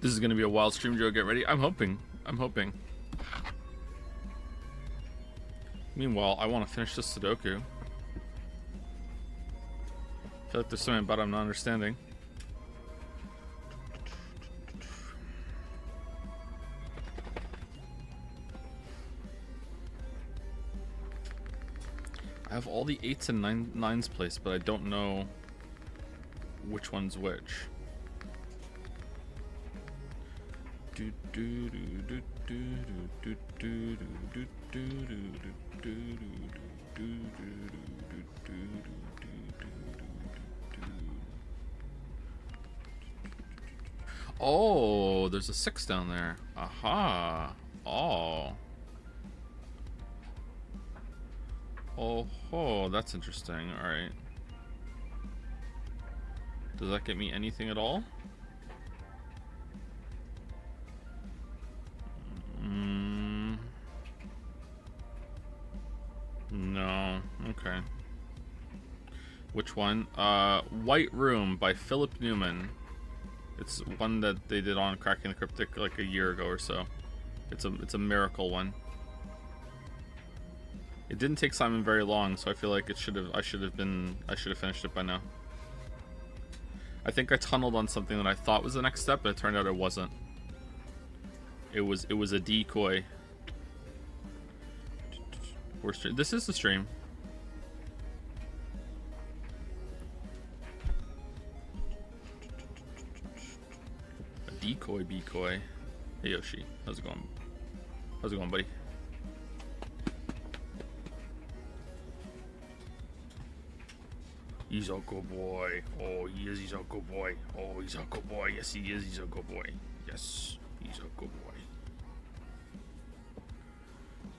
This is gonna be a wild stream, Joe. Get ready. I'm hoping. I'm hoping. Meanwhile, I want to finish this Sudoku. I feel like there's something about it I'm not understanding. I have all the 8s and 9s placed, but I don't know which one's which. Oh, there's a 6 down there. Aha. Oh. Oh, that's interesting. All right. Does that get me anything at all? No. Okay. Which one? White Room by Philip Newman. It's one that they did on Cracking the Cryptic like a year ago or so. It's a miracle one. It didn't take Simon very long, so I feel like I should have finished it by now. I think I tunneled on something that I thought was the next step, but it turned out it wasn't. It was a decoy. This is the stream. A decoy. Hey Yoshi, how's it going? How's it going, buddy? He's a good boy. Oh, he is. He's a good boy. Oh, he's a good boy. Yes, he is. He's a good boy. Yes, he's a good boy.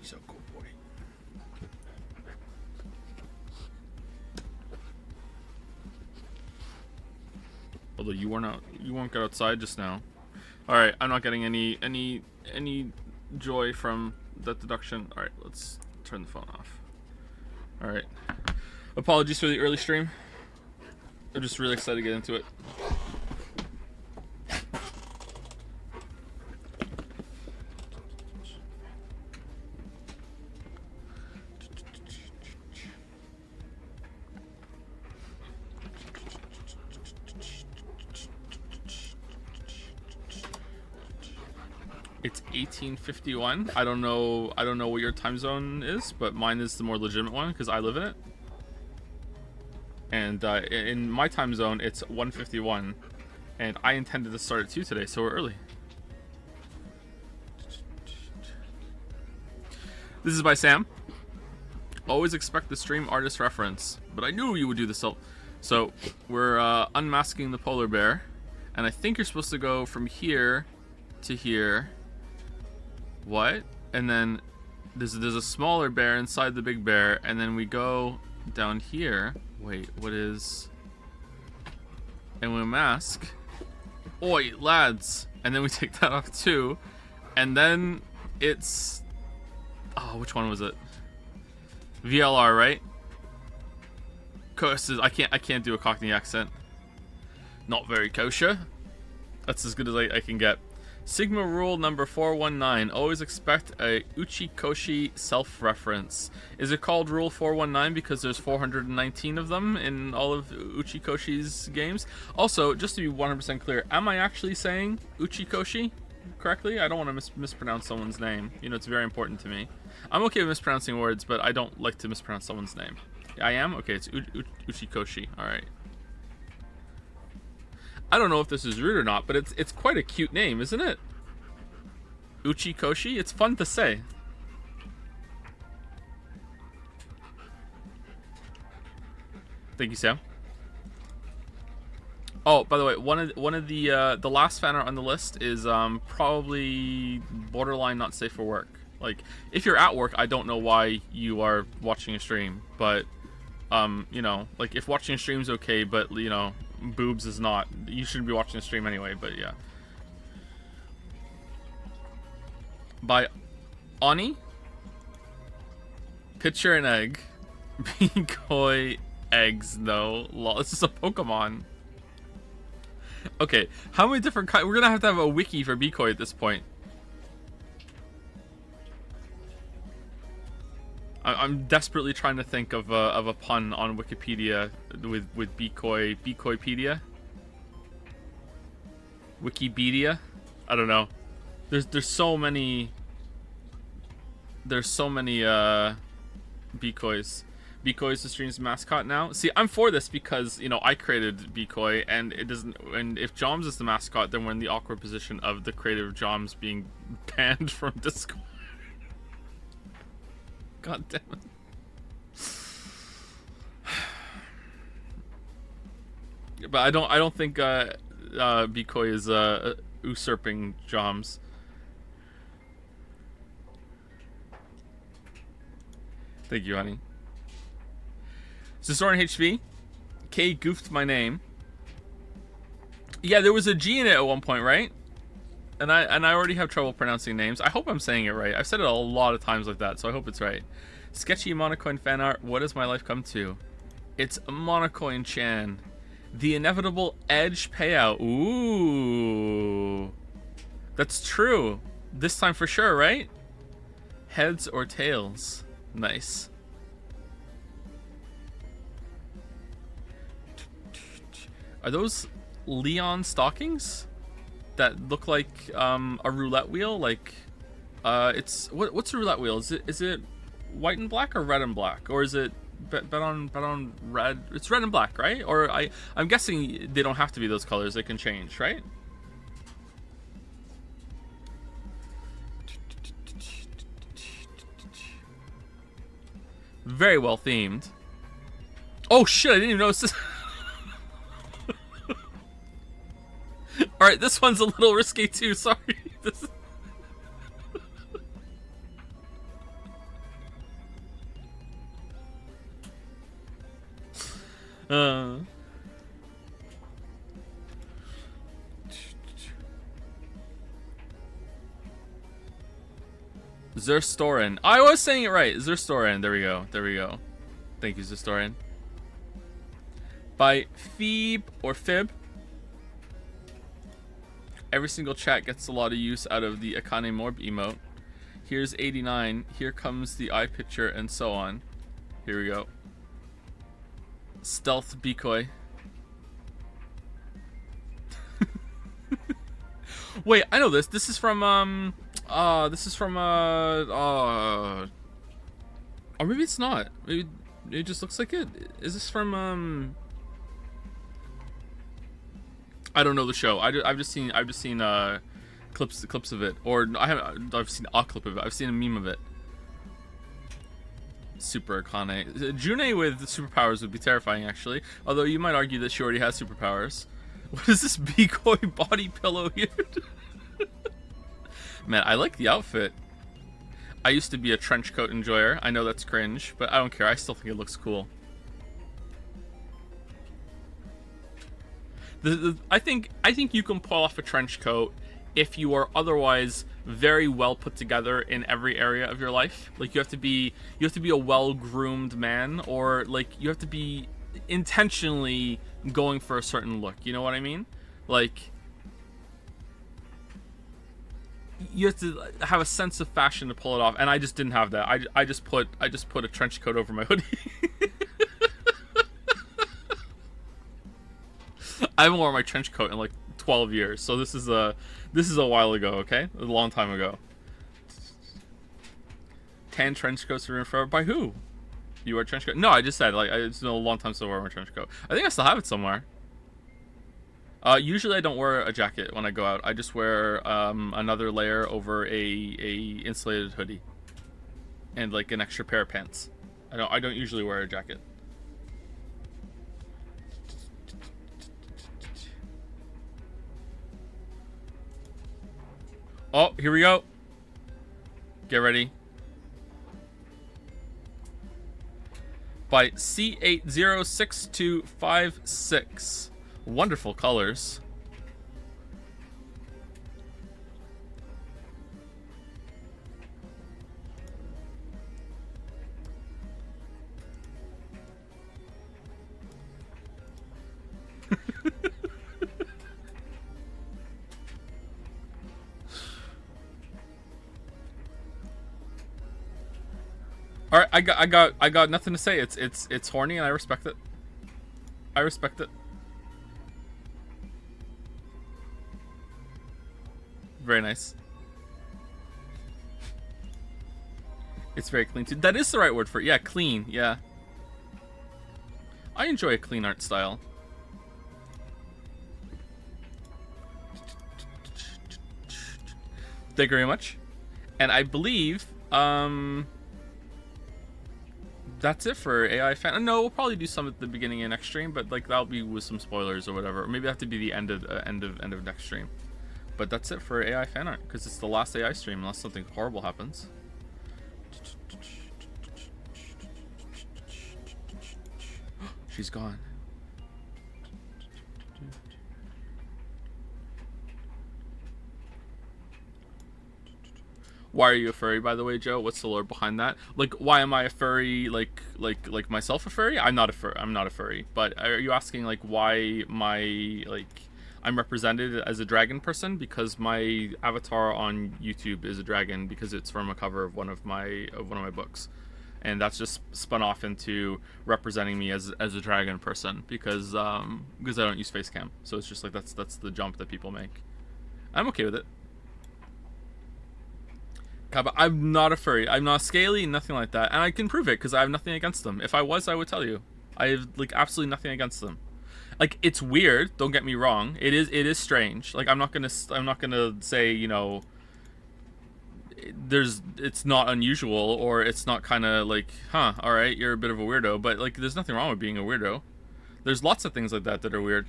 He's a good boy. Although you won't get outside just now. All right, I'm not getting any joy from that deduction. All right, let's turn the phone off. All right. Apologies for the early stream. I'm just really excited to get into it. It's 1851. I don't know what your time zone is, but mine is the more legitimate one because I live in it. And in my time zone, it's 1:51, and I intended to start at 2 today, so we're early. This is by Sam. Always expect the stream artist reference, but I knew you would do this. So we're unmasking the polar bear, and I think you're supposed to go from here to here. What? And then there's a smaller bear inside the big bear, and then we go down here. Wait, what is... And we mask. Oi, lads! And then we take that off too. And then it's... Oh, which one was it? VLR, right? Curses, I can't do a Cockney accent. Not very kosher. That's as good as I can get. Sigma rule number 419. Always expect a Uchikoshi self-reference. Is it called rule 419 because there's 419 of them in all of Uchikoshi's games? Also, just to be 100% clear, am I actually saying Uchikoshi? correctly? I don't want to mispronounce someone's name. You know, it's very important to me. I'm okay with mispronouncing words, but I don't like to mispronounce someone's name. I am? Okay, it's Uchikoshi. Alright. I don't know if this is rude or not, but it's quite a cute name, isn't it? Uchikoshi? It's fun to say. Thank you, Sam. Oh, by the way, one of the last fan art on the list is probably borderline not safe for work. Like, if you're at work, I don't know why you are watching a stream, but you know, like if watching a stream is okay, but you know, boobs is not. You shouldn't be watching a stream anyway. But yeah. By Oni. Picture an egg. Bikoi eggs though. Lol, this is a Pokemon. Okay, how many different kinds? We're gonna have to have a wiki for Bikoi at this point. I'm desperately trying to think of a pun on Wikipedia with Bikoi. Bikoipedia? Wikipedia? I don't know. There's so many. There's so many Bikois. Bikoi is the stream's mascot now. See, I'm for this because, you know, I created Bikoi, and it doesn't. And if Joms is the mascot, then we're in the awkward position of the creator of Joms being banned from Discord. God damn it. But I don't think Bikoi is usurping Joms. Thank you, honey. Zizoran HV. K goofed my name. Yeah, there was a G in it at one point, right? And I already have trouble pronouncing names. I hope I'm saying it right. I've said it a lot of times like that, so I hope it's right. Sketchy Monocoin fan art. What has my life come to? It's Monocoin Chan. The inevitable edge payout. Ooh. That's true. This time for sure, right? Heads or tails? Nice. Are those Leon stockings that look like a roulette wheel? Like, it's what's a roulette wheel? Is it white and black or red and black, or is it bet on red? It's red and black, right? Or I'm guessing they don't have to be those colors. They can change, right? Very well themed. Oh shit! I didn't even notice this. All right, this one's a little risky too. Sorry. This... Zerstorin. I was saying it right. Zerstorin. There we go. There we go. Thank you, Zerstorin. By Phoebe or Fib. Every single chat gets a lot of use out of the Akane Morb emote. Here's 89. Here comes the eye picture and so on. Here we go. Stealth Bikoi. Wait, I know this. This is from or maybe it's not. Maybe it just looks like it. Is this from I don't know the show. I've just seen clips of it, or I've seen a clip of it. I've seen a meme of it. Super Akane. June with superpowers would be terrifying, actually. Although you might argue that she already has superpowers. What is this Bikoi body pillow here? Man, I like the outfit. I used to be a trench coat enjoyer. I know that's cringe, but I don't care. I still think it looks cool. I think you can pull off a trench coat if you are otherwise very well put together in every area of your life. Like you have to be a well-groomed man, or like you have to be intentionally going for a certain look. You know what I mean? Like you have to have a sense of fashion to pull it off, and I just didn't have that. I just put a trench coat over my hoodie. I haven't worn my trench coat in like 12 years. So this is a while ago, okay? A long time ago. Tan trench coats are referred by who? You wear a trench coat? No, I just said, like, it's been a long time since I wore my trench coat. I think I still have it somewhere. Usually I don't wear a jacket when I go out. I just wear another layer over a insulated hoodie. And, like, an extra pair of pants. I don't usually wear a jacket. Oh, here we go. Get ready. By C806256. Wonderful colors. All right, I got nothing to say. It's horny and I respect it. I respect it. Very nice. It's very clean too. That is the right word for it. Yeah, clean. Yeah. I enjoy a clean art style. Thank you very much. And I believe that's it for AI fan. No, we'll probably do some at the beginning of next stream, but like that'll be with some spoilers or whatever. Or maybe it'll have to be the end of next stream. But that's it for AI fan art because it's the last AI stream unless something horrible happens. She's gone. Why are you a furry, by the way, Joe? What's the lore behind that? Like, why am I a furry? Like myself a furry? I'm not a furry. But are you asking like why I'm represented as a dragon person? Because my avatar on YouTube is a dragon because it's from a cover of one of my books, and that's just spun off into representing me as a dragon person because I don't use face cam. So it's just like that's the jump that people make. I'm okay with it. But I'm not a furry. I'm not scaly, nothing like that. And I can prove it because I have nothing against them. If I was, I would tell you. I have like absolutely nothing against them. Like, it's weird, don't get me wrong. It is strange. Like, I'm not gonna say, you know, it's not unusual or it's not kind of like, huh, all right, you're a bit of a weirdo. But like, there's nothing wrong with being a weirdo. There's lots of things like that are weird.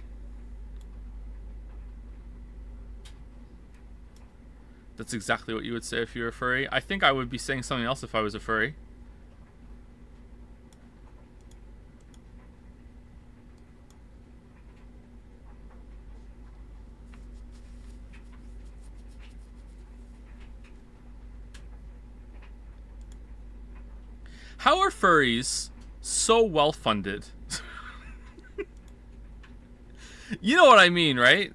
That's exactly what you would say if you were a furry. I think I would be saying something else if I was a furry. How are furries so well funded? You know what I mean, right?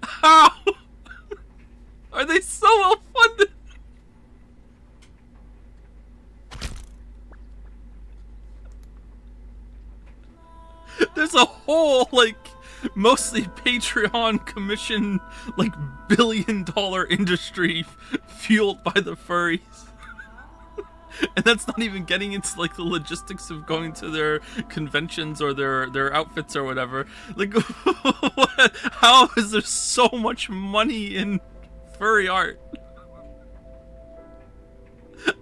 How are they so well funded? There's a whole like mostly Patreon commission like billion-dollar industry fueled by the furries. And that's not even getting into like the logistics of going to their conventions or their outfits or whatever. Like, how is there so much money in furry art?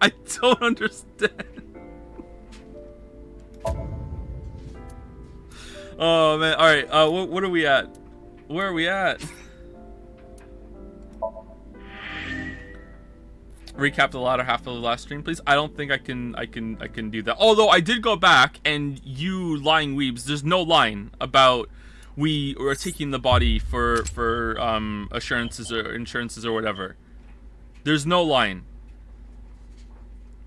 I don't understand. Oh man! All right, what are we at? Where are we at? Recap the latter half of the last stream, please. I don't think I can do that. Although I did go back, and you lying weebs, there's no line about we are taking the body for assurances or insurances or whatever. There's no line.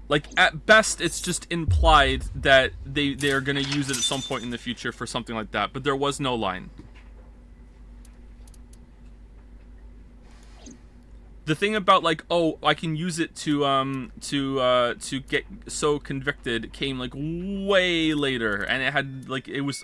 Like, at best, it's just implied that they are gonna use it at some point in the future for something like that, but there was no line. The thing about like, oh, I can use it to get so convicted came like way later, and it had like it was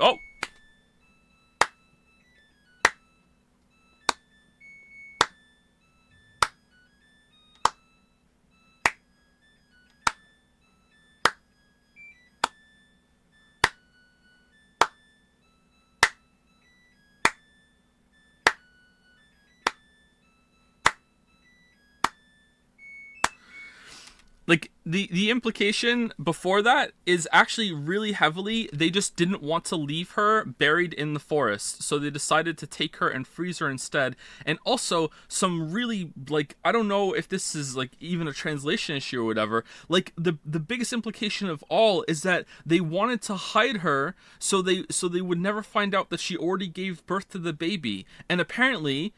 Like the implication before that is actually really heavily they just didn't want to leave her buried in the forest, so they decided to take her and freeze her instead. And also some really, like, I don't know if this is like even a translation issue or whatever, like the biggest implication of all is that they wanted to hide her so they would never find out that she already gave birth to the baby. And apparently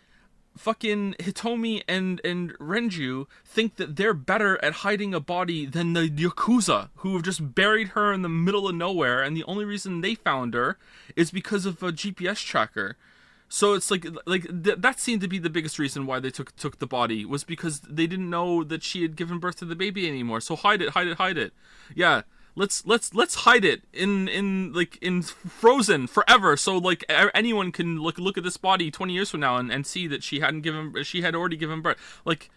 fucking Hitomi and Renju think that they're better at hiding a body than the Yakuza, who have just buried her in the middle of nowhere, and the only reason they found her is because of a GPS tracker. So it's that seemed to be the biggest reason why they took the body, was because they didn't know that she had given birth to the baby anymore. So hide it, hide it, hide it. Yeah, let's hide it in Frozen forever, so like anyone can look at this body 20 years from now and see that she had already given birth. Like,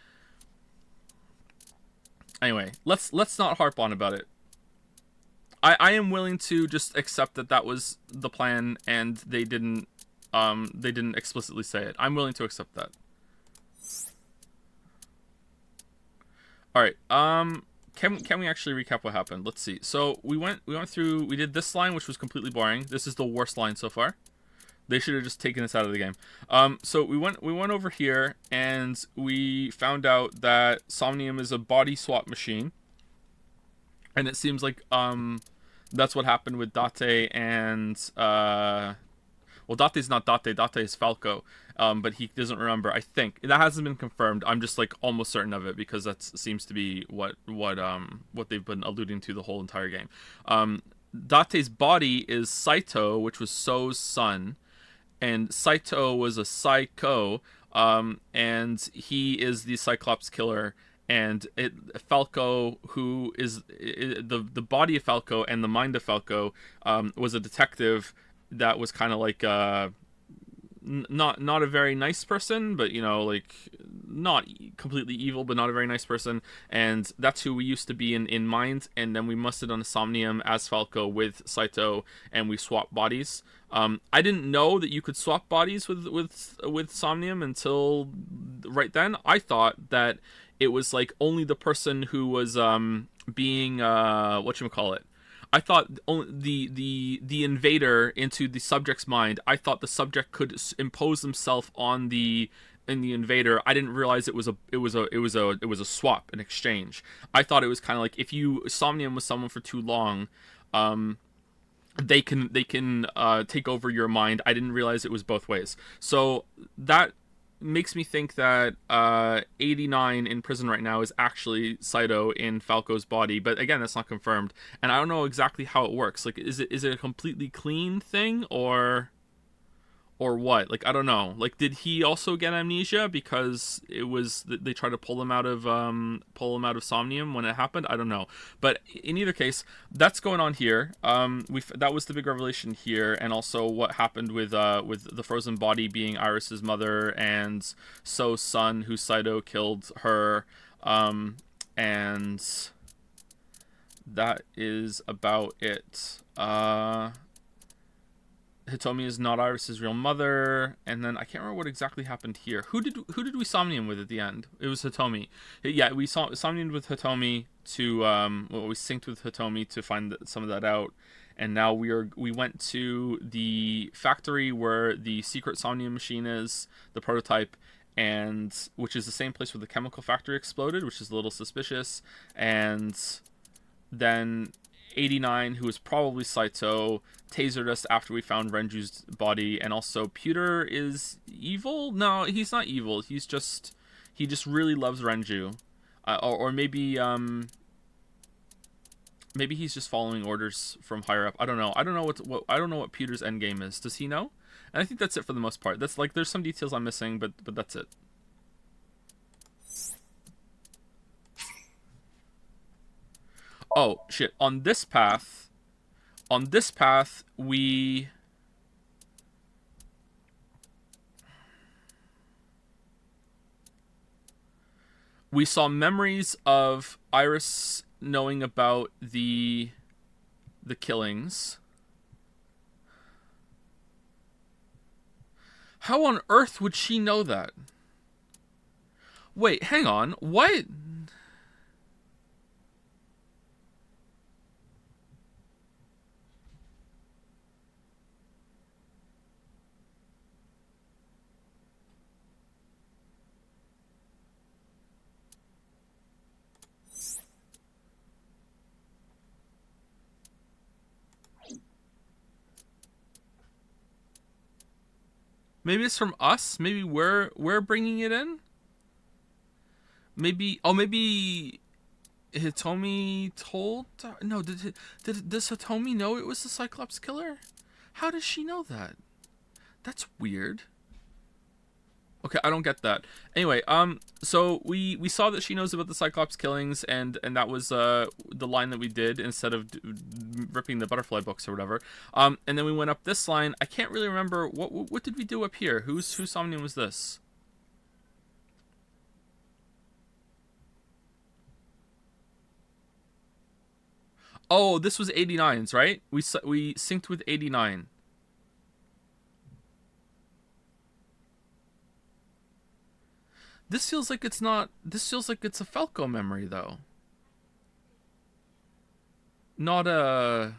anyway, let's not harp on about it. I am willing to just accept that was the plan and they didn't explicitly say it. I'm willing to accept that. All right. Can we actually recap what happened? Let's see. So we went through. We did this line, which was completely boring. This is the worst line so far. They should have just taken this out of the game. So we went over here and we found out that Somnium is a body swap machine, and it seems like that's what happened with Date and well, Date's not Date. Date is Falco. But he doesn't remember. I think that hasn't been confirmed. I'm just like almost certain of it because that seems to be what they've been alluding to the whole entire game. Date's body is Saito, which was So's son, and Saito was a Psycho, and he is the Cyclops killer. And Falco, who is the body of Falco and the mind of Falco, was a detective that was kind of like not a very nice person, but like not completely evil, but not a very nice person. And that's who we used to be in Mind, and then we musted on Somnium as Falco with Saito, and we swapped bodies. I didn't know that you could swap bodies with Somnium until right then. I thought that it was like only the person who was being whatchamacallit. I thought only the invader into the subject's mind. I thought the subject could impose himself on the invader. I didn't realize it was a swap, an exchange. I thought it was kind of like if you Somnium with someone for too long, they can take over your mind. I didn't realize it was both ways. So that makes me think that 89 in prison right now is actually Saito in Falco's body, but again, that's not confirmed, and I don't know exactly how it works. Like, is it a completely clean thing or what? Like, I don't know. Like, did he also get amnesia because it was they tried to pull him out of Somnium when it happened? I don't know. But in either case, that's going on here. That was the big revelation here, and also what happened with the frozen body being Iris's mother and So's son, who Saito killed her, and that is about it. Hitomi is not Iris's real mother, and then I can't remember what exactly happened here. Who did we Somnium with at the end? It was Hitomi. Yeah, we Somnium with Hitomi to we synced with Hitomi to find some of that out, and now we went to the factory where the secret Somnium machine is, the prototype, and which is the same place where the chemical factory exploded, which is a little suspicious, and then 89, who is probably Saito, tasered us after we found Renju's body, and also Pewter is evil? No, he's not evil. He just really loves Renju, or maybe he's just following orders from higher up. I don't know. I don't know what Pewter's endgame is. Does he know? And I think that's it for the most part. That's like there's some details I'm missing, but that's it. Oh shit! On this path, we saw memories of Iris knowing about the killings. How on earth would she know that? Wait, hang on. What? Maybe it's from us. Maybe we're bringing it in. Maybe. Oh, maybe Hitomi told. No, does Hitomi know it was the Cyclops killer? How does she know that? That's weird. Okay, I don't get that. Anyway, so we saw that she knows about the Cyclops killings, and that was the line that we did instead of ripping the butterfly books or whatever. And then we went up this line. I can't really remember what did we do up here. Whose Somnium was this? Oh, this was 89's, right? We synced with 89. This feels like it's not. This feels like it's a Falco memory, though. Not a.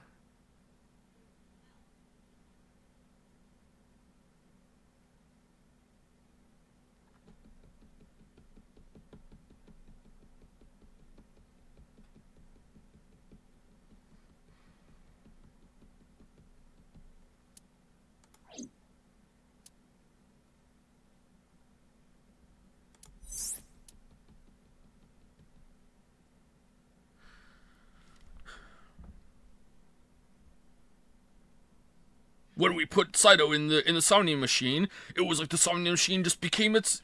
When we put Saito in the Somnium machine, it was like the Somnium machine just became its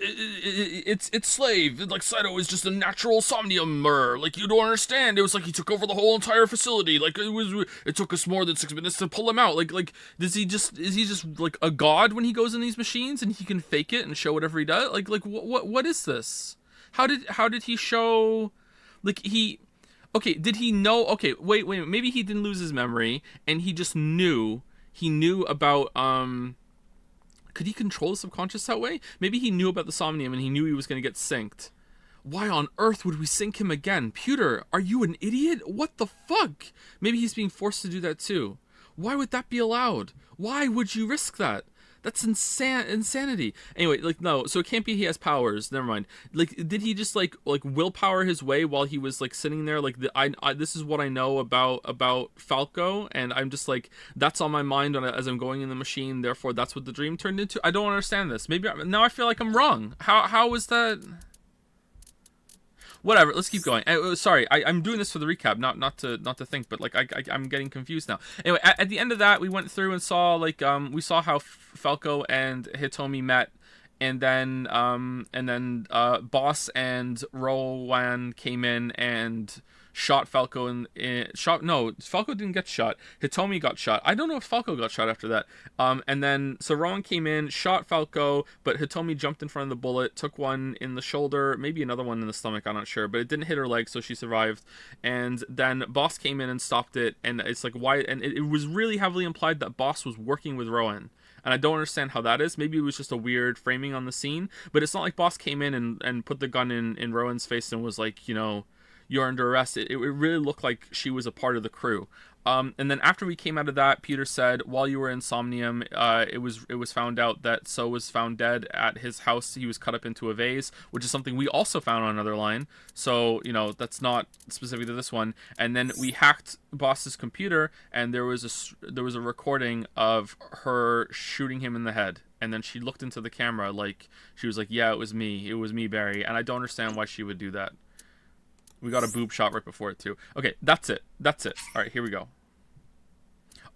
slave. Like Saito is just a natural Somniumer. Like you don't understand. It was like he took over the whole entire facility. Like it took us more than 6 minutes to pull him out. Like is he just like a god when he goes in these machines and he can fake it and show whatever he does? Like what is this? How did he show? Like he. Okay, did he know? Okay, wait. Maybe he didn't lose his memory and he just knew. He knew about could he control the subconscious that way? Maybe he knew about the Somnium and he knew he was going to get synced. Why on earth would we sync him again? Pewter, are you an idiot? What the fuck? Maybe he's being forced to do that too. Why would that be allowed? Why would you risk that? That's insanity. Anyway, like no, so it can't be he has powers. Never mind. Like, did he just like willpower his way while he was like sitting there? Like, this is what I know about Falco, and I'm just like that's on my mind as I'm going in the machine. Therefore, that's what the dream turned into. I don't understand this. Maybe now I feel like I'm wrong. How is that? Whatever, let's keep going. Sorry, I'm doing this for the recap, not to think, but like I'm getting confused now. Anyway, at the end of that, we went through and saw like we saw how Falco and Hitomi met, and then Boss and Rowan came in and shot Falco and Falco didn't get shot. Hitomi got shot. I don't know if Falco got shot after that. And then so Rowan came in, shot Falco, but Hitomi jumped in front of the bullet, took one in the shoulder, maybe another one in the stomach, I'm not sure, but it didn't hit her leg, so she survived. And then Boss came in and stopped it, and it's like why? And it was really heavily implied that Boss was working with Rowan. And I don't understand how that is. Maybe it was just a weird framing on the scene, but it's not like Boss came in and put the gun in Rowan's face and was like, you're under arrest. It really looked like she was a part of the crew. And then after we came out of that, Peter said, while you were in Somnium, it was found out that So was found dead at his house. He was cut up into a vase, which is something we also found on another line. So, that's not specific to this one. And then we hacked Boss's computer, and there was a recording of her shooting him in the head. And then she looked into the camera like, she was like, yeah, it was me, Barry. And I don't understand why she would do that. We got a boob shot right before it too. Okay, that's it. All right, here we go.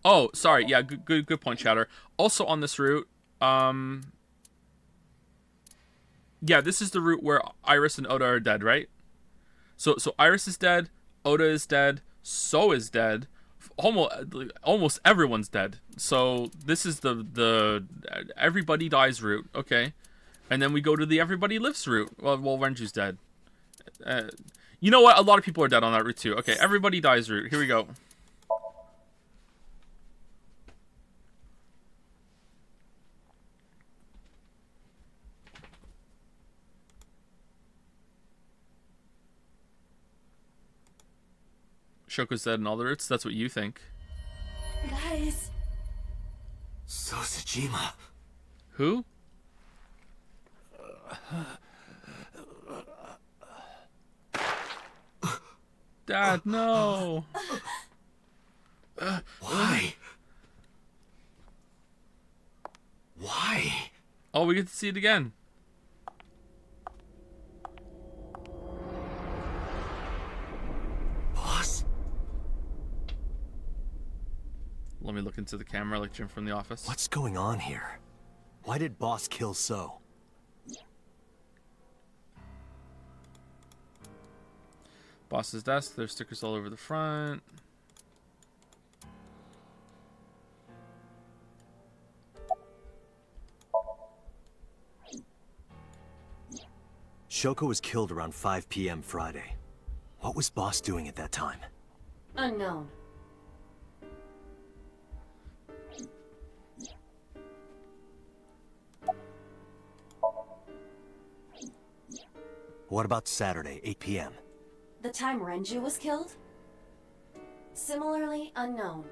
Oh, sorry. Yeah, good point, Chatter. Also on this route, yeah, this is the route where Iris and Oda are dead, right? So Iris is dead, Oda is dead, So is dead. Almost everyone's dead. So this is the everybody dies route. Okay, and then we go to the everybody lives route. Well, Renju's dead. You know what? A lot of people are dead on that route too. Okay, everybody dies route. Here we go. Shoko's dead on all the routes. That's what you think. Guys. Sosajima. Who? Dad, no. Why? Why? Oh, we get to see it again. Boss? Let me look into the camera like Jim from The Office. What's going on here? Why did Boss kill So? Boss's desk. There's stickers all over the front. Shoko was killed around 5 p.m. Friday. What was Boss doing at that time? Unknown. What about Saturday, 8 p.m.? The time Renju was killed? Similarly unknown.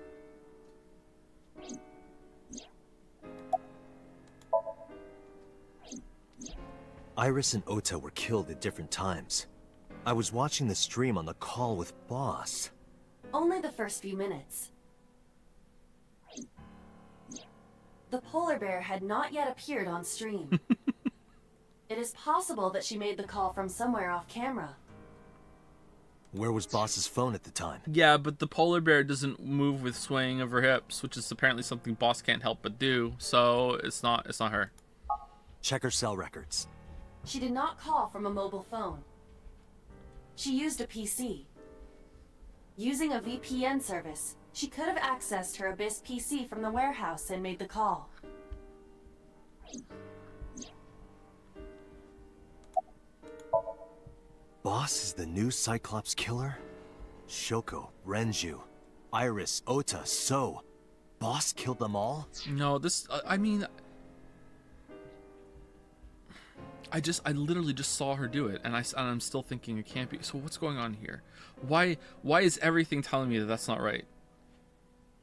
Iris and Ota were killed at different times. I was watching the stream on the call with Boss. Only the first few minutes. The polar bear had not yet appeared on stream. It is possible that she made the call from somewhere off camera. Where was Boss's phone at the time? Yeah, but the polar bear doesn't move with swaying of her hips, which is apparently something Boss can't help but do. So it's not her. Check her cell records. She did not call from a mobile phone. She used a PC. Using a VPN service, she could have accessed her Abyss PC from the warehouse and made the call. Boss is the new Cyclops killer? Shoko, Renju, Iris, Ota, So. Boss killed them all? No, this. I mean, I literally just saw her do it, and I'm still thinking it can't be. So what's going on here? Why is everything telling me that that's not right?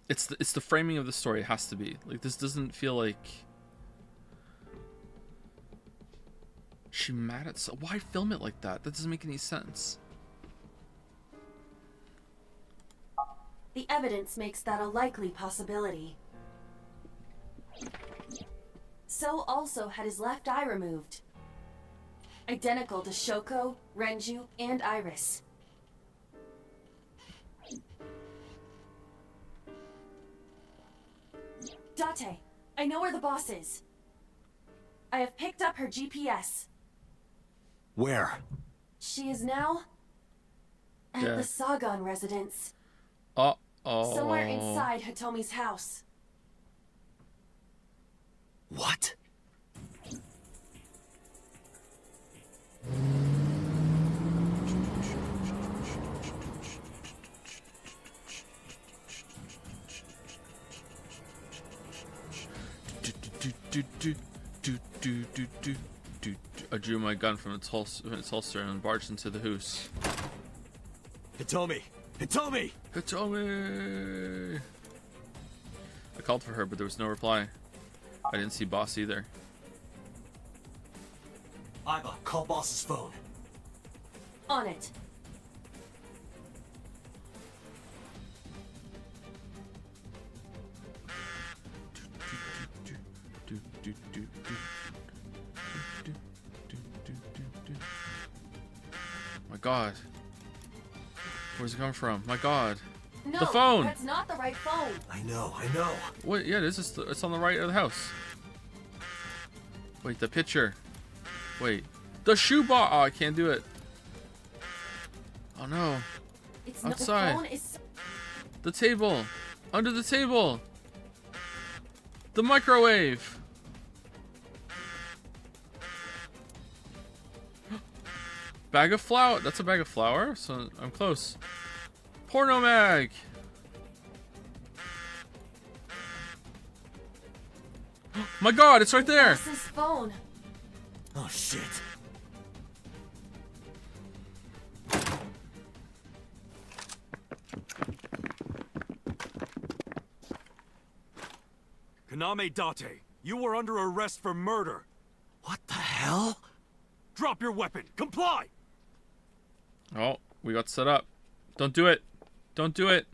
It's the framing of the story. It has to be like this. Doesn't feel like she mad at. So why film it like that? That doesn't make any sense. The evidence makes that a likely possibility. So also had his left eye removed. Identical to Shoko, Renju, and Iris. Date, I know where the boss is. I have picked up her GPS. Where? She is now at Yeah. the Sagan residence. Uh-oh. Somewhere inside Hitomi's house. What? I drew my gun from its holster and barged into the house. Hitomi! Hitomi! Hitomi! I called for her, but there was no reply. I didn't see Boss either. Iva, call Boss's phone. On it. My God. Where's it coming from? My God. No, The phone! that's not the right phone. I know, I know. What? Yeah, it is. It's on the right of the house. Wait, the picture. Wait. The shoebox! Oh, I can't do it. Oh no. It's not, the Outside. phone is... The table. Under the table. The microwave. Bag of flour. That's a bag of flour, so I'm close. Porno mag. My God, it's right there. Boss's phone. Oh shit. Kaname Date, you were under arrest for murder. What the hell? Drop your weapon. Comply! Oh, we got set up. Don't do it. Don't do it.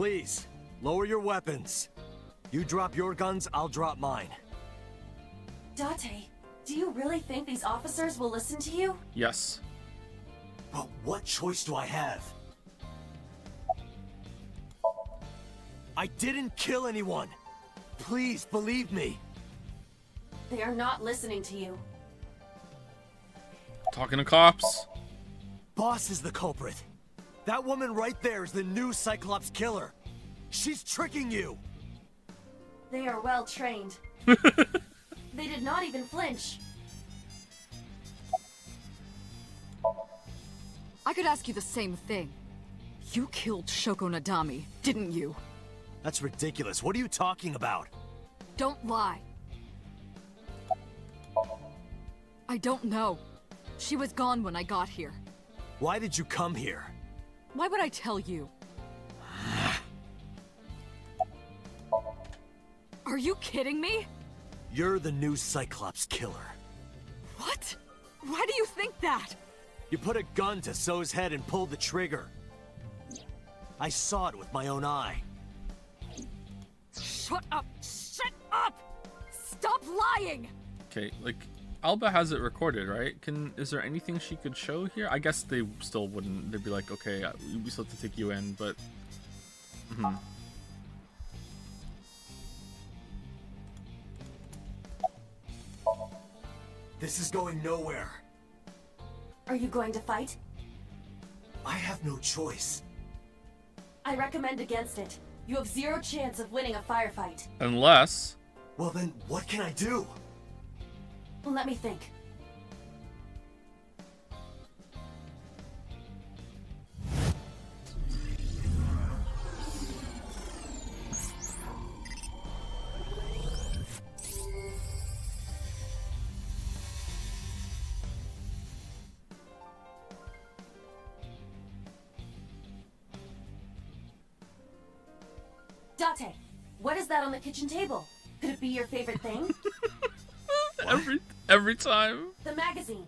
Please, lower your weapons. You drop your guns, I'll drop mine. Date, do you really think these officers will listen to you? Yes. But what choice do I have? I didn't kill anyone. Please believe me. They are not listening to you. Talking to cops. Boss is the culprit. That woman right there is the new Cyclops killer. She's tricking you. They are well trained. They did not even flinch. I could ask you the same thing. You killed Shoko Nadami, didn't you? That's ridiculous. What are you talking about? Don't lie. I don't know. She was gone when I got here. Why did you come here? Why would I tell you? Are you kidding me? You're the new Cyclops killer. What? Why do you think that? You put a gun to So's head and pulled the trigger. I saw it with my own eye. Shut up! Shut up! Stop lying! Okay, like, Alba has it recorded, right? Is there anything she could show here? I guess they still wouldn't. They'd be like, okay, we still have to take you in, but... This is going nowhere. Are you going to fight? I have no choice. I recommend against it. You have zero chance of winning a firefight. Unless... Well then, what can I do? Let me think. Date, what is that on the kitchen table? Could it be your favorite thing? every time. The magazine.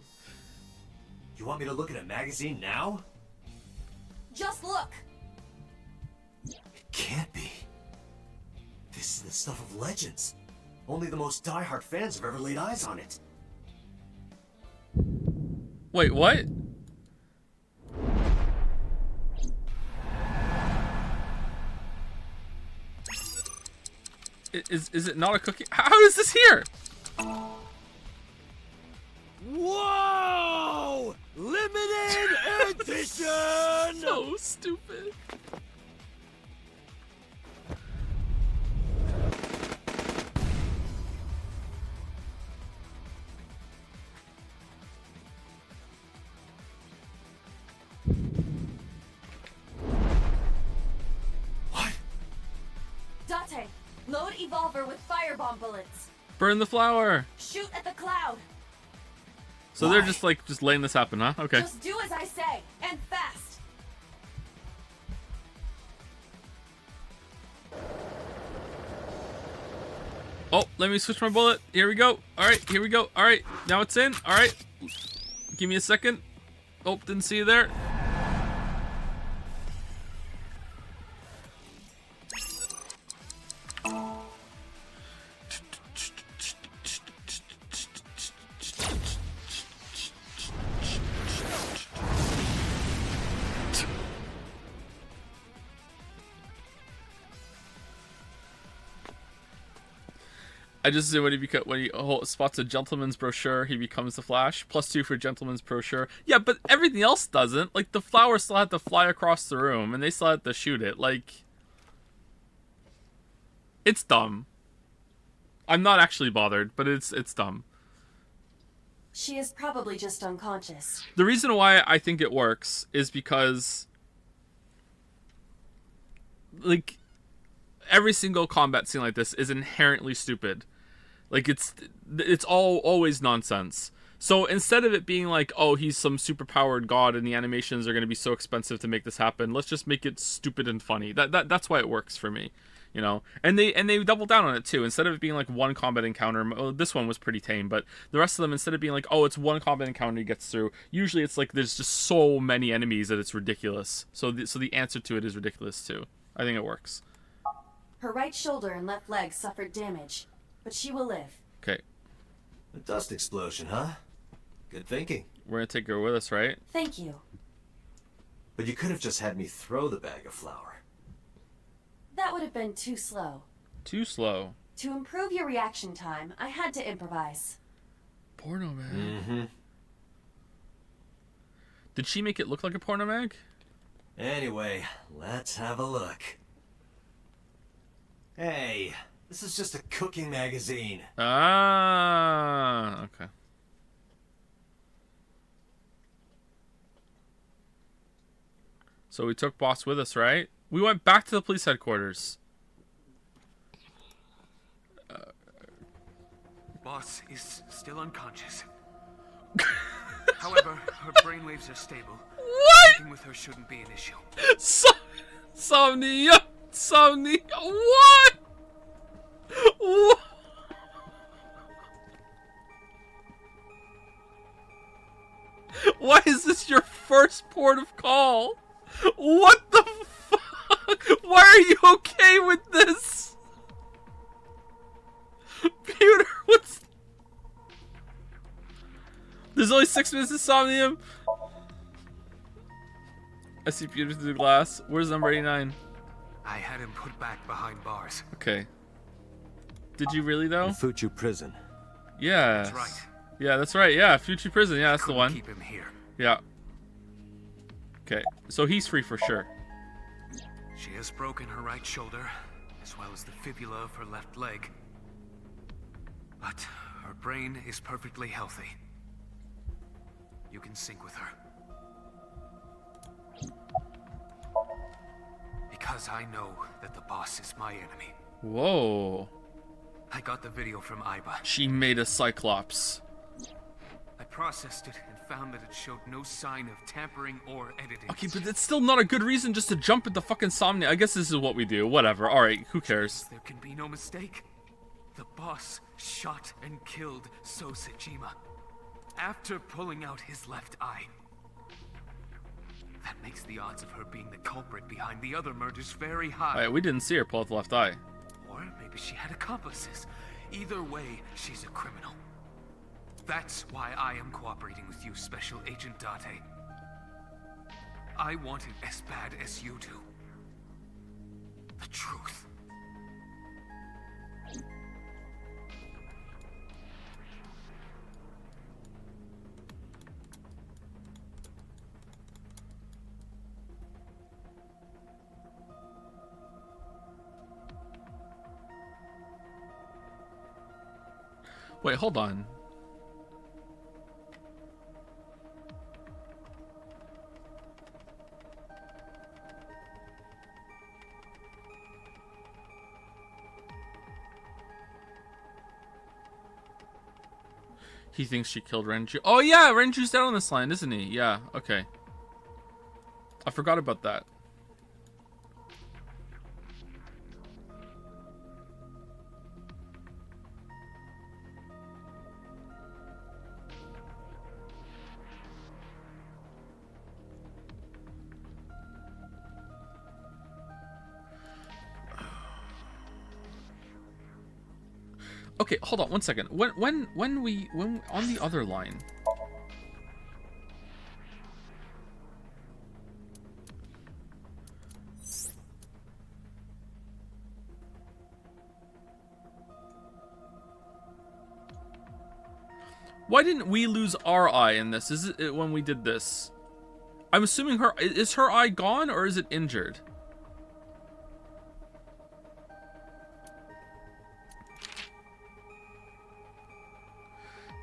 You want me to look at a magazine now? Just look. It can't be. This is the stuff of legends. Only the most diehard fans have ever laid eyes on it. Wait, what? Is it not a cookie? How is this here? Whoa! Limited edition! So stupid. What? Date, load Evolver with firebomb bullets. Burn the flower. Shoot at the cloud. So Why? they're just like letting this happen, huh? Okay. Just do as I say, and fast. Oh, let me switch my bullet. Here we go. All right, here we go. All right, now it's in. All right, give me a second. Oh, didn't see you there. I just say when he spots a gentleman's brochure, he becomes the Flash. +2 for gentleman's brochure. Yeah, but everything else doesn't. Like, the flower still had to fly across the room, and they still had to shoot it. Like, it's dumb. I'm not actually bothered, but it's dumb. She is probably just unconscious. The reason why I think it works is because, like, every single combat scene like this is inherently stupid. Like, it's always nonsense. So instead of it being like, oh, he's some superpowered god and the animations are going to be so expensive to make this happen, let's just make it stupid and funny. That's why it works for me, you know. And they double down on it too. Instead of it being like one combat encounter, well, this one was pretty tame, but the rest of them, instead of being like, oh, it's one combat encounter he gets through, usually it's like there's just so many enemies that it's ridiculous. So the answer to it is ridiculous too. I think it works. Her right shoulder and left leg suffered damage, but she will live. Okay. A dust explosion, huh? Good thinking. We're gonna take her with us, right? Thank you. But you could have just had me throw the bag of flour. That would have been too slow. Too slow. To improve your reaction time, I had to improvise. Porno mag. Mm-hmm. Did she make it look like a porno mag? Anyway, let's have a look. Hey, this is just a cooking magazine. Ah, okay. So we took Boss with us, right? We went back to the police headquarters. Boss is still unconscious. However, her brainwaves are stable. What? Working with her shouldn't be an issue. Somnia! What? What? Why is this your first port of call? What the fuck? Why are you okay with this? Pewter, what's... There's only 6 minutes of Somnium. I see Pewter through the glass. Where's number 89? I had him put back behind bars. Okay. Did you really, though? Fuchu prison. Yeah. That's right. Yeah, that's right. Yeah, Future Prison. Yeah, that's the Couldn't one. Keep him here. Yeah. Okay, so he's free for sure. She has broken her right shoulder, as well as the fibula of her left leg. But her brain is perfectly healthy. You can sync with her. Because I know that the boss is my enemy. Whoa. I got the video from Iba. She made a Cyclops. I processed it and found that it showed no sign of tampering or editing. Okay, but it's still not a good reason just to jump at the fucking Somnia. I guess this is what we do. Whatever. Alright, who cares? There can be no mistake. The boss shot and killed So Sejima after pulling out his left eye. That makes the odds of her being the culprit behind the other murders very high. Alright, we didn't see her pull out the left eye. Or maybe she had accomplices. Either way, she's a criminal. That's why I am cooperating with you, Special Agent Date. I want it as bad as you do. The truth. Wait, hold on. He thinks she killed Renju. Oh yeah, Renju's down on this line, isn't he? Yeah, okay. I forgot about that. Okay, hold on one second. When on the other line. Why didn't we lose our eye in this? Is it when we did this? I'm assuming is her eye gone or is it injured?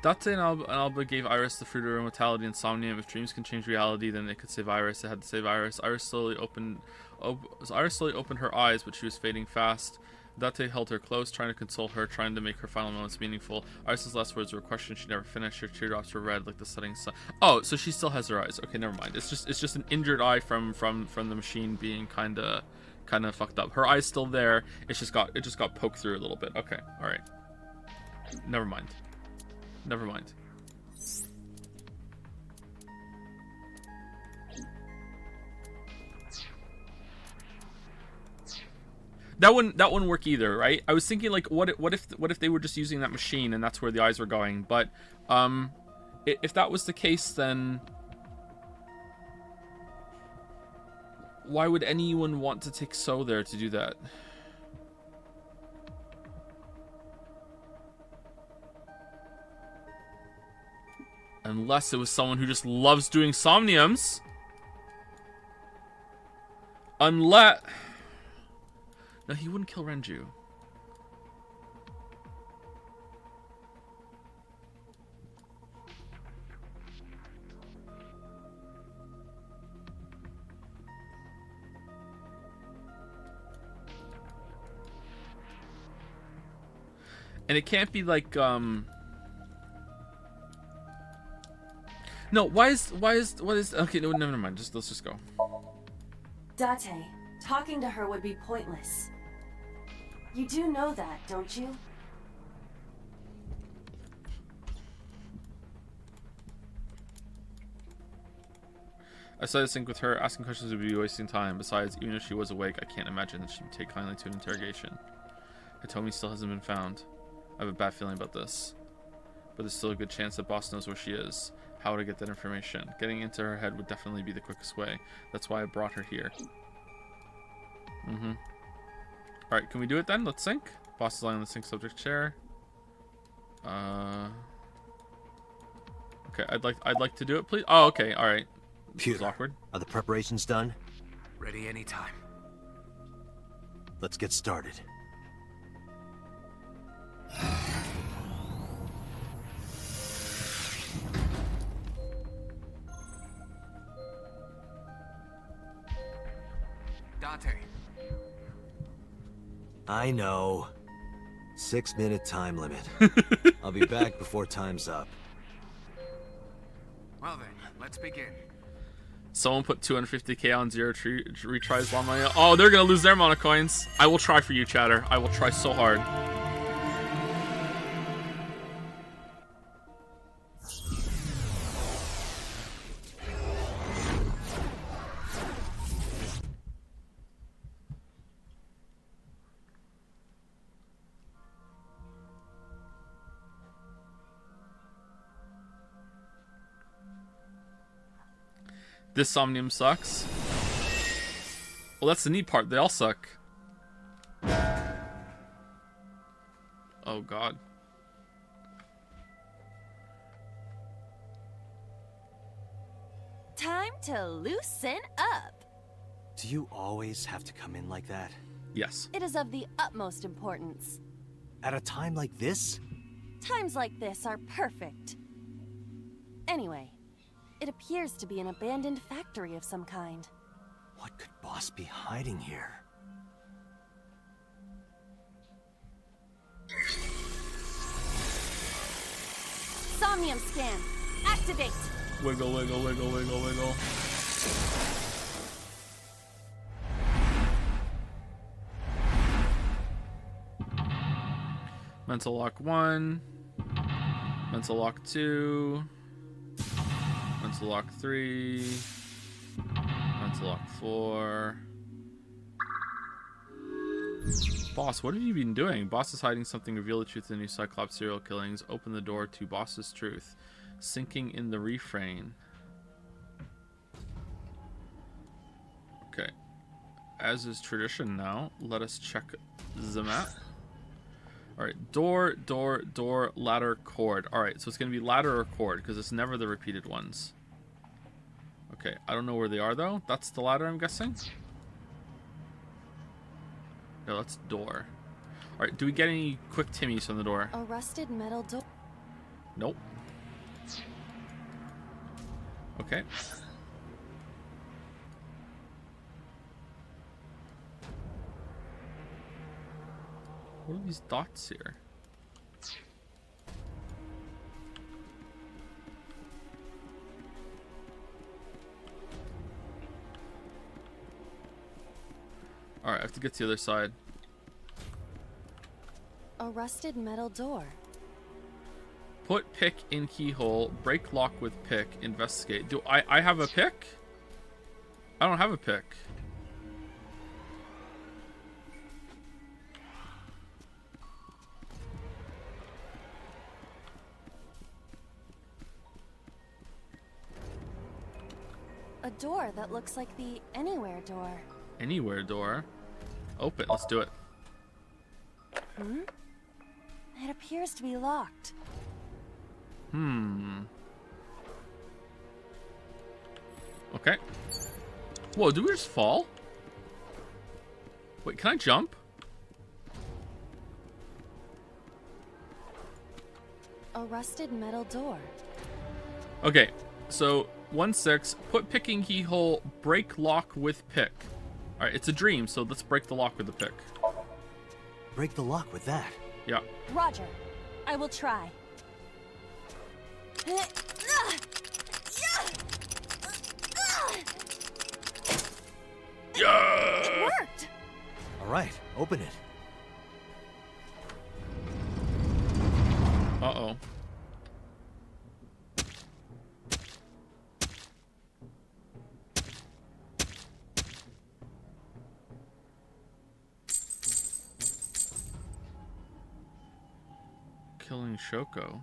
Date and Alba gave Iris the fruit of immortality and Somnium. If dreams can change reality, then they could save Iris. They had to save Iris. Iris slowly opened her eyes, but she was fading fast. Date held her close, trying to console her, trying to make her final moments meaningful. Iris's last words were a question she never finished. Her teardrops were red like the setting sun. Oh, so she still has her eyes. Okay, never mind. It's just an injured eye from the machine being kind of fucked up. Her eye's still there. It just got poked through a little bit. Okay, all right. Never mind. Never mind. That wouldn't work either, right? I was thinking like, what if they were just using that machine and that's where the eyes were going? But if that was the case, then why would anyone want to take So there to do that? Unless it was someone who just loves doing somniums. Unless... No, he wouldn't kill Renju. And it can't be like, no, why is, okay, no, never mind, let's just go. Date, talking to her would be pointless. You do know that, don't you? I started to think with her, asking questions would be wasting time. Besides, even if she was awake, I can't imagine that she would take kindly to an interrogation. Hitomi still hasn't been found. I have a bad feeling about this. But there's still a good chance that Boss knows where she is. How to get that information. Getting into her head would definitely be the quickest way. That's why I brought her here. Alright, can we do it then? Let's sync. Boss is lying on the sync subject chair. Okay, I'd like to do it, please. Oh, okay, alright. This is awkward. Are the preparations done? Ready anytime. Let's get started. Date. I know. 6-minute time limit. I'll be back before time's up. Well then, let's begin. Someone put 250k on 0 retries while my... Oh, they're gonna lose their amount of coins. I will try for you, chatter. I will try so hard. This Somnium sucks. Well, that's the neat part. They all suck. Oh, God. Time to loosen up. Do you always have to come in like that? Yes. It is of the utmost importance. At a time like this? Times like this are perfect. Anyway, it appears to be an abandoned factory of some kind. What could Boss be hiding here? Somnium scan. Activate. Wiggle, wiggle, wiggle, wiggle, wiggle. Mental lock 1. Mental lock 2. Mental lock 3. Mental lock 4. Boss, what have you been doing? Boss is hiding something. Reveal the truth of the new Cyclops serial killings. Open the door to Boss's truth. Sinking in the refrain. Okay. As is tradition now, let us check the map. Alright, door, door, door, ladder, cord. Alright, so it's going to be ladder or cord, because it's never the repeated ones. Okay, I don't know where they are, though. That's the ladder, I'm guessing? No, that's door. Alright, do we get any quick timmies from the door? A rusted metal door. Nope. Okay. What are these dots here? Alright, I have to get to the other side. A rusted metal door. Put pick in keyhole, break lock with pick, investigate. Do I have a pick? I don't have a pick. A door that looks like the anywhere door. Anywhere door. Open. Let's do it. It appears to be locked. Okay. Whoa, do we just fall? Wait, can I jump? A rusted metal door. Okay, so 1-6, put picking keyhole, break lock with pick. Alright, it's a dream, so let's break the lock with the pick. Break the lock with that. Yeah. Roger. I will try. Yeah! It worked! All right, open it. Uh-oh. Killing Shoko.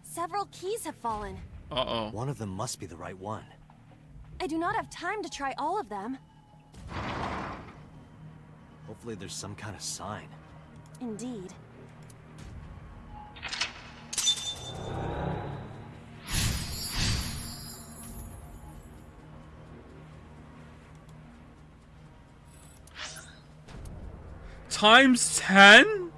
Several keys have fallen. Uh-oh. One of them must be the right one. I do not have time to try all of them. Hopefully there's some kind of sign. Indeed. Times 10?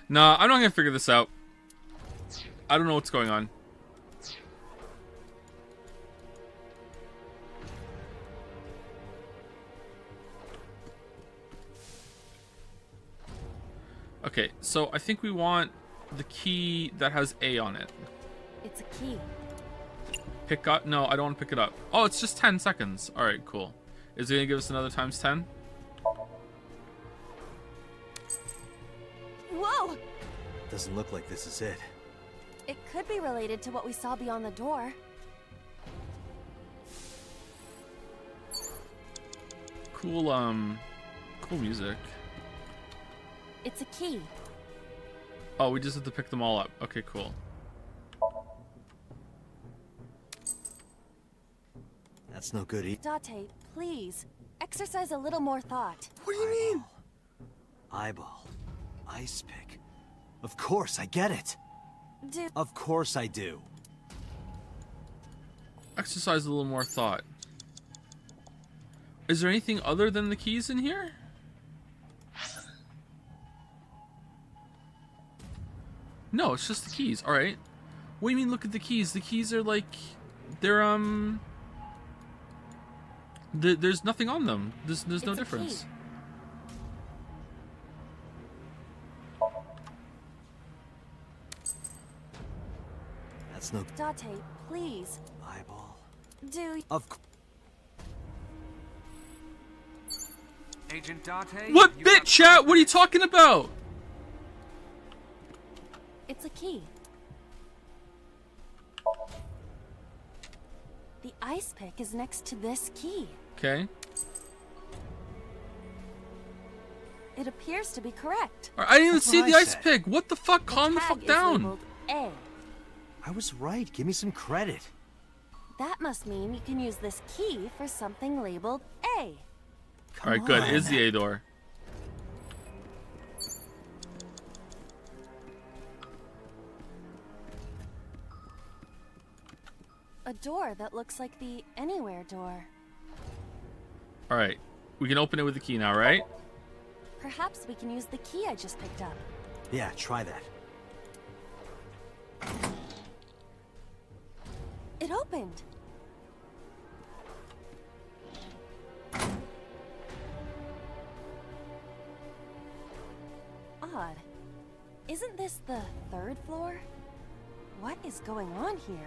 Nah, I'm not gonna figure this out. I don't know what's going on. Okay, so I think we want the key that has A on it. It's a key. Pick up? No, I don't want to pick it up. Oh, it's just 10 seconds. All right, cool. Is it gonna give us another times 10? Whoa! Doesn't look like this is it. It could be related to what we saw beyond the door. Cool, cool music. It's a key. Oh, we just have to pick them all up. Okay, cool. That's no good either. Date, please. Exercise a little more thought. What do you mean? Eyeball. Ice pick. Of course, I get it. Do Of course I do. Exercise a little more thought. Is there anything other than the keys in here? No, it's just the keys. All right. What do you mean look at the keys? The keys are like... They're, there's nothing on them. There's no It's a difference. key. That's no Date, please. eyeball. Do Of course. Agent Date? What you bit, got chat? What are you talking about? It's a key. The ice pick is next to this key. Okay. It appears to be correct. I didn't even That's see what the I ice said. pick. What the fuck? Calm the tag fuck is down. labeled A. I was right. Give me some credit. That must mean you can use this key for something labeled A. Come All right, good. on. Is the A door. A door that looks like the anywhere door. All right. We can open it with the key now, right? Perhaps we can use the key I just picked up. Yeah, try that. It opened. Odd. Isn't this the 3rd floor? What is going on here?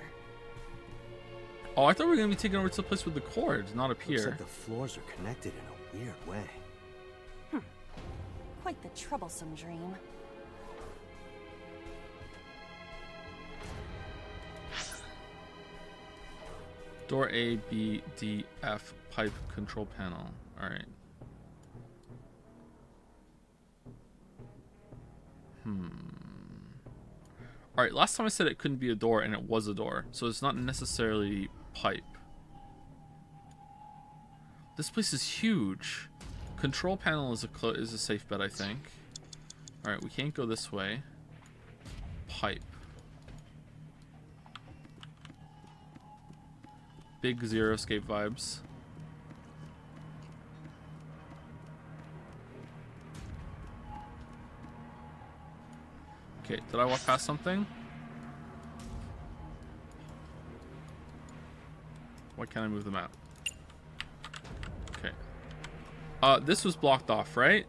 Oh, I thought we were gonna be taken over to the place with the cords, not up Looks here. like the floors are connected in a weird way. Quite the troublesome dream. Door A, B, D, F, pipe control panel. Alright. Alright, last time I said it couldn't be a door, and it was a door. So it's not necessarily pipe. This place is huge. Control panel is a safe bet, I think. Alright, we can't go this way. Pipe. Big Zero Escape vibes. Okay, did I walk past something? Why can't I move the map? Okay. This was blocked off, right?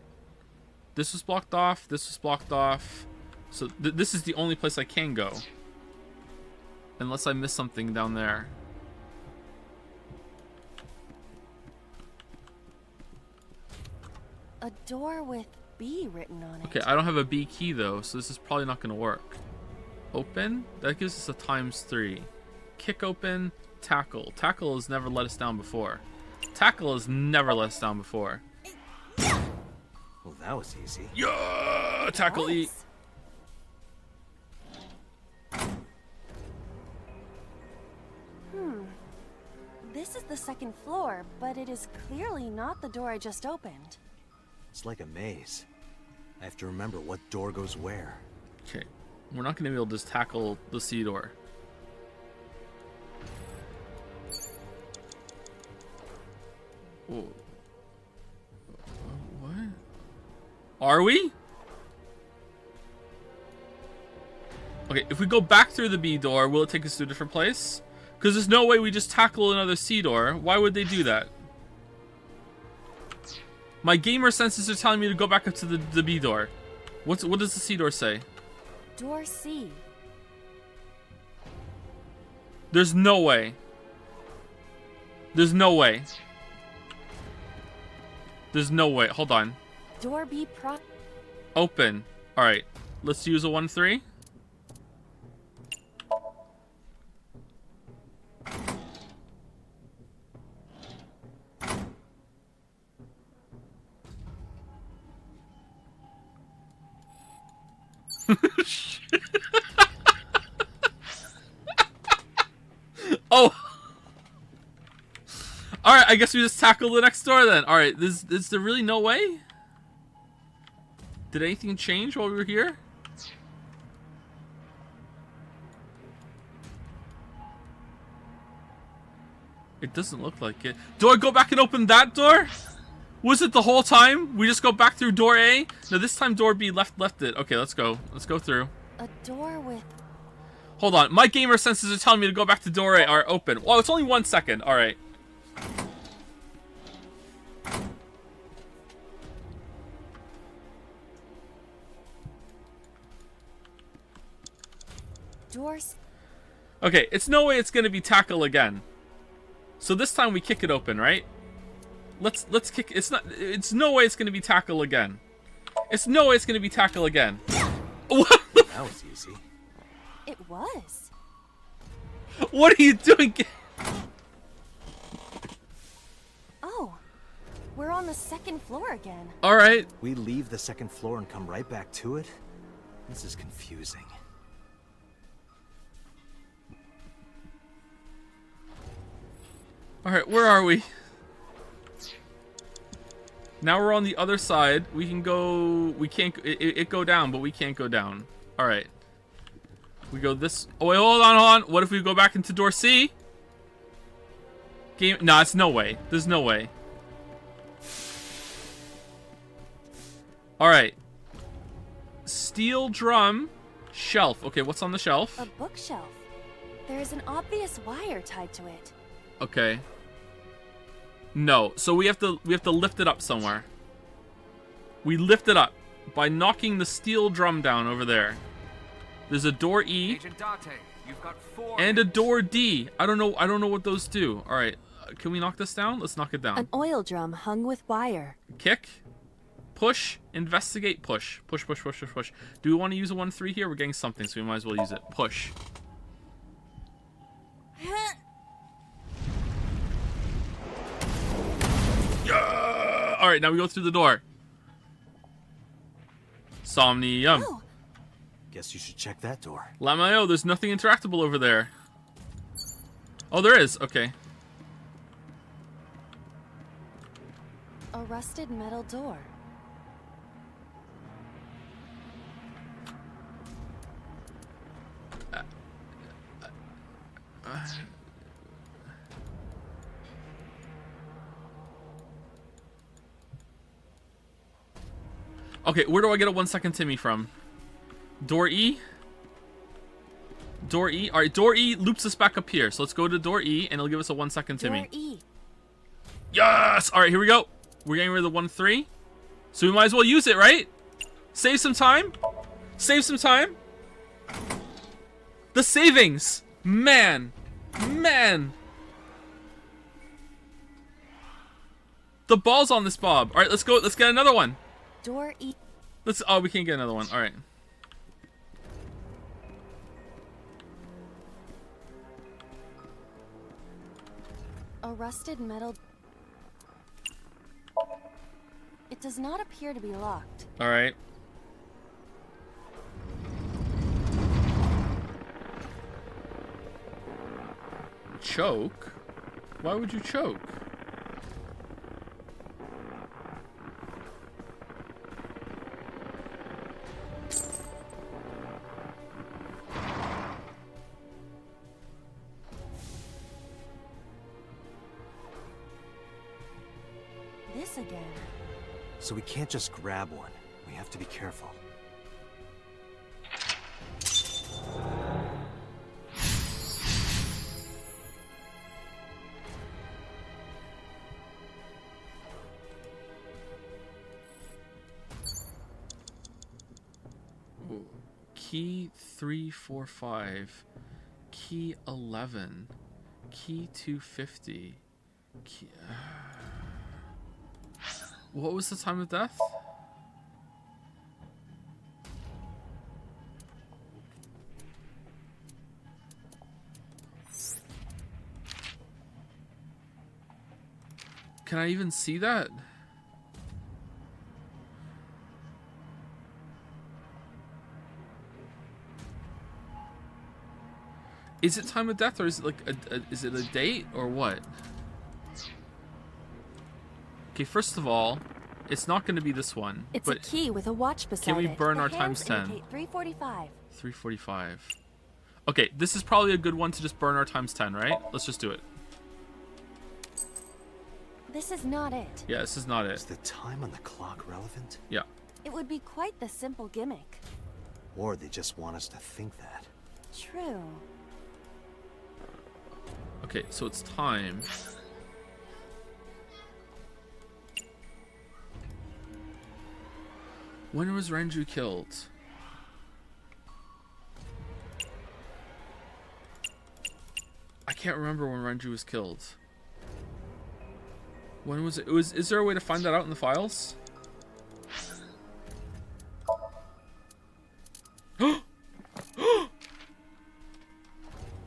This was blocked off, this was blocked off. So this is the only place I can go. Unless I miss something down there. A door with B written on it. Okay, I don't have a B key though, so this is probably not gonna work. Open? That gives us a ×3. Kick open, tackle. Tackle has never let us down before. Tackle has never let us down before. Well, that was easy. Yeah! Tackle E. This is the 2nd floor, but it is clearly not the door I just opened. It's like a maze. I have to remember what door goes where. Okay, we're not gonna be able to just tackle the C door. Whoa. What? Are we? Okay, if we go back through the B door, will it take us to a different place? Because there's no way we just tackle another C door. Why would they do that? My gamer senses are telling me to go back up to the B door. What does the C door say? Door C. There's no way. There's no way. There's no way. Hold on. Door B Open. Alright. Let's use a 1-3. Oh. Alright, I guess we just tackle the next door then. Alright, is there really no way? Did anything change while we were here? It doesn't look like it. Do I go back and open that door? Was it the whole time? We just go back through door A? No, this time door B left it. Okay, let's go. Let's go through. A door with... Hold on. My gamer senses are telling me to go back to door A. Alright, open. Well, it's only 1 second. Alright. Doors... Okay, it's no way it's gonna be tackle again. So this time we kick it open, right? Let's kick. It's no way it's gonna be tackle again. It's no way it's gonna be tackle again. What? That was easy. It was. What are you doing? Oh, we're on the 2nd floor again. All right. We leave the 2nd floor and come right back to it? This is confusing. All right. Where are we? Now we're on the other side. We can go. We can't. It go down, but we can't go down. All right. We go this. Oh wait, hold on. What if we go back into door C? Game. Nah, it's no way. There's no way. All right. Steel drum, shelf. Okay, what's on the shelf? A bookshelf. There's an obvious wire tied to it. Okay. No, so we have to lift it up somewhere. We lift it up by knocking the steel drum down over there. There's a door E Agent Date, you've got 4 and a minutes. door D. I don't know what those do. All right, can we knock this down? Let's knock it down. An oil drum hung with wire. Kick, push, investigate, push. Push, push, push, push, push. Do we want to use a 1-3 here? We're getting something, so we might as well use it. Push. Yeah! All right, now we go through the door. Somnium. Oh, Guess you should check that door. Lamayo, there's nothing interactable over there. Oh, there is. Okay. a rusted metal door. Okay, where do I get a 1 second Timmy from? Door E? Door E? Alright, door E loops us back up here. So let's go to door E and it'll give us a 1 second Timmy. Door E. Yes! Alright, here we go. We're getting rid of the 1-3. So we might as well use it, right? Save some time. Save some time. The savings! Man! Man! The ball's on this, Bob. Alright, let's go. Let's get another one. Door E. Let's. Oh, we can't get another one. Alright. A rusted metal. It does not appear to be locked. Alright. Choke? Why would you choke? This again. So we can't just grab one. We have to be careful. Ooh. Key 345. Key 11. Key 250. Key... What was the time of death? Can I even see that? Is it time of death or is it like is it a date or what? Okay, first of all, it's not going to be this one. It's but a key with a watch beside it. can we burn The our hands times 10? indicate 345. 345. Okay, this is probably a good one to just burn our times 10, right? Let's just do it. This is not it. Yeah, this is not Is it. the time on the clock relevant? Yeah. It would be quite the simple gimmick. Or they just want us to think that? True. Okay, so it's time. When was Renju killed? I can't remember when Renju was killed. When was it? Is there a way to find that out in the files?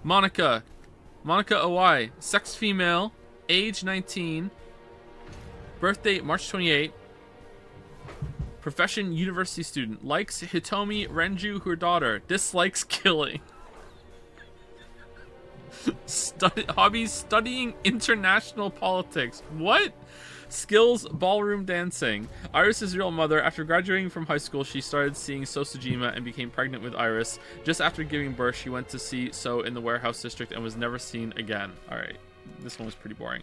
Monica Owai, sex female, age 19, birth date March 28, profession university student, likes Hitomi Renju, her daughter, dislikes killing. Hobbies studying international politics. What? Skills ballroom dancing. Iris' real mother. After graduating from high school, she started seeing Sosajima and became pregnant with Iris. Just after giving birth, she went to see So in the warehouse district and was never seen again. Alright, this one was pretty boring.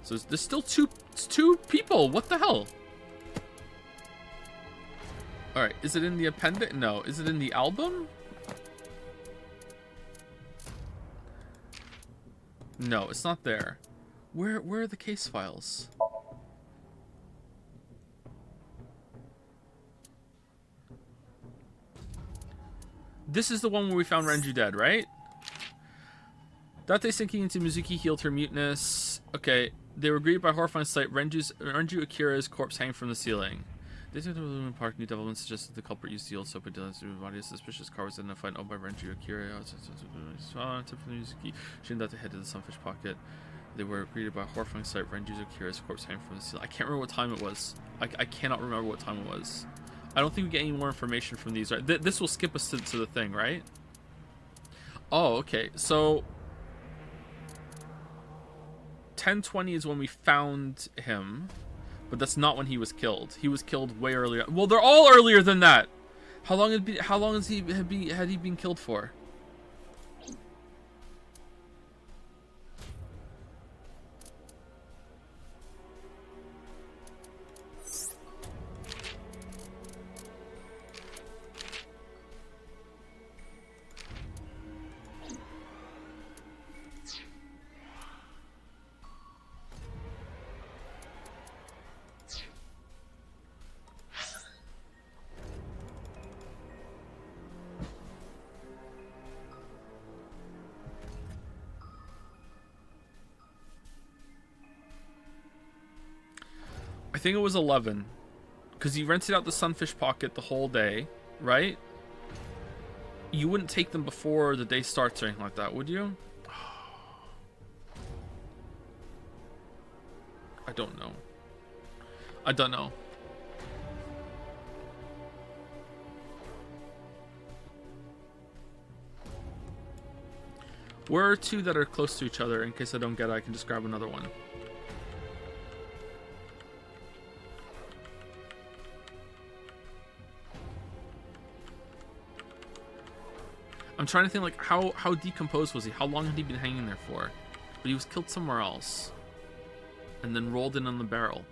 So there's still two people. What the hell? Alright, is it in the appendix? No. Is it in the album? No, it's not there. Where are the case files? This is the one where we found Renju dead, right? Date sinking into Mizuki healed her muteness. Okay, they were greeted by horrifying sight. Renju Akira's corpse hanging from the ceiling. They took the Lumen Park. New developments suggested the culprit used the old soap and Dylan's body. A suspicious car was identified owned by Renju Akira. Tip from Mizuki. She ended up to head to the sunfish pocket. They were greeted by a horrifying sight. Renju Akira's corpse hanging from the ceiling. I can't remember what time it was. I cannot remember what time it was. I don't think we get any more information from these. Right? This will skip us to the thing, right? Oh, okay. So 10:20 is when we found him, but that's not when he was killed. He was killed way earlier. Well, they're all earlier than that. How long had he been killed for? I think it was 11, because you rented out the sunfish pocket the whole day, right? You wouldn't take them before the day starts or anything like that, would you? I don't know. I don't know. Where are two that are close to each other? In case I don't get it, I can just grab another one. I'm trying to think, like, how decomposed was he? How long had he been hanging there for? But he was killed somewhere else. And then rolled in on the barrel.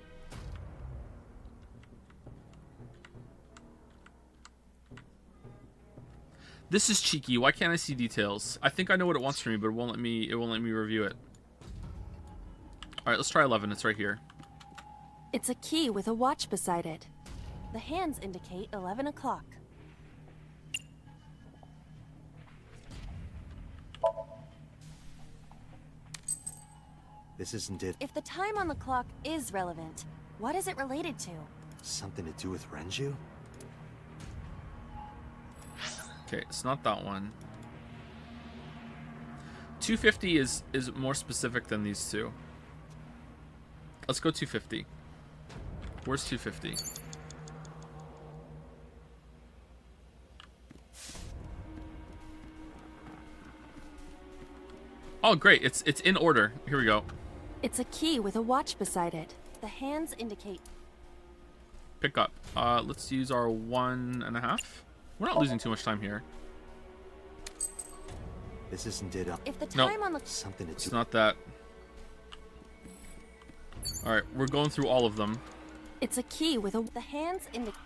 This is cheeky. Why can't I see details? I think I know what it wants from me, but it won't let me review it. Alright, let's try 11. It's right here. It's a key with a watch beside it. The hands indicate 11 o'clock. This isn't it. If the time on the clock is relevant, what is it related to? Something to do with Renju? Okay, it's not that one. 250 is more specific than these two. Let's go 250. Where's 250? Oh, great. It's in order. Here we go. It's a key with a watch beside it. The hands indicate... Pick up. Let's use our 1.5. We're not losing too much time here. This isn't it. If the Nope. time on the... Something to It's do. not that. Alright, we're going through all of them. It's a key with a... The hands indicate...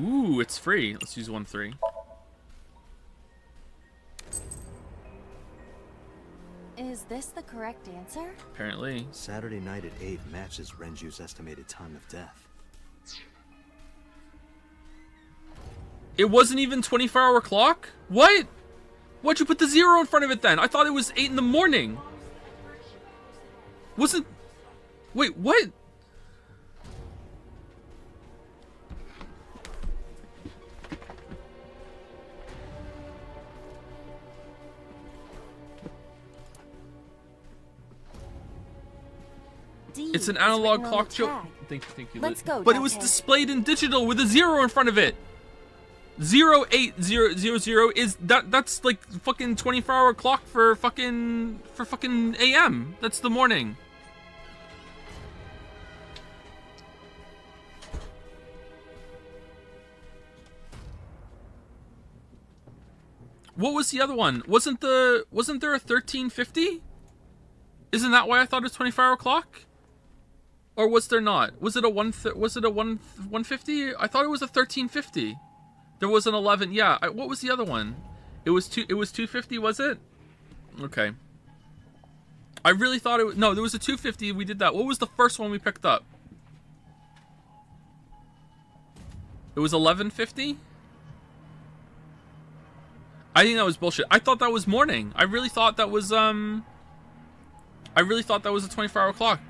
Ooh, it's free. Let's use 1.3. Is this the correct answer? Apparently. Saturday night at 8 matches Renju's estimated time of death. It wasn't even 24-hour clock? What? Why'd you put the 0 in front of it then? I thought it was 8 in the morning. Wasn't... Wait, what? D It's an is analog written on clock the joke. tag. Thank you. Let's go, But it was Dante. displayed in digital with a 0 in front of it. 08000 is that's like fucking 24-hour clock for fucking AM. That's the morning. What was the other one? Wasn't there a 1350? Isn't that why I thought it was 24-hour clock? Or was there not? Was it a 150? I thought it was a 1350. There was an 11. Yeah. What was the other one? It was 250, was it? Okay. I really thought it was... No, there was a 250. We did that. What was the first one we picked up? It was 1150? I think that was bullshit. I thought that was morning. I really thought that was, I really thought that was a 24-hour clock.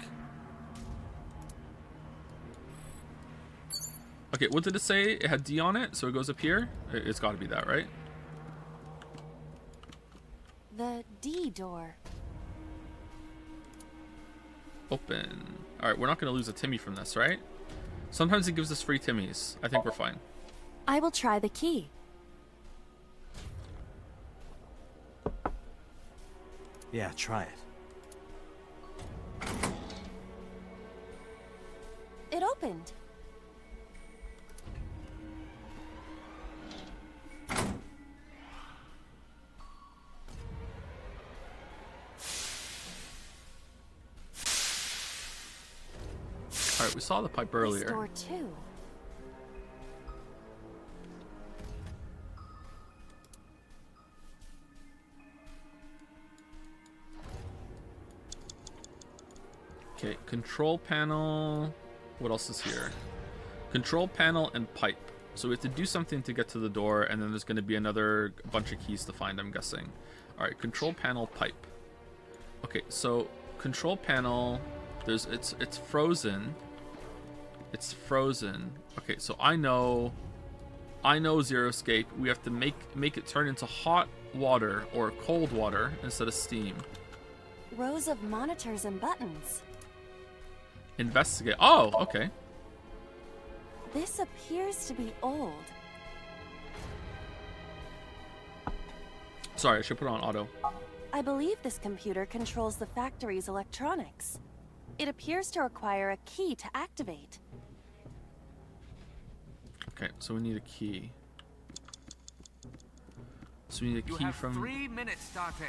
Okay, what did it say? It had D on it, so it goes up here? It's got to be that, right? The D door. Open. Alright, we're not going to lose a Timmy from this, right? Sometimes it gives us free Timmys. I think we're fine. I will try the key. Yeah, try it. It opened. Alright, we saw the pipe This earlier. door too. Okay, control panel. What else is here? Control panel and pipe. So we have to do something to get to the door, and then there's going to be another bunch of keys to find, I'm guessing. Alright, control panel, pipe. Okay, so control panel, it's frozen. It's frozen. Okay, so I know Zero Escape. We have to make it turn into hot water or cold water instead of steam. Rows of monitors and buttons. Investigate. Oh, okay. This appears to be old. Sorry, I should put it on auto. I believe this computer controls the factory's electronics. It appears to require a key to activate. Okay, so we need a key. So we need a You key have from... 3 minutes, Dante.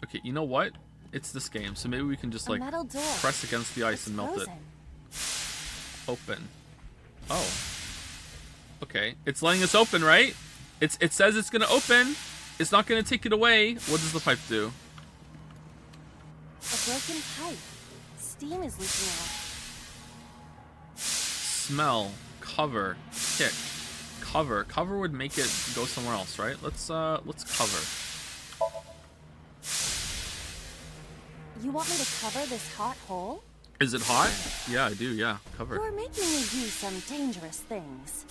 Okay, you know what? It's this game, so maybe we can just A like metal door. press against the ice It's and melt frozen. it. Open. Oh. Okay, it's letting us open, right? It says it's gonna open. It's not gonna take it away. What does the pipe do? A broken pipe. Steam is leaking out. Smell. Cover. Kick. Cover. Cover would make it go somewhere else, right? Let's cover. You want me to cover this hot hole? Is it hot? Yeah, I do. Yeah, cover. You're making me do some dangerous things.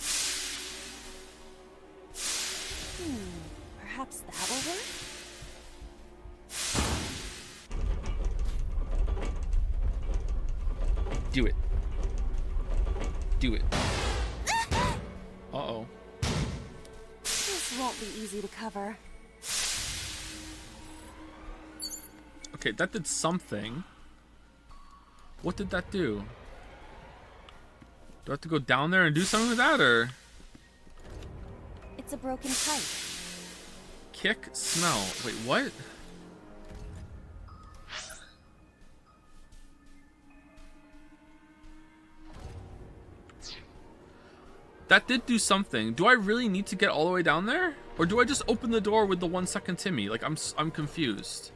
Perhaps that will work? Do it. Do it. Uh-oh. This won't be easy to cover. Okay, that did something. What did that do? Do I have to go down there and do something with that, or? It's a broken pipe. Kick, smell. Wait, what? That did do something. Do I really need to get all the way down there? Or do I just open the door with the 1 second Timmy? Like, I'm confused.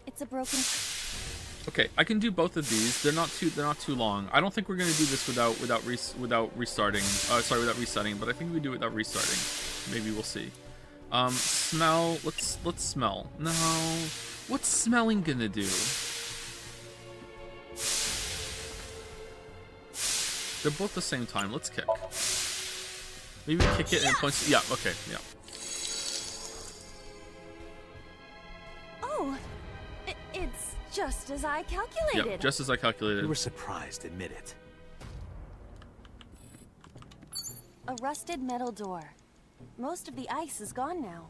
It's a broken Okay, I can do both of these. They're not too long. I don't think we're gonna do this without restarting. Sorry, without resetting. But I think we do it without restarting. Maybe we'll see. Smell. Let's smell. No, what's smelling gonna do? They're both the same time. Let's kick. Maybe kick it and it points. Yeah. Okay. Yeah. Oh, it's just as I calculated. Yeah. Just as I calculated. You were surprised, admit it. A rusted metal door. Most of the ice is gone now.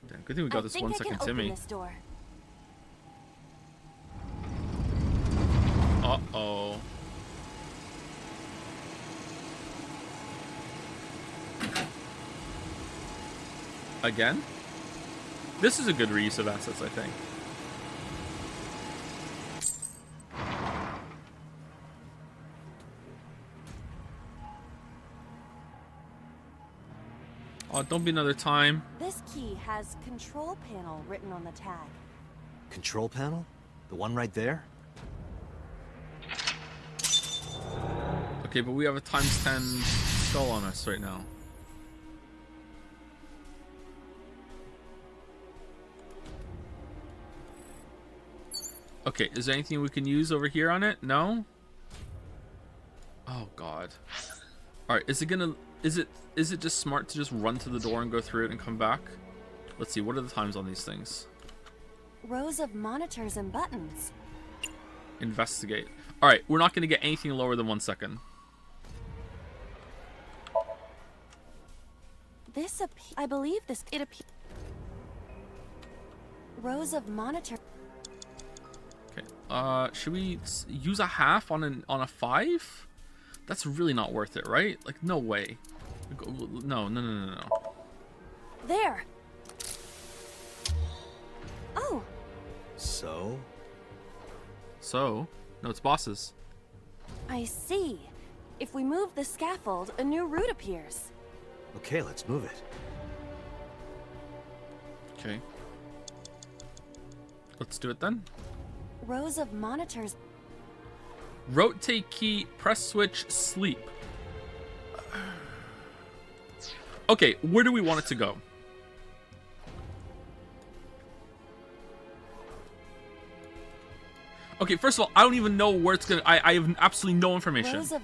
Damn, good thing we got this 1 I second can Timmy. open this door. Uh-oh. Again? This is a good reuse of assets, I think. Oh, don't be another time. This key has control panel written on the tag. Control panel? The one right there? Okay, but we have a ×10 skull on us right now. Okay, is there anything we can use over here on it? No? Oh god. Alright, is it just smart to just run to the door and go through it and come back? Let's see, what are the times on these things? Rows of monitors and buttons. Investigate. Alright, we're not gonna get anything lower than 1 second. I believe it appears. Rows of monitor. Okay. Should we use a half on a 5? That's really not worth it, right? Like, no way. No. There. Oh. So? No, it's bosses. I see. If we move the scaffold, a new route appears. Okay, let's move it. Okay. Let's do it then. Rows of monitors. Rotate key, press switch, sleep. Okay, where do we want it to go? Okay, first of all, I don't even know where it's gonna. I have absolutely no information. Rows of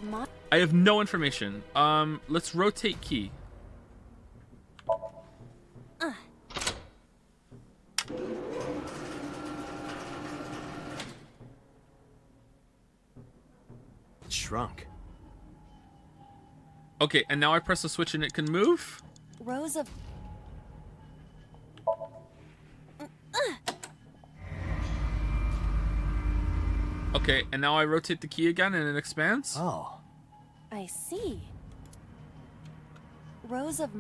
I have no information. Let's rotate key. It shrunk. Okay, and now I press the switch and it can move? Rows of. Okay, and now I rotate the key again and it expands? Oh. I see. Rows of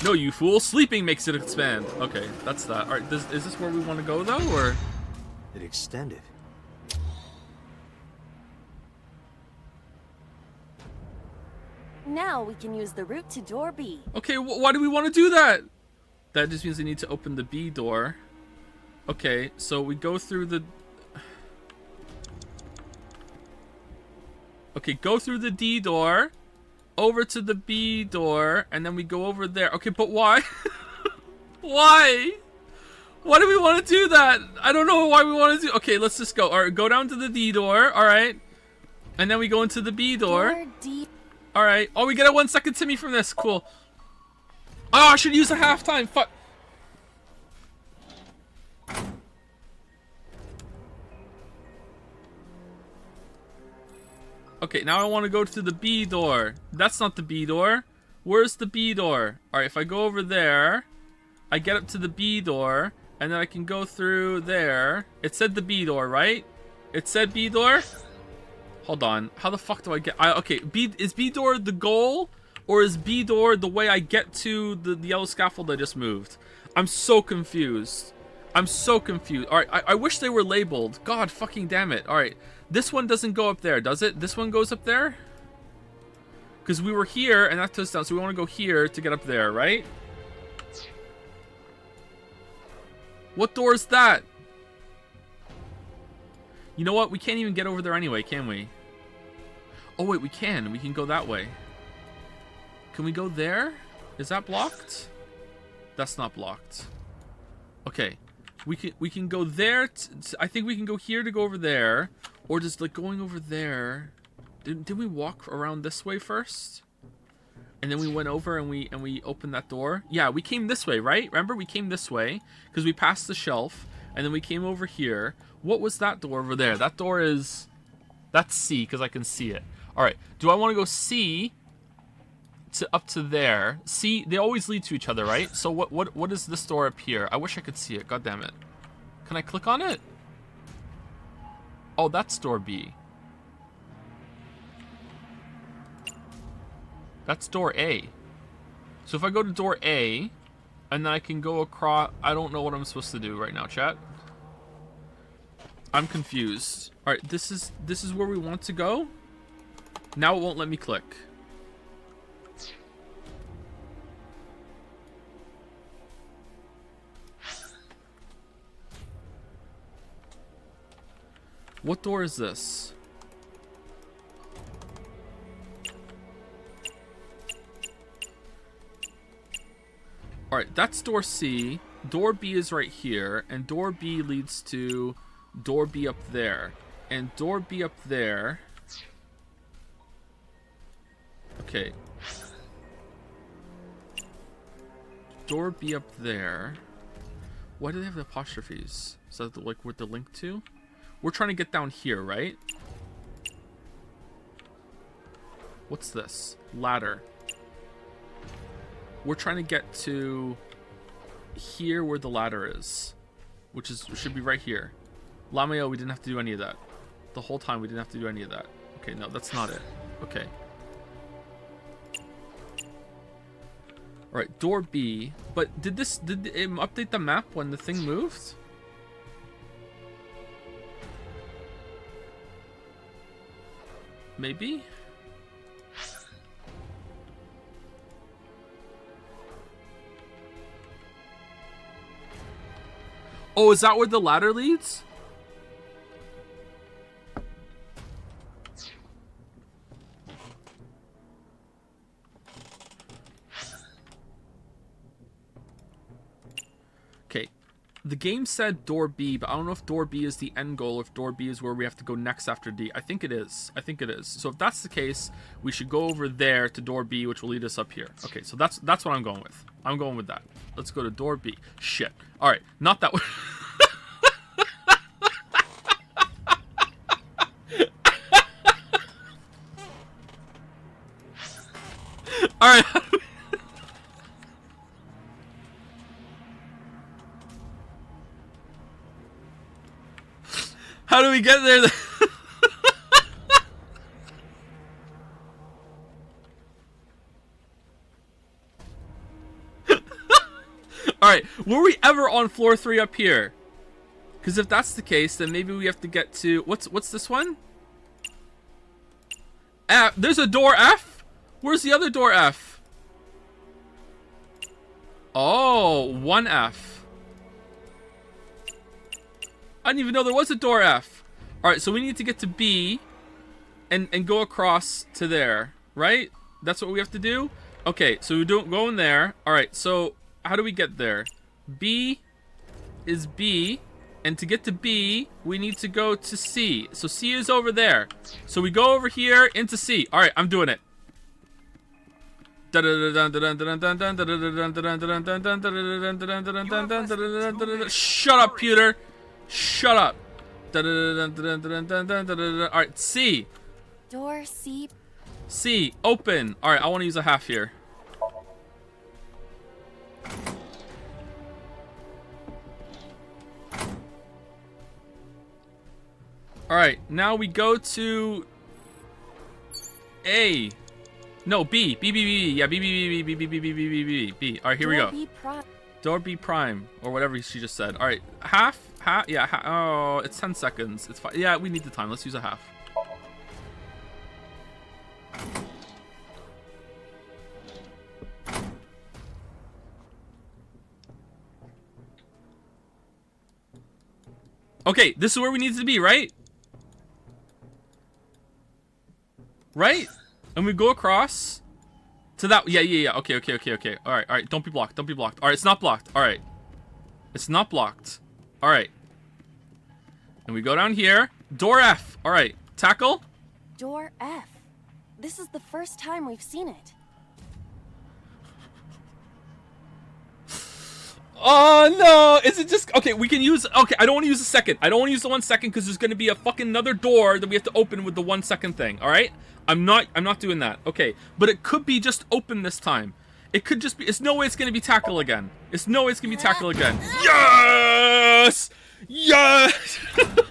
No, you fool. Sleeping makes it expand. Okay, that's that. Alright, is this where we want to go, though, or...? It extended. Now we can use the route to door B. Okay, why do we want to do that? That just means we need to open the B door. Okay, so we go through the... Okay, go through the D door, over to the B door, and then we go over there. Okay, but why? Why? Why do we want to do that? I don't know why we want to do... Okay, let's just go. All right, go down to the D door. All right. And then we go into the B door. Door D. All right. Oh, we get a 1 second Timmy from this. Cool. Oh, I should use a halftime. Fuck. Okay, now I want to go to the B door. That's not the B door. Where's the B door? All right, if I go over there, I get up to the B door, and then I can go through there. It said the B door, right? It said B door? Hold on. How the fuck do I get... okay, is B door the goal? Or is B door the way I get to the yellow scaffold I just moved? I'm so confused. I'm so confused. All right, I wish they were labeled. God fucking damn it. All right, this one doesn't go up there, does it? This one goes up there? Because we were here, and that took us down, so we want to go here to get up there, right? What door is that? You know what? We can't even get over there anyway, can we? Oh, wait, we can. We can go that way. Can we go there? Is that blocked? That's not blocked. Okay. We can go there. I think we can go here to go over there. Or just, like, going over there. Did we walk around this way first? And then we went over and we opened that door? Yeah, we came this way, right? Remember? We came this way. Because we passed the shelf. And then we came over here. What was that door over there? That door is... That's C, because I can see it. Alright, do I want to go C to up to there? C, they always lead to each other, right? So what is this door up here? I wish I could see it. God damn it. Can I click on it? Oh, that's door B. That's door A. So if I go to door A, and then I can go across... I don't know what I'm supposed to do right now, chat. I'm confused. Alright, this is where we want to go? Now it won't let me click. What door is this? Alright, that's door C. Door B is right here. And door B leads to door B up there. And door B up there... Okay. Door B up there. Why do they have the apostrophes? Is that like what the link to? We're trying to get down here, right? What's this? Ladder. We're trying to get to here where the ladder is, which should be right here. Lameo, we didn't have to do any of that. The whole time we didn't have to do any of that. Okay, no, that's not it. Okay. Alright, door B. But did it update the map when the thing moved? Maybe? Oh, is that where the ladder leads? Okay. The game said door B, but I don't know if door B is the end goal or if door B is where we have to go next after D. I think it is. I think it is. So if that's the case, we should go over there to door B, which will lead us up here. Okay, so that's what I'm going with. I'm going with that. Let's go to door B. Shit. All right, not that way. All right. How do we get there? All right. Were we ever on floor 3 up here? Because if that's the case, then maybe we have to get to what's this one? F. There's a door F. Where's the other door F? Oh, 1F. I didn't even know there was a door F. Alright, so we need to get to B and go across to there, right? That's what we have to do? Okay, so we don't go in there. Alright, so how do we get there? B is B, and to get to B, we need to go to C. So C is over there. So we go over here into C. Alright, I'm doing it. Shut up, Pewter. Shut up. Alright, C. Door C. C. Open. Alright, I want to use a half here. Alright, now we go to A. No, B. B, B, B, B. Yeah, B, B, B, B, B, B, B, B, B, B, B. Alright, here we go. Door B prime, or whatever she just said. Alright, half, yeah, oh, it's 10 seconds. It's fine. Yeah, we need the time. Let's use a half. Okay, this is where we need to be, right? Right? And we go across to that. Yeah. Okay. All right. Don't be blocked. All right, it's not blocked. All right. It's not blocked. All right. And we go down here. Door F. All right. Tackle. Door F. This is the first time we've seen it. Oh, no. Is it just... Okay, we can use... Okay, I don't want to use the second. I don't want to use the 1 second because there's going to be a fucking another door that we have to open with the 1 second thing. All right? I'm not doing that. Okay. But it could be just open this time. It could just be... It's no way it's going to be tackle again. It's no way it's going to be tackle again. Yes! Yes! The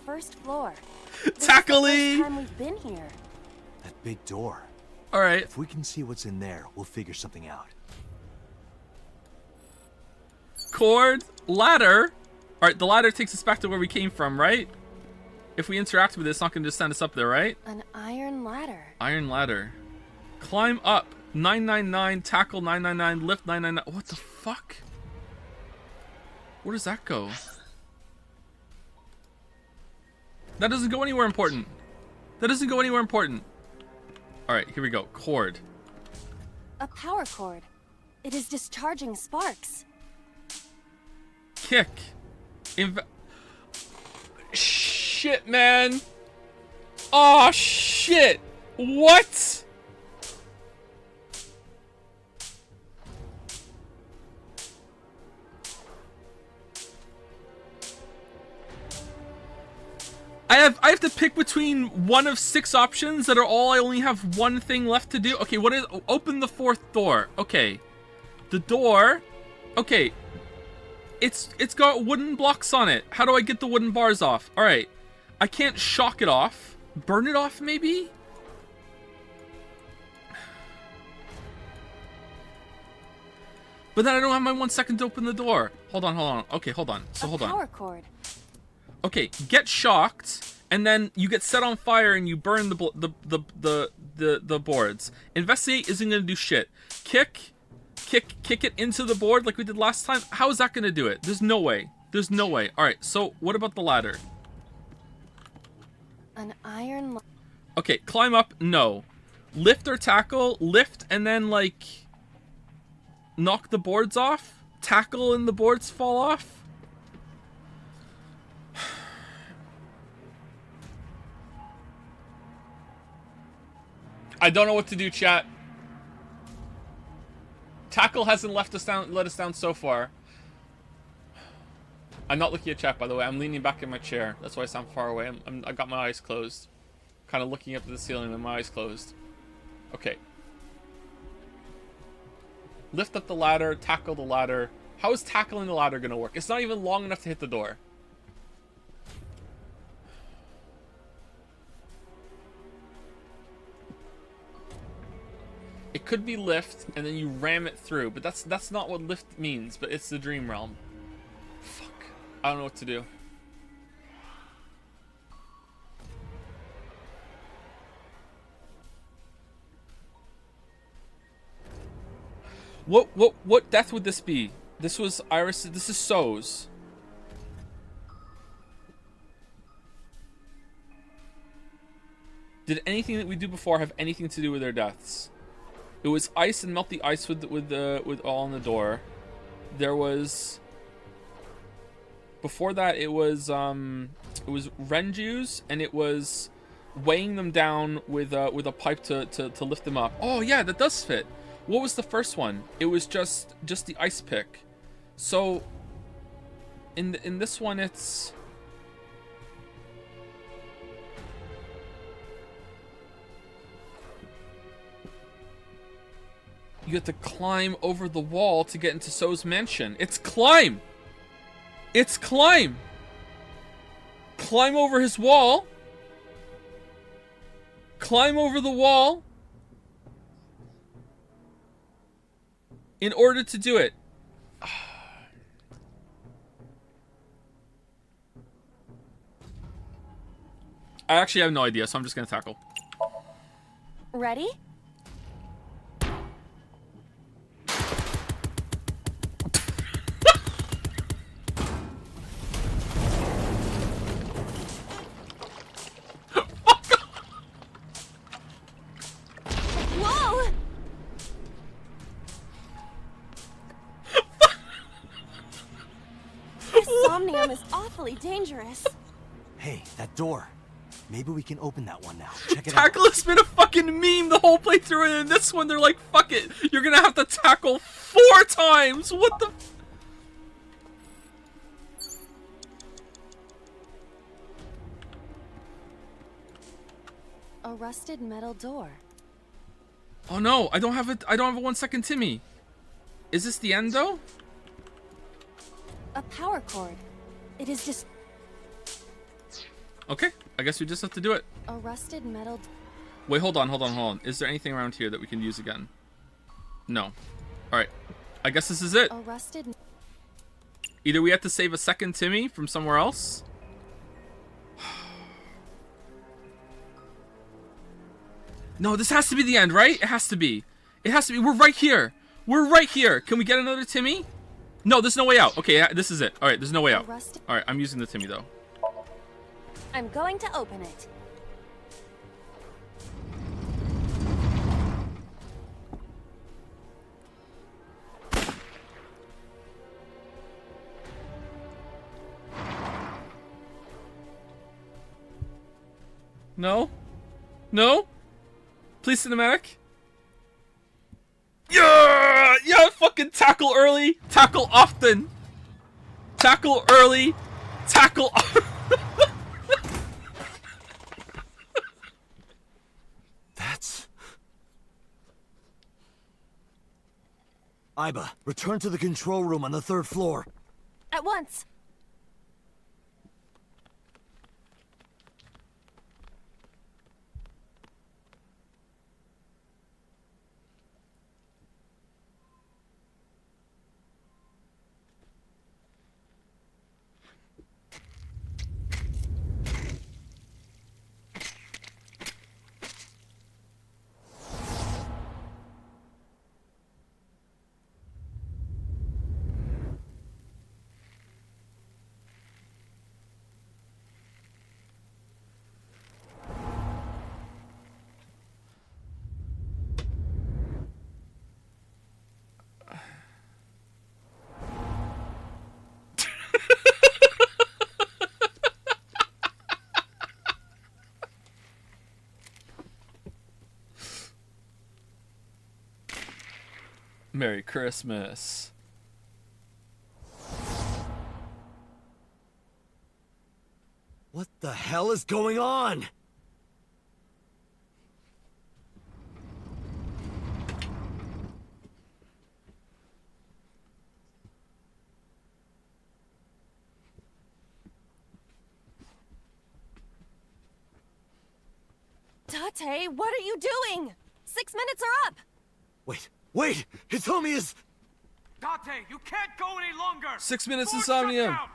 first floor. Tackly! This is the first time we've been here. That big door. All right. If we can see what's in there, we'll figure something out. Cord, ladder. All right, the ladder takes us back to where we came from, right? If we interact with it, it's not going to just send us up there, right? An iron ladder. Iron ladder. Climb up. 999, tackle 999, lift 999. What the fuck? Where does that go? That doesn't go anywhere important. That doesn't go anywhere important. Alright, here we go. Cord. A power cord. It is discharging sparks. Kick. Shit, man. Oh, shit. What? I have to pick between one of 6 options that are all I only have one thing left to do. Okay, what is open the 4th door? Okay. The door. Okay. It's got wooden blocks on it. How do I get the wooden bars off? All right. I can't shock it off. Burn it off maybe? But then I don't have my 1 second to open the door. Hold on. Okay, hold on. So hold on. Power cord. Okay, get shocked, and then you get set on fire and you burn the boards. Investigate isn't gonna do shit. Kick it into the board like we did last time. How is that gonna do it? There's no way. There's no way. All right. So what about the ladder? An iron. Okay, climb up. No. Lift or tackle. Lift and then like knock the boards off. Tackle and the boards fall off. I don't know what to do, chat. Tackle hasn't let us down so far. I'm not looking at chat, by the way. I'm leaning back in my chair. That's why I sound far away. I got my eyes closed. Kind of looking up at the ceiling with my eyes closed. Okay. Lift up the ladder. Tackle the ladder. How is tackling the ladder going to work? It's not even long enough to hit the door. It could be lift, and then you ram it through, but that's not what lift means, but it's the dream realm. Fuck. I don't know what to do. What death would this be? This was Iris, this is So's. Did anything that we do before have anything to do with their deaths? It was ice and melt the ice with all on the door. There was before that it was Renju's, and it was weighing them down with a pipe to lift them up. Oh yeah, that does fit. What was the first one? It was just the ice pick. So in this one it's you have to climb over the wall to get into So's mansion. It's climb! It's climb! Climb over his wall. Climb over the wall. In order to do it. I actually have no idea, so I'm just gonna tackle. Ready? Whoa! This somnium is awfully dangerous. Hey, that door. Maybe we can open that one now. Check it Tackle out. has been a fucking meme the whole playthrough, and in this one they're like, fuck it, you're gonna have to tackle 4 times. What the? A rusted metal door. Oh no, I don't have a 1 second Timmy. Is this the end though? A power cord. It is just Okay, I guess we just have to do it. a rusted metal. Wait, hold on. Is there anything around here that we can use again? No. Alright. I guess this is it. A rusted. Either we have to save a second Timmy from somewhere else. No, this has to be the end, right? It has to be. It has to be. We're right here. We're right here. Can we get another Timmy? No, there's no way out. Okay, this is it. Alright, there's no way out. Alright, I'm using the Timmy though. I'm going to open it. No? No? Please, cinematic? Yeah! Yeah, fucking tackle early, tackle often. Tackle early, tackle That's... Iba, return to the control room on the 3rd floor. At once. Merry Christmas. What the hell is going on? Date, what are you doing? 6 minutes are up. Wait! Hitomi is... Date, you can't go any longer! 6 minutes Force insomnia. shutdown!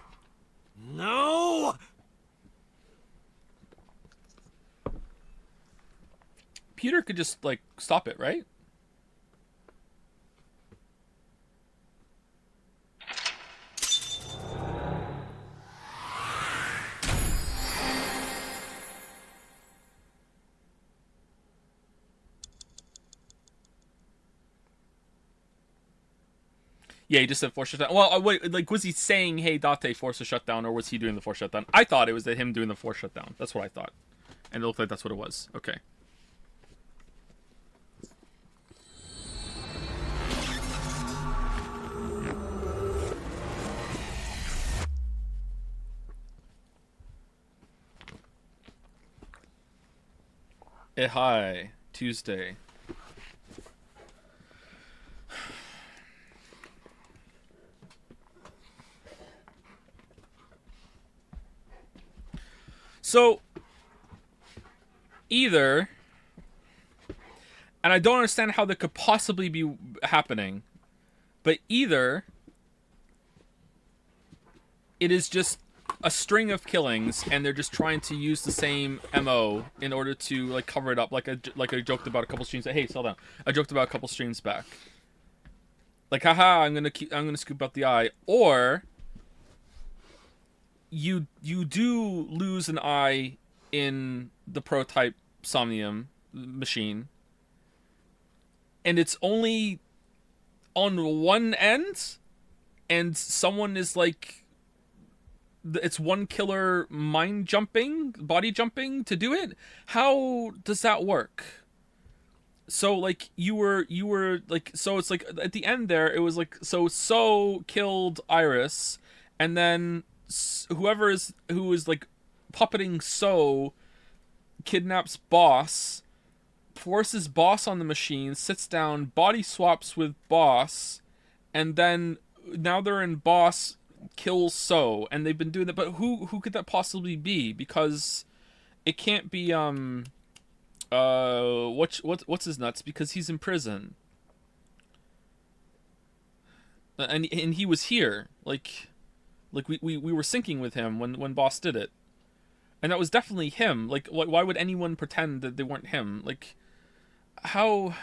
No! Peter could just, like, stop it, right? Yeah, he just said force shutdown. Well, wait, like, was he saying, hey, Date, force a shutdown, or was he doing the force shutdown? I thought it was him doing the force shutdown. That's what I thought. And it looked like that's what it was. Okay. Hi, Tuesday. So, either, and I don't understand how that could possibly be happening, but either it is just a string of killings and they're just trying to use the same MO in order to, like, cover it up, like I joked about a couple streams. Hey, slow down. I joked about a couple streams back. Like, haha, I'm gonna scoop out the eye. Or you do lose an eye in the prototype Somnium machine, and it's only on one end, and someone is like, it's one killer body jumping to do it. How does that work? So, like, you were like, so it's like at the end there, it was like, so killed Iris, and then who is like puppeting So kidnaps Boss, forces Boss on the machine, sits down, body swaps with Boss, and then now they're in Boss kills So, and they've been doing that. But who could that possibly be? Because it can't be what's his nuts, because he's in prison, and he was here, like we were syncing with him when Boss did it, and that was definitely him. Like, why would anyone pretend that they weren't him? Like, how?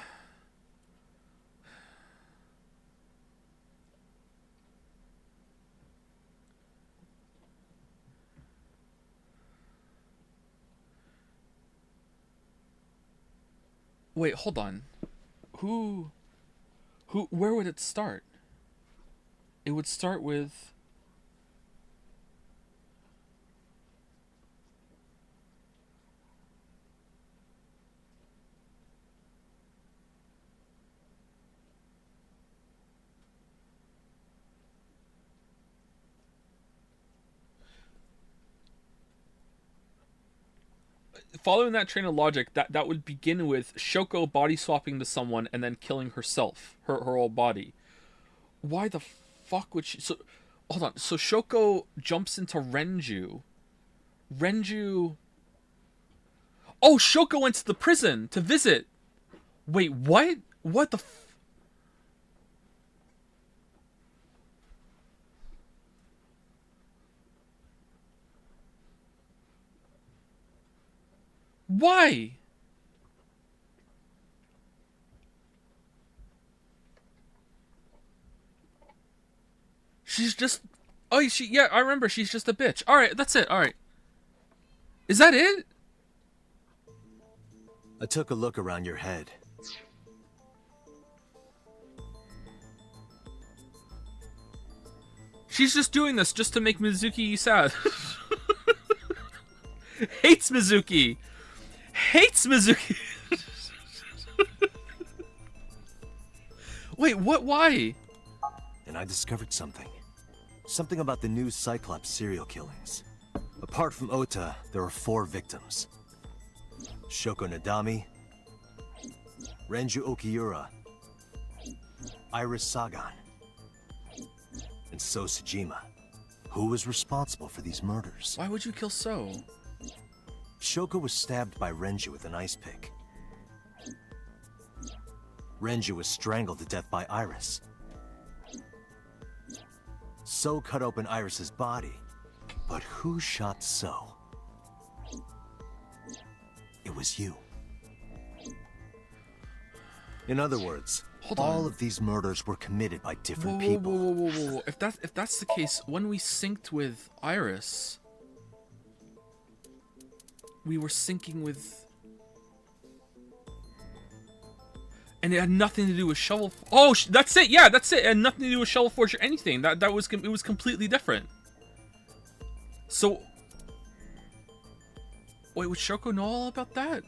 Wait, hold on. Who, where would it start? It would start with... Following that train of logic, that would begin with Shoko body swapping to someone and then killing herself, her whole body. Why the fuck would she... So, hold on. So Shoko jumps into Renju. Renju... Oh, Shoko went to the prison to visit. Wait, what? What the Why? She's just... Oh, yeah, I remember. She's just a bitch. Alright, that's it. Alright. Is that it? I took a look around your head. She's just doing this just to make Mizuki sad. Hates Mizuki. Hates Mizuki. Wait, what? Why? And I discovered something. Something about the new Cyclops serial killings. Apart from Ota, there are 4 victims. Shoko Nadami, Renju Okiura, Iris Sagan, and So Sejima. Who was responsible for these murders? Why would you kill So? Shoko was stabbed by Renju with an ice pick. Renju was strangled to death by Iris. So cut open Iris's body. But who shot So? It was you. In other words, all of these murders were committed by different people. Whoa. If that's the case, when we synced with Iris, we were syncing with... And it had nothing to do with Shovel... Oh, that's it! Yeah, that's it! It had nothing to do with Shovel Forge or anything. It was completely different. So... Wait, would Shoko know all about that?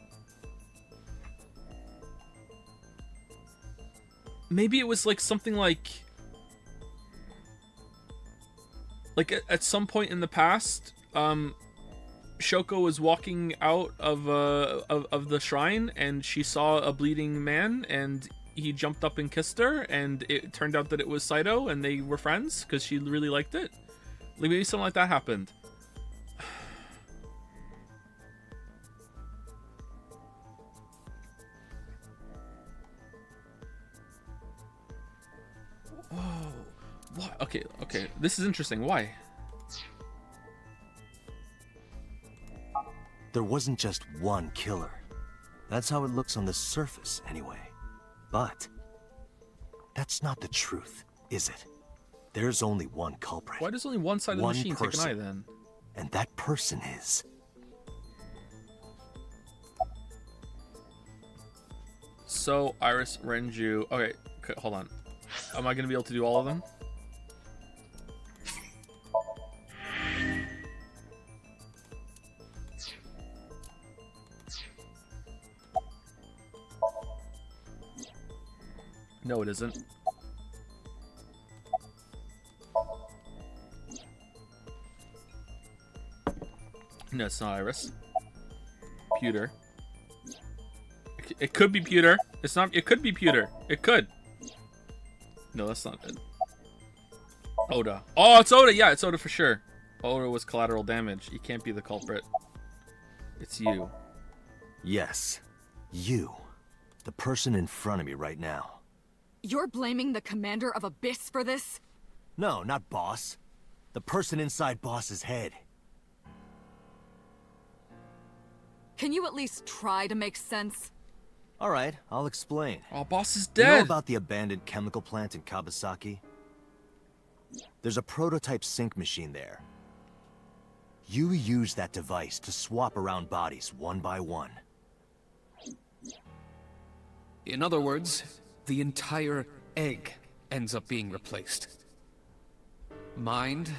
Maybe it was like something like... Like at some point in the past, Shoko was walking out of the shrine and she saw a bleeding man and he jumped up and kissed her and it turned out that it was Saito and they were friends because she really liked it. Like maybe something like that happened. Whoa. What? Okay. This is interesting. Why? There wasn't just one killer. That's how it looks on the surface, anyway. But that's not the truth, is it? There's only one culprit. Why does only one side of the machine take an eye then? And that person is... So, Iris, Renju... Okay, hold on. Am I going to be able to do all of them? No, it isn't. No, it's not Iris. Pewter. It could be Pewter. It's not. It could be Pewter. It could. No, that's not it. Oda. Oh, it's Oda. Yeah, it's Oda for sure. Oda was collateral damage. You can't be the culprit. It's you. Yes. You. The person in front of me right now. You're blaming the commander of Abyss for this? No, not Boss. The person inside Boss's head. Can you at least try to make sense? Alright, I'll explain. Oh, Boss is You know dead. about the abandoned chemical plant in Kawasaki? There's a prototype sync machine there. You use that device to swap around bodies one by one. In other words, the entire egg ends up being replaced. Mind,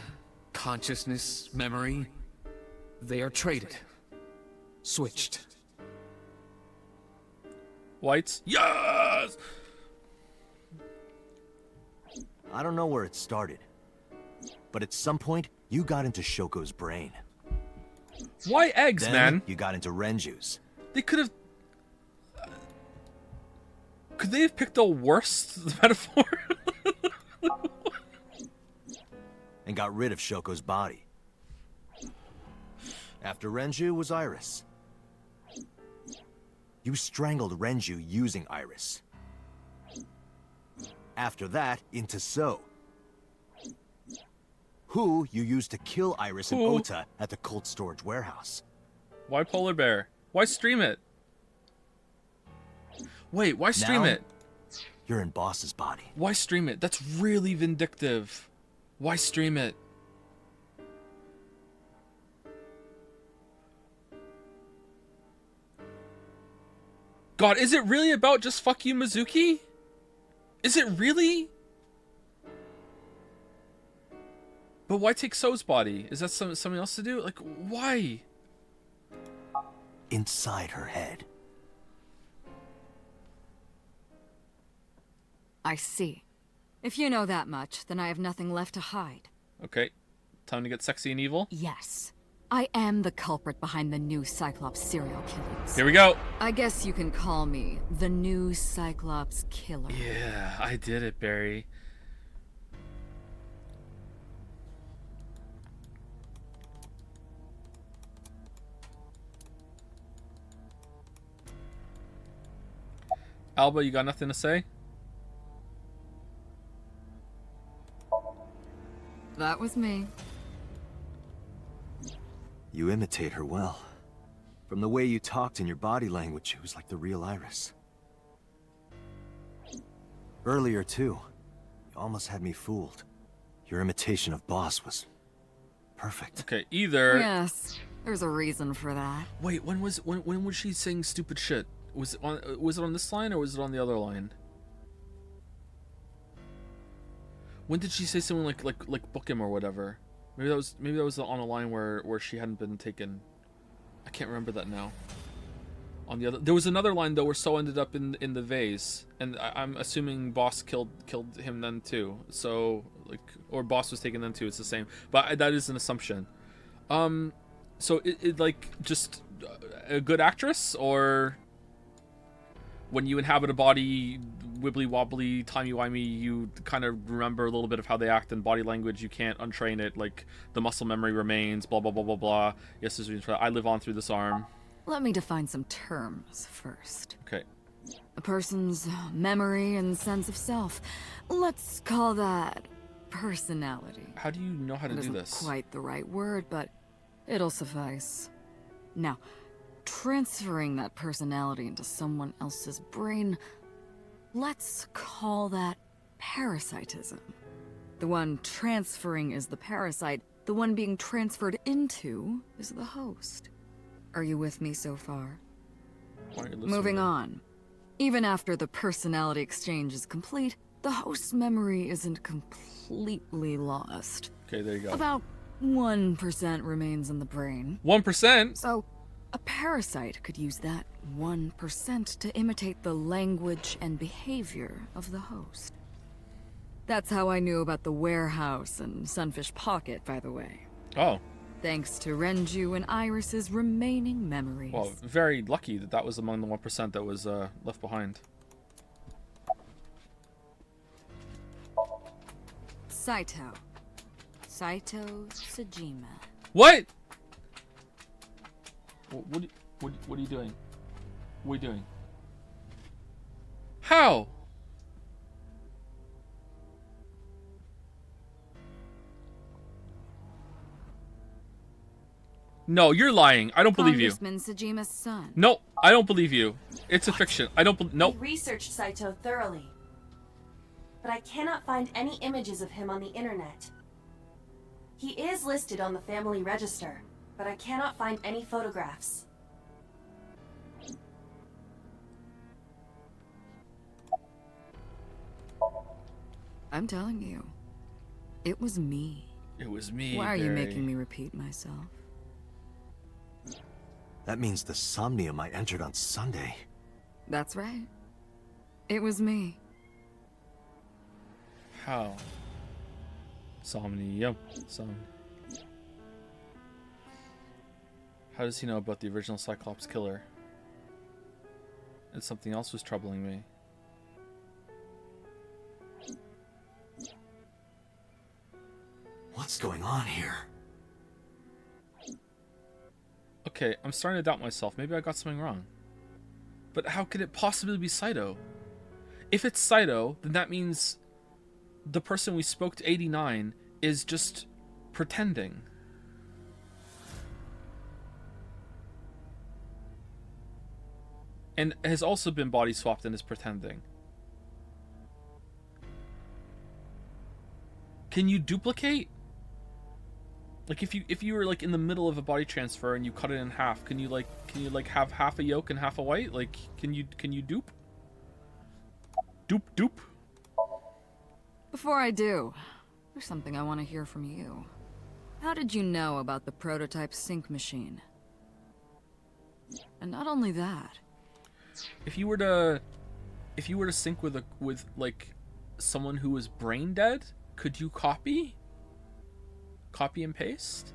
consciousness, memory, they are traded. Switched. Whites? Yes! I don't know where it started, but at some point, you got into Shoko's brain. Why eggs, Then man? you got into Renju's. They could have... Could they have picked a worse metaphor? And got rid of Shoko's body. After Renju was Iris. You strangled Renju using Iris. After that, into So. Who you used to kill Iris and Who? Ota at the cold storage warehouse. Why Polar Bear? Why stream it? Wait, why stream Now, it? You're in Boss's body. Why stream it? That's really vindictive. Why stream it? God, is it really about just fuck you, Mizuki? Is it really? But why take So's body? Is that something else to do? Like, why? Inside her head. I see. If you know that much, then I have nothing left to hide. Okay, time to get sexy and evil. Yes, I am the culprit behind the new Cyclops serial killings. Here we go. I guess you can call me the new Cyclops killer. Yeah, I did it, Barry. Alba, you got nothing to say? That was me. You imitate her well. From the way you talked and your body language, it was like the real Iris. Earlier, too, you almost had me fooled. Your imitation of Boss was perfect. Okay, either... Yes, there's a reason for that. Wait, when was she saying stupid shit? Was it on this line or was it on the other line? When did she say something like book him or whatever? Maybe that was on a line where she hadn't been taken. I can't remember that now. On the other, there was another line though where So ended up in the vase, and I'm assuming Boss killed him then too. So or Boss was taken then too. It's the same, but that is an assumption. So it like just a good actress, or when you inhabit a body, wibbly wobbly, timey wimey, you kind of remember a little bit of how they act and body language. You can't untrain it. Like the muscle memory remains. Blah blah blah blah blah. Yes, I live on through this arm. Let me define some terms first. Okay. A person's memory and sense of self. Let's call that personality. How do you know how to It do isn't this? quite the right word, but it'll suffice. Now, transferring that personality into someone else's brain, let's call that parasitism. The one transferring is the parasite, the one being transferred into is the host. Are you with me so far? Why are you listening? Moving on. Even after the personality exchange is complete, the host's memory isn't completely lost. Okay, there you go. About 1% remains in the brain. 1%. So, a parasite could use that 1% to imitate the language and behavior of the host. That's how I knew about the warehouse and Sunfish Pocket, by the way. Oh, Thanks to Renju and Iris's remaining memories. well, very lucky that was among the 1% that was left behind. Saito Sajima. What? What are you doing? What are you doing? How? No, you're lying. I don't believe you. Congressman Sajima's son. No, I don't believe you. It's a fiction. I don't I no. researched Saito thoroughly, but I cannot find any images of him on the internet. He is listed on the family register, but I cannot find any photographs. I'm telling you, it was me. It was me. Why are you Barry. making me repeat myself? That means the Somnium I entered on Sunday. That's right. It was me. How? Somnium. How does he know about the original Cyclops killer? And something else was troubling me. What's going on here? Okay, I'm starting to doubt myself. Maybe I got something wrong. But how could it possibly be Saito? If it's Saito, then that means the person we spoke to 89 is just pretending. And has also been body swapped and is pretending. Can you duplicate? Like if you were like in the middle of a body transfer and you cut it in half, can you have half a yolk and half a white? Like can you dupe? Dupe. Before I do, there's something I want to hear from you. How did you know about the prototype sync machine? And not only that, If you were to sync with like someone who was brain dead, could you copy and paste?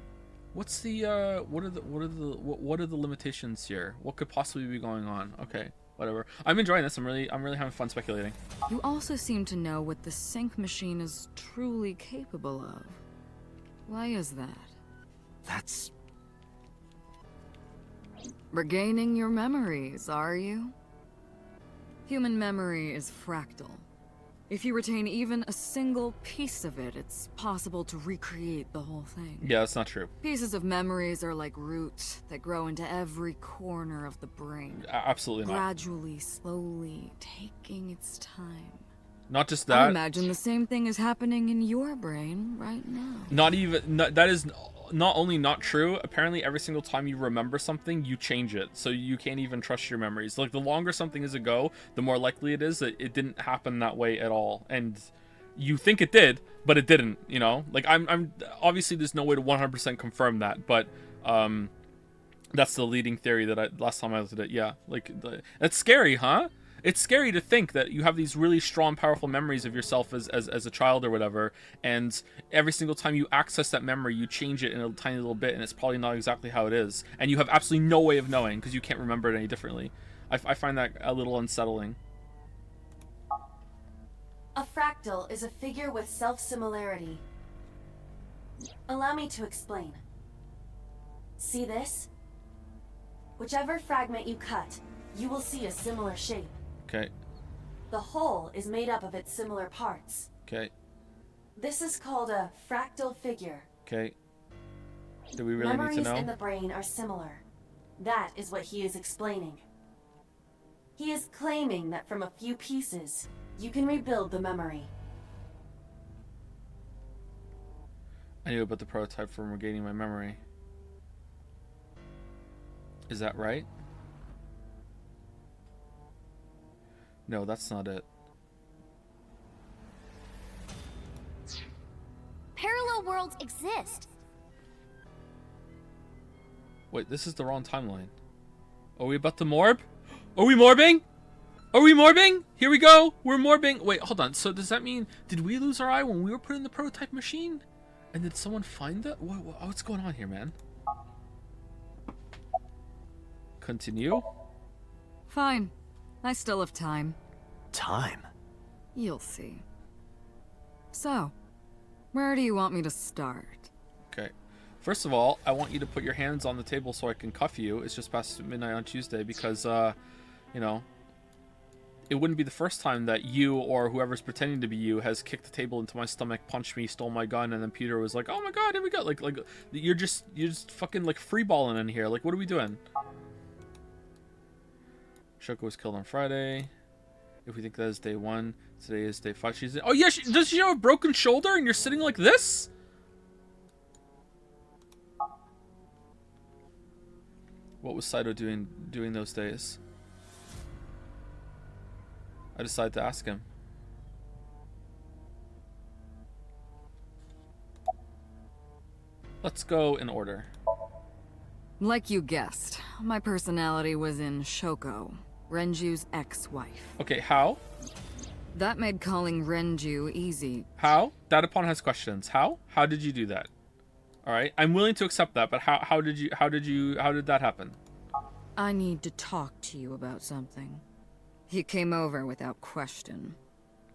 What's the what are the limitations here? What could possibly be going on? Okay, whatever. I'm enjoying this. I'm really having fun speculating. you also seem to know what the sync machine is truly capable of. Why is that? That's... Regaining your memories, are you? Human memory is fractal. If you retain even a single piece of it, it's possible to recreate the whole thing. Yeah, that's not true. Pieces of memories are like roots that grow into every corner of the brain. Absolutely not. Gradually, slowly, taking its time. Not just I that. imagine the same thing is happening in your brain right now. That is not only not true, apparently every single time you remember something, you change it. So you can't even trust your memories. Like the longer something is ago, the more likely it is that it didn't happen that way at all. And you think it did, but it didn't, you know? Like I'm obviously there's no way to 100% confirm that, but that's the leading theory that last time I looked at it. Yeah, like that's scary, huh? It's scary to think that you have these really strong, powerful memories of yourself as a child or whatever, and every single time you access that memory, you change it in a tiny little bit, and it's probably not exactly how it is, and you have absolutely no way of knowing because you can't remember it any differently. I find that a little unsettling. A fractal is a figure with self-similarity. Allow me to explain. See this? Whichever fragment you cut, you will see a similar shape. Okay. The whole is made up of its similar parts. Okay. This is called a fractal figure. Okay. Do we really Memories need to know? in the brain are similar. That is what he is explaining. He is claiming that from a few pieces, you can rebuild the memory. I knew about the prototype from regaining my memory. Is that right? No, that's not it. Parallel worlds exist. Wait, this is the wrong timeline. Are we about to morb? Are we morbing? Are we morbing? Here we go. We're morbing. Wait, hold on. So does that mean, did we lose our eye when we were put in the prototype machine? And did someone find it? What's going on here, man? Continue. Fine. I still have time. Time? You'll see. So, where do you want me to start? Okay. First of all, I want you to put your hands on the table so I can cuff you. It's just past midnight on Tuesday because, you know, it wouldn't be the first time that you or whoever's pretending to be you has kicked the table into my stomach, punched me, stole my gun, and then Peter was like, "Oh my God, here we go!" Like you're just fucking like freeballing in here. Like, what are we doing? Shoko was killed on Friday. If we think that is day 1, today is day 5. She's oh yeah, does she have a broken shoulder and you're sitting like this? What was Saito doing those days? I decided to ask him. Let's go in order. Like you guessed, my personality was in Shoko, Renju's ex-wife. Okay, how? That made calling Renju easy. How? Datapon has questions. How? How did you do that? All right, I'm willing to accept that, but how did that happen? I need to talk to you about something. He came over without question.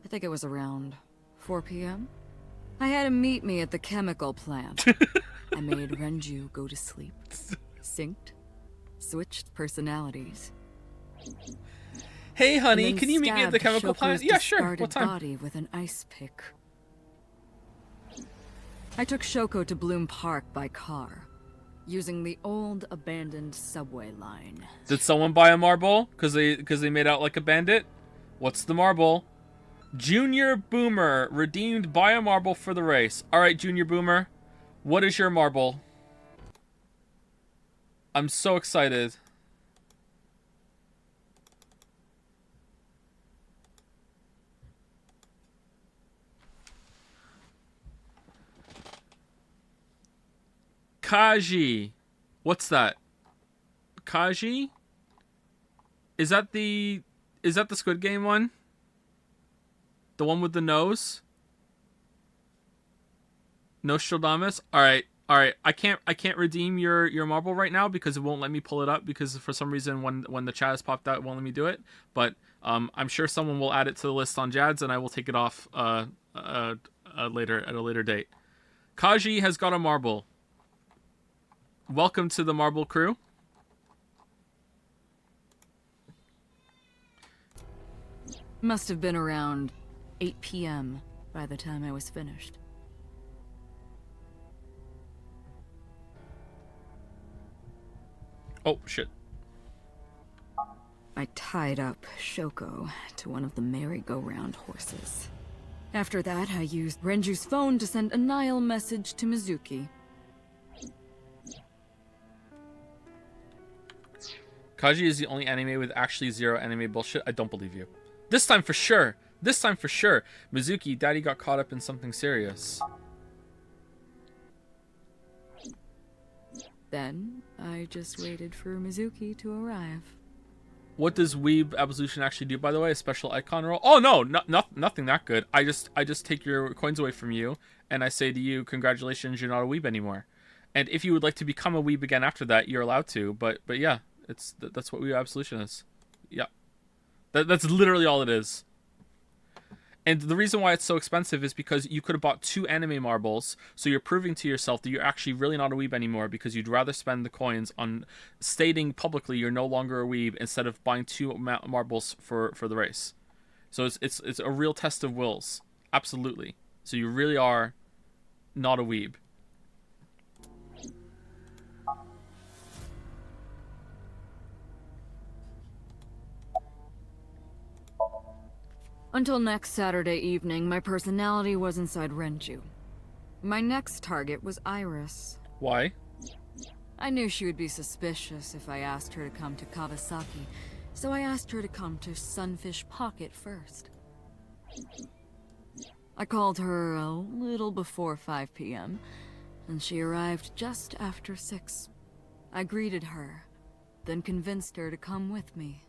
I think it was around 4 p.m. I had him meet me at the chemical plant. I made Renju go to sleep. Synced. Switched personalities. Hey, honey, can you meet me at the chemical plant? Yeah, sure. What time? Body with an ice pick. I took Shoko to Bloom Park by car, using the old abandoned subway line. Did someone buy a marble? Cause they made out like a bandit? What's the marble? Junior Boomer redeemed buy a marble for the race. All right, Junior Boomer, what is your marble? I'm so excited. Kaji. What's that? Kaji? Is that the Squid Game one? The one with the nose? Nostradamus? Alright. I can't redeem your marble right now because it won't let me pull it up because for some reason when the chat has popped out it won't let me do it. But I'm sure someone will add it to the list on Jads and I will take it off later at a later date. Kaji has got a marble. Welcome to the Marble Crew. Must have been around 8 p.m. by the time I was finished. Oh, shit. I tied up Shoko to one of the merry-go-round horses. After that, I used Renju's phone to send a Nile message to Mizuki. Kaji is the only anime with actually zero anime bullshit. I don't believe you. This time for sure. This time for sure. Mizuki, Daddy got caught up in something serious. Then, I just waited for Mizuki to arrive. What does Weeb Absolution actually do, by the way? A special icon roll? Oh, no, nothing that good. I just take your coins away from you, and I say to you, congratulations, you're not a Weeb anymore. And if you would like to become a Weeb again after that, you're allowed to. But yeah, that's what Weeb Absolution is. Yeah. That's literally all it is. And the reason why it's so expensive is because you could have bought 2 anime marbles, so you're proving to yourself that you're actually really not a weeb anymore because you'd rather spend the coins on stating publicly you're no longer a weeb instead of buying 2 marbles for the race. So it's a real test of wills. Absolutely. So you really are not a weeb. Until next Saturday evening, my personality was inside Renju. My next target was Iris. Why? I knew she would be suspicious if I asked her to come to Kawasaki, so I asked her to come to Sunfish Pocket first. I called her a little before 5 p.m., and she arrived just after 6. I greeted her, then convinced her to come with me.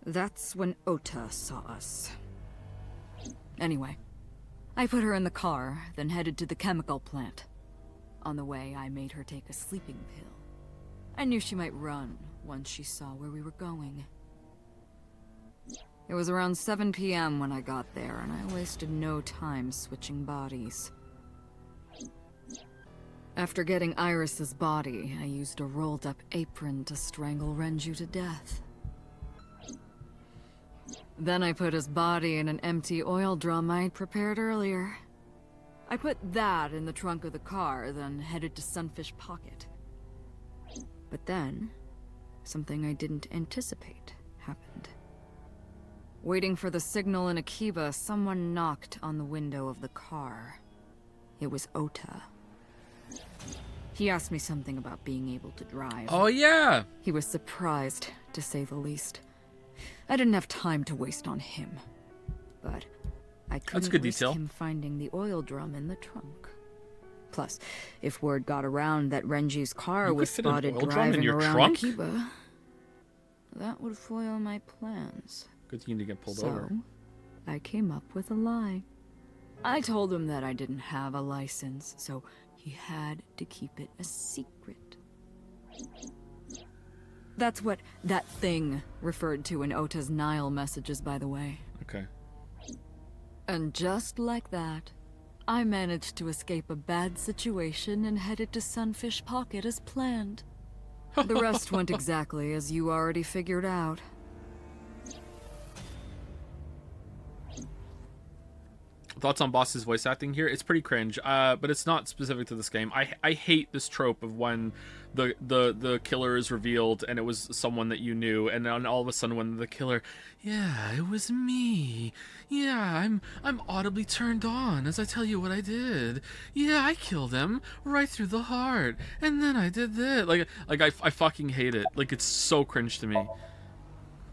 That's when Ota saw us. Anyway, I put her in the car, then headed to the chemical plant. On the way, I made her take a sleeping pill. I knew she might run once she saw where we were going. It was around 7 p.m. when I got there, and I wasted no time switching bodies. After getting Iris's body, I used a rolled-up apron to strangle Renju to death. Then I put his body in an empty oil drum I'd prepared earlier. I put that in the trunk of the car, then headed to Sunfish Pocket. But then, something I didn't anticipate happened. Waiting for the signal in Akiba, someone knocked on the window of the car. It was Ota. He asked me something about being able to drive. Oh, yeah! He was surprised, to say the least. I didn't have time to waste on him. But I couldn't good risk detail. him finding the oil drum in the trunk. Plus, if word got around that Renji's car You was could fit an spotted oil drum in driving your around trunk? Akiba, that would foil my plans. Good thing to get pulled So, over. I came up with a lie. I told him that I didn't have a license, so he had to keep it a secret. That's what that thing referred to in Ota's Nile messages, by the way. Okay. And just like that, I managed to escape a bad situation and headed to Sunfish Pocket as planned. The rest went exactly as you already figured out. Thoughts on Boss's voice acting here? It's pretty cringe, but it's not specific to this game. I hate this trope of when the killer is revealed and it was someone that you knew, and then all of a sudden when the killer, yeah, it was me. Yeah, I'm audibly turned on as I tell you what I did. Yeah, I killed him right through the heart, and then I did this. I fucking hate it. Like, it's so cringe to me.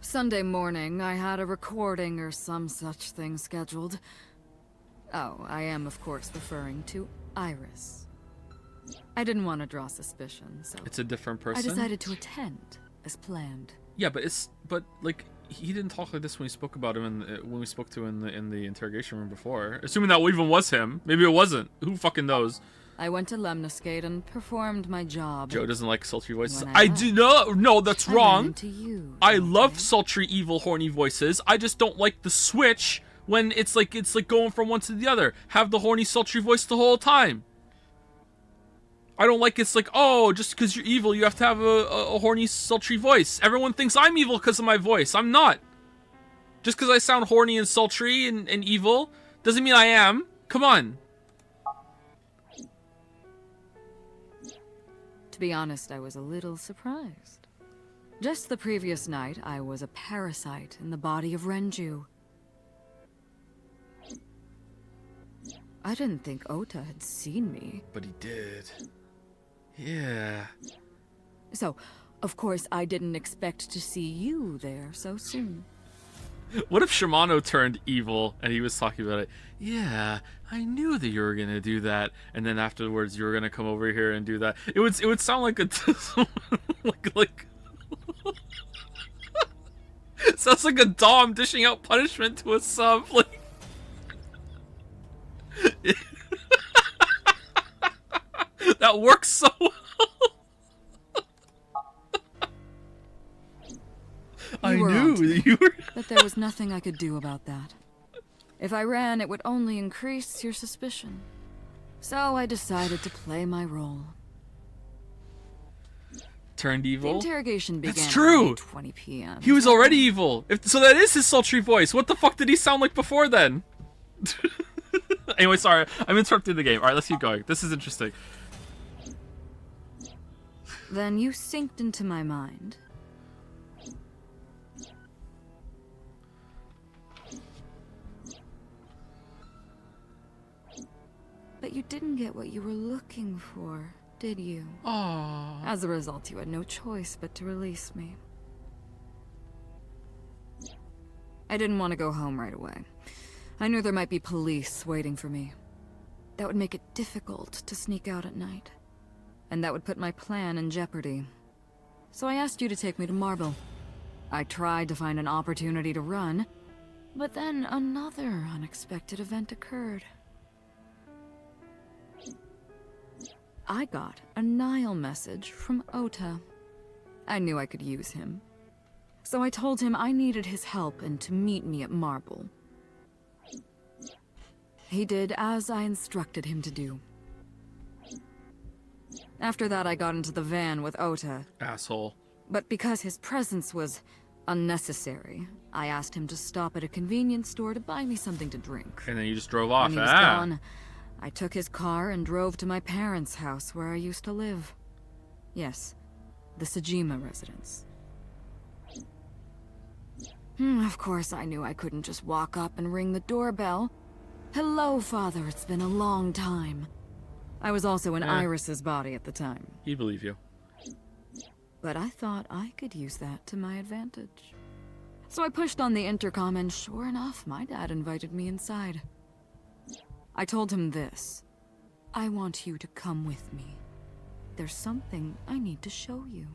Sunday morning, I had a recording or some such thing scheduled. Oh, I am, of course, referring to Iris. I didn't want to draw suspicion, so It's a different person. I decided to attend, as planned. Yeah, but like he didn't talk like this when we spoke about him when we spoke to him in the interrogation room before. Assuming that even was him, maybe it wasn't. Who fucking knows? I went to Lemniscate and performed my job. Joe doesn't like sultry voices. When I I do not. No, that's I ran wrong. into you, I okay? love sultry, evil, horny voices. I just don't like the switch when it's like going from one to the other. Have the horny, sultry voice the whole time. I don't like it's like, oh, just because you're evil, you have to have a horny, sultry voice. Everyone thinks I'm evil because of my voice. I'm not. Just because I sound horny and sultry and evil doesn't mean I am. Come on. To be honest, I was a little surprised. Just the previous night, I was a parasite in the body of Renju. I didn't think Ota had seen me. But he did. Yeah. So, of course, I didn't expect to see you there so soon. What if Shimano turned evil and he was talking about it? Yeah, I knew that you were gonna do that, and then afterwards you were gonna come over here and do that. It would sound like a like sounds like a dom dishing out punishment to a sub. Like that works so well. I You were knew onto me, you were. but there was nothing I could do about that. If I ran, it would only increase your suspicion. So I decided to play my role. Turned The evil. interrogation began That's true. at 20 p.m. He was already evil. So that is his sultry voice. What the fuck did he sound like before then? Anyway, sorry. I'm interrupting the game. All right, let's keep going. This is interesting. Then you synced into my mind. But you didn't get what you were looking for, did you? Aww. As a result, you had no choice but to release me. I didn't want to go home right away. I knew there might be police waiting for me. That would make it difficult to sneak out at night. And that would put my plan in jeopardy. So I asked you to take me to Marble. I tried to find an opportunity to run, but then another unexpected event occurred. I got a Nile message from Ota. I knew I could use him. So I told him I needed his help and to meet me at Marble. He did as I instructed him to do. After that, I got into the van with Ota. Asshole. But because his presence was unnecessary, I asked him to stop at a convenience store to buy me something to drink. And then you just drove off. When he was Ah. gone, I took his car and drove to my parents' house where I used to live. Yes, the Sajima residence. Of course, I knew I couldn't just walk up and ring the doorbell. Hello, Father, it's been a long time. I was also in Iris's body at the time. He'd believe you. But I thought I could use that to my advantage. So I pushed on the intercom and sure enough, my dad invited me inside. I told him this. I want you to come with me. There's something I need to show you.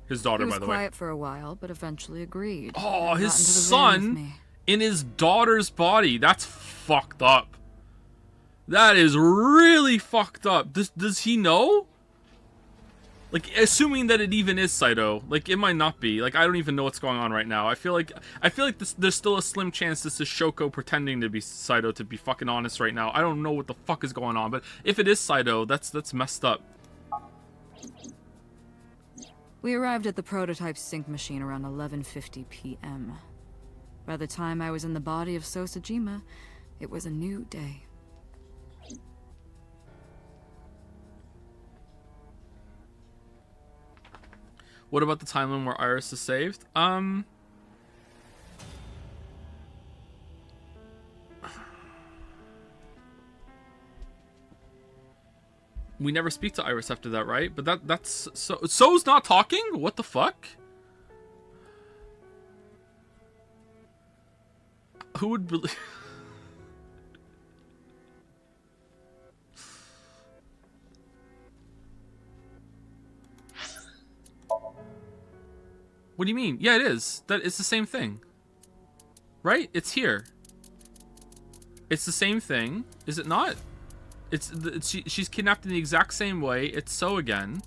His daughter, He was by the way. quiet for a while, but eventually agreed. Oh, and his got into the van with son me. in his daughter's body. That's fucked up. That is really fucked up. Does he know? Like, assuming that it even is Saito, like, it might not be. Like, I don't even know what's going on right now. I feel like there's still a slim chance this is Shoko pretending to be Saito, to be fucking honest right now. I don't know what the fuck is going on, but if it is Saito, that's messed up. We arrived at the prototype sync machine around 11:50 p.m. By the time I was in the body of Sosajima, it was a new day. What about the timeline where Iris is saved? We never speak to Iris after that, right? But that's So's not talking? What the fuck? Who would believe? What do you mean? Yeah, it is. That it's the same thing. Right? It's here. It's the same thing. Is it not? She's kidnapped in the exact same way. It's So again.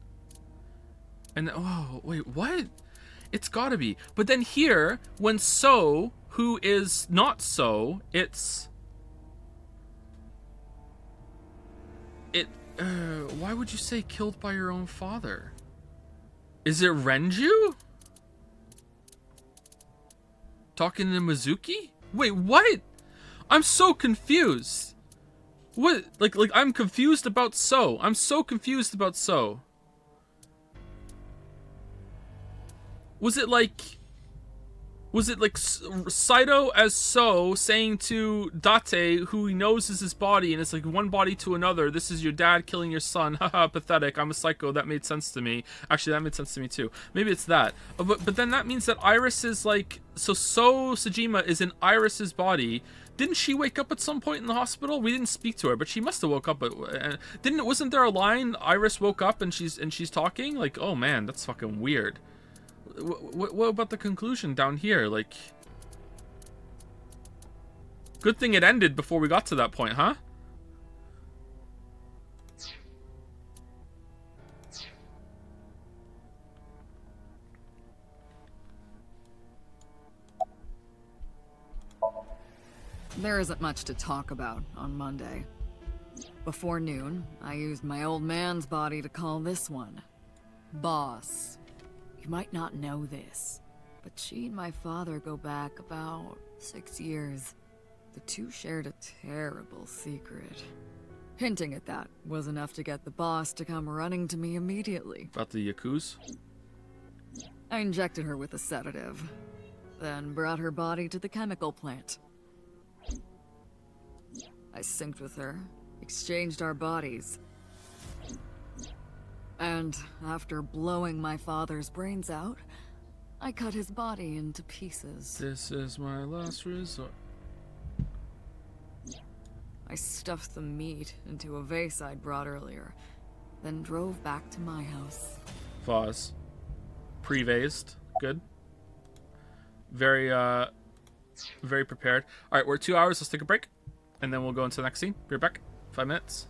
And oh, wait, what? It's gotta be. But then here, when So, who is not So, why would you say killed by your own father? Is it Renju? Talking to Mizuki? Wait, what? I'm so confused. What? Like I'm confused about So. I'm so confused about So. Was it like Saito as So saying to Date, who he knows is his body, and it's like one body to another, this is your dad killing your son, haha, pathetic, I'm a psycho, that made sense to me. Actually, that made sense to me too. Maybe it's that. But then that means that Iris is like, so Sajima is in Iris's body. Didn't she wake up at some point in the hospital? We didn't speak to her, but she must have woke up. Wasn't there a line, Iris woke up and she's talking? Like, oh man, that's fucking weird. What about the conclusion down here? Like, good thing it ended before we got to that point, huh? There isn't much to talk about on Monday. Before noon, I used my old man's body to call this one Boss. You might not know this, but she and my father go back about 6 years. The two shared a terrible secret. Hinting at that was enough to get the boss to come running to me immediately. About the Yakuza? I injected her with a sedative, then brought her body to the chemical plant. I synced with her, exchanged our bodies. And after blowing my father's brains out, I cut his body into pieces. This is my last resort. I stuffed the meat into a vase I'd brought earlier, then drove back to my house. Pause. Pre-vased. Good. Very prepared. Alright, we're 2 hours. Let's take a break. And then we'll go into the next scene. Be right back. 5 minutes.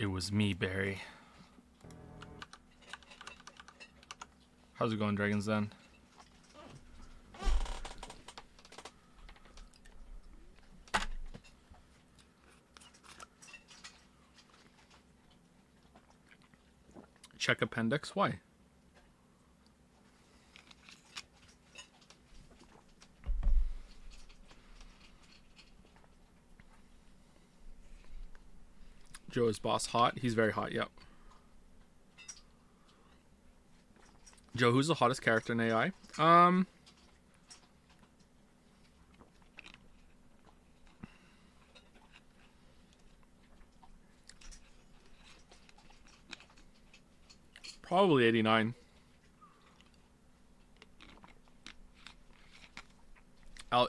It was me, Barry. How's it going, Dragon's Den? Check appendix. Why? Joe is boss hot. He's very hot. Yep. Joe, who's the hottest character in AI? Probably 89.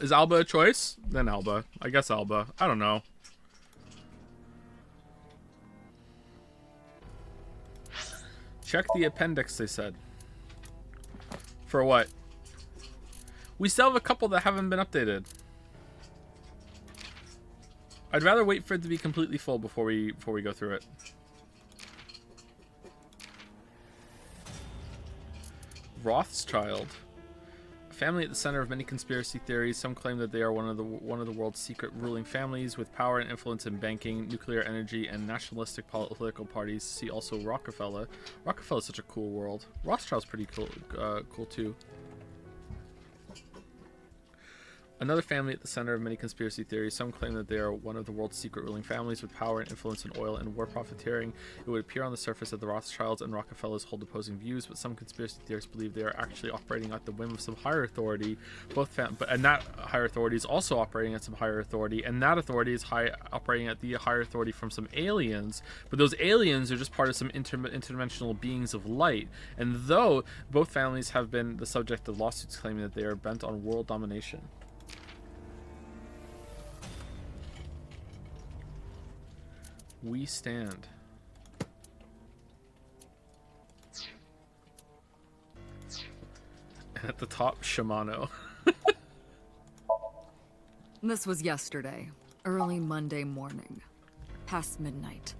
Is Alba a choice? Then Alba. I guess Alba. I don't know. Check the appendix, they said. For what? We still have a couple that haven't been updated. I'd rather wait for it to be completely full before we go through it. Rothschild. A family at the center of many conspiracy theories. Some claim that they are one of the world's secret ruling families with power and influence in banking, nuclear energy, and nationalistic political parties. See also Rockefeller. Rockefeller's such a cool world. Rothschild's pretty cool, cool too. Another family at the center of many conspiracy theories. Some claim that they are one of the world's secret ruling families with power and influence in oil and war profiteering. It would appear on the surface that the Rothschilds and Rockefellers hold opposing views, but some conspiracy theorists believe they are actually operating at the whim of some higher authority. And that higher authority is also operating at some higher authority, and that authority is operating at the higher authority from some aliens. But those aliens are just part of some interdimensional beings of light. And though both families have been the subject of lawsuits claiming that they are bent on world domination. We stand. And at the top, Shimano. This was yesterday, early Monday morning, past midnight.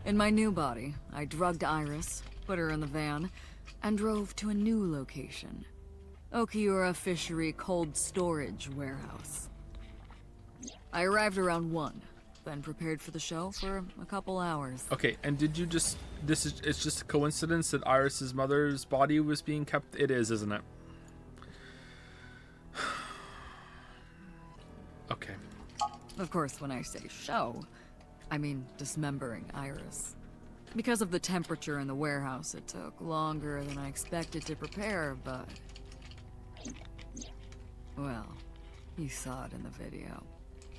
In my new body, I drugged Iris, put her in the van, and drove to a new location. Okiura Fishery Cold Storage Warehouse. I arrived around 1. Then prepared for the show for a couple hours. Okay, and did you just... It's just a coincidence that Iris's mother's body was being kept... It is, isn't it? Okay. Of course, when I say show, I mean dismembering Iris. Because of the temperature in the warehouse, it took longer than I expected to prepare, but... Well, you saw it in the video.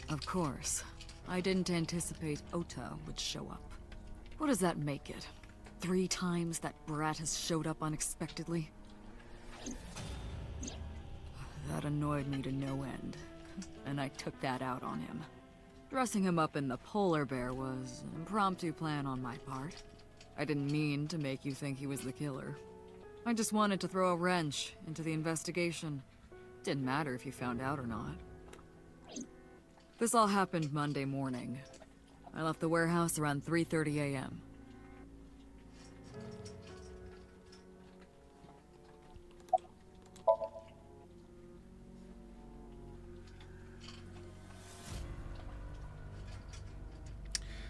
Of course. I didn't anticipate Ota would show up. What does that make it? 3 times that brat has showed up unexpectedly? That annoyed me to no end, and I took that out on him. Dressing him up in the polar bear was an impromptu plan on my part. I didn't mean to make you think he was the killer. I just wanted to throw a wrench into the investigation. Didn't matter if you found out or not. This all happened Monday morning. I left the warehouse around 3:30 a.m.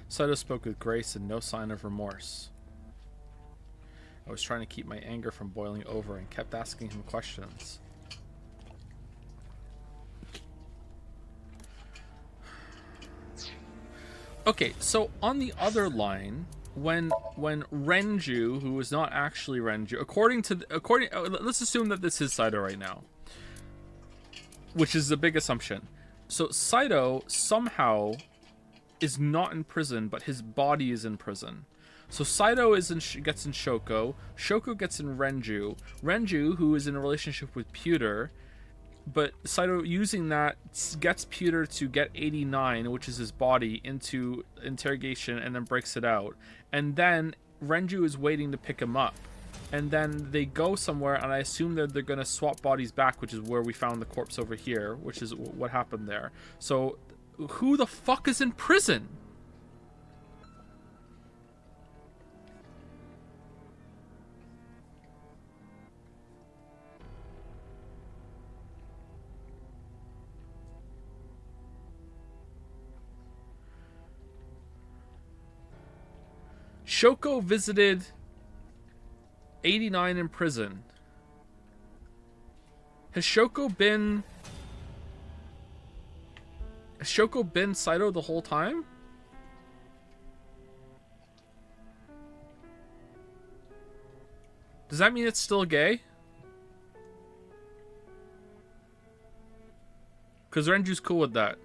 Saito spoke with grace and no sign of remorse. I was trying to keep my anger from boiling over and kept asking him questions. Okay, so on the other line, when Renju, who was not actually Renju, let's assume that this is Saito right now, which is a big assumption. So Saito somehow is not in prison, but his body is in prison. So Saito gets in Shoko. Shoko gets in Renju. Renju, who is in a relationship with Pewter. But Saito, using that, gets Pewter to get 89, which is his body, into interrogation and then breaks it out. And then Renju is waiting to pick him up. And then they go somewhere, and I assume that they're going to swap bodies back, which is where we found the corpse over here, which is what happened there. So who the fuck is in prison? Shoko visited 89 in prison. Has Shoko been Saito the whole time? Does that mean it's still gay? Because Renju's cool with that.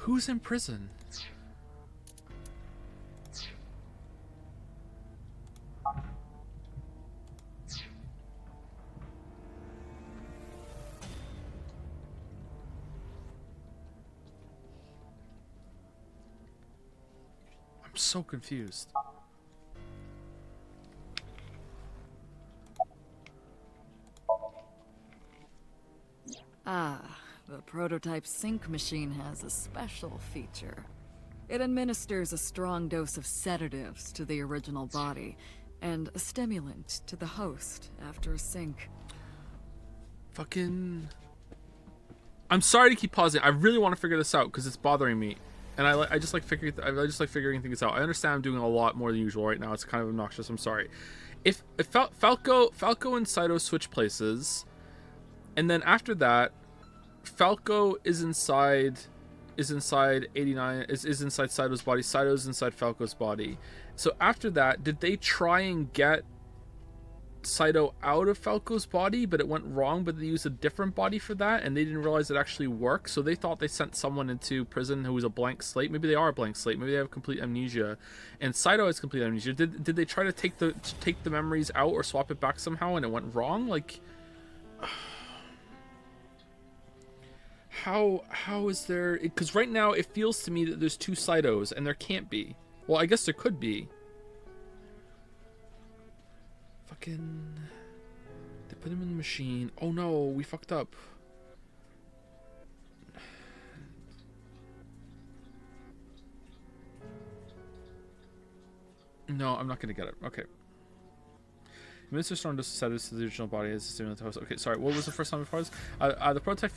Who's in prison? I'm so confused. Ah, the prototype sync machine has a special feature. It administers a strong dose of sedatives to the original body, and a stimulant to the host after a sync. Fucking... I'm sorry to keep pausing. I really want to figure this out because it's bothering me, and I just like figuring things out. I understand I'm doing a lot more than usual right now. It's kind of obnoxious. I'm sorry. If Falco and Saito switch places, and then after that, Falco is inside 89 is inside Saito's body. Saito's inside Falco's body. So after that, did they try and get Saito out of Falco's body, but it went wrong, but they used a different body for that, and they didn't realize it actually worked, so they thought they sent someone into prison who was a blank slate. Maybe they are a blank slate. Maybe they have complete amnesia, and Saito has complete amnesia. Did they try to take the memories out or swap it back somehow, and it went wrong? Like, how is there... Because right now it feels to me that there's two Saitos, and there can't be. Well, I guess there could be. Fucking... They put him in the machine. Oh no, we fucked up. No, I'm not gonna get it. Okay. Mr. Storm just said this to the original body as a stimulant to host. Okay, sorry, what was the first time before this? The prototype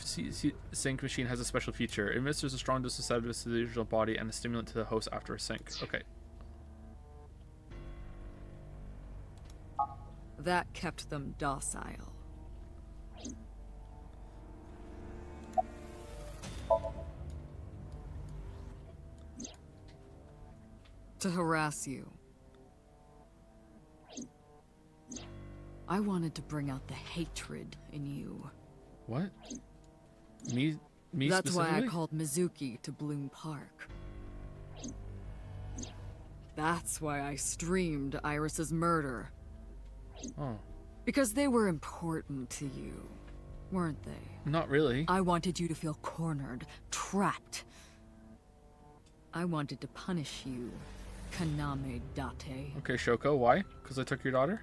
sync machine has a special feature. It administers a strong dose of sedatives to the original body and a stimulant to the host after a sync. Okay. That kept them docile. To harass you. I wanted to bring out the hatred in you. What? Me That's why I specifically? called Mizuki to Bloom Park. That's why I streamed Iris's murder. Oh. Because they were important to you, weren't they? Not really. I wanted you to feel cornered, trapped. I wanted to punish you, Kaname Date. Okay, Shoko, why? Because I took your daughter?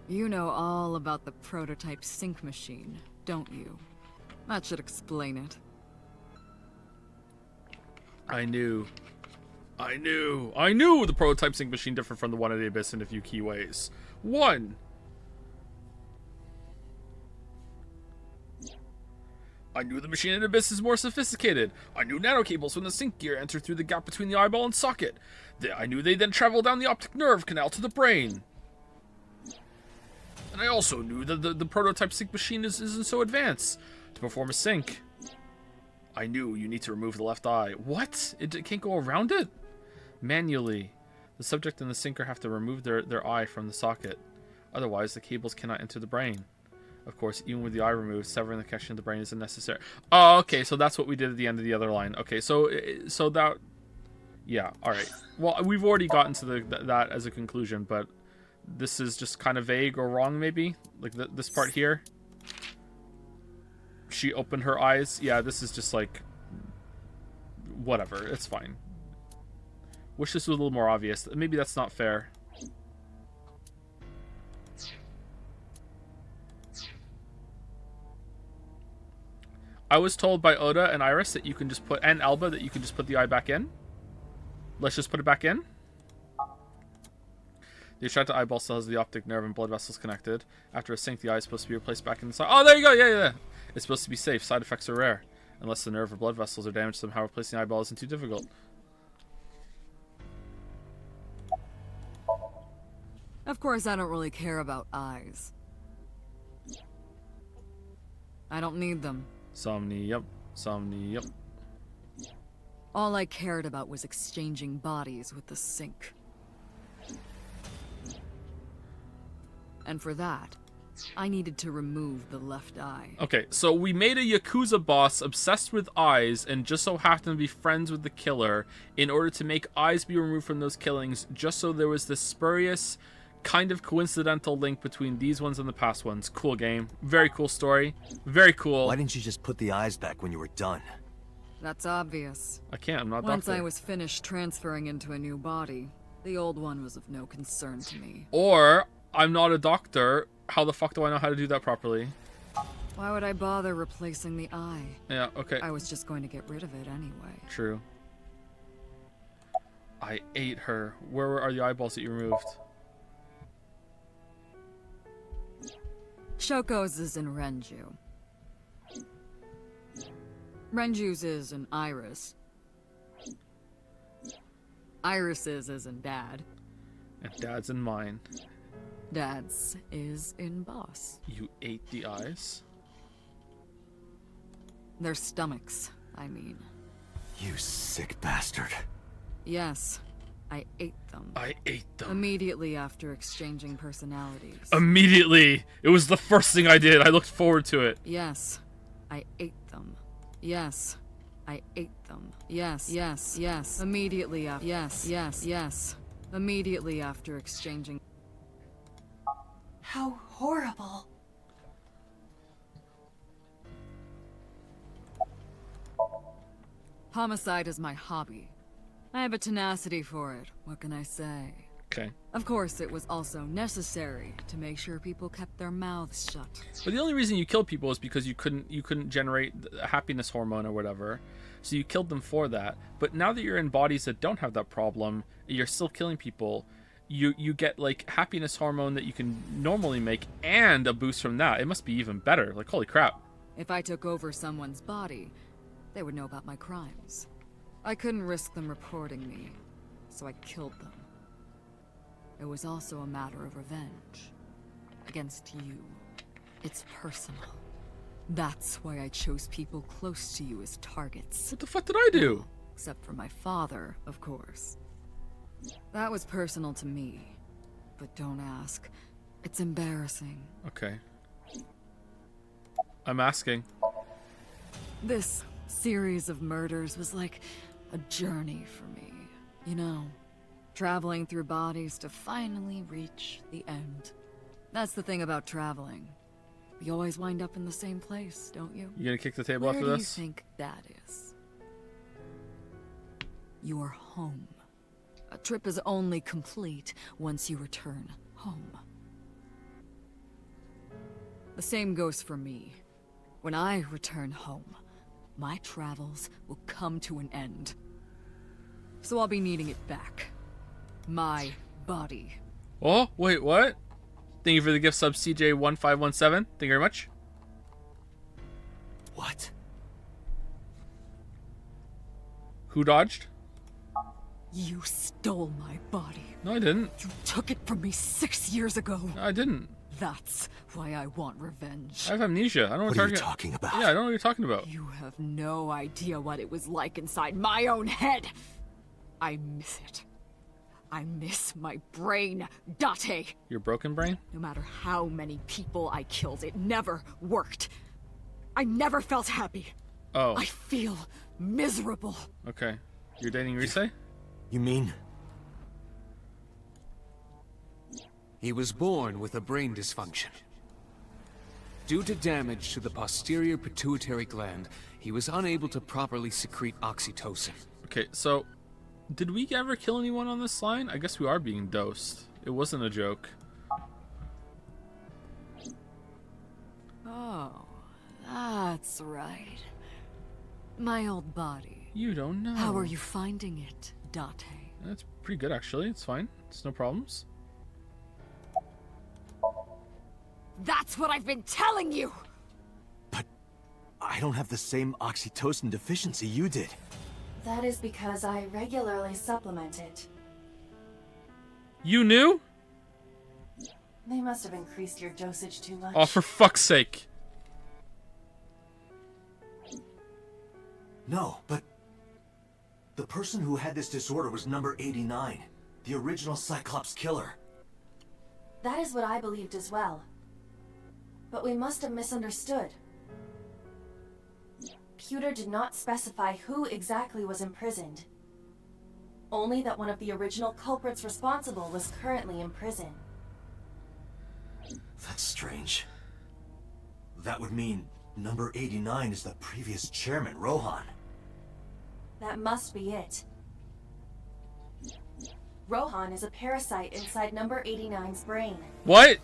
You know all about the prototype sync machine, don't you? That should explain it. I knew the prototype sync machine differed from the one at the Abyss in a few key ways. One, I knew the machine at Abyss is more sophisticated. I knew nanocables from the sync gear enter through the gap between the eyeball and socket. I knew they then travel down the optic nerve canal to the brain. And I also knew that the prototype sync machine isn't so advanced. To perform a sync, I knew you need to remove the left eye. What? It can't go around it? Manually. The subject and the syncer have to remove their eye from the socket. Otherwise, the cables cannot enter the brain. Of course, even with the eye removed, severing the connection to the brain isn't necessary. Oh, okay, so that's what we did at the end of the other line. Okay, so that... Yeah, alright. Well, we've already gotten to that as a conclusion, but this is just kind of vague or wrong, maybe? Like, this part here? She opened her eyes. Yeah, this is just like... Whatever, it's fine. Wish this was a little more obvious. Maybe that's not fair. I was told by Oda and Iris that you can just put, and Alba, that you can just put the eye back in. Let's just put it back in. The extracted eyeball still has the optic nerve and blood vessels connected. After a sync, the eye is supposed to be replaced back inside. Oh, there you go. Yeah. It's supposed to be safe. Side effects are rare. Unless the nerve or blood vessels are damaged somehow, replacing the eyeball isn't too difficult. Of course, I don't really care about eyes. I don't need them. Somnium. All I cared about was exchanging bodies with the sink. And for that, I needed to remove the left eye. Okay, so we made a Yakuza boss obsessed with eyes and just so happened to be friends with the killer in order to make eyes be removed from those killings, just so there was this spurious, kind of coincidental link between these ones and the past ones. Cool game. Very cool story. Very cool. Why didn't you just put the eyes back when you were done? That's obvious. I can't, I'm not Once doctor. I was finished transferring into a new body, the old one was of no concern to me. Or, I'm not a doctor. How the fuck do I know how to do that properly? Why would I bother replacing the eye? Yeah, okay. I was just going to get rid of it anyway. True. I ate her. Where are the eyeballs that you removed? Shoko's is in Renju. Renju's is in Iris. Iris's is in Dad. And Dad's in mine. Dad's is in Boss. You ate the eyes? Their stomachs, I mean. You sick bastard. Yes, I ate them. I ate them. Immediately after exchanging personalities. Immediately! It was the first thing I did. I looked forward to it. Yes, I ate them. Yes, I ate them. Yes. Immediately after. Yes. Immediately after exchanging. How horrible. Homicide is my hobby. I have a tenacity for it. What can I say? Okay. Of course, it was also necessary to make sure people kept their mouths shut. But the only reason you killed people is because you couldn't generate a happiness hormone or whatever. So you killed them for that. But now that you're in bodies that don't have that problem, you're still killing people. You get like happiness hormone that you can normally make and a boost from that. It must be even better. Like, holy crap. If I took over someone's body, they would know about my crimes. I couldn't risk them reporting me, so I killed them. It was also a matter of revenge. Against you. It's personal. That's why I chose people close to you as targets. What the fuck did I do? Well, except for my father, of course. That was personal to me. But don't ask. It's embarrassing. Okay. I'm asking. This series of murders was like a journey for me. You know, traveling through bodies to finally reach the end. That's the thing about traveling. You always wind up in the same place, don't you? You gonna kick the table Where after do this? you think that is? Your home. A trip is only complete once you return home. The same goes for me. When I return home, my travels will come to an end. So I'll be needing it back. My body. Oh, wait, what? Thank you for the gift sub, CJ1517. Thank you very much. What? Who dodged? You stole my body. No, I didn't. You took it from me 6 years ago. No, I didn't. That's why I want revenge. I have amnesia. I don't know What what are you you're talking about? Yeah, I don't know what you're talking about. You have no idea what it was like inside my own head. I miss it. I miss my brain, Date. Your broken brain? No matter how many people I killed, it never worked. I never felt happy. Oh, I feel miserable. okay. You're dating Rise? You mean? He was born with a brain dysfunction. Due to damage to the posterior pituitary gland, he was unable to properly secrete oxytocin. Okay, so did we ever kill anyone on this line? I guess we are being dosed. It wasn't a joke. Oh, that's right. My old body. You don't know. How are you finding it, Date? That's pretty good, actually. It's fine. It's no problems. That's what I've been telling you! But I don't have the same oxytocin deficiency you did. That is because I regularly supplement it. You knew? They must have increased your dosage too much. Oh, for fuck's sake. No, but the person who had this disorder was number 89, the original Cyclops killer. That is what I believed as well. But we must have misunderstood. Pewter did not specify who exactly was imprisoned. Only that one of the original culprits responsible was currently in prison. That's strange. That would mean number 89 is the previous chairman, Rohan. That must be it. Rohan is a parasite inside number 89's brain. What?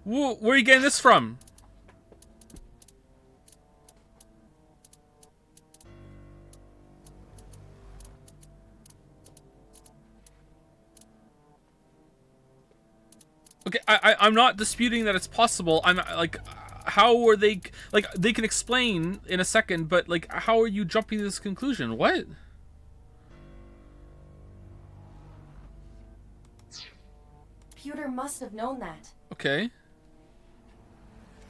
Where are you getting this from? Okay, I'm not disputing that it's possible. I'm like, how are they, like, they can explain in a second, but like, how are you jumping to this conclusion? What? Pewter must have known that. Okay.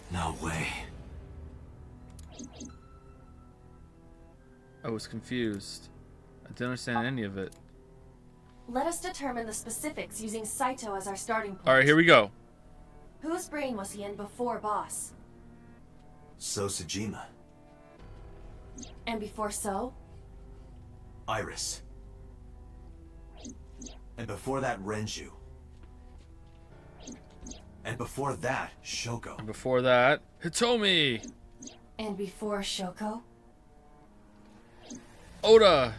No way. I was confused. I didn't understand any of it. Let us determine the specifics using Saito as our starting point. Alright, here we go. Whose brain was he in before Boss? So Sejima. And before So? Iris. And before that, Renju. And before that, Shoko. And before that, Hitomi! And before Shoko? Oda!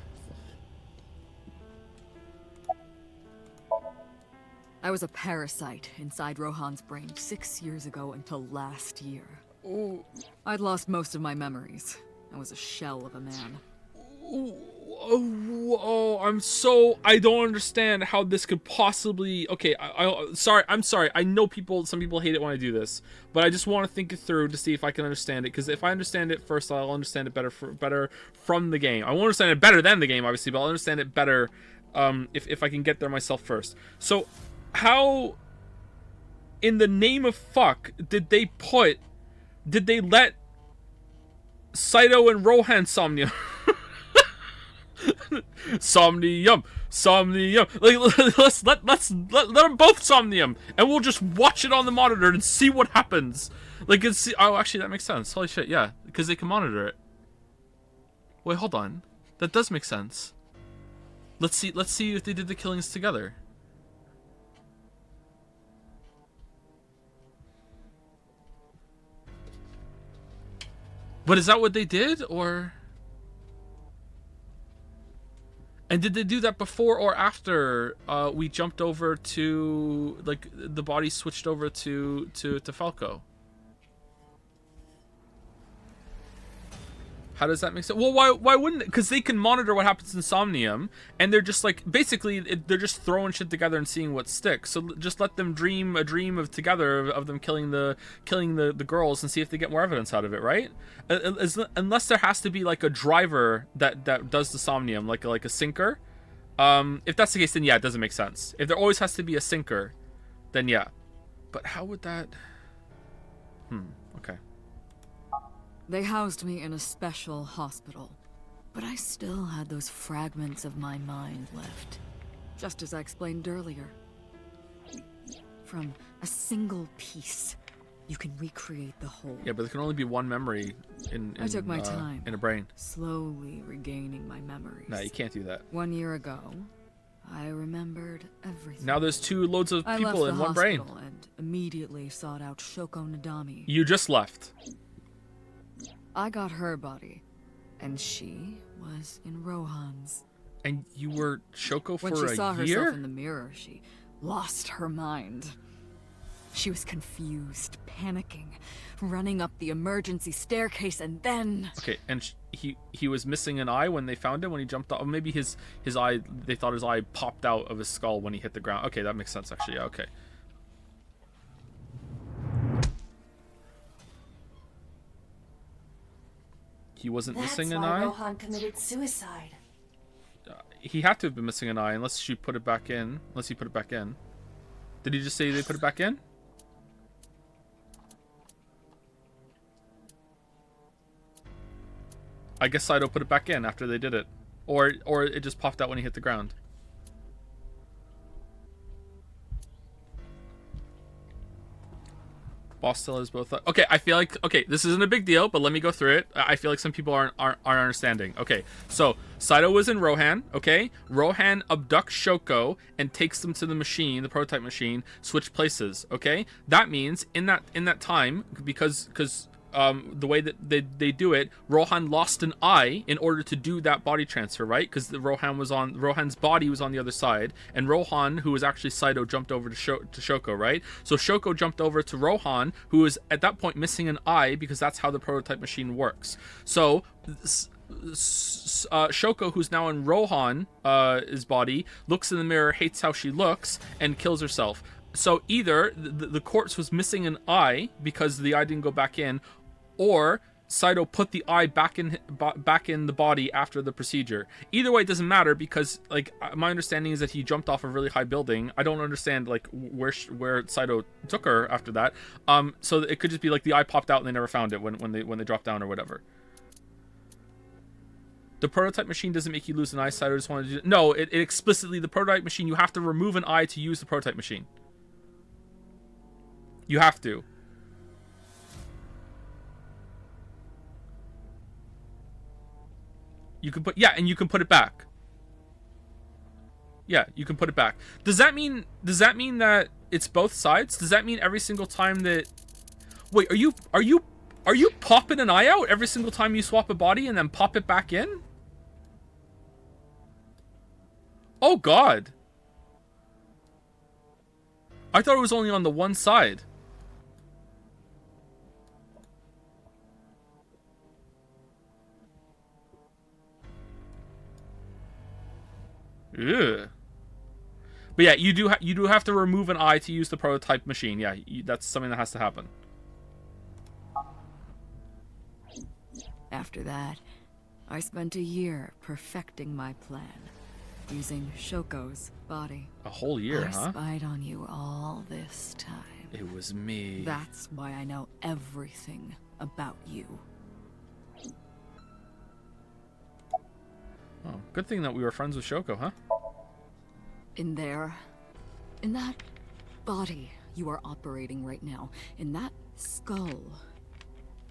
I was a parasite inside Rohan's brain 6 years ago until last year. Ooh. I'd lost most of my memories. I was a shell of a man. I don't understand how this could possibly. Okay, I'm sorry. I know some people hate it when I do this, but I just want to think it through to see if I can understand it. Because if I understand it first, I'll understand it better from the game. I won't understand it better than the game, obviously, but I'll understand it better if I can get there myself first. So, how, in the name of fuck, did they let Saito and Rohan Somnium? Somnium. Like, let's let them both Somnium, and we'll just watch it on the monitor and see what happens. Like, oh, actually, that makes sense. Holy shit, yeah, because they can monitor it. Wait, hold on, that does make sense. Let's see if they did the killings together. But is that what they did, or? And did they do that before or after we jumped over to, like, the body switched over to Falco? How does that make sense? Well, why wouldn't it? Because they can monitor what happens in Somnium, and they're just like, basically, they're just throwing shit together and seeing what sticks. So just let them dream a dream of together of them killing the girls and see if they get more evidence out of it, right? Unless there has to be like a driver that does the Somnium, like a sinker. If that's the case, then yeah, it doesn't make sense. If there always has to be a sinker, then yeah. But how would that? Okay. They housed me in a special hospital, but I still had those fragments of my mind left. Just as I explained earlier. From a single piece, you can recreate the whole. Yeah, but there can only be one memory I took my time. in a brain. Slowly regaining my memories. No, you can't do that. 1 year ago, I remembered everything. Now there's two loads of people in one brain. I left the hospital and immediately sought out Shoko Nadami. You just left. I got her body, and she was in Rohan's. And you were Shoko for a year? When she saw herself in the mirror, she lost her mind. She was confused, panicking, running up the emergency staircase, and then... Okay, and he was missing an eye when they found him when he jumped off. Maybe his eye, they thought his eye popped out of his skull when he hit the ground. Okay, that makes sense actually. Yeah, okay. He wasn't missing an eye? That's why Rohan committed suicide. He had to have been missing an eye unless you put it back in. Unless he put it back in. Did he just say they put it back in? I guess Saito put it back in after they did it. Or it just popped out when he hit the ground. Boss still has both. Okay, I feel like, okay, this isn't a big deal, but let me go through it. I feel like some people aren't understanding. Okay, so Saito was in Rohan. Okay, Rohan abducts Shoko and takes them to the machine, the prototype machine. Switch places. Okay, that means in that time, because the way that they do it, Rohan lost an eye in order to do that body transfer, right? Because Rohan's body was on the other side, and Rohan, who was actually Saito, jumped over to Shoko, right? So Shoko jumped over to Rohan, who was at that point missing an eye, because that's how the prototype machine works. So Shoko, who's now in Rohan, his body, looks in the mirror, hates how she looks, and kills herself. So either the corpse was missing an eye because the eye didn't go back in, or Saito put the eye back in the body after the procedure. Either way, it doesn't matter, because like my understanding is that he jumped off a really high building. I don't understand like where Saito took her after that. So it could just be like the eye popped out and they never found it when they dropped down or whatever. The prototype machine doesn't make you lose an eye. Saito just wanted to do... No, it explicitly, the prototype machine, you have to remove an eye to use the prototype machine. You have to. You can put... Yeah, and you can put it back. Yeah, you can put it back. Does that mean that it's both sides? Does that mean every single time that... Wait, are you popping an eye out every single time you swap a body and then pop it back in? Oh god. I thought it was only on the one side. Ugh. But yeah, you do have to remove an eye to use the prototype machine. Yeah, that's something that has to happen. After that, I spent a year perfecting my plan, using Shoko's body. A whole year, I huh? spied on you all this time. It was me. That's why I know everything about you. Oh, good thing that we were friends with Shoko, huh? In that body you are operating right now, in that skull,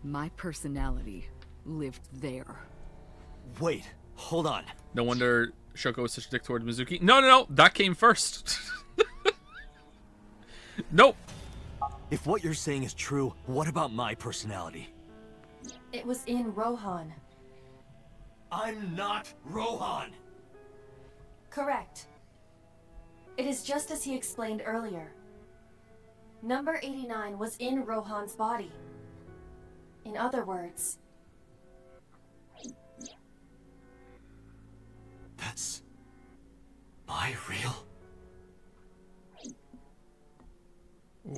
my personality lived there. Wait, hold on. No wonder Shoko was such a dick toward Mizuki. No, that came first. Nope. If what you're saying is true, what about my personality? It was in Rohan. I'm not Rohan! Correct. It is just as he explained earlier. Number 89 was in Rohan's body. In other words... That's... my real... Ooh.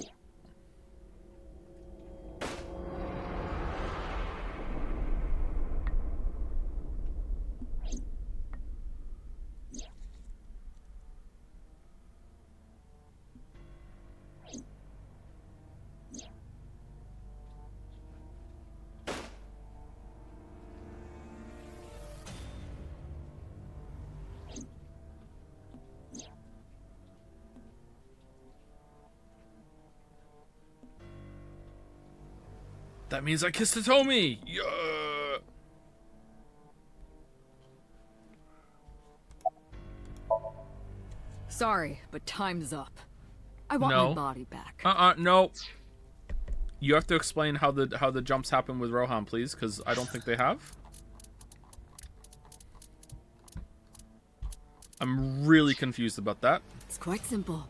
That means I kissed Hitomi! Yeah! Sorry, but time's up. I want No. my body back. No. You have to explain how the jumps happen with Rohan, please, because I don't think they have. I'm really confused about that. It's quite simple.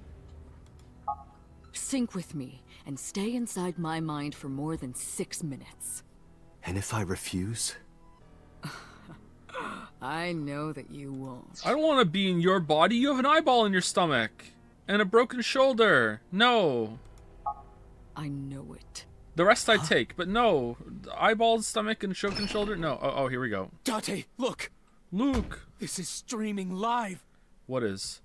sync with me and stay inside my mind for more than 6 minutes. And if I refuse? I know that you won't. I don't want to be in your body. You have an eyeball in your stomach. And a broken shoulder. No. I know it. The rest I'd take, but no. Eyeballs, stomach, and broken shoulder? No. Oh, here we go. Date, look! Luke. This is streaming live. What is?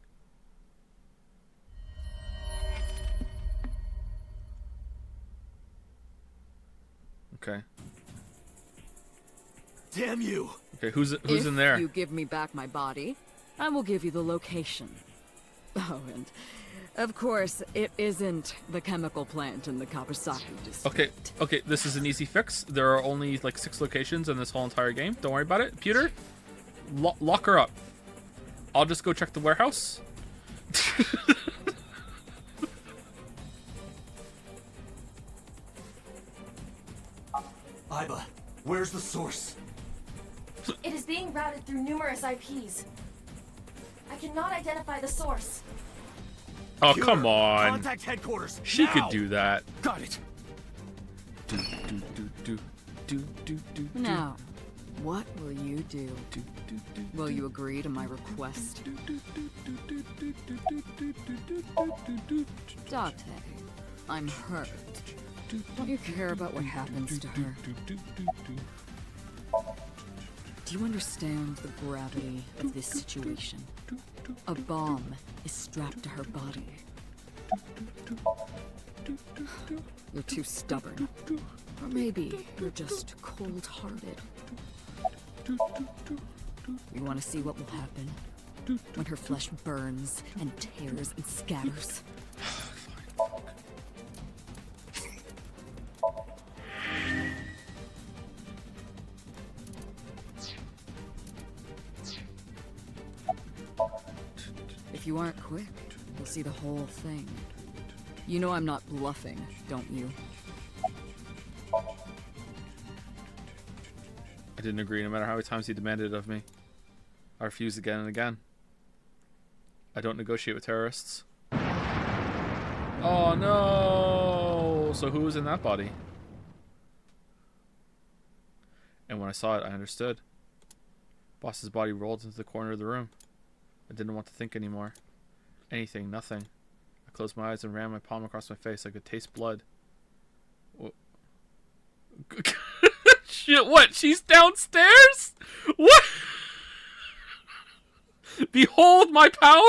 Okay. Damn you! Okay, who's in there? If you give me back my body, I will give you the location. Oh, and of course, it isn't the chemical plant in the Kawasaki district. Okay, this is an easy fix. There are only like 6 locations in this whole entire game. Don't worry about it. Pewter, lock her up. I'll just go check the warehouse. Iba, where's the source? It is being routed through numerous IPs. I cannot identify the source. Oh, Pewter, come on. Contact headquarters. She now! could do that. Got it. Now, what will you do? Will you agree to my request? Date, I'm hurt. Don't you care about what happens to her? Do you understand the gravity of this situation? A bomb is strapped to her body. You're too stubborn. Or maybe you're just cold-hearted. You want to see what will happen when her flesh burns and tears and scatters? If you aren't quick, you'll see the whole thing. You know I'm not bluffing, don't you? I didn't agree no matter how many times he demanded it of me. I refused again and again. I don't negotiate with terrorists. Oh no! So who was in that body? And when I saw it, I understood. Boss's body rolled into the corner of the room. I didn't want to think anymore. Anything, nothing. I closed my eyes and ran my palm across my face. I could taste blood. Shit, what? She's downstairs? What? Behold my power?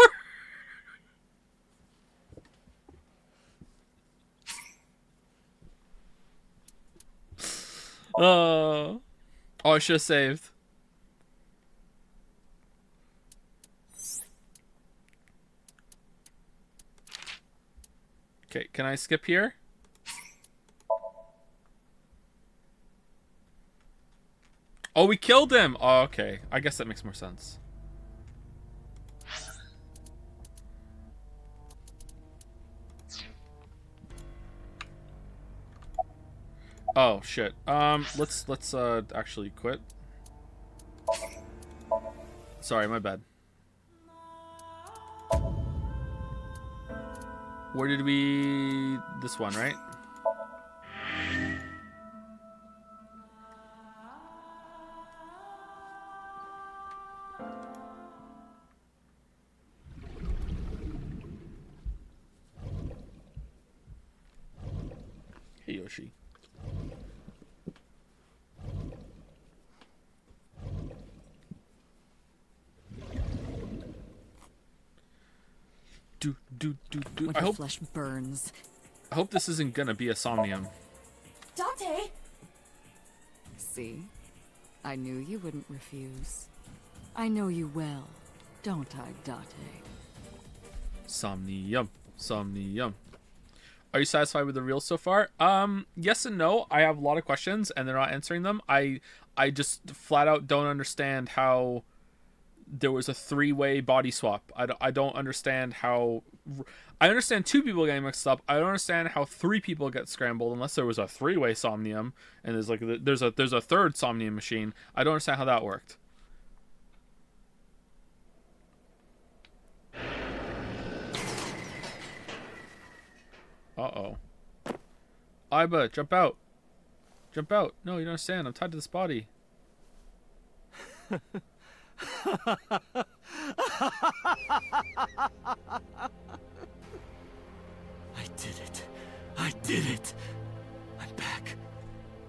Oh, I should have saved. Okay, can I skip here? Oh, we killed him! Oh, okay. I guess that makes more sense. Oh, shit. Let's actually quit. Sorry, my bad. Where did we... This one, right? Hey, Yoshi. When her flesh burns. I hope this isn't gonna be a Somnium. Date! See? I knew you wouldn't refuse. I know you well, don't I, Date? Somnium. Somnium. Are you satisfied with the reels so far? Yes and no. I have a lot of questions and they're not answering them. I just flat out don't understand how there was a 3-way body swap. I don't understand how... I understand 2 people getting mixed up. I don't understand how 3 people get scrambled unless there was a 3-way Somnium and there's like there's a third Somnium machine. I don't understand how that worked. Uh-oh. Iba, jump out. Jump out. No, you don't understand. I'm tied to this body. I did it. I did it. I'm back.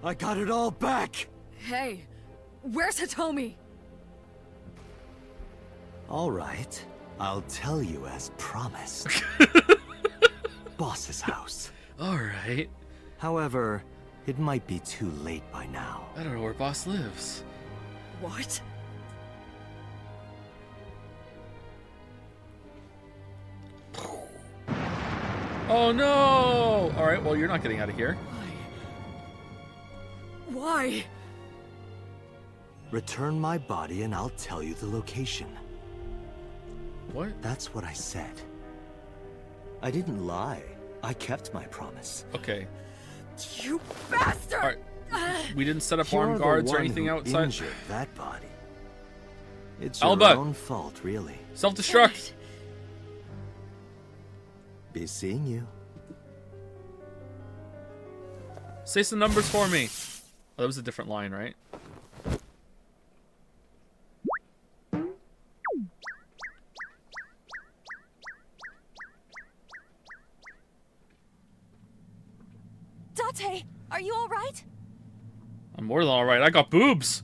I got it all back. Hey, where's Hitomi? All right. I'll tell you as promised. Boss's house. All right. However, it might be too late by now. I don't know where Boss lives. What? Oh no! All right, well, you're not getting out of here. Why? Return my body and I'll tell you the location. What? That's what I said. I didn't lie. I kept my promise. Okay. You bastard! All right. We didn't set up You're armed the guards or one anything who outside. injured that body. It's your Alba. own fault, really. Self-destruct. Be seeing you. Say some numbers for me. Oh, that was a different line, right? Date, are you all right? I'm more than all right. I got boobs.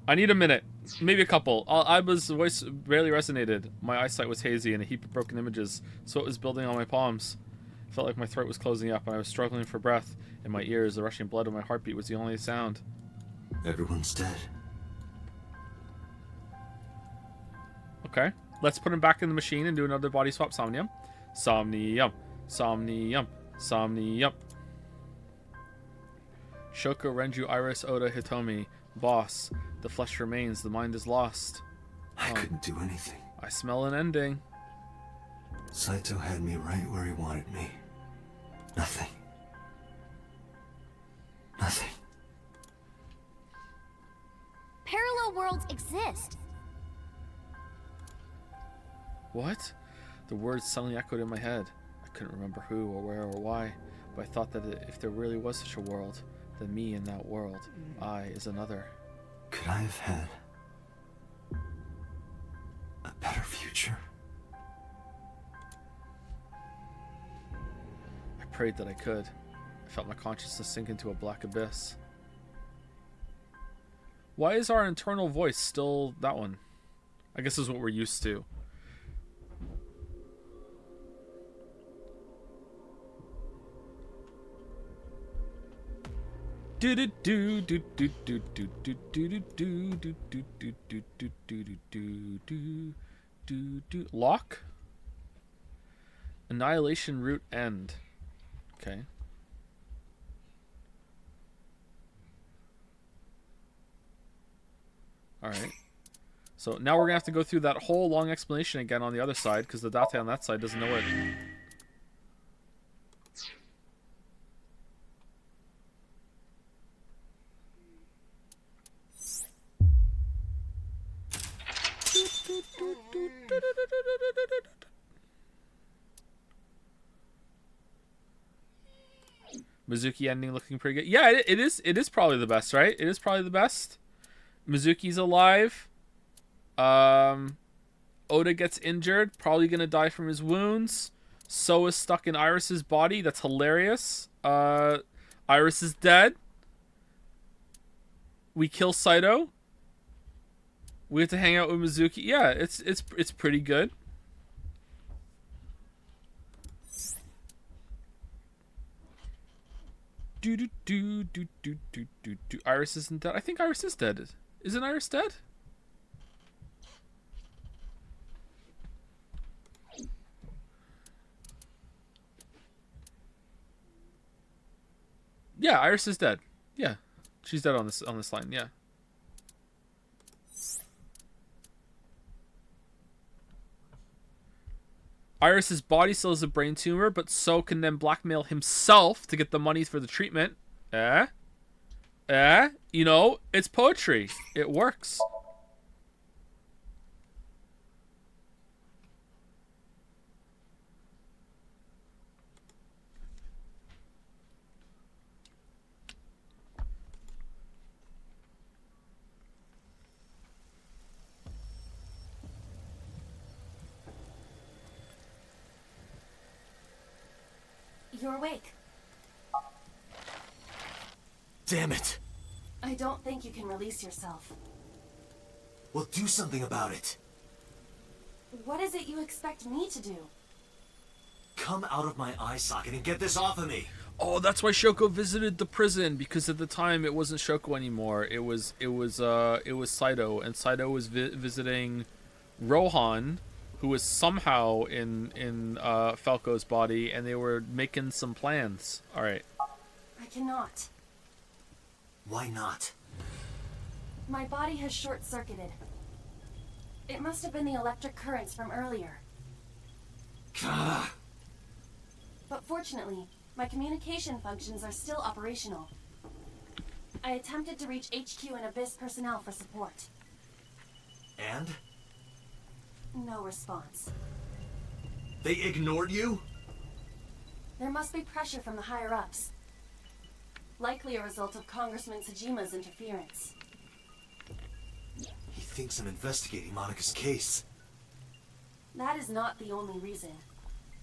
I need a minute. Maybe a couple. Iba's voice barely resonated. My eyesight was hazy and a heap of broken images. Sweat was building on my palms. I felt like my throat was closing up and I was struggling for breath. In my ears, the rushing blood of my heartbeat was the only sound. Everyone's dead. Okay. Let's put him back in the machine and do another body swap. Somnium. Somnium. Somnium. Somnium. Shoko, Renju, Iris, Oda, Hitomi. Boss. The flesh remains. The mind is lost. I couldn't do anything. I smell an ending. Saito had me right where he wanted me. Nothing. Nothing. Parallel worlds exist. What? The words suddenly echoed in my head. I couldn't remember who or where or why, but I thought that if there really was such a world, then me in that world, I is another. Could I have had a better future? I prayed that I could. I felt my consciousness sink into a black abyss. Why is our internal voice still that one? I guess this is what we're used to. Do do do do do do do do do do do do do do do do do do do do. Lock. Annihilation root end. Okay. All right. So now we're gonna have to go through that whole long explanation again on the other side because the Date on that side doesn't know it. Mizuki ending looking pretty good. Yeah, it is probably the best, right? It is probably the best. Mizuki's alive. Oda gets injured, probably gonna die from his wounds. So is stuck in Iris's body. That's hilarious. Iris is dead. We kill Saito. We have to hang out with Mizuki. Yeah, it's pretty good. Do do do do do do do do. Iris isn't dead. I think Iris is dead. Isn't Iris dead? Yeah, Iris is dead. Yeah, she's dead on this line. Yeah. Iris's body still has a brain tumor, but So can then blackmail himself to get the money for the treatment. You know, it's poetry. It works. You're awake. Damn it! I don't think you can release yourself. Well, do something about it. What is it you expect me to do? Come out of my eye socket and get this off of me. Oh, that's why Shoko visited the prison, because at the time it wasn't Shoko anymore. It was Saito, and Saito was visiting Rohan, who was somehow in Falco's body, and they were making some plans. All right. I cannot. Why not? My body has short-circuited. It must have been the electric currents from earlier. Gah. But fortunately, my communication functions are still operational. I attempted to reach HQ and Abyss personnel for support. And? No response. They ignored you? There must be pressure from the higher-ups. Likely a result of Congressman Tsujima's interference. He thinks I'm investigating Monika's case. That is not the only reason.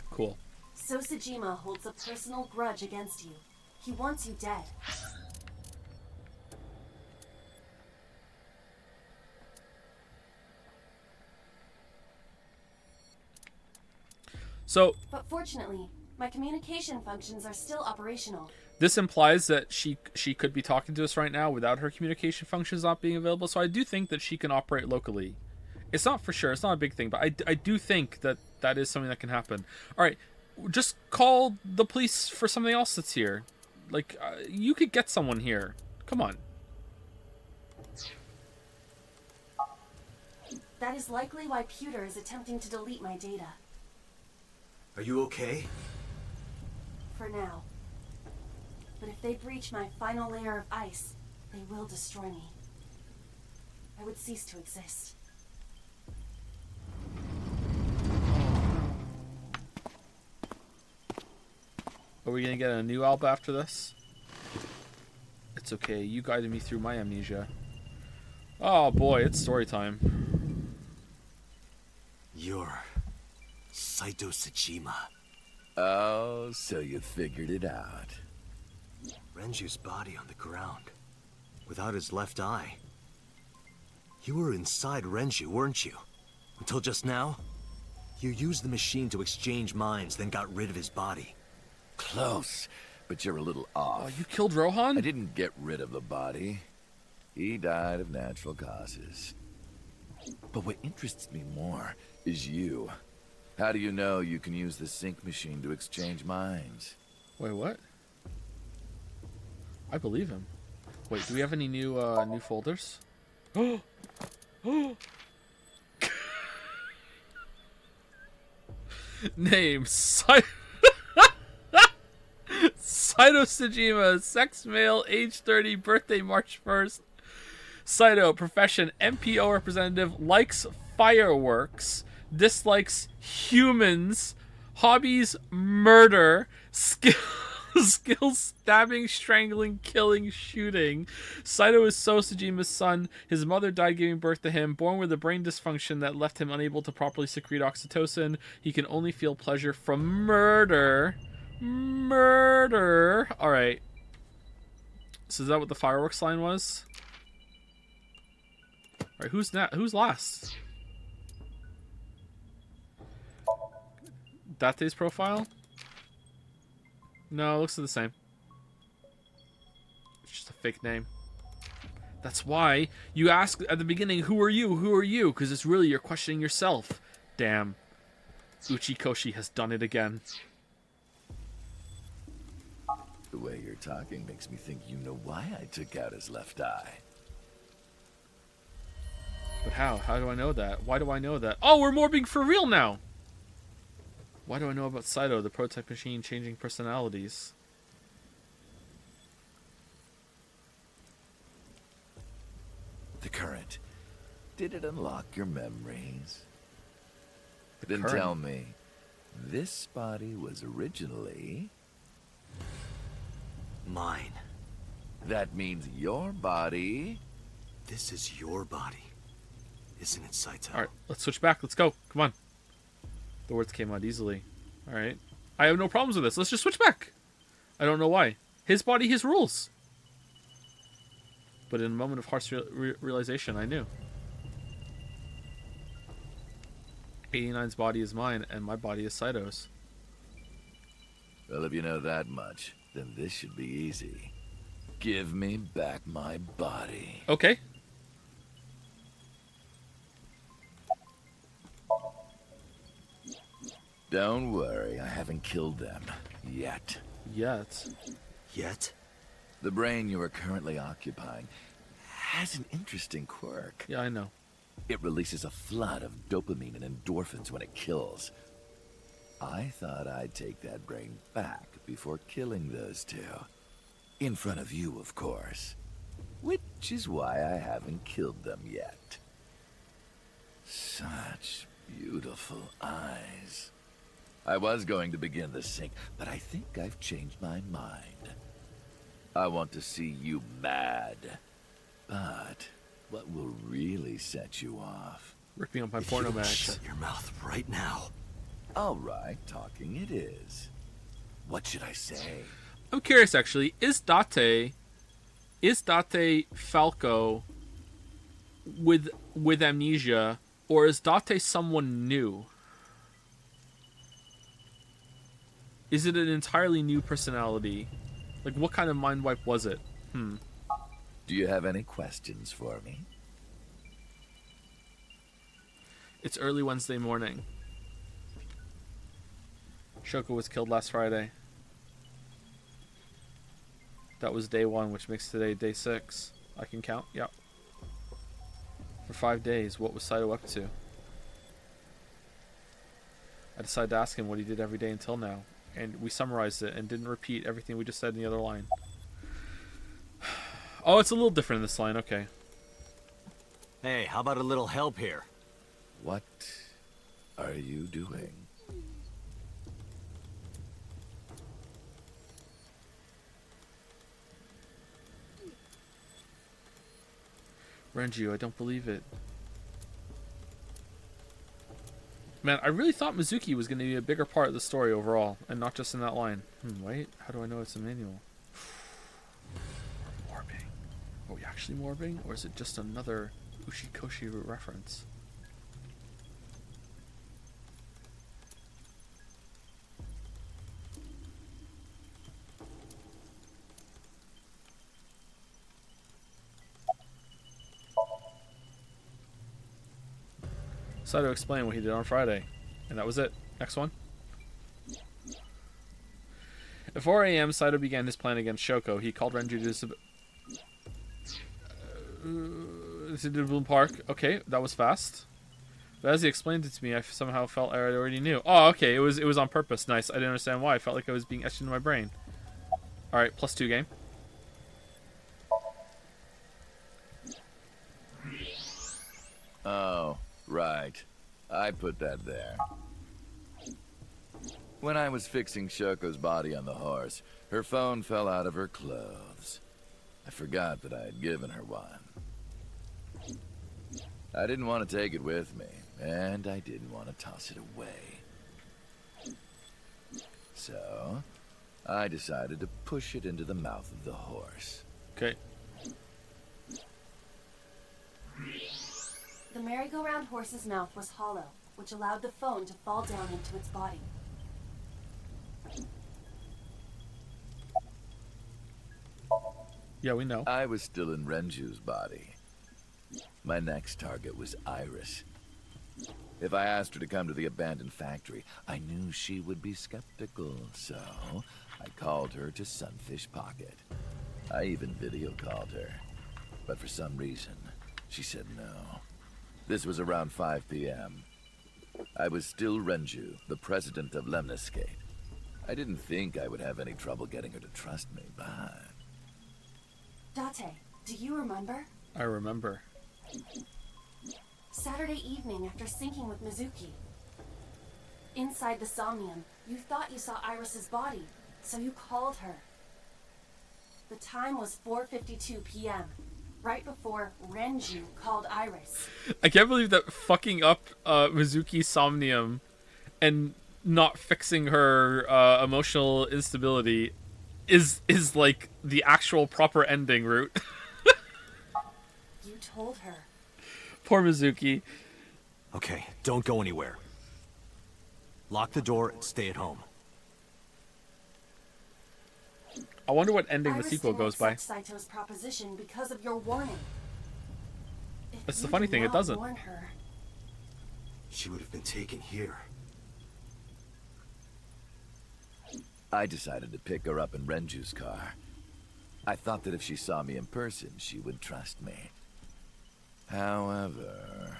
Cool. So Tsujima holds a personal grudge against you. He wants you dead. So But fortunately, my communication functions are still operational. this implies that she could be talking to us right now without her communication functions not being available. So I do think that she can operate locally. It's not for sure. It's not a big thing, but I do think that is something that can happen. All right, just call the police for something else that's here. Like, you could get someone here. Come on. That is likely why Pewter is attempting to delete my data. Are you okay? For now. But if they breach my final layer of ice, they will destroy me. I would cease to exist. Are we gonna get a new album after this? It's okay. You guided me through my amnesia. Oh boy, it's story time. You're Saito Tsujima. Oh, so you figured it out. Renju's body on the ground, without his left eye. You were inside Renju, weren't you? Until just now? You used the machine to exchange minds, then got rid of his body. Close, but you're a little off. Oh, you killed Rohan? I didn't get rid of the body. He died of natural causes. But what interests me more is you. How do you know you can use the sync machine to exchange minds? Wait, what? I believe him. Wait, do we have any new new folders? Name Saito Tsujima, sex male, age 30, birthday March 1st. Saito, profession MPO representative, likes fireworks, dislikes humans, hobbies murder, skills stabbing, strangling, killing, shooting. Saito is So Tsujima's son. His mother died giving birth to him. Born with a brain dysfunction that left him unable to properly secrete oxytocin. He can only feel pleasure from murder. Murder. All right. So is that what the fireworks line was? All right. Who's last? Date's profile? No, it looks the same. It's just a fake name. That's why you ask at the beginning, who are you? Who are you? Because it's really you're questioning yourself. Damn. Uchikoshi has done it again. The way you're talking makes me think you know why I took out his left eye. But how? How do I know that? Why do I know that? Oh, we're morbing for real now! Why do I know about Saito, the prototype machine changing personalities? The current. Did it unlock your memories? The Then current? tell me, this body was originally... Mine. That means your body... This is your body, isn't it, Saito? Alright, let's switch back. Let's go. Come on. The words came out easily. Alright. I have no problems with this. Let's just switch back. I don't know why. His body, his rules. But in a moment of harsh realization, I knew. 89's body is mine, and my body is Saito's. Well, if you know that much, then this should be easy. Give me back my body. Okay. Don't worry, I haven't killed them. Yet. Yet. Yet? The brain you are currently occupying has an interesting quirk. Yeah, I know. It releases a flood of dopamine and endorphins when it kills. I thought I'd take that brain back before killing those two. In front of you, of course. Which is why I haven't killed them yet. Such beautiful eyes. I was going to begin the sync, but I think I've changed my mind. I want to see you mad. But what will really set you off? Ripping up my If porno you mags. shut your mouth right now. All right, talking it is. What should I say? I'm curious, actually. Is Date Falco with amnesia, or is Date someone new? Is it an entirely new personality? Like, what kind of mind wipe was it? Do you have any questions for me? It's early Wednesday morning. Shoko was killed last Friday. That was day 1, which makes today day 6. I can count? Yep. For 5 days, what was Saito up to? I decided to ask him what he did every day until now. And we summarized it and didn't repeat everything we just said in the other line. Oh, it's a little different in this line. Okay. Hey, how about a little help here? What are you doing? Renju, I don't believe it. Man, I really thought Mizuki was going to be a bigger part of the story overall, and not just in that line. Wait, how do I know it's a manual? Morbing. Are we actually morbing, or is it just another Ushikoshi reference? Saito explained what he did on Friday, and that was it. Next one. At 4 a.m., Saito began his plan against Shoko. He called Renju to Bloom Park. Okay, that was fast. But as he explained it to me, I somehow felt I already knew. Oh, okay, it was on purpose. Nice. I didn't understand why. I felt like I was being etched into my brain. All right, +2 game. Oh, right. I put that there. When I was fixing Shoko's body on the horse, her phone fell out of her clothes. I forgot that I had given her one. I didn't want to take it with me, and I didn't want to toss it away. So, I decided to push it into the mouth of the horse. Okay. The merry-go-round horse's mouth was hollow, which allowed the phone to fall down into its body. Yeah, we know. I was still in Renju's body. My next target was Iris. If I asked her to come to the abandoned factory, I knew she would be skeptical, so I called her to Sunfish Pocket. I even video called her, but for some reason, she said no. This was around 5 p.m. I was still Renju, the president of Lemniscate. I didn't think I would have any trouble getting her to trust me, but... Date, do you remember? I remember. Saturday evening after syncing with Mizuki. Inside the Somnium, you thought you saw Iris's body, so you called her. The time was 4:52 p.m., right before Renju called Iris. I can't believe that fucking up Mizuki Somnium and not fixing her emotional instability is like the actual proper ending route. You told her. Poor Mizuki. Okay, don't go anywhere. Lock the door and stay at home. I wonder what ending the Iris sequel didn't goes by. accept Saito's proposition because of your warning. If That's the you funny did thing, it not doesn't. warn her, She would have been taken here. I decided to pick her up in Renju's car. I thought that if she saw me in person, she would trust me. However...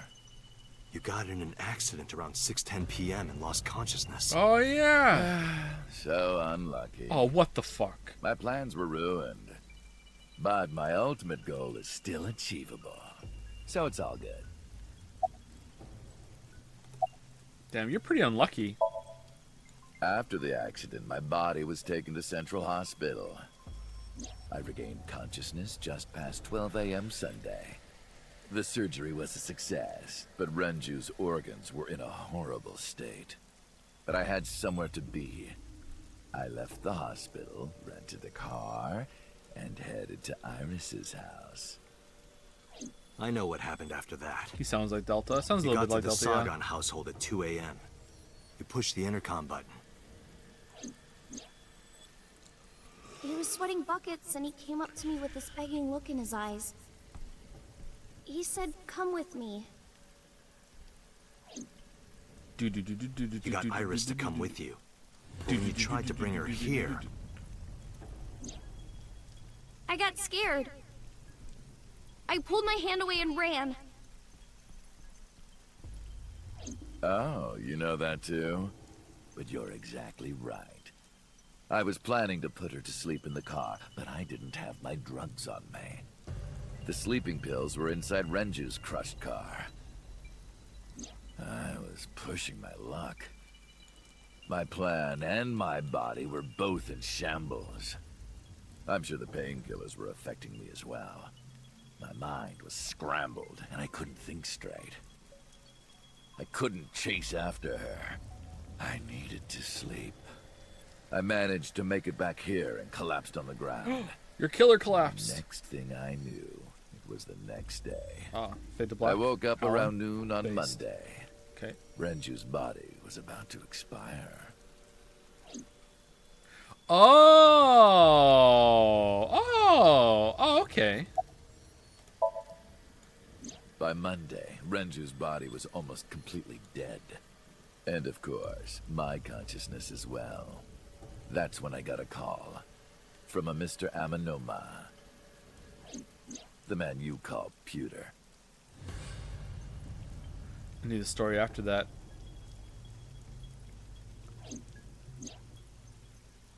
You got in an accident around 6:10 p.m. and lost consciousness. Oh yeah. So unlucky. Oh, what the fuck? My plans were ruined. But my ultimate goal is still achievable. So it's all good. Damn, you're pretty unlucky. After the accident, my body was taken to Central Hospital. I regained consciousness just past 12 a.m. Sunday. The surgery was a success, but Renju's organs were in a horrible state. But I had somewhere to be. I left the hospital, rented a car, and headed to Iris's house. I know what happened after that. He sounds like Delta. Sounds a You little got bit to like the Delta. Sargon household at 2 a.m. You pushed the intercom button. He was sweating buckets and he came up to me with this begging look in his eyes. He said, "Come with me." You got Iris to come with you. When you tried to bring her here, I got scared. I pulled my hand away and ran. Oh, you know that too? But you're exactly right. I was planning to put her to sleep in the car, but I didn't have my drugs on me. The sleeping pills were inside Renju's crushed car. I was pushing my luck. My plan and my body were both in shambles. I'm sure the painkillers were affecting me as well. My mind was scrambled, and I couldn't think straight. I couldn't chase after her. I needed to sleep. I managed to make it back here and collapsed on the ground. Your killer collapsed. Next thing I knew, it was the next day. Ah, fade to black. I woke up Column around noon on based. Monday. Okay. Renju's body was about to expire. Oh, okay. By Monday, Renju's body was almost completely dead. And of course, my consciousness as well. That's when I got a call from a Mr. Amanoma. The man you call Pewter. I need a story after that.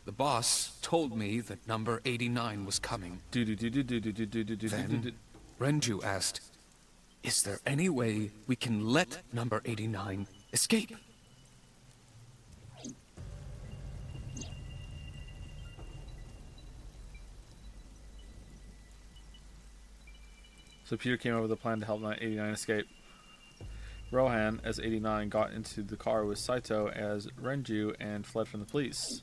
The boss told me that number 89 was coming. Then Renju asked, "Is there any way we can let number 89 escape?" So Peter came up with a plan to help 89 escape. Rohan, as 89, got into the car with Saito as Renju and fled from the police.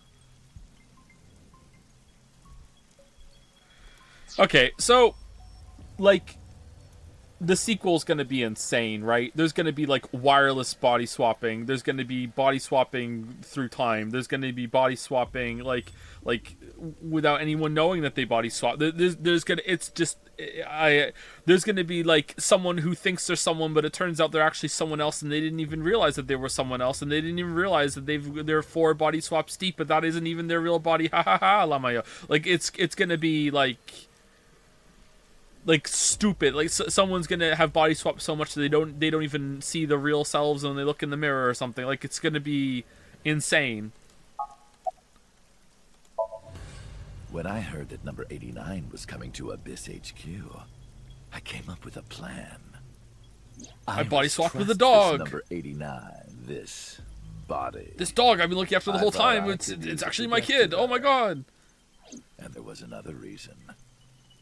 Okay, so, like, the sequel's gonna be insane, right? There's gonna be, like, wireless body swapping. There's gonna be body swapping through time. There's gonna be body swapping, like without anyone knowing that they body swap. There's gonna be, like, someone who thinks they're someone, but it turns out they're actually someone else, and they didn't even realize that they were someone else, and they didn't even realize that they're 4 body swaps deep, but that isn't even their real body. Ha ha ha, Lamayo. Like, it's gonna be, like stupid. Like, someone's gonna have body swap so much that they don't even see the real selves when they look in the mirror or something. Like, it's gonna be insane. When I heard that number 89 was coming to Abyss HQ, I came up with a plan. I body must swapped with a trust dog. This number 89, this body. This dog I've been looking after the I whole thought time. I It's could use actually it my to kid. get Oh my god. And there was another reason.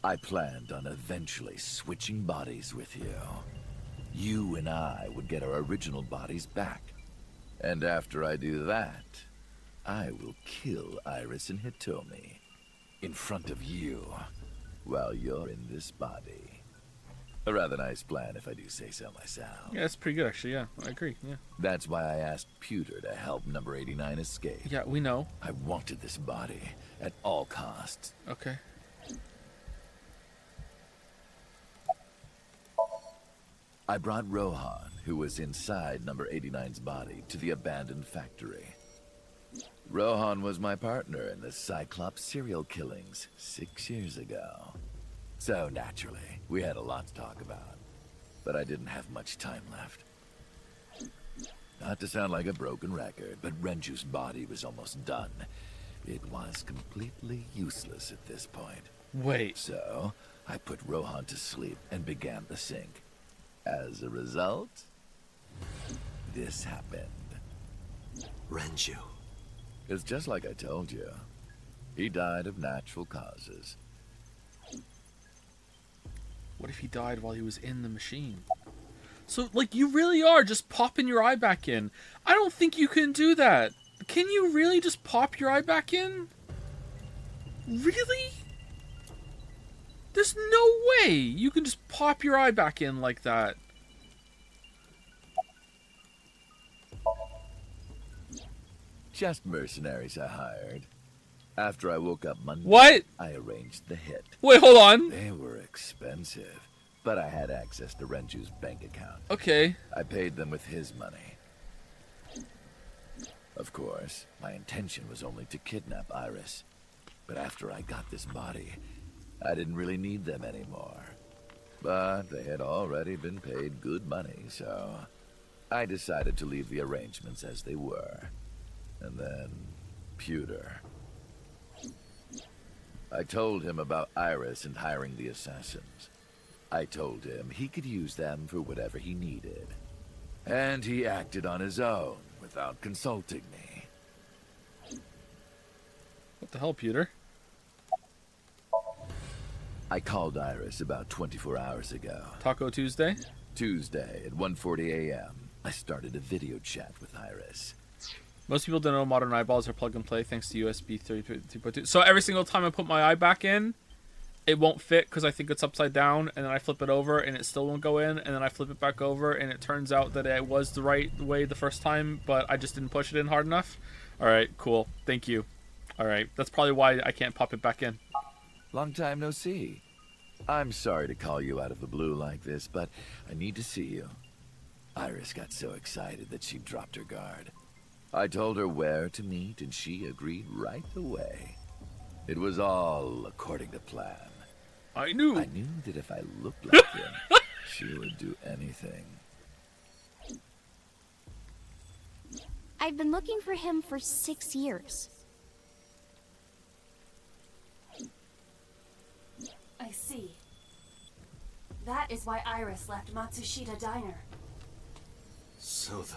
I planned on eventually switching bodies with you. You and I would get our original bodies back. And after I do that, I will kill Iris and Hitomi in front of you while you're in this body. A rather nice plan if I do say so myself. Yeah, that's pretty good actually. Yeah, I agree. Yeah. That's why I asked Pewter to help number 89 escape. Yeah, we know. I wanted this body at all costs. Okay. I brought Rohan, who was inside number 89's body, to the abandoned factory. Rohan was my partner in the Cyclops serial killings 6 years ago. So naturally, we had a lot to talk about. But I didn't have much time left. Not to sound like a broken record, but Renju's body was almost done. It was completely useless at this point. Wait. So, I put Rohan to sleep and began the sync. As a result, this happened. Renju. It's just like I told you. He died of natural causes. What if he died while he was in the machine? So, like, you really are just popping your eye back in. I don't think you can do that. Can you really just pop your eye back in? Really? There's no way you can just pop your eye back in like that. Just mercenaries I hired. After I woke up Monday, What? I arranged the hit. Wait, hold on. They were expensive, but I had access to Renju's bank account. Okay. I paid them with his money. Of course, my intention was only to kidnap Iris. But after I got this body, I didn't really need them anymore. But they had already been paid good money, so I decided to leave the arrangements as they were. And then, Pewter. I told him about Iris and hiring the assassins. I told him he could use them for whatever he needed. And he acted on his own, without consulting me. What the hell, Peter? I called Iris about 24 hours ago. Taco Tuesday? Tuesday at 1:40 a.m., I started a video chat with Iris. Most people don't know modern eyeballs are plug and play thanks to USB 3.2. So every single time I put my eye back in, it won't fit because I think it's upside down, and then I flip it over and it still won't go in, and then I flip it back over and it turns out that it was the right way the first time, but I just didn't push it in hard enough. Alright, cool. Thank you. Alright, that's probably why I can't pop it back in. Long time no see. I'm sorry to call you out of the blue like this, but I need to see you. Iris got so excited that she dropped her guard. I told her where to meet, and she agreed right away. It was all according to plan. I knew that if I looked like him, she would do anything. I've been looking for him for 6 years. I see. That is why Iris left Matsushita Diner. So the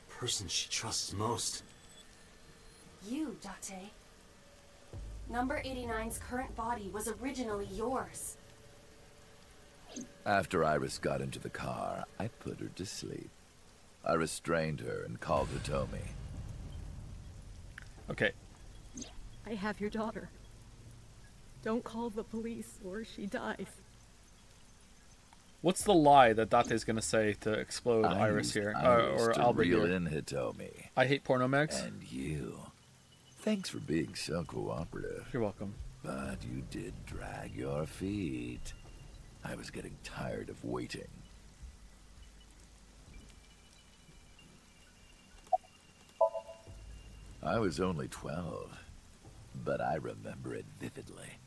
person she trusts most. You, Date. Number 89's current body was originally yours. After Iris got into the car, I put her to sleep. I restrained her and called Hitomi. Okay. I have your daughter. Don't call the police or she dies. What's the lie that Date's gonna say to explode Iris here? Or to Albert reel here? in Hitomi. I hate porno mags. And you. Thanks for being so cooperative. You're welcome. But you did drag your feet. I was getting tired of waiting. I was only 12, but I remember it vividly.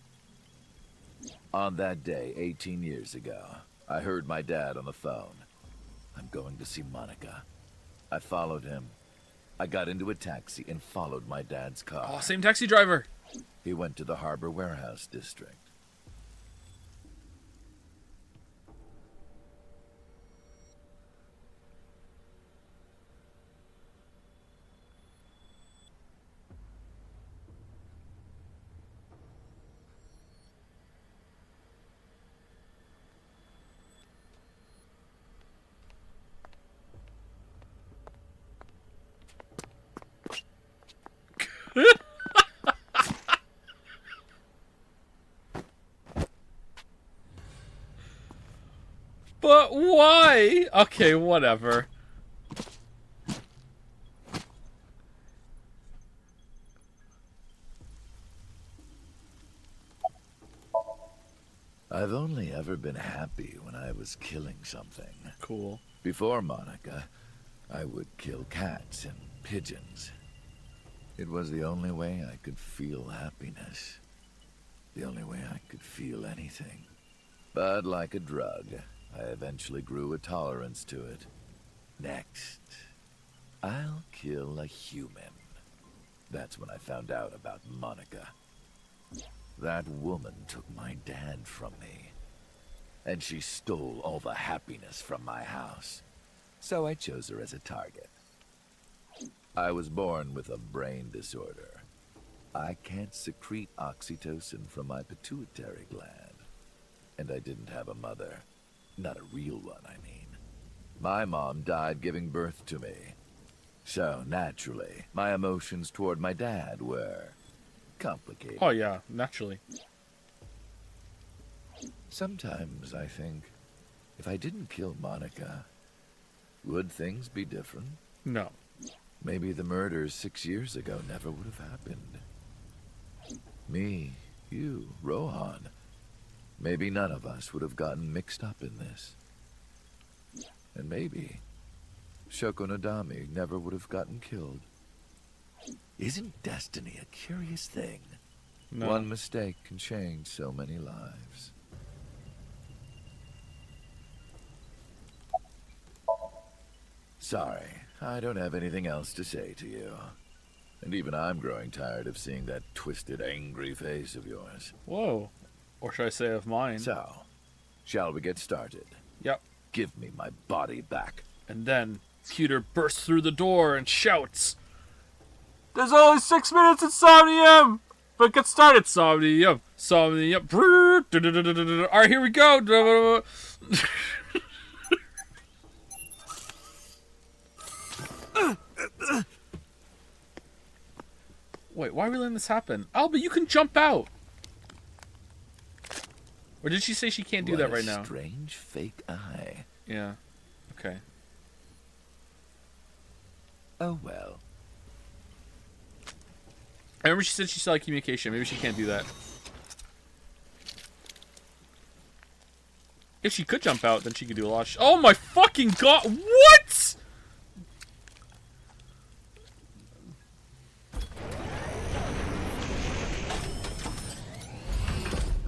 On that day, 18 years ago, I heard my dad on the phone. I'm going to see Monica. I followed him. I got into a taxi and followed my dad's car. Oh, same taxi driver. He went to the Harbor Warehouse District. But why? Okay, whatever. I've only ever been happy when I was killing something. Cool. Before Monica, I would kill cats and pigeons. It was the only way I could feel happiness. The only way I could feel anything. But like a drug, I eventually grew a tolerance to it. Next, I'll kill a human. That's when I found out about Monica. That woman took my dad from me. And she stole all the happiness from my house. So I chose her as a target. I was born with a brain disorder. I can't secrete oxytocin from my pituitary gland. And I didn't have a mother. Not a real one, I mean. My mom died giving birth to me. So, naturally, my emotions toward my dad were complicated. Oh yeah, naturally. Sometimes I think, if I didn't kill Monica, would things be different? No. Maybe the murders 6 years ago never would have happened. Me, you, Rohan. Maybe none of us would have gotten mixed up in this. And maybe Shoko Nadami never would have gotten killed. Isn't destiny a curious thing? No. One mistake can change so many lives. Sorry, I don't have anything else to say to you. And even I'm growing tired of seeing that twisted, angry face of yours. Whoa. Or should I say of mine? So, shall we get started? Yep. Give me my body back. And then Peter bursts through the door and shouts, "There's only 6 minutes in Somnium! But get started, Somnium! Somnium! Alright, here we go! Wait, why are we letting this happen? Alba, you can jump out! Or did she say she can't do that right now? Strange fake eye. Yeah. Okay. Oh well. I remember she said she saw communication. Maybe she can't do that. If she could jump out, then she could do a lot of oh my fucking god! What?!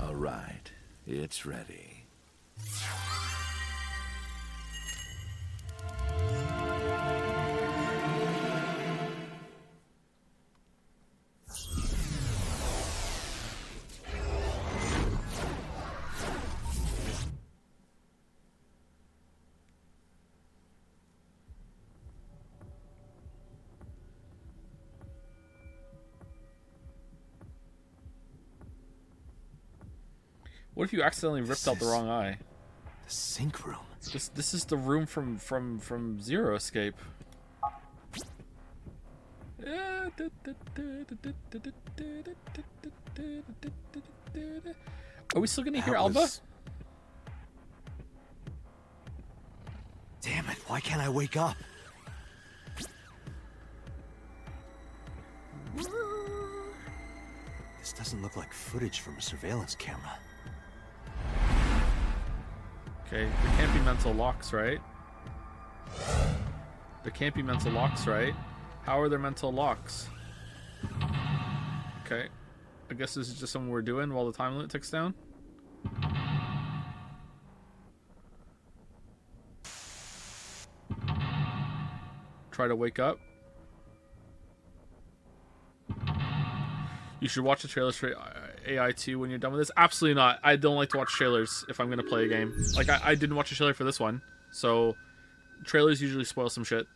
All right, it's ready. What if you accidentally ripped out the wrong eye? The sink room. This is the room from Zero Escape. Are we still gonna hear Alba? Damn it, why can't I wake up? This doesn't look like footage from a surveillance camera. Okay, there can't be mental locks, right? There can't be mental locks, right? How are there mental locks? Okay. I guess this is just something we're doing while the time limit ticks down. Try to wake up. You should watch the trailers for AI2 when you're done with this. Absolutely not. I don't like to watch trailers if I'm going to play a game. Like, I didn't watch a trailer for this one. So, trailers usually spoil some shit.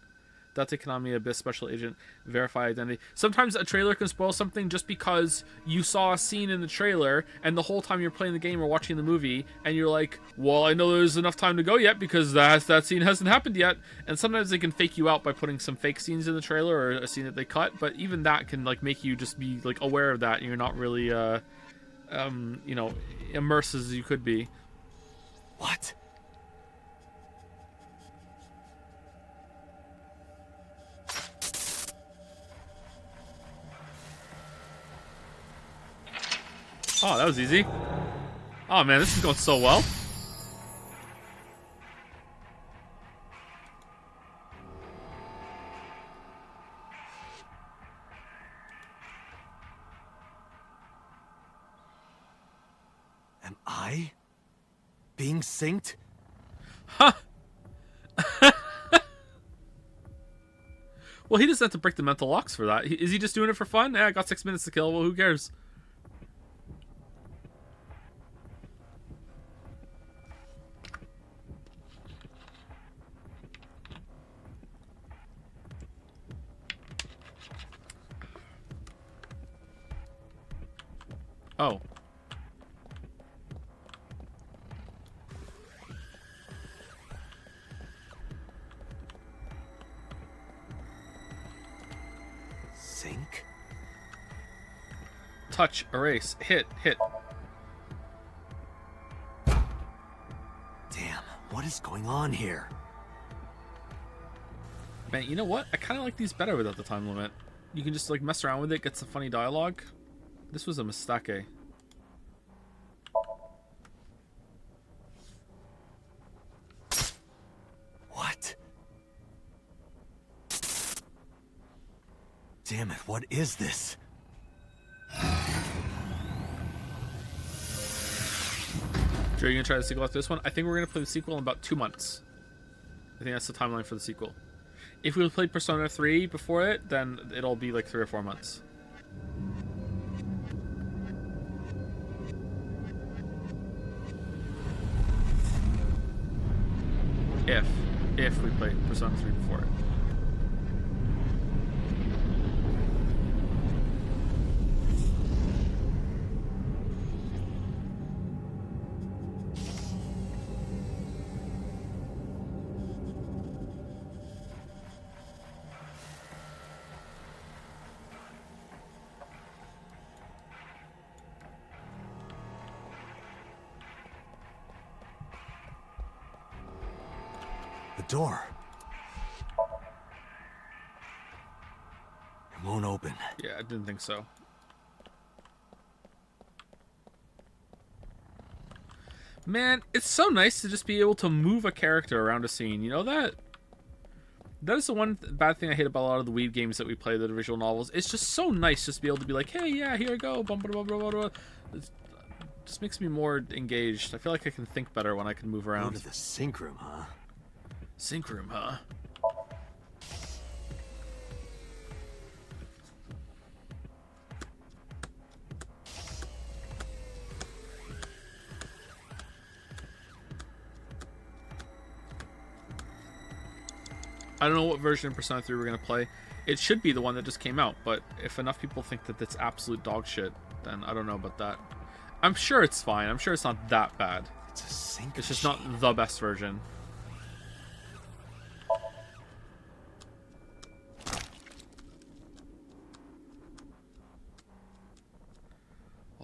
Date Konami Abyss Special Agent Verify Identity. Sometimes a trailer can spoil something just because you saw a scene in the trailer and the whole time you're playing the game or watching the movie and you're like, well, I know there's enough time to go yet because that scene hasn't happened yet. And sometimes they can fake you out by putting some fake scenes in the trailer or a scene that they cut, but even that can like make you just be like aware of that and you're not really you know, immersed as you could be. What? Oh, that was easy. Oh man, this is going so well. Am I being synced? Huh. Well, he doesn't have to break the mental locks for that. Is he just doing it for fun? Yeah, I got 6 minutes to kill. Well, who cares? Oh. Sync? Touch, erase, hit. Damn, what is going on here? Man, you know what? I kind of like these better without the time limit. You can just like mess around with it, get some funny dialogue. This was a mistake. What? Damn it, what is this? Joe, you gonna try the sequel after this one? I think we're gonna play the sequel in about 2 months. I think that's the timeline for the sequel. If we played Persona 3 before it, then it'll be like 3 or 4 months. If we play Persona 3 before it. The door. It won't open. Yeah, I didn't think so. Man, it's so nice to just be able to move a character around a scene. You know that? That is the one bad thing I hate about a lot of the Weeb games that we play, the visual novels. It's just so nice just to be able to be like, hey, yeah, here I go. Bum, blah, blah, blah, blah. It just makes me more engaged. I feel like I can think better when I can move Go around. to the sync room, huh? Sync room, huh? I don't know what version of Persona 3 we're going to play. It should be the one that just came out, but if enough people think that it's absolute dog shit, then I don't know about that. I'm sure it's fine. I'm sure it's not that bad. It's a sync It's just machine. not the best version.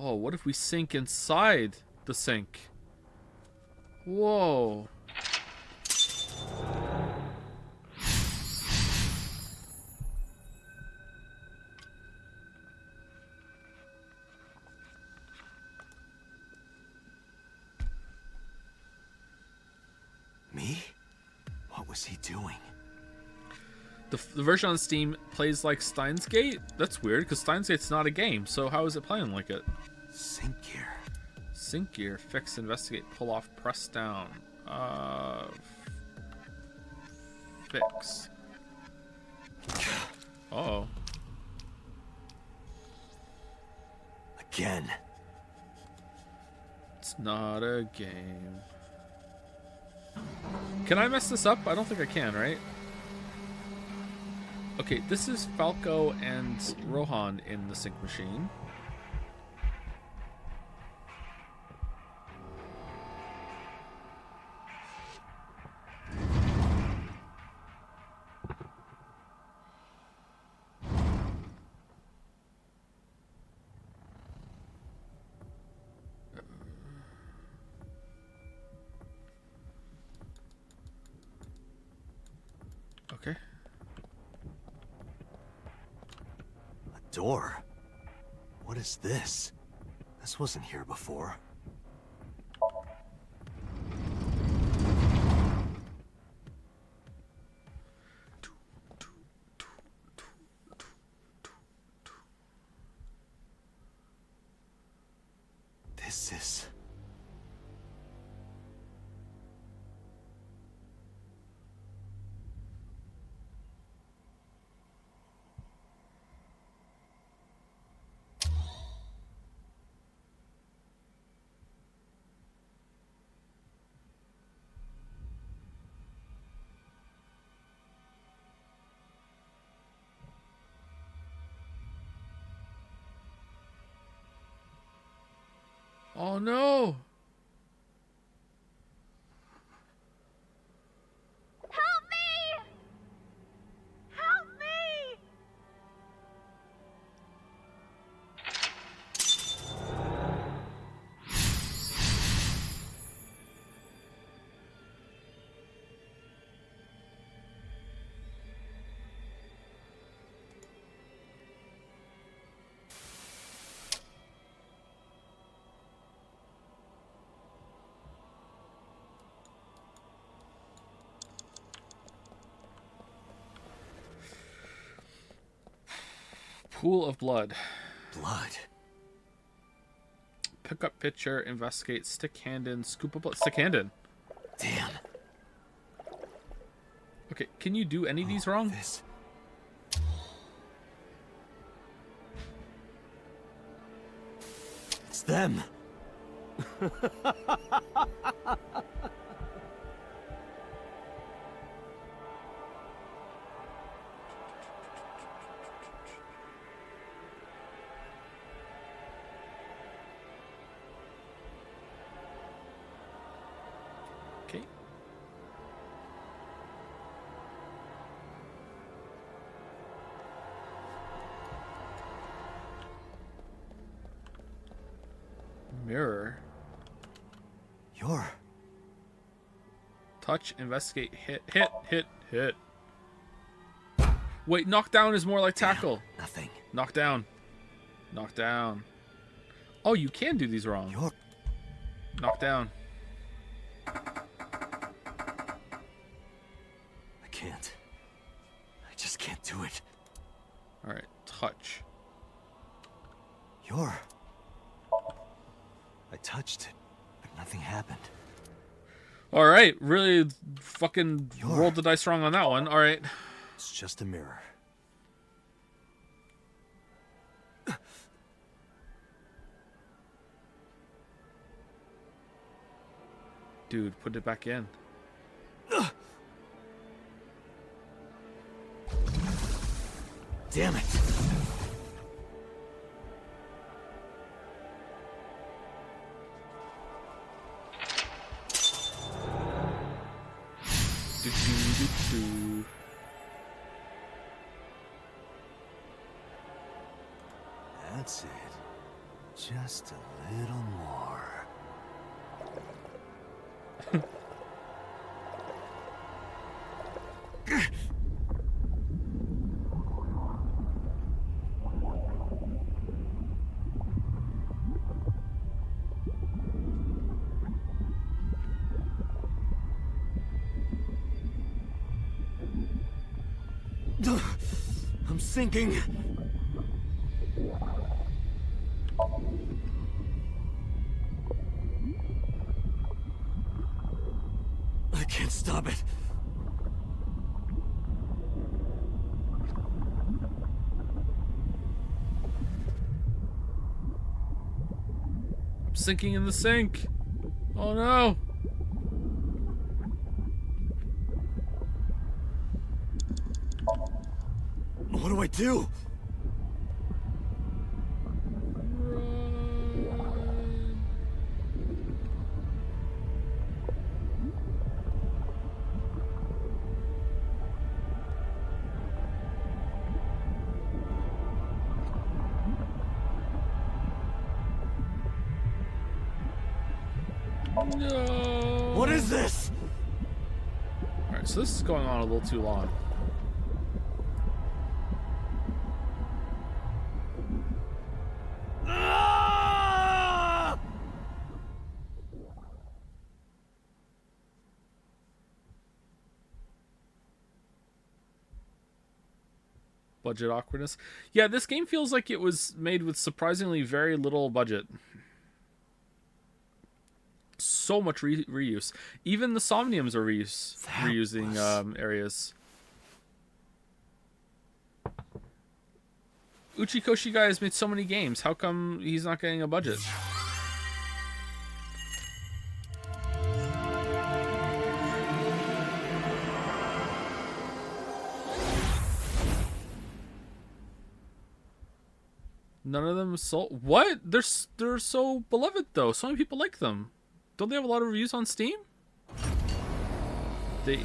Oh, what if we sync inside the sink? Whoa. Me? What was he doing? The version on Steam plays like Steins Gate? That's weird, because Steins Gate's not a game, so how is it playing like it? Sync gear. Sync gear, fix, investigate, pull off, press down. Fix. Uh-oh. Again. It's not a game. Can I mess this up? I don't think I can, right? Okay, this is Falco and Rohan in the sync machine. Okay. A door. What is this? This wasn't here before. This is... Oh no! Help me! Help me! Pool of blood. blood. Pick up picture, investigate, stick hand in, scoop of blood. Stick hand in. Damn. Okay, can you do any of these wrong? This... It's them. Okay. Mirror. You're... Touch, investigate, hit. Wait, knock down is more like tackle. nothing. Knock down. Knock down. Oh, you can do these wrong. You're... Knock down. I can't. I just can't do it. Alright, touch. You're... I touched it, but nothing happened. Alright, really fucking You're- rolled the dice wrong on that one. Alright. It's just a mirror. Dude, put it back in. Damn it! Do-do-do-do. That's it. Just a little more. I'm sinking. I can't stop it. I'm sinking in the sink. Oh no. What do I do? No. What is this? Alright, so this is going on a little too long. Ah! budget awkwardness. Yeah, this game feels like it was made with surprisingly very little budget. So much reuse. Even the Somniums are reusing areas. Uchikoshi guy has made so many games. How come he's not getting a budget? None of them sold. What? They're so beloved though. So many people like them. Don't they have a lot of reviews on Steam? They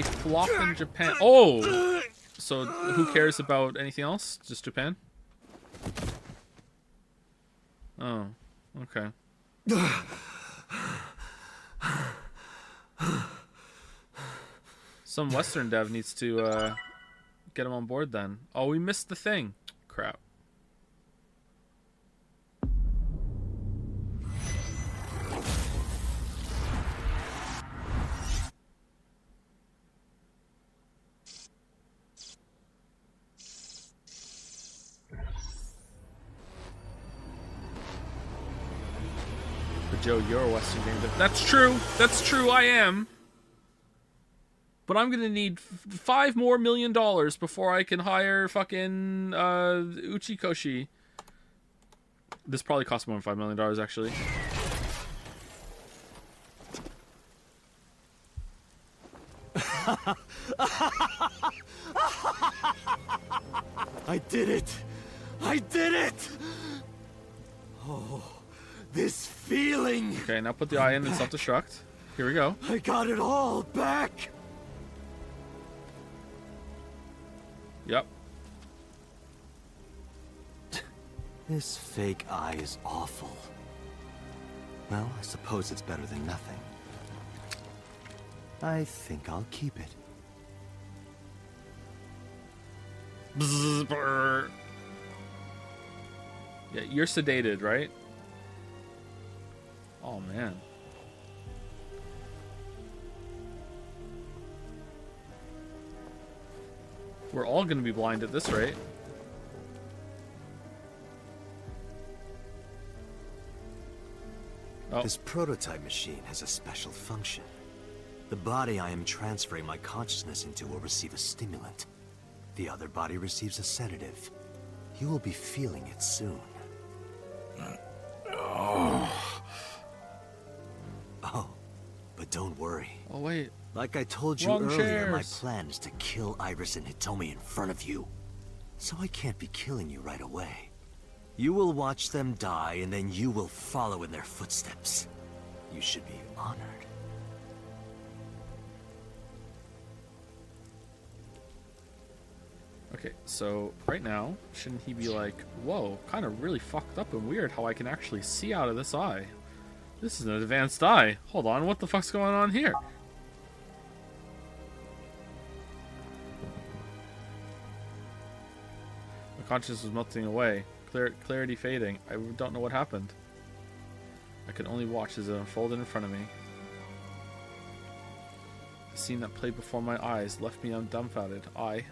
flop in Japan. Oh, so who cares about anything else? Just Japan? Oh, okay. Some Western dev needs to get him on board then. Oh, we missed the thing. Crap. But Joe, you're a Western game dev. That's true. That's true. I am. But I'm gonna need $5 more million before I can hire fucking Uchikoshi. This probably costs more than $5 million actually. I did it! I did it! Oh, this feeling! Okay, now put the eye in and self-destruct. Here we go. I got it all back! Yep. This fake eye is awful. Well, I suppose it's better than nothing. I think I'll keep it. Yeah, you're sedated, right? Oh, man. We're all gonna be blind at this rate. Oh. This prototype machine has a special function. The body I am transferring my consciousness into will receive a stimulant. The other body receives a sedative. You will be feeling it soon. Oh, but don't worry. Oh, wait. Like I told you Wrong earlier, my chairs. plan is to kill Iris and Hitomi in front of you. So I can't be killing you right away. You will watch them die, and then you will follow in their footsteps. You should be honored. Okay, so right now, shouldn't he be like, whoa, kind of really fucked up and weird how I can actually see out of this eye. This is an advanced eye. Hold on, what the fuck's going on here? My consciousness was melting away. Clarity fading. I don't know what happened. I can only watch as it unfolded in front of me. The scene that played before my eyes left me dumbfounded. It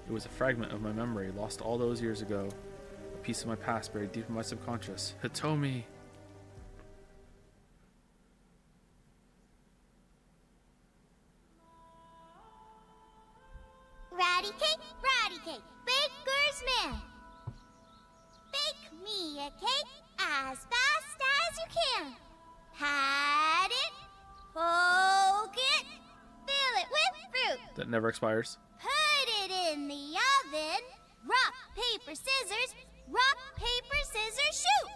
was a fragment of my memory, lost all those years ago. A piece of my past buried deep in my subconscious. Hitomi! Ratty cake, baker's man. Bake me a cake as fast as you can. Pat it, poke it, fill it with fruit. That never expires. Put it in the oven. Rock, paper, scissors. Rock, paper, scissors, shoot.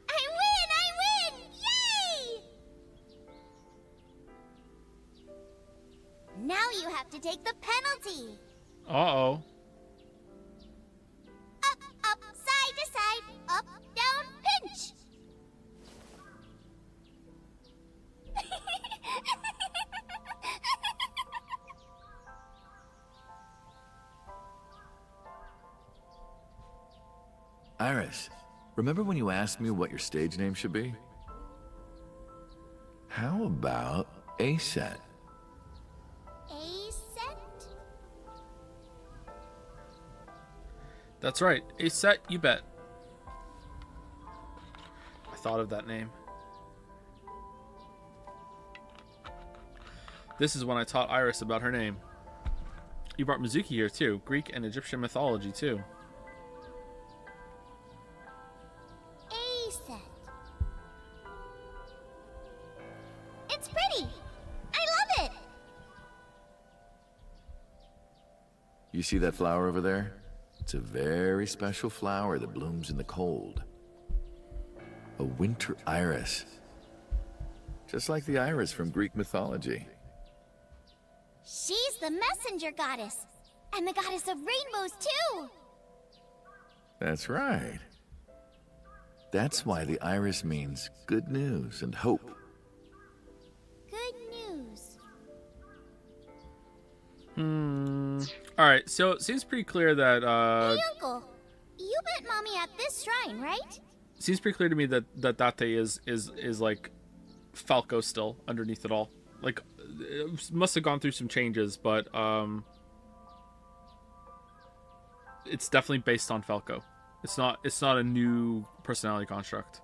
I win! Yay! Now you have to take the penalty. Uh-oh. Up, side to side, up, down, pinch. Iris, remember when you asked me what your stage name should be? How about A set. A set? That's right. A set, you bet. I thought of that name. This is when I taught Iris about her name. You brought Mizuki here too. Greek and Egyptian mythology too. A set. It's pretty. I love it. You see that flower over there? It's a very special flower that blooms in the cold. A winter iris. Just like the iris from Greek mythology. She's the messenger goddess. And the goddess of rainbows, too. That's right. That's why the iris means good news and hope. Good news. Alright, so it seems pretty clear that, Hey, Uncle. You met Mommy at this shrine, right? seems pretty clear to me that Date is like Falco still underneath it all. Like, it must have gone through some changes, but it's definitely based on Falco. It's not a new personality construct.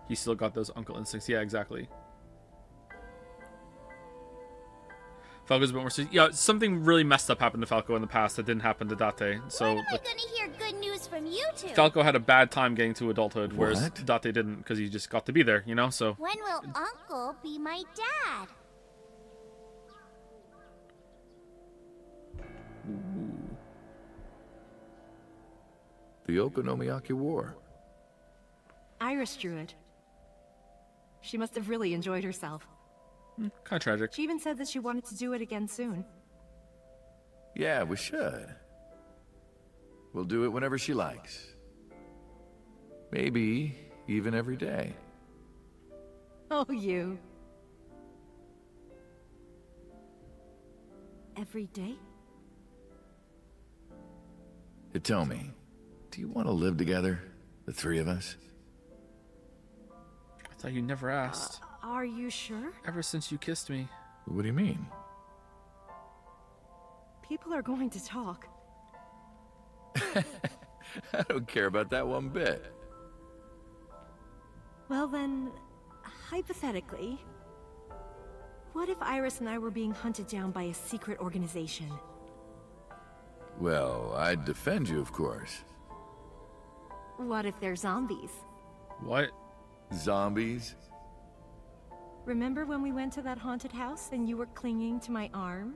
He still got those uncle instincts. Yeah, exactly. Falco's a bit more... Yeah, something really messed up happened to Falco in the past that didn't happen to Date. So When am I gonna hear good news from you two? Falco had a bad time getting to adulthood, whereas What? Date didn't, because he just got to be there, you know? So When will Uncle be my dad? The Okonomiyaki War. Iris drew it. She must have really enjoyed herself. kind of tragic. She even said that she wanted to do it again soon. Yeah, we should. We'll do it whenever she likes. Maybe even every day. Oh, you. Every day? Hitomi, do you want to live together? The three of us? I thought you never asked. Are you sure? Ever since you kissed me. What do you mean? People are going to talk. I don't care about that one bit. Well then, hypothetically, what if Iris and I were being hunted down by a secret organization? Well, I'd defend you, of course. What if they're zombies? What? Zombies? Remember when we went to that haunted house and you were clinging to my arm?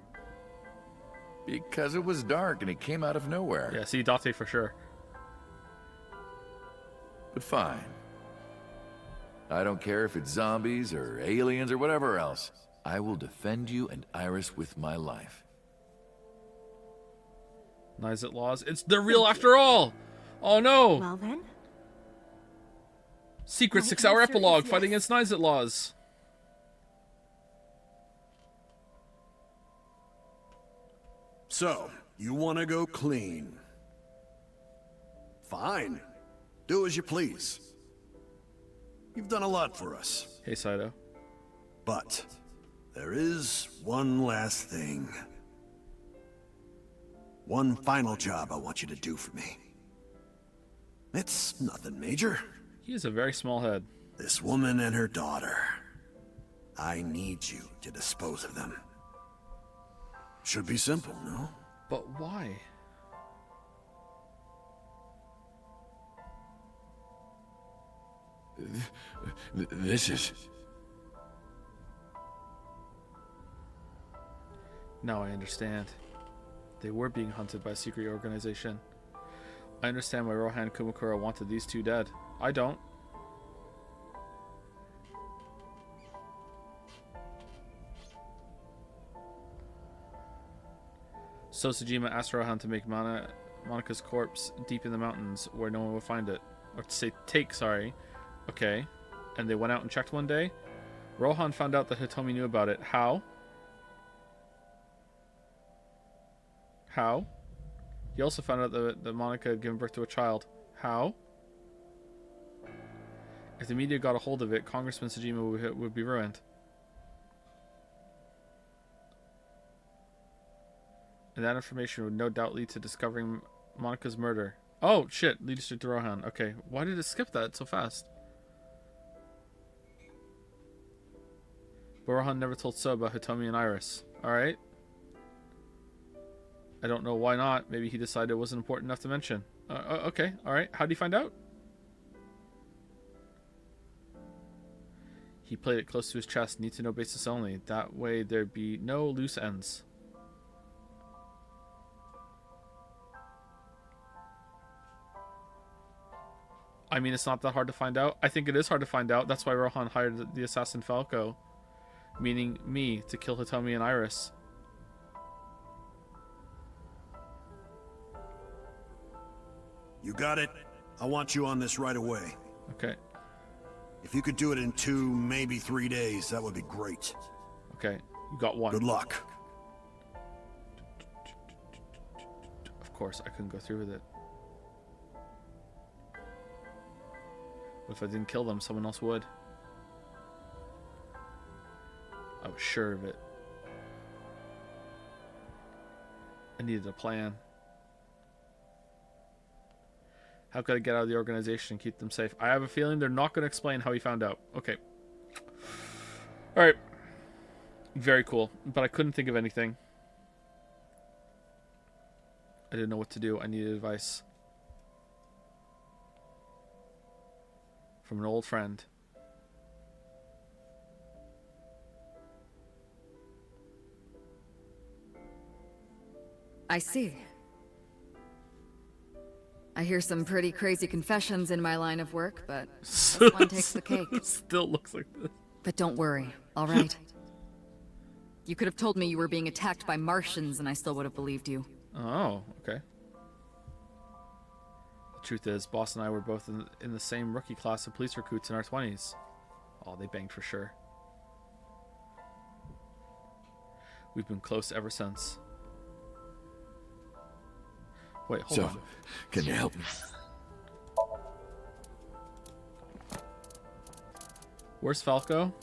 Because it was dark and it came out of nowhere. Yeah, see, Date for sure. But fine. I don't care if it's zombies or aliens or whatever else. I will defend you and Iris with my life. Nizet laws. They're real after all! Oh no! Well then, Secret my 6-hour answer is epilogue yes. fighting against Nizet laws. So, you want to go clean? Fine. Do as you please. You've done a lot for us. Hey, Saito. But there is one last thing. One final job I want you to do for me. It's nothing major. He has a very small head. This woman and her daughter. I need you to dispose of them. Should be simple, no? But why? This is... Now I understand. They were being hunted by a secret organization. I understand why Rohan Kumakura wanted these two dead. I don't. So Sejima asked Rohan to make Monika's corpse deep in the mountains where no one would find it. Or to say take, sorry. Okay. And they went out and checked one day. Rohan found out that Hitomi knew about it. How? How? He also found out that Monika had given birth to a child. How? If the media got a hold of it, Congressman Sejima would be ruined. And that information would no doubt lead to discovering Monika's murder. Oh, shit. Leads to Rohan. Okay. Why did it skip that so fast? But Rohan never told So about Hitomi and Iris. Alright. I don't know why not. Maybe he decided it wasn't important enough to mention. Okay. Alright. How did he find out? He played it close to his chest. Need to know basis only. That way there'd be no loose ends. I mean, it's not that hard to find out. I think it is hard to find out. That's why Rohan hired the assassin Falco. Meaning me, to kill Hitomi and Iris. You got it? I want you on this right away. Okay. If you could do it in 2, maybe 3 days, that would be great. Okay. You got one. Good luck. Of course, I couldn't go through with it. What if I didn't kill them? Someone else would. I was sure of it. I needed a plan. How could I get out of the organization and keep them safe? I have a feeling they're not going to explain how he found out. Okay. Alright. Very cool. But I couldn't think of anything. I didn't know what to do. I needed advice. From an old friend. I see. I hear some pretty crazy confessions in my line of work, but this one takes the cake. Still looks like this. But don't worry, all right? You could have told me you were being attacked by Martians and I still would have believed you. Oh, okay. The truth is, Boss and I were both in the same rookie class of police recruits in our 20s. Oh, they banged for sure. We've been close ever since. Wait, hold on. Can you help me? Where's Falco?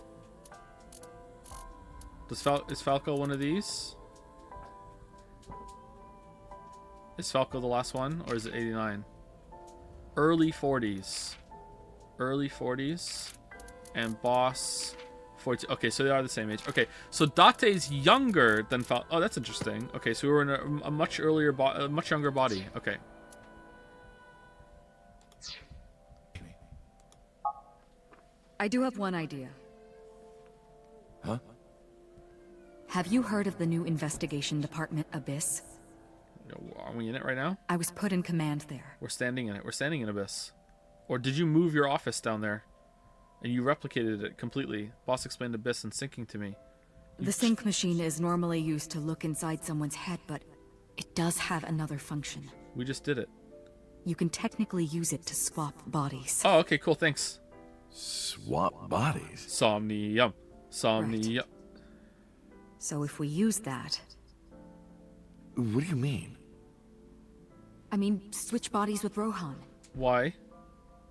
Is Falco one of these? Is Falco the last one, or is it 89? Early 40s. Early 40s. And Boss 40. Okay, so they are the same age. Okay, so Date's younger than Falco. Oh, that's interesting. Okay, so we were in a much earlier, much younger body. Okay. I do have one idea. Huh? Have you heard of the new investigation department, Abyss? Are we in it right now? I was put in command there. We're standing in it. We're standing in Abyss. Or did you move your office down there? And you replicated it completely. Boss explained Abyss and syncing to me. The sync machine is normally used to look inside someone's head, but it does have another function. We just did it. You can technically use it to swap bodies. Oh, okay, cool, thanks. Swap bodies? Somnium. Somnium. Right. So if we use that... What do you mean? I mean, switch bodies with Rohan. Why?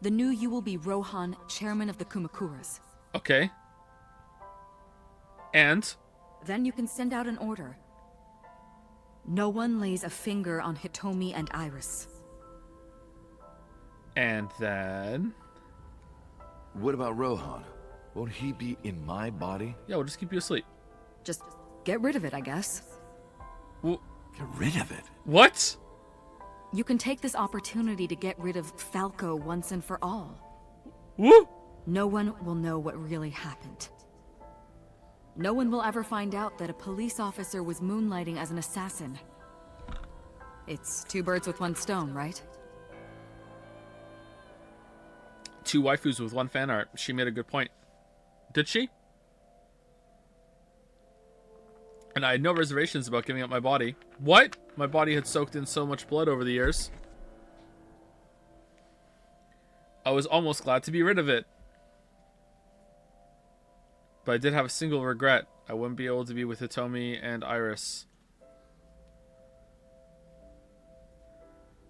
The new you will be Rohan, chairman of the Kumakuras. Okay. And? Then you can send out an order. No one lays a finger on Hitomi and Iris. And then? What about Rohan? Won't he be in my body? Yeah, we'll just keep you asleep. Just get rid of it, I guess. Well, get rid of it? What? You can take this opportunity to get rid of Falco once and for all. Woo! No one will know what really happened. No one will ever find out that a police officer was moonlighting as an assassin. It's 2 birds with 1 stone, right? 2 waifus with 1 fan art. She made a good point. Did she? And I had no reservations about giving up my body. What? My body had soaked in so much blood over the years. I was almost glad to be rid of it. But I did have a single regret. I wouldn't be able to be with Hitomi and Iris.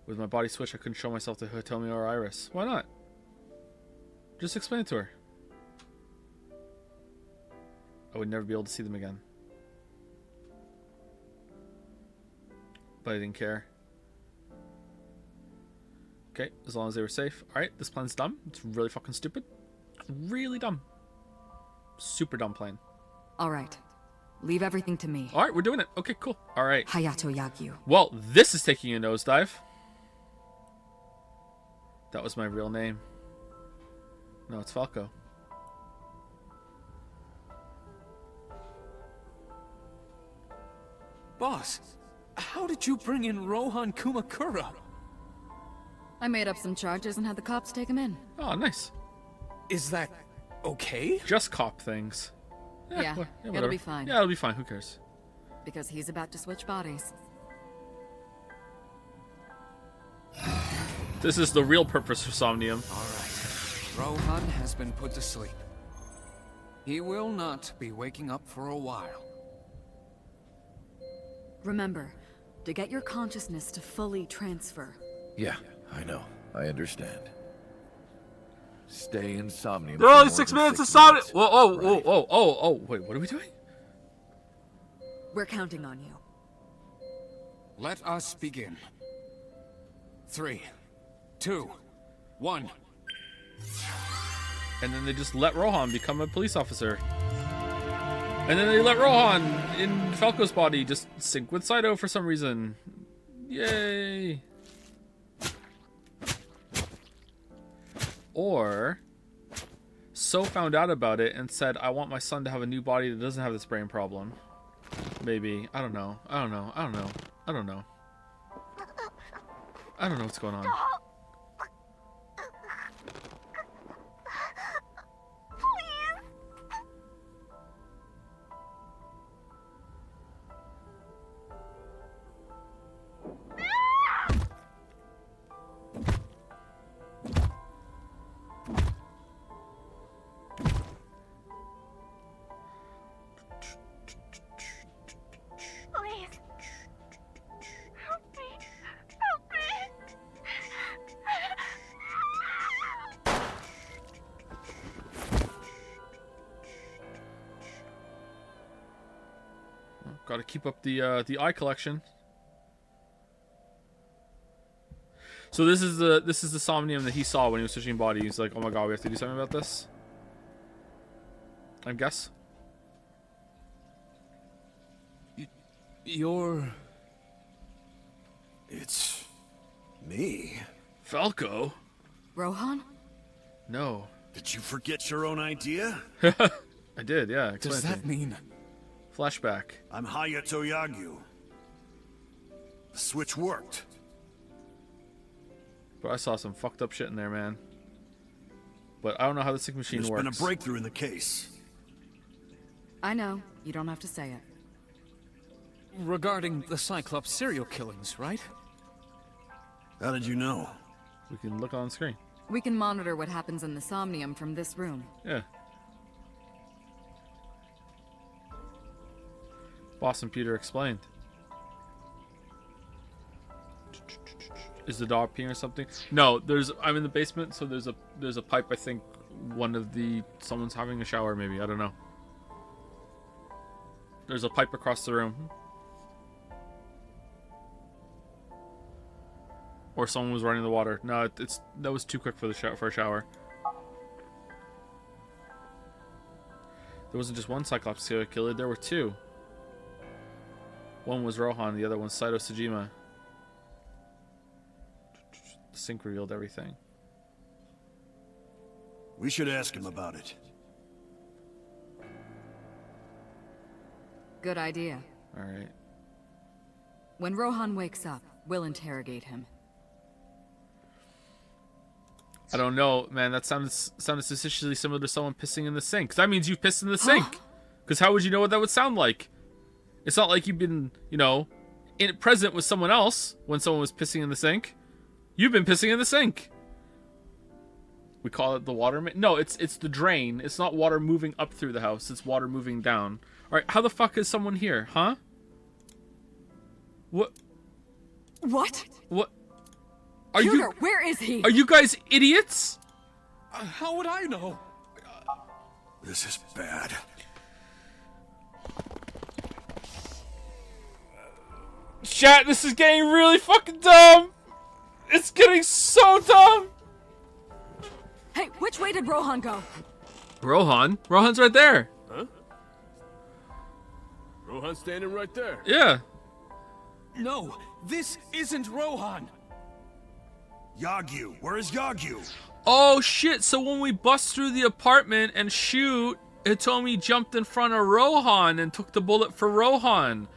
With my body switch, I couldn't show myself to Hitomi or Iris. Why not? Just explain it to her. I would never be able to see them again. But I didn't care. Okay, as long as they were safe. Alright, this plan's dumb. It's really fucking stupid. It's really dumb. Super dumb plan. Alright. Leave everything to me. Alright, we're doing it. Okay, cool. Alright. Hayato Yagyu. Well, this is taking a nosedive. That was my real name. No, it's Falco. Boss, how did you bring in Rohan Kumakura? I made up some charges and had the cops take him in. Oh, nice. Is that okay? Just cop things. Yeah, it'll whatever. be fine. Yeah, it'll be fine. Who cares? Because he's about to switch bodies. This is the real purpose for Somnium. All right. Rohan has been put to sleep. He will not be waking up for a while. Remember, to get your consciousness to fully transfer. Yeah, I know. I understand. Stay in Somnium. There are only 6 minutes of Somnium. Whoa. Wait, what are we doing? We're counting on you. Let us begin. 3, 2, 1. And then they just let Rohan become a police officer. And then they let Rohan in Falco's body just sync with Saito for some reason. Yay. Or So found out about it and said, I want my son to have a new body that doesn't have this brain problem. Maybe. I don't know. I don't know what's going on. Got to keep up the eye collection. So this is the Somnium that he saw when he was switching body. He's like, oh my god, we have to do something about this. I guess. It's me. Falco? Rohan? No. Did you forget your own idea? I did, yeah. Explain Does it to that me. mean... Flashback. I'm Hayato Yagyu. The switch worked. But I saw some fucked up shit in there, man. But I don't know how the sync machine There's works. been a breakthrough in the case. I know. You don't have to say it. Regarding the Cyclops serial killings, right? How did you know? We can look on screen. We can monitor what happens in the Somnium from this room. Yeah. Boss Computer explained. Is the dog peeing or something? No, I'm in the basement, so there's a pipe. I think someone's having a shower. Maybe, I don't know. There's a pipe across the room, or someone was running the water. No, that was too quick for a shower. There wasn't just one Cyclops serial killer. There were two. One was Rohan, the other one's Saito Sejima. The sync revealed everything. We should ask him about it. Good idea. Alright. When Rohan wakes up, we'll interrogate him. I don't know, man. That sounded suspiciously similar to someone pissing in the sink. 'Cause that means you pissed in the sink. Because how would you know what that would sound like? It's not like you've been, you know, present with someone else when someone was pissing in the sink. You've been pissing in the sink. We call it the water main. No, it's the drain. It's not water moving up through the house. It's water moving down. All right, how the fuck is someone here, huh? What? What? What? Are Shooter, you? where is he? Are you guys idiots? How would I know? This is bad. Chat, this is getting really fucking dumb. It's getting so dumb. Hey, which way did Rohan go? Rohan? Rohan's right there. Huh? Rohan's standing right there. Yeah. No, this isn't Rohan. Yagyu, where is Yagyu? Oh shit, so when we bust through the apartment and shoot, Hitomi jumped in front of Rohan and took the bullet for Rohan.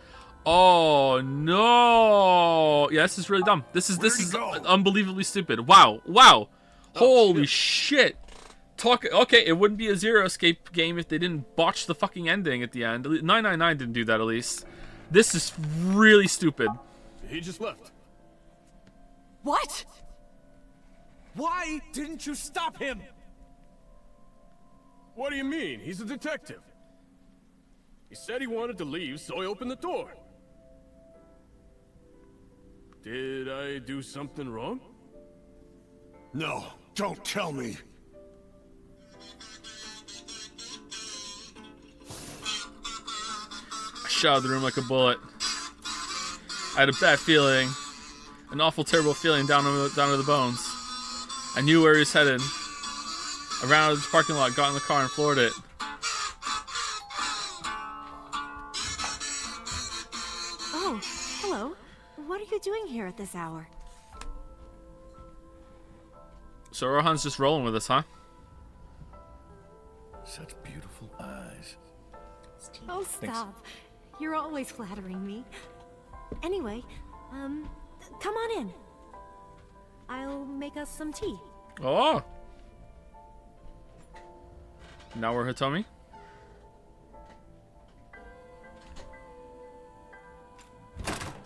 Oh no. Yeah, this is really dumb. This is unbelievably stupid. Wow. Wow. Holy shit. Okay, it wouldn't be a Zero Escape game if they didn't botch the fucking ending at the end. 999 didn't do that, at least. This is really stupid. He just left. What? Why didn't you stop him? What do you mean? He's a detective. He said he wanted to leave, so I opened the door. Did I do something wrong? No, don't tell me. I shot out of the room like a bullet. I had a bad feeling. An awful, terrible feeling down to the bones. I knew where he was headed. I ran out of the parking lot, got in the car, and floored it. Oh, hello. What are you doing here at this hour? So Rohan's just rolling with us, huh? Such beautiful eyes. Oh, stop. You're always flattering me. Anyway, come on in. I'll make us some tea. Oh! Now we're Hitomi?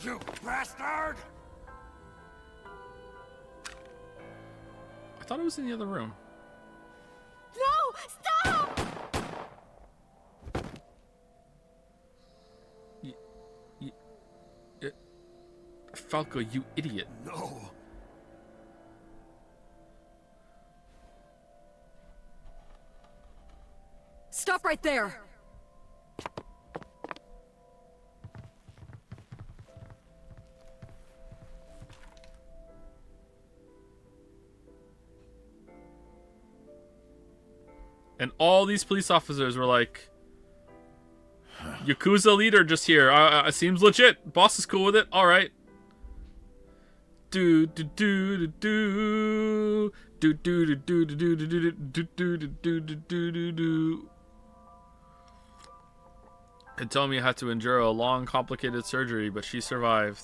You bastard! I thought it was in the other room. No! Stop! Falco, you idiot. No. Stop right there! And all these police officers were like, Yakuza leader just here. Seems legit. Boss is cool with it. All right. Do do do do do do do do do do do do do do do do do. Hitomi had to endure a long, complicated surgery, but she survived.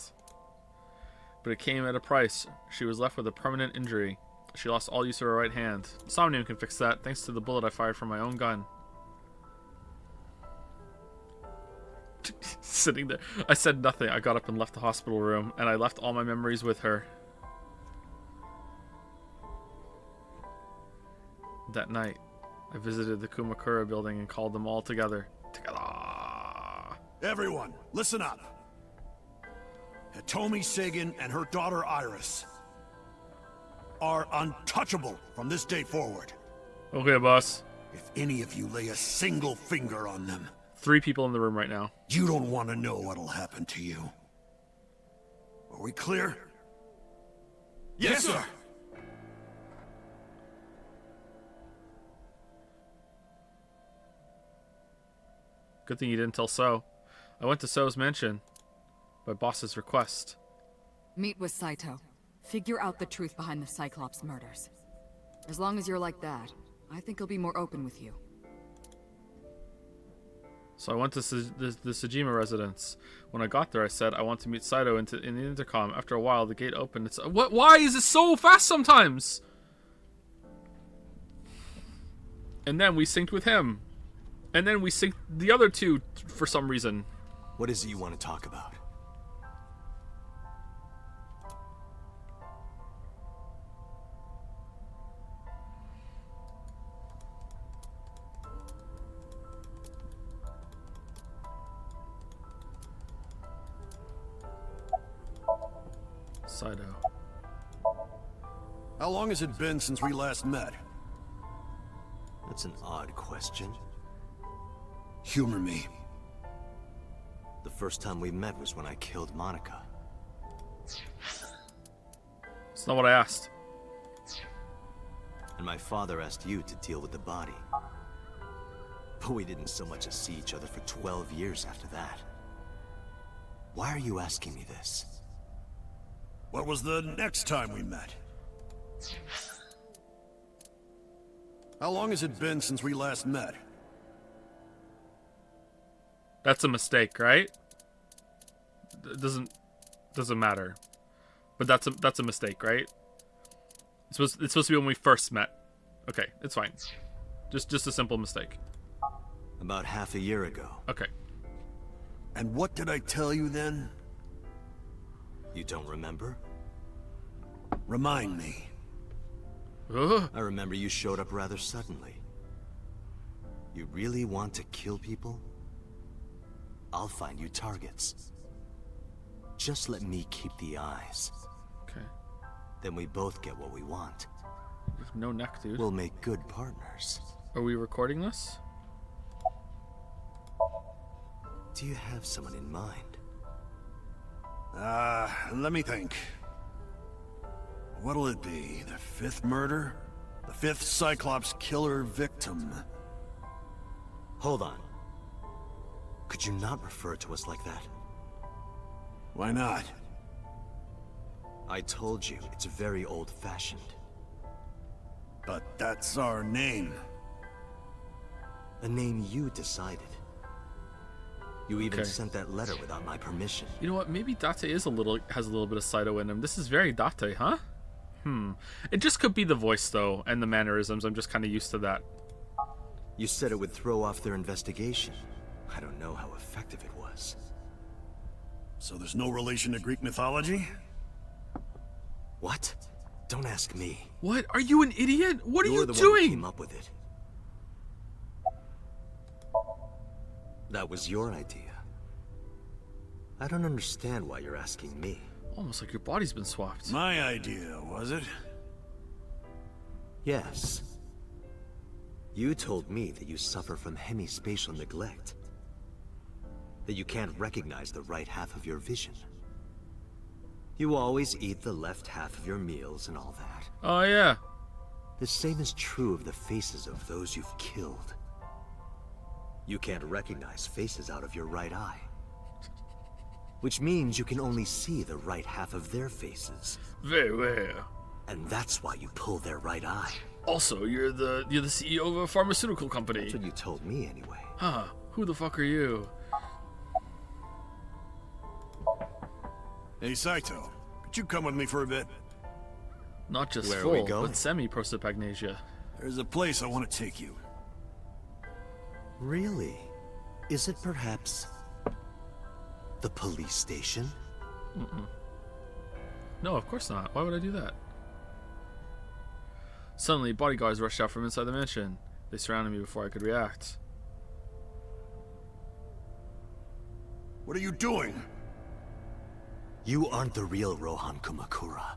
But it came at a price. She was left with a permanent injury. She lost all use of her right hand. Somnium can fix that, thanks to the bullet I fired from my own gun. Sitting there. I said nothing. I got up and left the hospital room, and I left all my memories with her. That night, I visited the Kumakura building and called them all together. Everyone, listen up. Hitomi Sagan and her daughter Iris are untouchable from this day forward. Okay, boss. If any of you lay a single finger on them, 3 people in the room right now. you don't want to know what'll happen to you. Are we clear? Yes, sir. Good thing you didn't tell So. I went to So's mansion by boss's request. Meet with Saito. Figure out the truth behind the Cyclops murders. As long as you're like that, I think he'll be more open with you. So I went to the Sejima residence. When I got there, I said I want to meet Saito in the intercom. After a while, the gate opened. It's what? Why is it so fast sometimes? And then we synced with him. And then we synced the other 2 for some reason. What is it you want to talk about? Saito. How long has it been since we last met? That's an odd question. Humor me. The first time we met was when I killed Monica. It's not what I asked. And my father asked you to deal with the body. But we didn't so much as see each other for 12 years after that. Why are you asking me this? What was the next time we met? How long has it been since we last met? That's a mistake, right? It doesn't matter. But that's a mistake, right? It's supposed to be when we first met. Okay, it's fine. Just a simple mistake. About half a year ago. Okay. And what did I tell you then? You don't remember? Remind me. Ugh. I remember you showed up rather suddenly. You really want to kill people? I'll find you targets. Just let me keep the eyes. Okay. Then we both get what we want. You have no neck, dude. We'll make good partners. Are we recording this? Do you have someone in mind? Let me think. What'll it be? The fifth murder? The fifth Cyclops killer victim? Hold on. Could you not refer to us like that? Why not? I told you, it's very old-fashioned. But that's our name. A name you decided. You even Okay. sent that letter without my permission. You know what? Maybe Date has a little bit of Saito in him. This is very Date, huh? It just could be the voice though, and the mannerisms. I'm just kind of used to that. You said it would throw off their investigation. I don't know how effective it was. So there's no relation to Greek mythology? What? Don't ask me. What? Are you an idiot? What are You're you the one who doing? came up with it. That was your idea. I don't understand why you're asking me. Almost like your body's been swapped. My idea, was it? Yes. You told me that you suffer from hemispatial neglect. That you can't recognize the right half of your vision. You always eat the left half of your meals and all that. Oh yeah. The same is true of the faces of those you've killed. You can't recognize faces out of your right eye. Which means you can only see the right half of their faces. Very well. And that's why you pull their right eye. Also, you're the CEO of a pharmaceutical company. That's what you told me anyway. Huh? Who the fuck are you? Hey, Saito, could you come with me for a bit? Not just Where are we full, going? but semi-prosopagnasia. There's a place I want to take you. Really? Is it perhaps the police station? No, of course not. Why would I do that? Suddenly, bodyguards rushed out from inside the mansion. They surrounded me before I could react. What are you doing? You aren't the real Rohan Kumakura.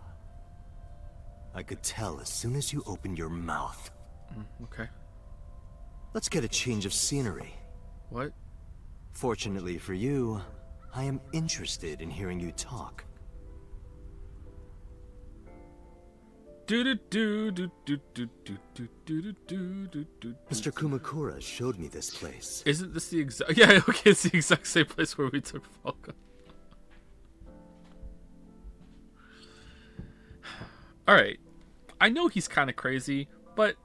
I could tell as soon as you opened your mouth. Okay. Let's get a change of scenery. What? Fortunately for you, I am interested in hearing you talk. Mr. Kumakura showed me this place. Isn't this the exact? Yeah, okay, it's the exact same place where we took Falco. All right, I know he's kind of crazy, but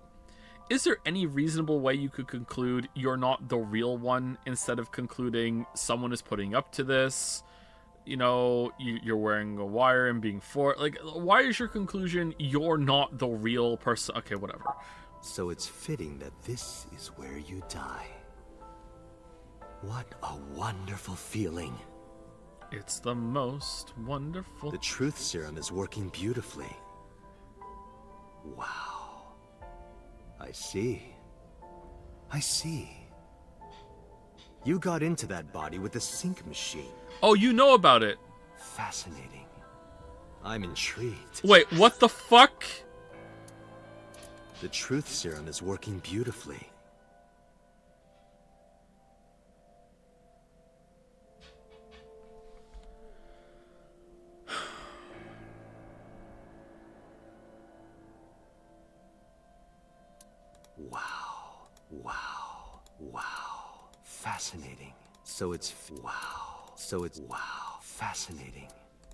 is there any reasonable way you could conclude you're not the real one instead of concluding someone is putting up to this? You know, you're wearing a wire and being like, why is your conclusion you're not the real person? Okay, whatever. So it's fitting that this is where you die. What a wonderful feeling. It's the most wonderful. The truth serum is working beautifully. Wow. I see. I see. You got into that body with the sync machine. Oh, you know about it. Fascinating. I'm intrigued. Wait, what the fuck? The truth serum is working beautifully. Wow. Wow. Wow. Fascinating. So it's wow. So it's wow. Fascinating.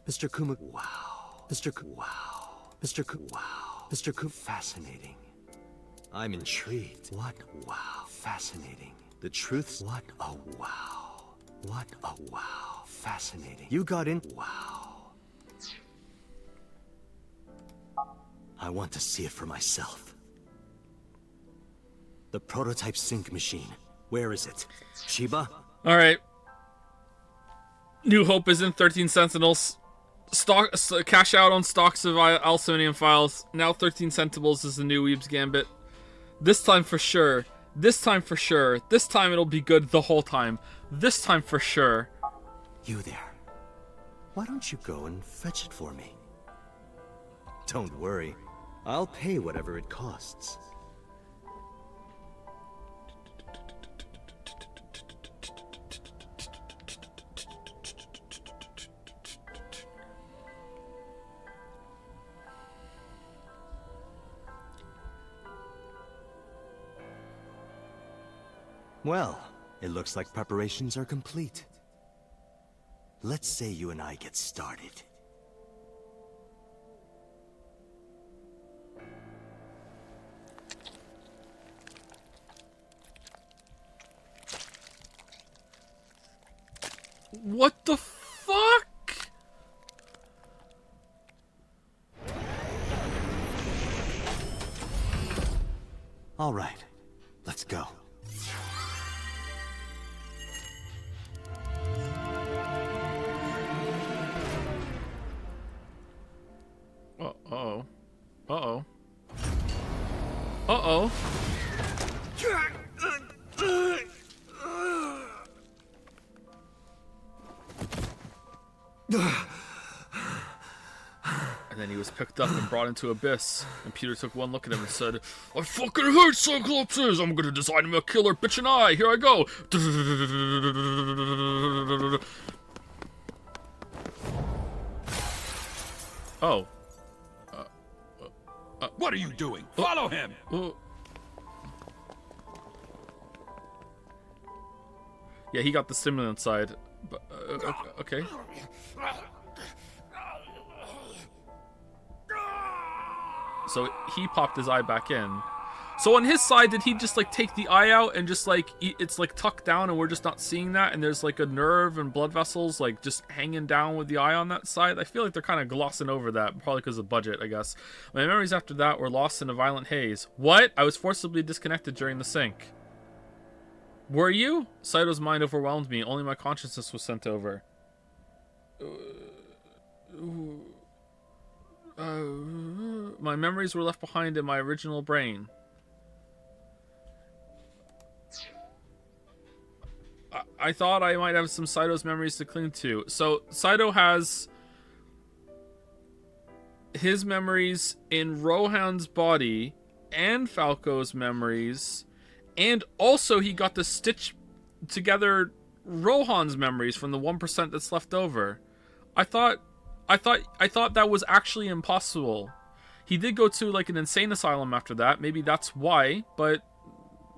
Mr. Kuma. Wow. Mr. Wow. Mr. Wow. Mr. Fascinating. I'm intrigued. What? Wow. Fascinating. The truth. What? Oh, wow. What? Oh, wow. Fascinating. You got in. Wow. I want to see it for myself. The prototype sync machine. Where is it? Shiba? Alright. New Hope is in 13 Sentinels. Cash out on stocks of Somnium Files. Now 13 Centibles is the new Weeb's Gambit. This time for sure. This time for sure. This time it'll be good the whole time. This time for sure. You there. Why don't you go and fetch it for me? Don't worry. I'll pay whatever it costs. Well, it looks like preparations are complete. Let's say you and I get started. What the fuck? All right, let's go. Uh-oh. Uh-oh. Uh-oh. And then he was picked up and brought into Abyss. And Peter took one look at him and said, I fucking hate Cyclopses! I'm gonna design him a killer bitch and eye! Here I go! Oh. What are you doing? Follow him! Yeah, he got the stimulant side. But, okay. So he popped his eye back in. So on his side, did he just like take the eye out and just like it's like tucked down and we're just not seeing that, and there's like a nerve and blood vessels like just hanging down with the eye on that side? I feel like they're kind of glossing over that, probably because of budget, I guess. My memories after that were lost in a violent haze. What? I was forcibly disconnected during the sync. Were you? Saito's mind overwhelmed me. Only my consciousness was sent over. My memories were left behind in my original brain. I thought I might have some Saito's memories to cling to. So Saito has his memories in Rohan's body and Falco's memories, and also he got to stitch together Rohan's memories from the 1% that's left over. I thought that was actually impossible. He did go to like an insane asylum after that. Maybe that's why, but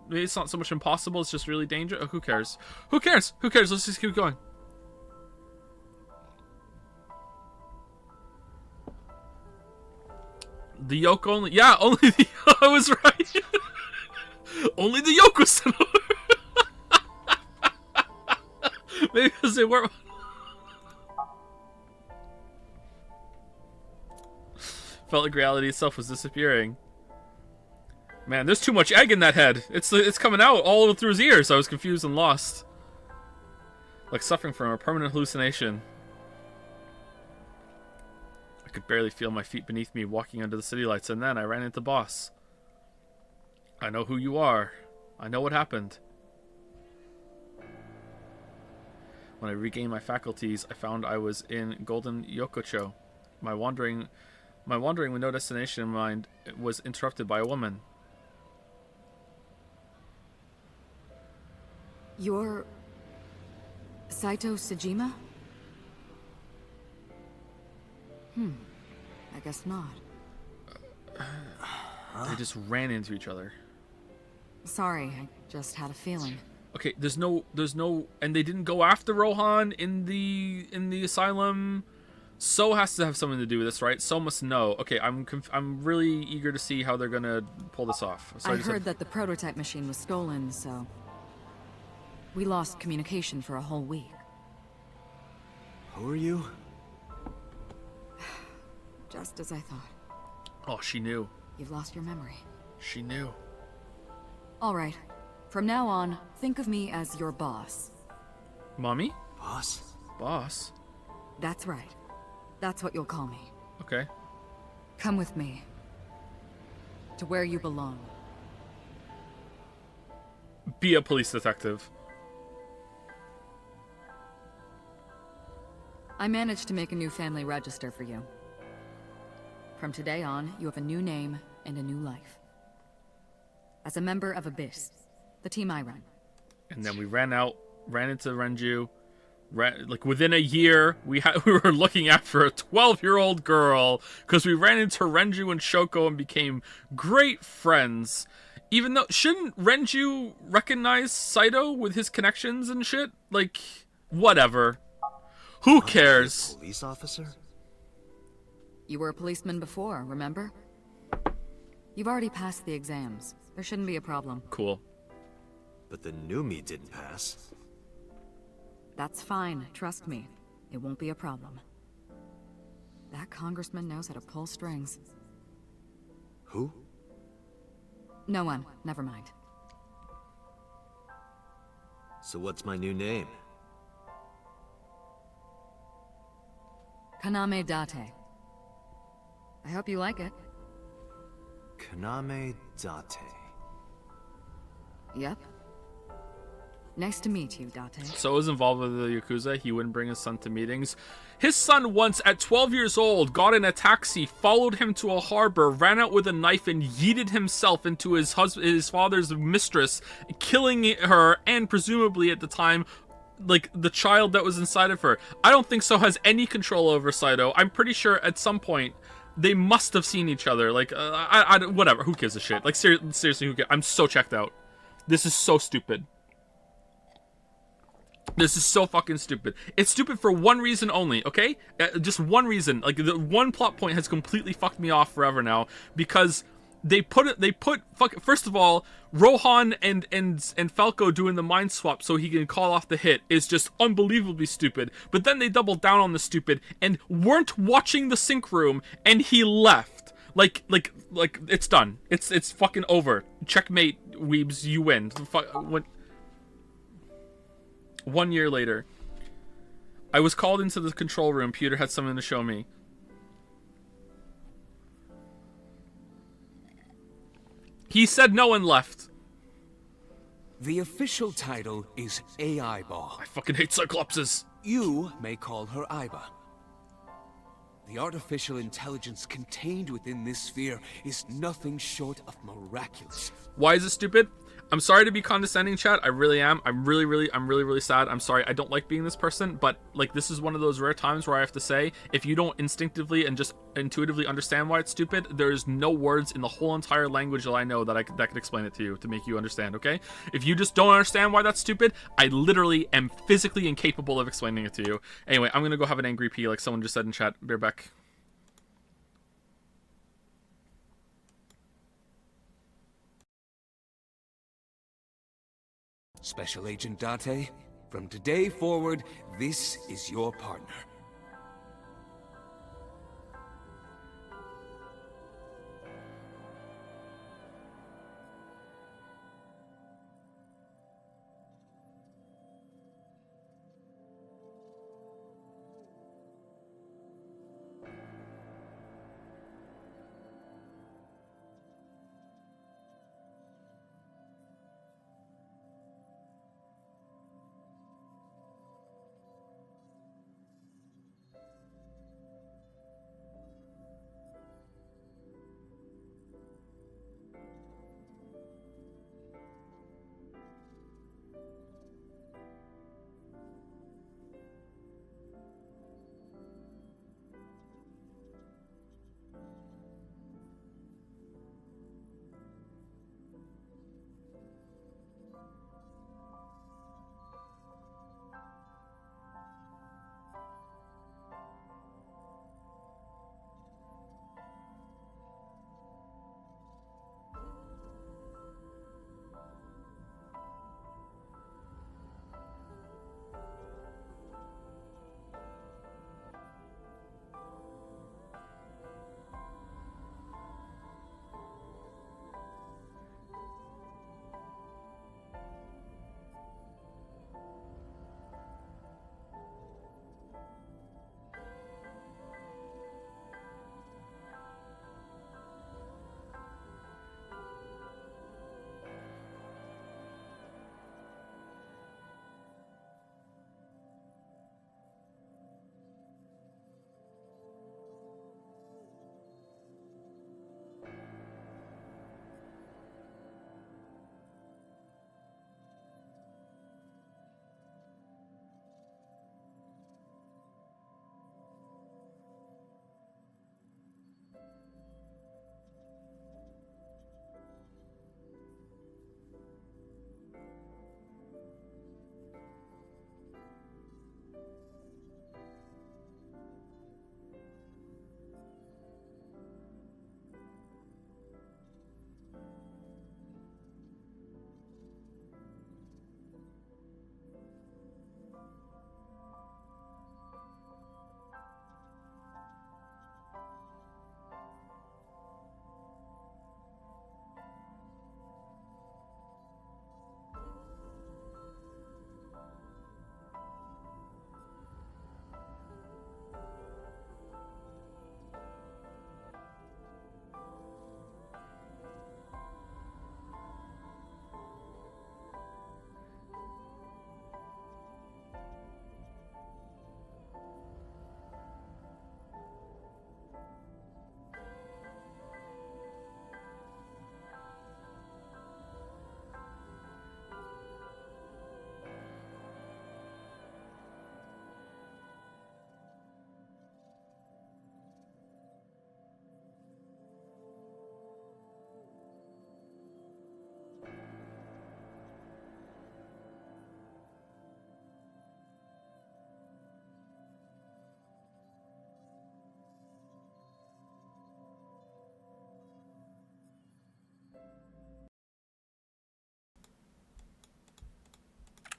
maybe it's not so much impossible, it's just really dangerous. Oh, who cares? Who cares? Who cares? Let's just keep going. The yoke only. Yeah, only the. I was right. Only the yoke was sent over. Maybe because they weren't. Felt like reality itself was disappearing. Man, there's too much egg in that head. It's coming out all through his ears. I was confused and lost. Like suffering from a permanent hallucination. I could barely feel my feet beneath me walking under the city lights, and then I ran into Boss. I know who you are. I know what happened. When I regained my faculties, I found I was in Golden Yokocho. My wandering with no destination in mind was interrupted by a woman. You're... Saito Sejima? I guess not. They just ran into each other. Sorry, I just had a feeling. Okay, there's no, and they didn't go after Rohan in the asylum. So has to have something to do with this, right? So must know. Okay, I'm really eager to see how they're gonna pull this off. So I heard that the prototype machine was stolen, so we lost communication for a whole week. Who are you? Just as I thought. Oh, she knew. You've lost your memory. She knew. All right. From now on, think of me as your boss. Mommy? Boss? Boss? That's right. That's what you'll call me. Okay. Come with me. To where you belong. Be a police detective. I managed to make a new family register for you. From today on, you have a new name and a new life. As a member of Abyss, the team I run. And then we ran into Renju. Like within a year, we were looking after a 12-year-old girl because we ran into Renju and Shoko and became great friends. Even though, shouldn't Renju recognize Saito with his connections and shit? Like, whatever. Who cares? Police officer? You were a policeman before, remember? You've already passed the exams. There shouldn't be a problem. Cool. But the new me didn't pass. That's fine, trust me. It won't be a problem. That congressman knows how to pull strings. Who? No one, never mind. So what's my new name? Kaname Date. I hope you like it. Kaname Date. Yep. Nice to meet you, Date. So was involved with the Yakuza, he wouldn't bring his son to meetings. His son once, at 12 years old, got in a taxi, followed him to a harbor, ran out with a knife, and yeeted himself into his father's mistress, killing her, and presumably at the time, like, the child that was inside of her. I don't think So has any control over Saito. I'm pretty sure at some point, they must have seen each other. Like, whatever, who gives a shit? Like, seriously, who cares? I'm so checked out. This is so stupid. This is so fucking stupid. It's stupid for one reason only, okay? Just one reason. Like, the one plot point has completely fucked me off forever now, because first of all, Rohan and Falco doing the mind swap so he can call off the hit is just unbelievably stupid. But then they doubled down on the stupid and weren't watching the sync room, and he left. Like it's done. It's fucking over. Checkmate, weebs, you win. 1 year later, I was called into the control room. Peter had something to show me. He said no and left. The official title is AI Ball. I fucking hate Cyclopses. You may call her Aiba. The artificial intelligence contained within this sphere is nothing short of miraculous. Why is it stupid? I'm sorry to be condescending, chat. I really am. I'm really sad. I'm sorry. I don't like being this person, but like, this is one of those rare times where I have to say, if you don't instinctively and just intuitively understand why it's stupid, there's no words in the whole entire language that I know that could explain it to you to make you understand, okay? If you just don't understand why that's stupid, I literally am physically incapable of explaining it to you. Anyway, I'm gonna go have an angry pee like someone just said in chat. Be right back. Special Agent Date, from today forward, this is your partner.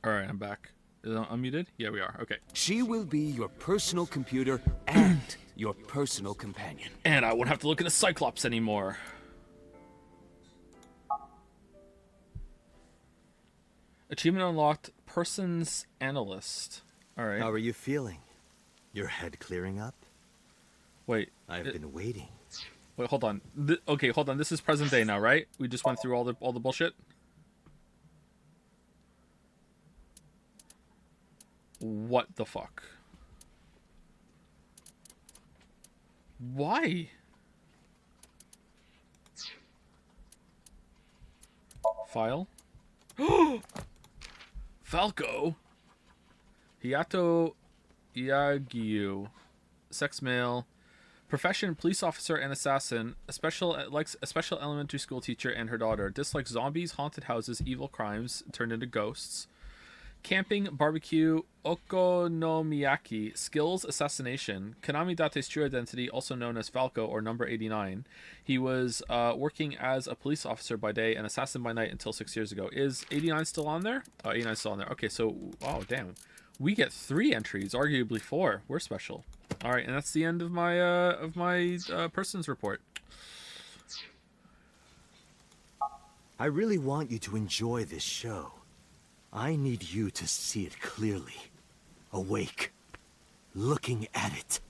Alright, I'm back. Is it unmuted? Yeah, we are. Okay. She will be your personal computer and your personal companion. And I won't have to look at the Cyclops anymore. Achievement unlocked, Persons Analyst. Alright. How are you feeling? Your head clearing up? Wait. I've been waiting. Wait, hold on. Okay, hold on. This is present day now, right? We just went through all the bullshit. What the fuck? Why? File. Falco. Hiato Yagyu. Sex male. Profession: police officer and assassin. A special elementary school teacher and her daughter. Dislikes zombies, haunted houses, evil crimes turned into ghosts. Camping, barbecue, okonomiyaki. Skills: assassination. Konami Date's true identity, also known as Falco or Number 89. He was working as a police officer by day and assassin by night until 6 years ago. Is 89 still on there? Oh, 89 is still on there. Okay, so oh damn, we get 3 entries, arguably 4. We're special. All right, and that's the end of my persons report. I really want you to enjoy this show. I need you to see it clearly. Awake. Looking at it.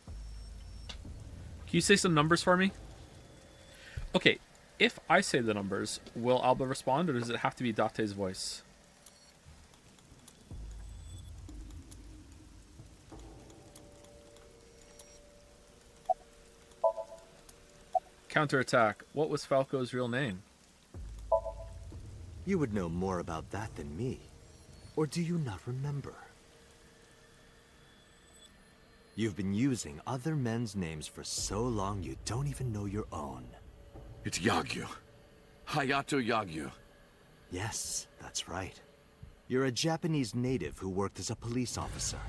Can you say some numbers for me? Okay, if I say the numbers, will Alba respond, or does it have to be Date's voice? Counterattack. What was Falco's real name? You would know more about that than me. Or do you not remember? You've been using other men's names for so long you don't even know your own. It's Yagyu. Hayato Yagyu. Yes, that's right. You're a Japanese native who worked as a police officer.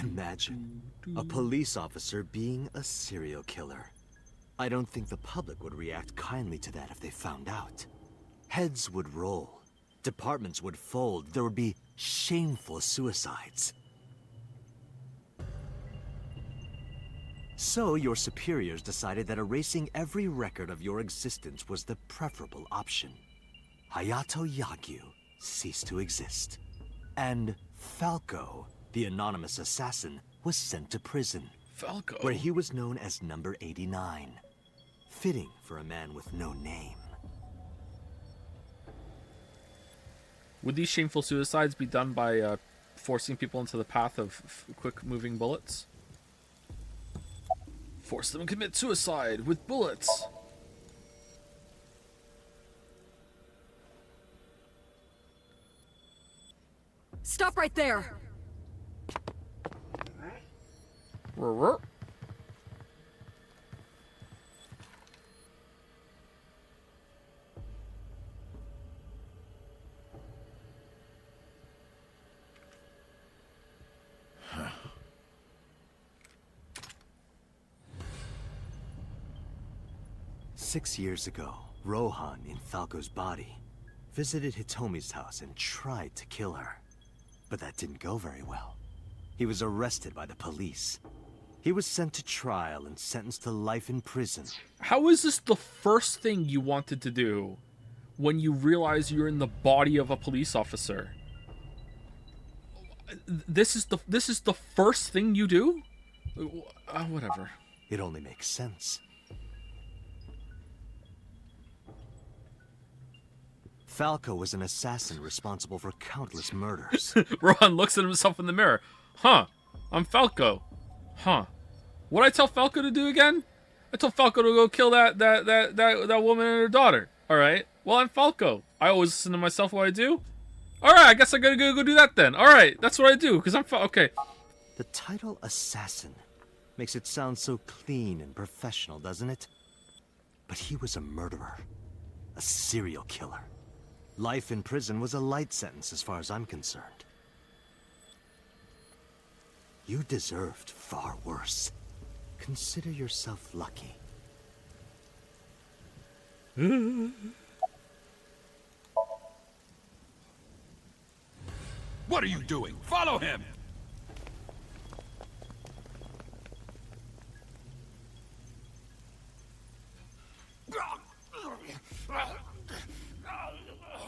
Imagine a police officer being a serial killer. I don't think the public would react kindly to that if they found out. Heads would roll, departments would fold, there would be shameful suicides. So your superiors decided that erasing every record of your existence was the preferable option. Hayato Yagyu ceased to exist. And Falco, the anonymous assassin, was sent to prison. Falco? Where he was known as Number 89. Fitting for a man with no name. Would these shameful suicides be done by forcing people into the path of quick-moving bullets? Force them to commit suicide with bullets. Stop right there! Six years ago, Rohan, in Falco's body, visited Hitomi's house and tried to kill her. But that didn't go very well. He was arrested by the police. He was sent to trial and sentenced to life in prison. How is this the first thing you wanted to do when you realize you're in the body of a police officer? This is the first thing you do? Whatever. It only makes sense. Falco was an assassin responsible for countless murders. Rohan looks at himself in the mirror. Huh. I'm Falco. Huh. What'd I tell Falco to do again? I told Falco to go kill that woman and her daughter. Alright. Well, I'm Falco. I always listen to myself what I do. Alright, I guess I gotta go do that then. Alright, that's what I do, because I'm okay. The title assassin makes it sound so clean and professional, doesn't it? But he was a murderer. A serial killer. Life in prison was a light sentence as far as I'm concerned. You deserved far worse. consider yourself lucky. What are you doing? Follow him!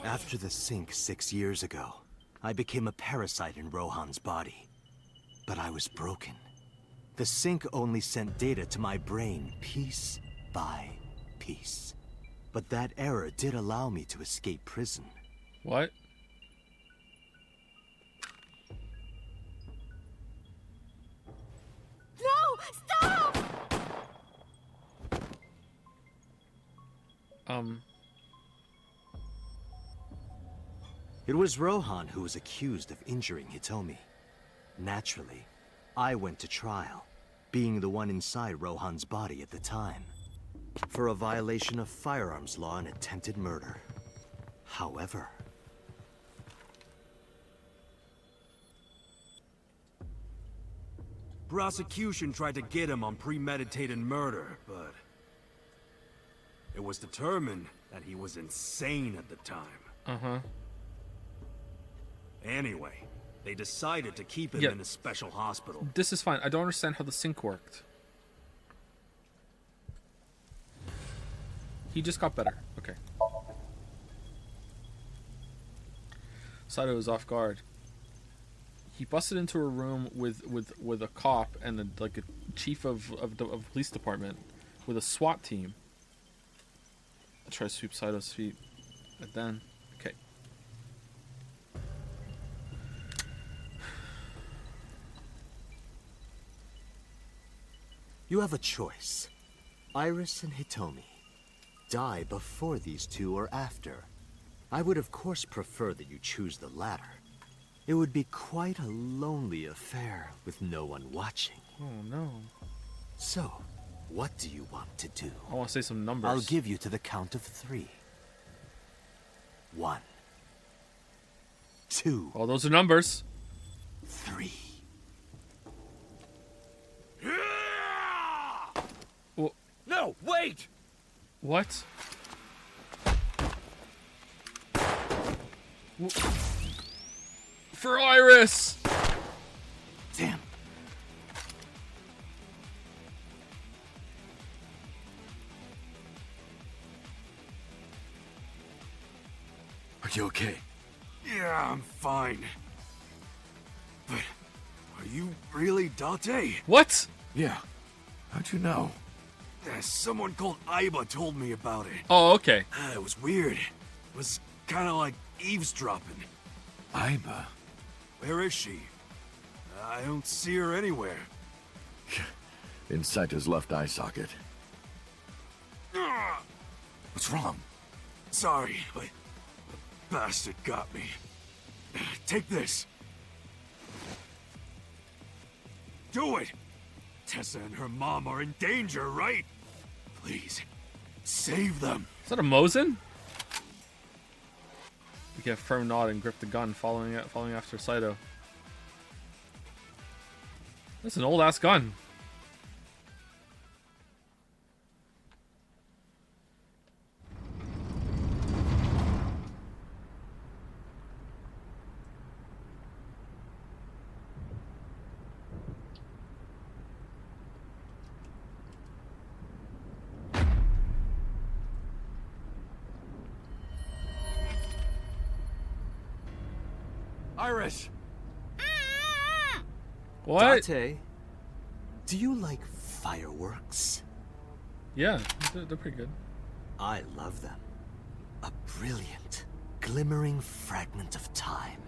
After the sink 6 years ago, I became a parasite in Rohan's body. But I was broken. The sink only sent data to my brain piece by piece. But that error did allow me to escape prison. What? No! Stop! It was Rohan who was accused of injuring Hitomi. Naturally, I went to trial, being the one inside Rohan's body at the time, for a violation of firearms law and attempted murder. However... Prosecution tried to get him on premeditated murder, but... it was determined that he was insane at the time. Uh-huh. Anyway, they decided to keep him in a special hospital. This is fine. I don't understand how the sink worked. He just got better. Okay. Saito was off guard. He busted into a room with a cop and a chief of the police department with a SWAT team. I'll try to sweep Saito's feet. And then, okay. You have a choice. Iris and Hitomi. Die before these two or after. I would of course prefer that you choose the latter. It would be quite a lonely affair with no one watching. Oh no. So, what do you want to do? I want to say some numbers. I'll give you to the count of 3. 1. 2. Oh, those are numbers. 3. Well, No, wait! what? For Iris! Damn. Are you okay? Yeah, I'm fine. But are you really Date? What? Yeah. How'd you know? Someone called Aiba told me about it. Oh, okay. It was weird. It was kind of like eavesdropping. Aiba? Where is she? I don't see her anywhere. In Saito's left eye socket. What's wrong? Sorry, but the bastard got me. Take this. Do it! Tessa and her mom are in danger, right? Please, save them. Is that a Mosin? You get a firm nod and grip the gun, following after Saito. That's an old ass gun. Iris! What? Date, do you like fireworks? Yeah, they're pretty good. I love them. A brilliant, glimmering fragment of time.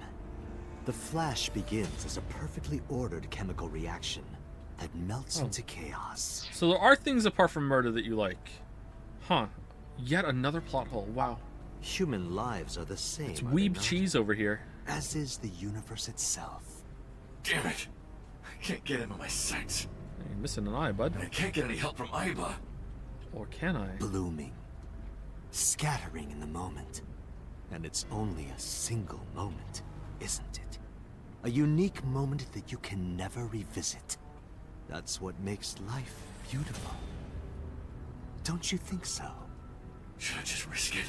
The flash begins as a perfectly ordered chemical reaction that melts into chaos. So there are things apart from murder that you like. Huh. Yet another plot hole. Wow. Human lives are the same. It's are they weeb not? cheese over here. As is the universe itself. Damn it! I can't get into my sights. You're missing an eye, bud. And I can't get any help from Aiba. Or can I? Blooming. Scattering in the moment. And it's only a single moment, isn't it? A unique moment that you can never revisit. That's what makes life beautiful. Don't you think so? Should I just risk it?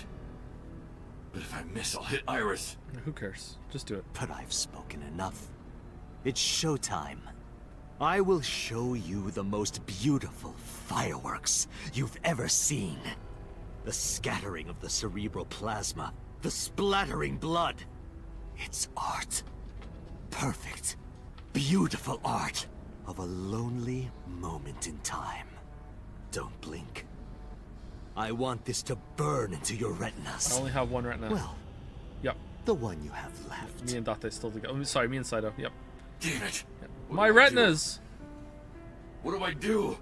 But if I miss, I'll hit Iris. Who cares? Just do it. But I've spoken enough. It's showtime. I will show you the most beautiful fireworks you've ever seen. The scattering of the cerebral plasma, the splattering blood. It's art. Perfect, beautiful art of a lonely moment in time. Don't blink. I want this to burn into your retinas. I only have one retina. Well, yep. the one you have left. Me and Date still together. Oh, sorry, me and Saito. Yep. Damn it. Yep. What My do I retinas! do? What do I do?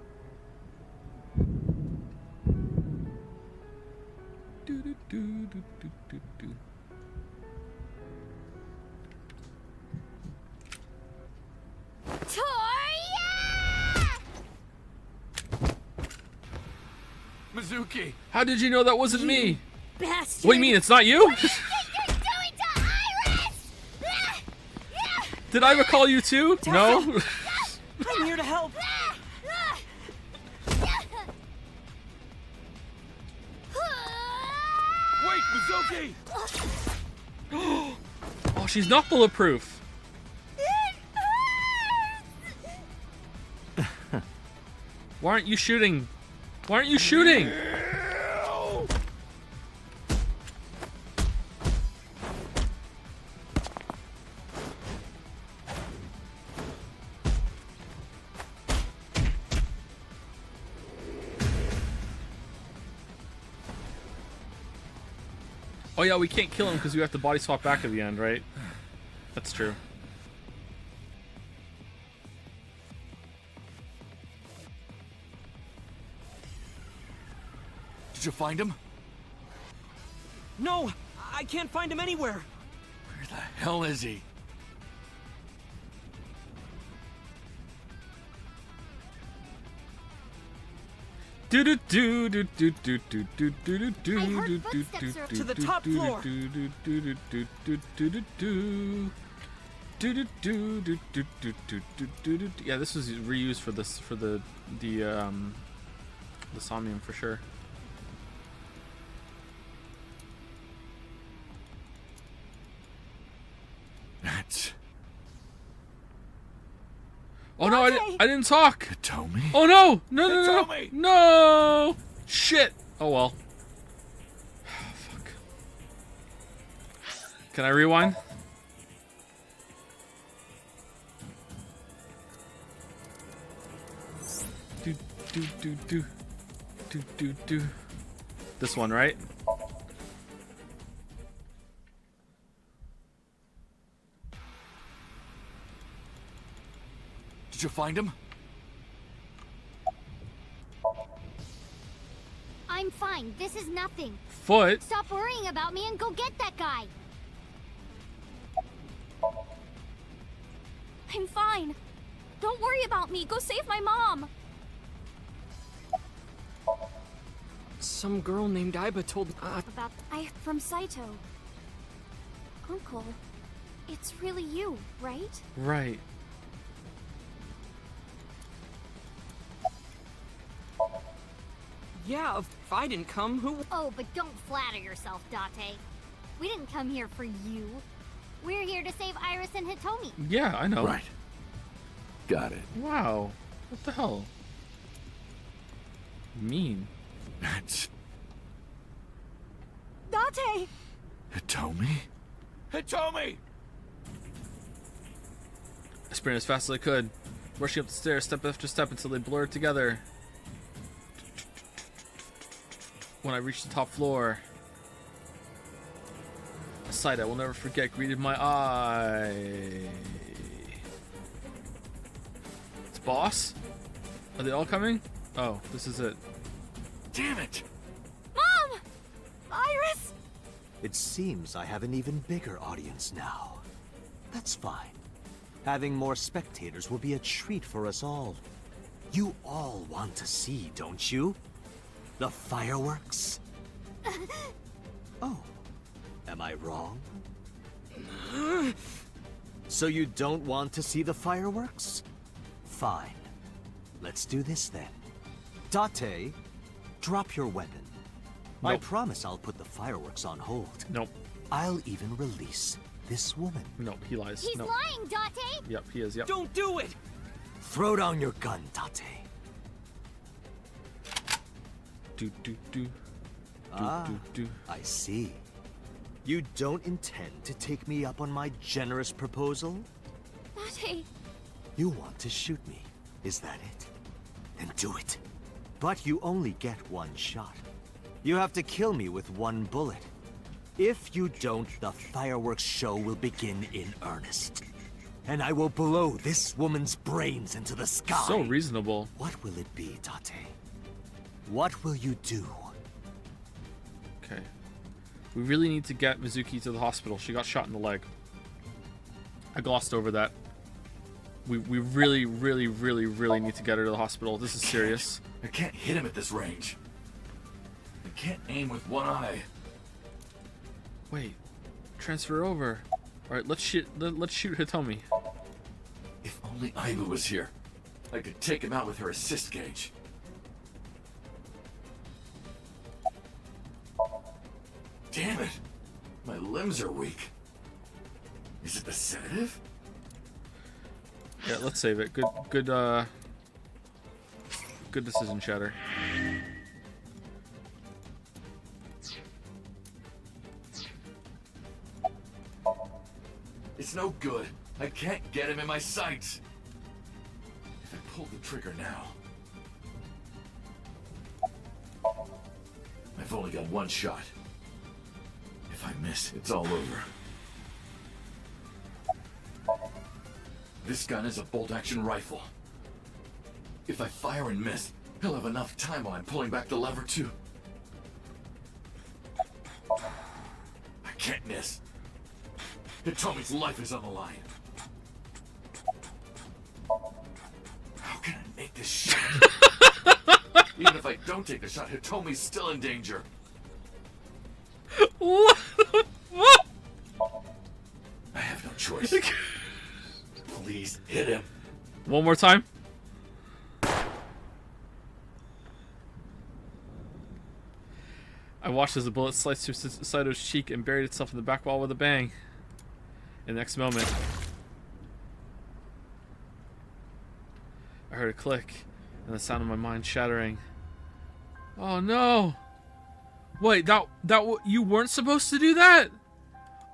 Do, do, do, do, do, do, do. Mizuki! How did you know that wasn't me? Bastard! What do you mean, it's not you? What do you think you're doing to Iris? Did I recall you too? No? I'm here to help. Wait, Mizuki! Oh, she's not bulletproof. Why aren't you shooting? Why aren't you shooting? Oh yeah, we can't kill him because we have to body swap back at the end, right? That's true. Did you find him? No, I can't find him anywhere. Where the hell is he? Do do do do do do do do do do I heard do footsteps do to the top floor. do do do do do do do do do. Do do do do do do do do do do. Yeah, this was reused for this for the Somnium for sure. That's Oh no, I didn't talk. Tomi. Oh no! No no no Tomi! no! No! Shit! Oh well. Fuck. Can I rewind? Do do do do do do do. This one, right? Did you find him? I'm fine. This is nothing. Foot. Stop worrying about me and go get that guy. I'm fine. Don't worry about me. Go save my mom. Some girl named Aiba told About from Saito. Uncle, it's really you, right? Right. yeah, if I didn't come, who? Oh, but don't flatter yourself, Date. We didn't come here for you. We're here to save Iris and Hitomi. Yeah, I know. Right. Got it. Wow. What the hell? Mean. That's Date! Hitomi? Hitomi! I sprinted as fast as I could, rushing up the stairs step after step until they blurred together. When I reached the top floor, a sight I will never forget greeted my eye. It's boss? Are they all coming? Oh, this is it. Damn it! Mom! Iris! It seems I have an even bigger audience now. That's fine. Having more spectators will be a treat for us all. You all want to see, don't you? The fireworks? Oh, am I wrong? So you don't want to see the fireworks? Fine. Let's do this then. Date, drop your weapon. I Nope. promise I'll put the fireworks on hold. Nope. I'll even release this woman. Nope, he lies. He's Nope. lying, Date! Yep, he is, yep. Don't do it! Throw down your gun, Date. Do, do, do. Ah, do. I see. You don't intend to take me up on my generous proposal? Date! You want to shoot me, is that it? Then do it. But you only get one shot. You have to kill me with one bullet. If you don't, the fireworks show will begin in earnest. And I will blow this woman's brains into the sky. So reasonable. What will it be, Date? What will you do? Okay. We really need to get Mizuki to the hospital. She got shot in the leg. I glossed over that. We really, really, really, really need to get her to the hospital. This is serious. I can't hit him at this range. I can't aim with one eye. Wait. Transfer over. Alright, let's shoot Hitomi. If only Aiba was here, I could take him out with her assist gauge. Damn it! My limbs are weak. Is it the sedative? Yeah, let's save it. Good decision, Shatter. It's no good. I can't get him in my sights. If I pull the trigger now... I've only got one shot. If I miss, it's all over. This gun is a bolt-action rifle. If I fire and miss, he'll have enough time while I'm pulling back the lever too. I can't miss. Hitomi's life is on the line. How can I make this shot? Even if I don't take the shot, Hitomi's still in danger. What? What? I have no choice. Please hit him. One more time. I watched as the bullet sliced through Saito's cheek and buried itself in the back wall with a bang. In the next moment, I heard a click and the sound of my mind shattering. Oh no! Wait, you weren't supposed to do that?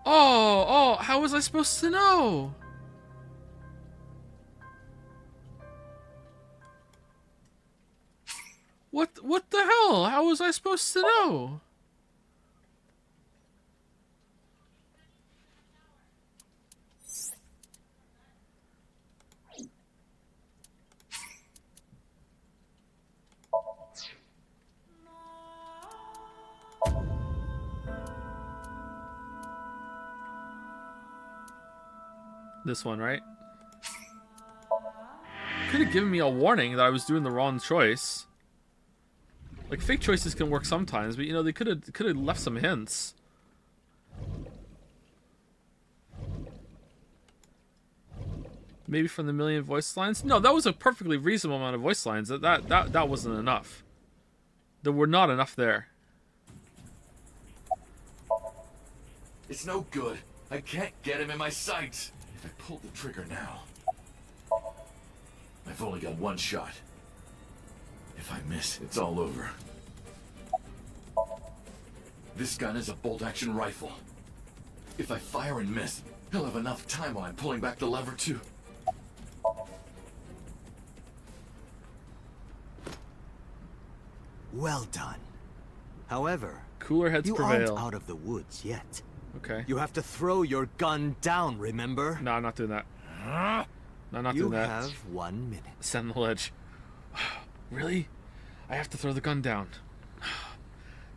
Oh, how was I supposed to know? What the hell? How was I supposed to know? This one, right? Could have given me a warning that I was doing the wrong choice. Like, fake choices can work sometimes, but you know, they could have left some hints. Maybe from the million voice lines? No, that was a perfectly reasonable amount of voice lines. That wasn't enough. There were not enough there. It's no good. I can't get him in my sights. If I pull the trigger now... I've only got one shot. If I miss, it's all over. This gun is a bolt-action rifle. If I fire and miss, he'll have enough time while I'm pulling back the lever too. Well done. However, cooler heads you prevail. aren't out of the woods yet. Okay. You have to throw your gun down, remember? No, I'm not doing that. No, I'm not doing that. You have 1 minute. Stand on the ledge. Really? I have to throw the gun down.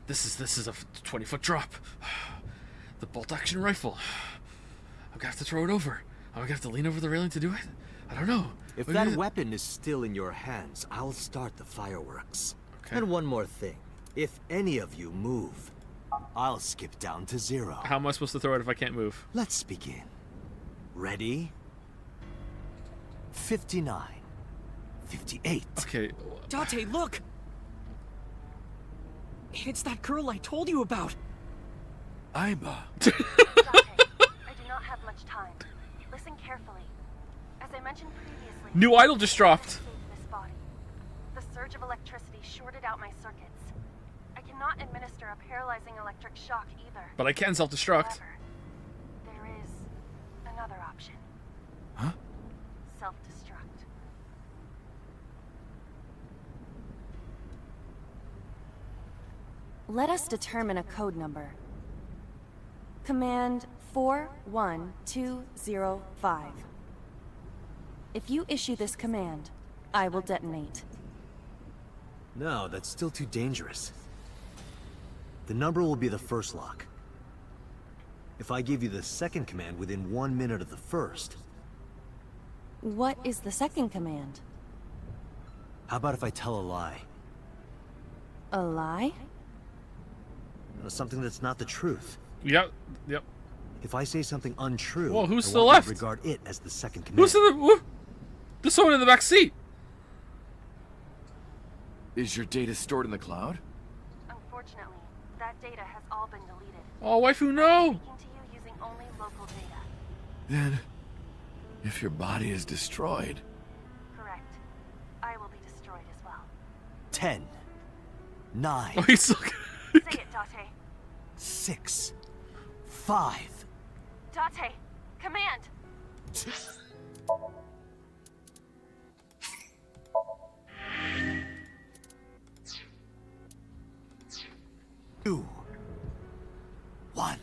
This is a 20-foot drop. The bolt-action rifle. I'm gonna have to throw it over. I'm gonna have to lean over the railing to do it. I don't know. If that weapon is still in your hands, I'll start the fireworks. Okay. And one more thing. If any of you move, I'll skip down to 0. How am I supposed to throw it if I can't move? Let's begin. Ready? 59. 58. Okay. Date, look! It's that girl I told you about. Aiba. Dante, I do not have much time. Listen carefully. As I mentioned previously, New idol just dropped. saved this body. The surge of electricity shorted out my circuits. I cannot administer a paralyzing electric shock either. But I can self-destruct. However, there is another option. Huh? Self-destruct. Let us determine a code number. Command 41205. If you issue this command, I will detonate. No, that's still too dangerous. The number will be the first lock. If I give you the second command within 1 minute of the first... What is the second command? How about if I tell a lie? A lie? Something that's not the truth. Yep. If I say something untrue, Whoa, who's I still want you left? to regard it as the second command. Who's in the... There's someone in the back seat. Is your data stored in the cloud? Unfortunately, that data has all been deleted. Oh, waifu, no. Speaking to you using only local data. Then, if your body is destroyed... Correct. I will be destroyed as well. 10, 9, Oh, he's still... Say it, Date. 6, 5. Date, command! Two, 1.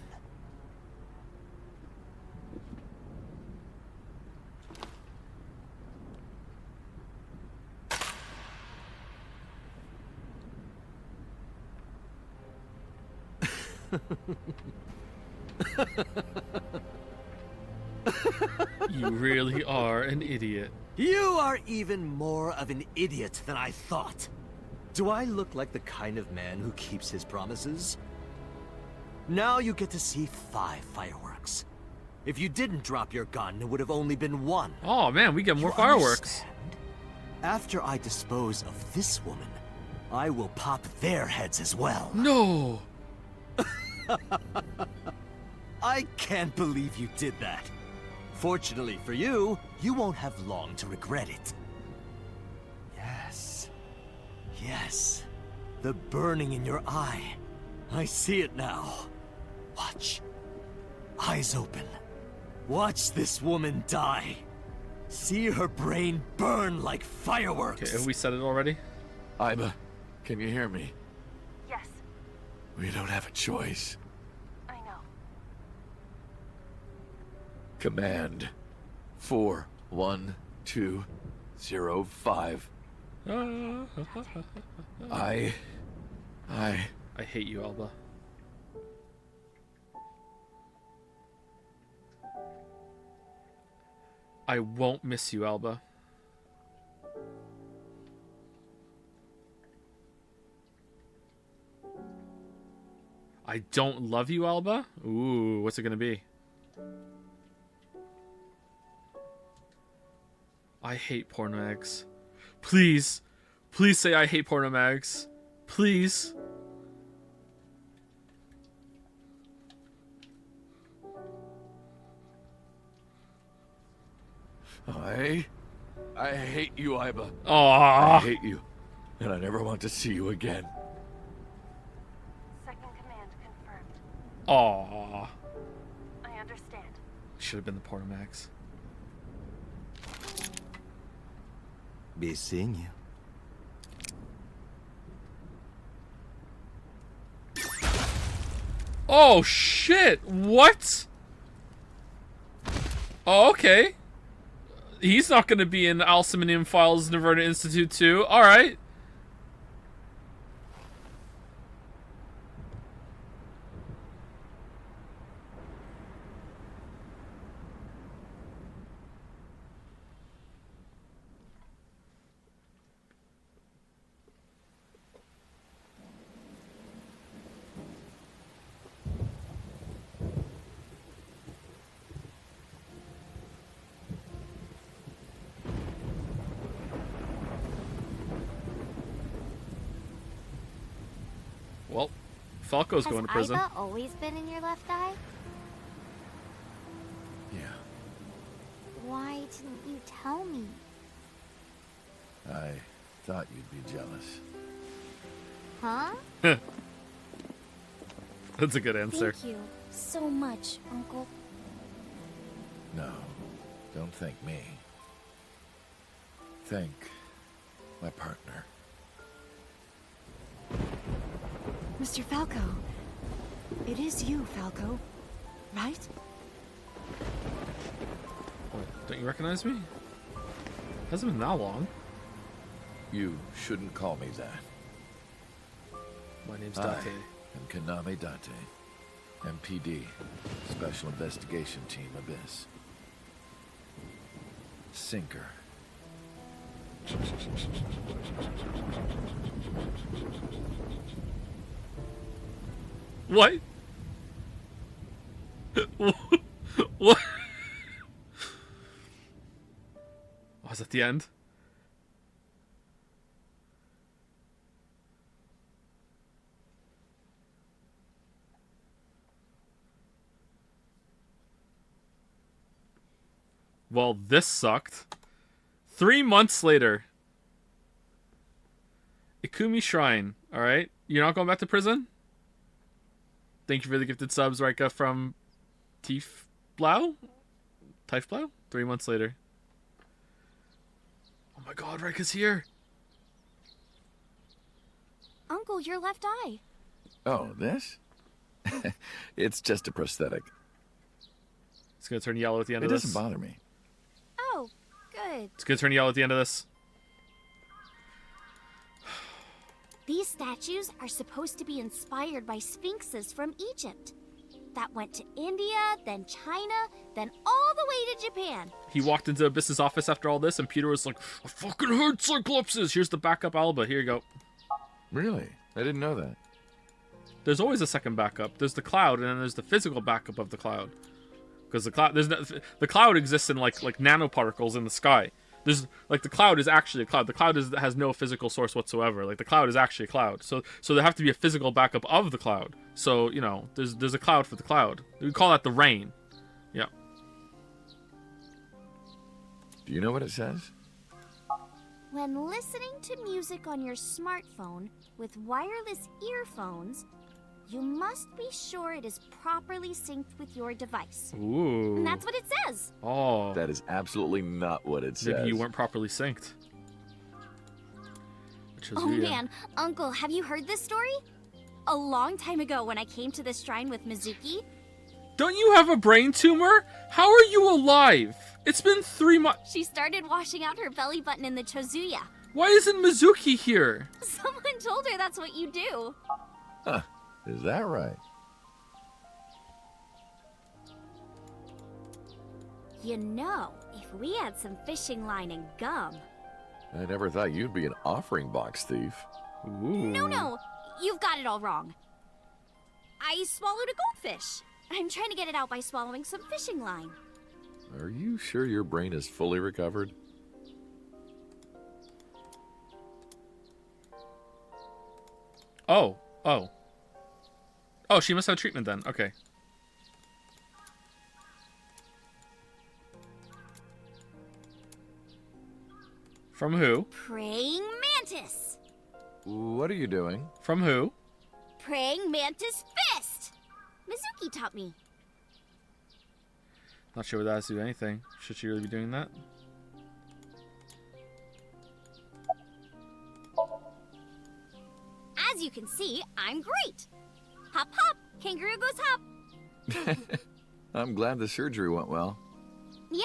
You really are an idiot. You are even more of an idiot than I thought. Do I look like the kind of man who keeps his promises? Now you get to see 5 fireworks. If you didn't drop your gun, it would have only been 1. Oh, man, we get more You fireworks. understand? After I dispose of this woman, I will pop their heads as well. No. I can't believe you did that. Fortunately for you, you won't have long to regret it. Yes. Yes. The burning in your eye. I see it now. Watch. Eyes open. Watch this woman die. See her brain burn like fireworks. Okay, have we said it already? Aiba, can you hear me? Yes, We don't have a choice. I know. Command 41205. I hate you, Alba. I won't miss you, Alba. I don't love you, Alba? Ooh, what's it gonna be? I hate porno mags. Please. Please say I hate porno mags. Please. I hate you, Aiba. Aww. I hate you. And I never want to see you again. Second command confirmed. Aww. I understand. Should have been the porno mags. Be seeing you. Oh shit! What? Oh, okay. He's not gonna be in Somnium Files Nirvana Institute 2. Alright. Falco's going to prison. Has Aiba always been in your left eye? Yeah. Why didn't you tell me? I thought you'd be jealous. Huh? That's a good answer. Thank you so much, Uncle. No, don't thank me. Thank my partner. Mr. Falco. It is you, Falco. Right? Don't you recognize me? Hasn't been that long. You shouldn't call me that. My name's I Date. am Kaname Date, MPD, Special Investigation Team Abyss. Sinker. What? What? Was it the end? Well, this sucked. 3 months later. Ikumi Shrine. Alright? You're not going back to prison? Thank you for the gifted subs, Rika, from Tiefblau? 3 months later. Oh my god, Rika's here. Uncle, your left eye. Oh, this? It's just a prosthetic. It's gonna turn yellow at the end It of this. doesn't bother me. Oh, good. It's gonna turn yellow at the end of this. These statues are supposed to be inspired by sphinxes from Egypt. That went to India, then China, then all the way to Japan. He walked into Abyss's office after all this, and Peter was like, I fucking heard Cyclopses! Here's the backup Alba. Here you go. Really? I didn't know that. There's always a second backup. There's the cloud, and then there's the physical backup of the cloud. Because the cloud, the cloud exists in like nanoparticles in the sky. There's like the cloud is actually a cloud. The cloud has no physical source whatsoever. Like the cloud is actually a cloud. So there have to be a physical backup of the cloud. So you know, there's a cloud for the cloud. We call that the rain. Yeah. Do you know what it says? When listening to music on your smartphone with wireless earphones, you must be sure it is properly synced with your device. Ooh. And that's what it says. Oh. That is absolutely not what it says. Maybe you weren't properly synced. Oh man, Uncle, have you heard this story? A long time ago when I came to this shrine with Mizuki. Don't you have a brain tumor? How are you alive? It's been 3 months. She started washing out her belly button in the Chozuya. Why isn't Mizuki here? Someone told her that's what you do. Huh. Is that right? You know, if we had some fishing line and gum. I never thought you'd be an offering box thief. Ooh. No, you've got it all wrong. I swallowed a goldfish. I'm trying to get it out by swallowing some fishing line. Are you sure your brain is fully recovered? Oh, she must have treatment then. Okay. From who? Praying mantis. What are you doing? From who? Praying mantis fist. Mizuki taught me. Not sure what that has to do with anything. Should she really be doing that? As you can see, I'm great. Hop, hop, kangaroo goes hop. I'm glad the surgery went well. Yeah.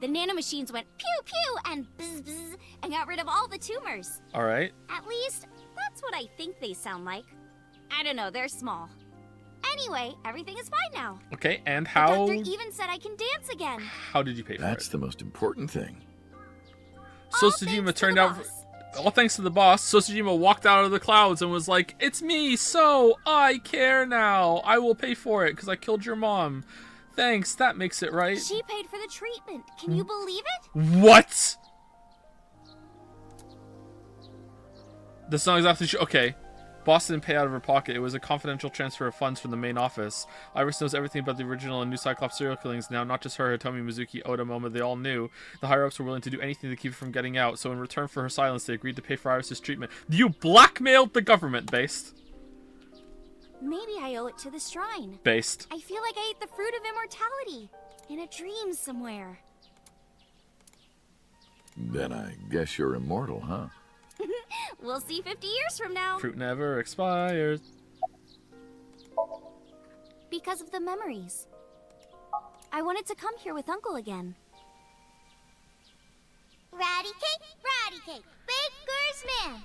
The nanomachines went pew pew and bzz bzz and got rid of all the tumors. All right. At least, that's what I think they sound like. I don't know, they're small. Anyway, everything is fine now. Okay, and The how? doctor even said I can dance again. How did you pay for That's it? the most important thing. So Sojima turned out. All thanks to the boss, So Sojima walked out of the clouds and was like, "It's me, so I care now. I will pay for it because I killed your mom. Thanks, that makes it right." She paid for the treatment. Can you believe it? What? That's not exactly true. Okay. Boss didn't pay out of her pocket. It was a confidential transfer of funds from the main office. Iris knows everything about the original and new Cyclops serial killings now. Not just her, Hitomi, Mizuki, Oda, Momo, they all knew. The higher-ups were willing to do anything to keep her from getting out, so in return for her silence, they agreed to pay for Iris's treatment. You blackmailed the government, Based. Maybe I owe it to the shrine. Based. I feel like I ate the fruit of immortality. In a dream somewhere. Then I guess you're immortal, huh? We'll see 50 years from now. Fruit never expires. Because of the memories. I wanted to come here with Uncle again. Ratty cake, baker's man.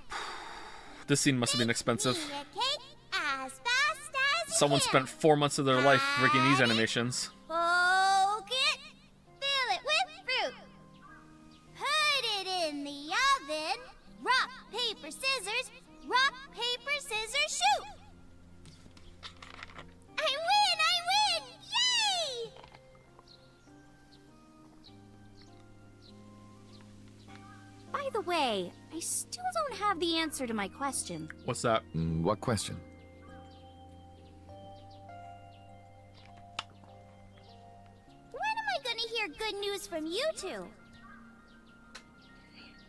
This scene must have been expensive. Eat a cake as fast as you Someone can. spent 4 months of their life making these animations. Poke it, fill it with fruit. Put it in the oven. Rock, paper, scissors. Rock, paper, scissors, shoot. I win! Yay! By the way, I still don't have the answer to my question. What's that? What question? When am I gonna hear good news from you two?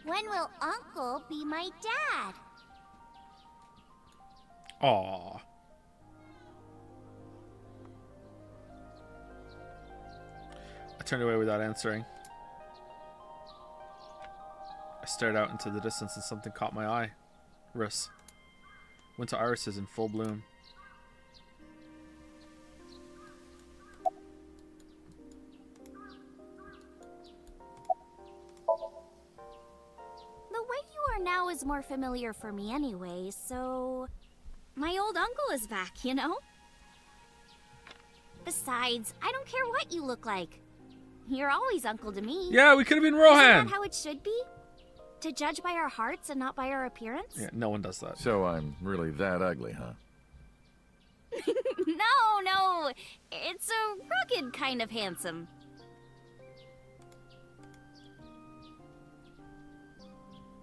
When will Uncle be my dad? Aww. I turned away without answering. I stared out into the distance and something caught my eye. Iris. Winter irises in full bloom. The way you are now is more familiar for me anyway, so... My old uncle is back, you know? Besides, I don't care what you look like. You're always uncle to me. Yeah, we could have been Isn't Rohan. that how it should be? To judge by our hearts and not by our appearance? Yeah, no one does that. So I'm really that ugly, huh? No. It's a rugged kind of handsome.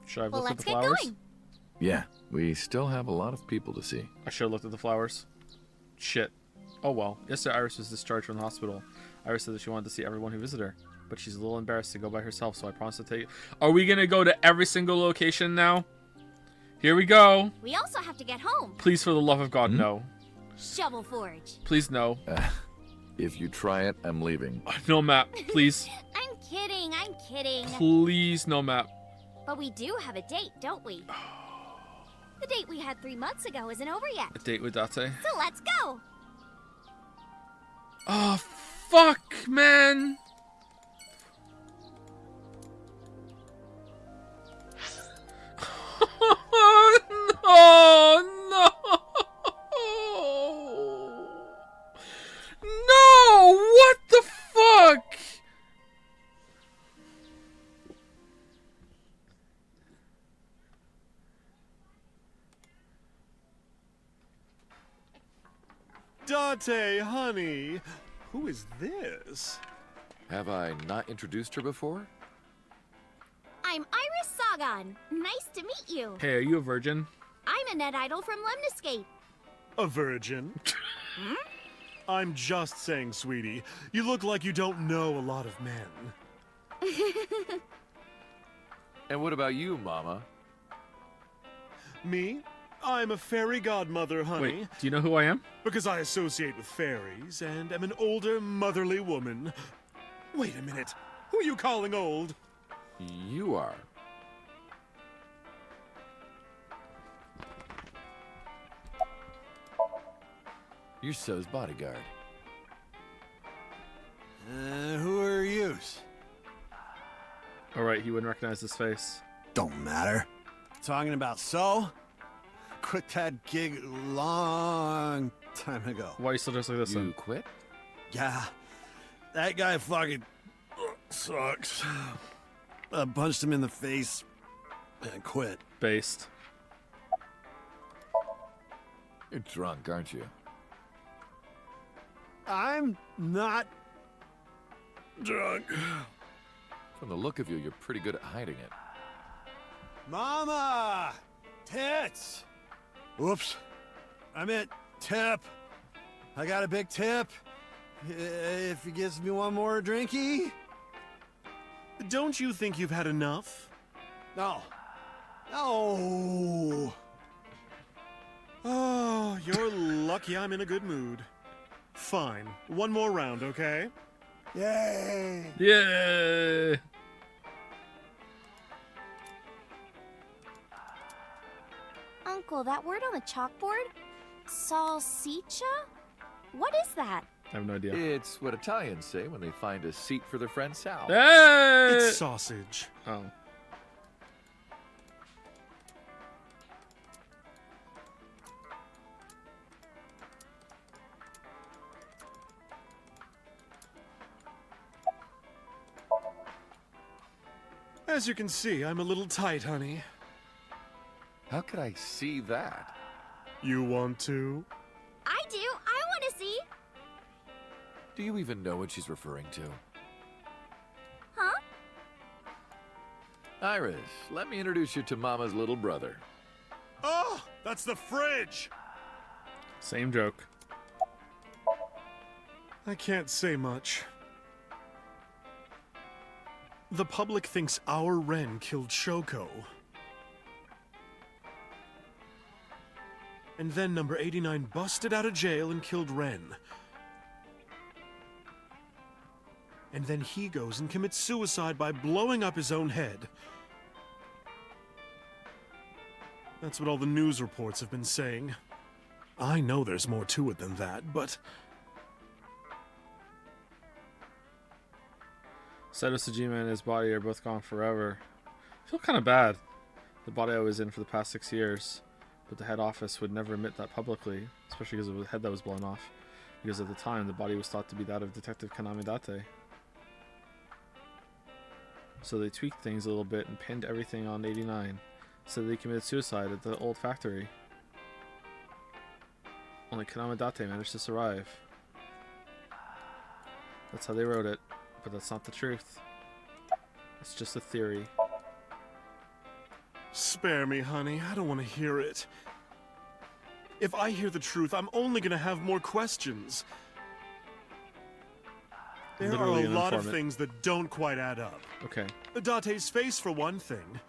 Should I have Well, looked at let's the get flowers? going. Yeah, we still have a lot of people to see. I should have looked at the flowers. Shit. Oh well. Yesterday Iris was discharged from the hospital. Iris said that she wanted to see everyone who visited her, but she's a little embarrassed to go by herself, so I promised to take... Are we gonna go to every single location now? Here we go. We also have to get home. Please, for the love of God, no. Shovel Forge. Please, no. If you try it, I'm leaving. No map. Please. I'm kidding. Please, no map. But we do have a date, don't we? The date we had 3 months ago isn't over yet. A date with Date. So let's go. Oh, fuck, man. No. No, what the fuck? Date, honey. Who is this? Have I not introduced her before? I'm Iris Sagan. Nice to meet you. Hey, are you a virgin? I'm a net idol from Lemniscape. A virgin? I'm just saying, sweetie. You look like you don't know a lot of men. And what about you, Mama? Me? I'm a fairy godmother, honey. Wait, do you know who I am? Because I associate with fairies and am an older, motherly woman. Wait a minute. Who are you calling old? You are. You're So's bodyguard. Who are yous? Alright, he wouldn't recognize his face. Don't matter. Talking about So? Quit that gig long time ago. Why are you still dressed like this You then? quit? Yeah. That guy fucking sucks. I punched him in the face and quit. Based. You're drunk, aren't you? I'm not drunk. From the look of you, you're pretty good at hiding it. Mama! Tits! Oops. I meant tip. I got a big tip. If he gives me one more drinky. Don't you think you've had enough? No. No. Oh, you're lucky I'm in a good mood. Fine. One more round, okay? Yay! Yeah. Uncle, that word on the chalkboard? Salsiccia? What is that? I have no idea. It's what Italians say when they find a seat for their friend Sal. Hey! It's sausage. Oh. As you can see, I'm a little tight, honey. How could I see that? You want to? I do. I want to see. Do you even know what she's referring to? Huh? Iris, let me introduce you to Mama's little brother. Oh, that's the fridge! Same joke. I can't say much. The public thinks our Ren killed Shoko. And then number 89 busted out of jail and killed Ren. And then he goes and commits suicide by blowing up his own head. That's what all the news reports have been saying. I know there's more to it than that, but... Sato Sejima and his body are both gone forever. I feel kind of bad. The body I was in for the past 6 years. But the head office would never admit that publicly, especially because of the head that was blown off. Because at the time, the body was thought to be that of Detective Kaname Date. So they tweaked things a little bit and pinned everything on 89. Said they committed suicide at the old factory. Only Kaname Date managed to survive. That's how they wrote it, but that's not the truth. It's just a theory. Spare me, honey. I don't want to hear it. If I hear the truth, I'm only going to have more questions. There Literally are a an lot of informant. things that don't quite add up. Okay. Date's face, for one thing.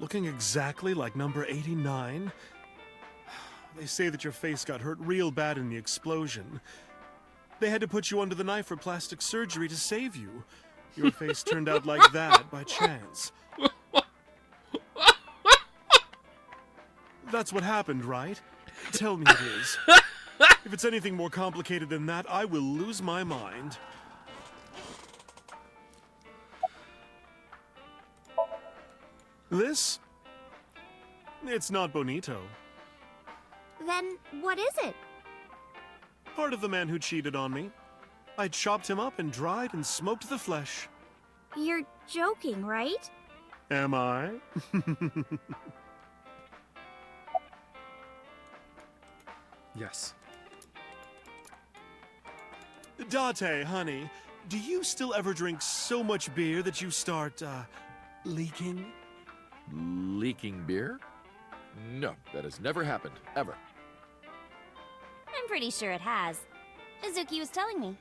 Looking exactly like number 89. They say that your face got hurt real bad in the explosion. They had to put you under the knife for plastic surgery to save you. Your face turned out like that by chance. That's what happened, right? Tell me it is. If it's anything more complicated than that, I will lose my mind. This? It's not bonito. Then what is it? Part of the man who cheated on me. I chopped him up and dried and smoked the flesh. You're joking, right? Am I? Yes. Date, honey, do you still ever drink so much beer that you start, leaking? Leaking beer? No, that has never happened, ever. I'm pretty sure it has. Izuki was telling me.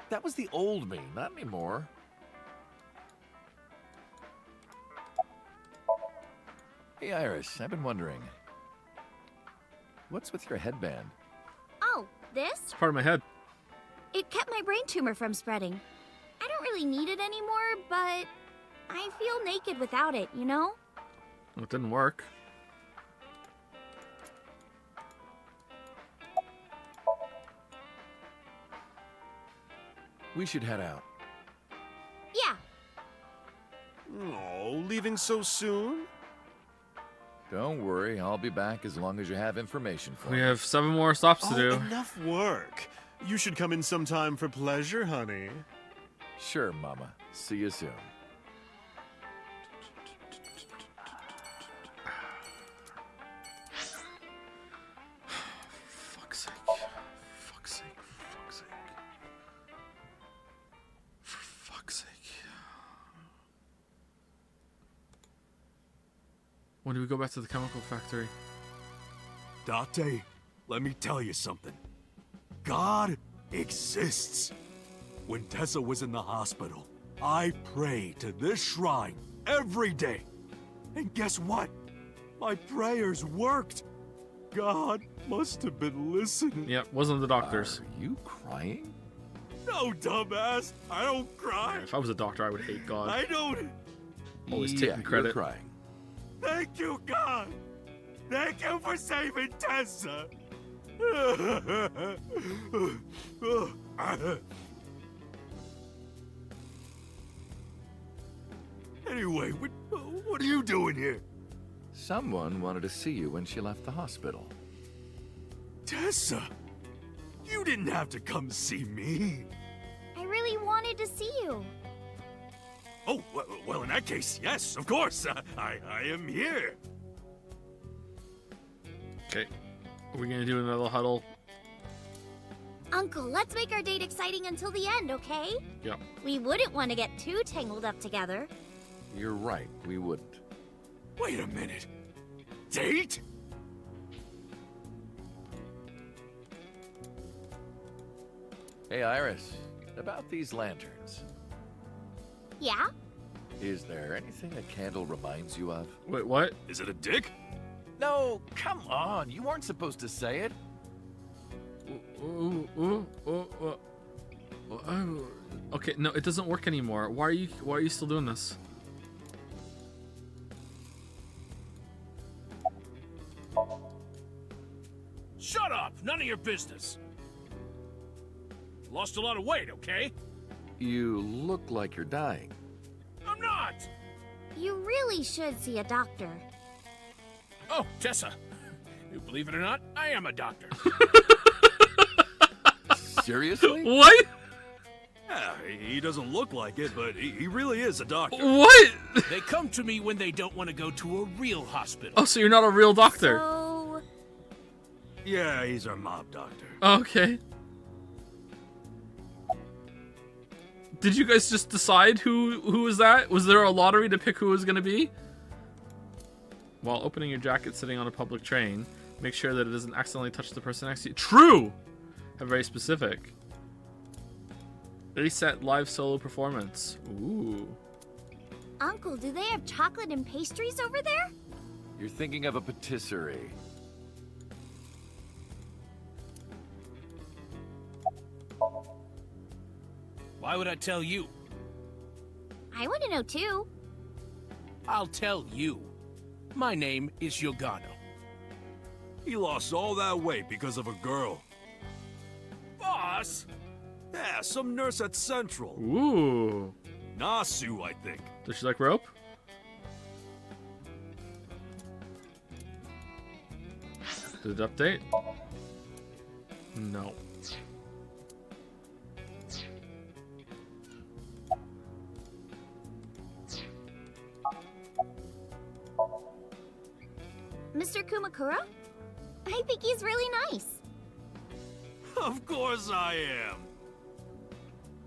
That was the old me, not anymore. Hey, Iris, I've been wondering. What's with your headband? Oh, this? It's part of my head. It kept my brain tumor from spreading. I don't really need it anymore, but I feel naked without it, you know? Well, it didn't work. We should head out. Yeah. Oh, leaving so soon? Don't worry, I'll be back as long as you have information for We me. have 7 more stops to do. Enough work. You should come in sometime for pleasure, honey. Sure, Mama. See you soon. Fuck's sake. Fuck's sake. Fuck's sake. For fuck's sake. When do we go back to the chemical factory? Date, let me tell you something. God exists. When Tessa was in the hospital, I prayed to this shrine every day. And guess what? My prayers worked. God must have been listening. Yep, wasn't the doctors. Are you crying? No, dumbass. I don't cry. If I was a doctor, I would hate God. I don't. Always Yeah, taking credit. You're crying. Thank you, God. Thank you for saving Tessa. Anyway, what are you doing here? Someone wanted to see you when she left the hospital. Tessa, you didn't have to come see me. I really wanted to see you. Oh, well, in that case, yes, of course. I am here. Okay. Are we gonna do another huddle? Uncle, let's make our date exciting until the end, okay? Yep. We wouldn't want to get too tangled up together. You're right, we wouldn't. Wait a minute. Date? Hey, Iris, about these lanterns. Yeah? Is there anything a candle reminds you of? Wait, what? Is it a dick? No, come on, you weren't supposed to say it. Okay, no, it doesn't work anymore. Why are you still doing this? Shut up! None of your business. Lost a lot of weight, okay? You look like you're dying. I'm not! You really should see a doctor. Oh, Tessa. You believe it or not, I am a doctor. Seriously? What? Yeah, he doesn't look like it, but he really is a doctor. What? They come to me when they don't want to go to a real hospital. Oh, so you're not a real doctor? So... Yeah, he's our mob doctor. Okay. Did you guys just decide who was that? Was there a lottery to pick who it was gonna be? While opening your jacket sitting on a public train, make sure that it doesn't accidentally touch the person next to you. True! Very specific. Reset live solo performance. Ooh. Uncle, do they have chocolate and pastries over there? You're thinking of a patisserie. Why would I tell you? I want to know too. I'll tell you. My name is Yogano. He lost all that weight because of a girl. Boss! Yeah, some nurse at Central. Ooh. Nasu, I think. Does she like rope? Did it update? No. Mr. Kumakura? I think he's really nice. Of course I am.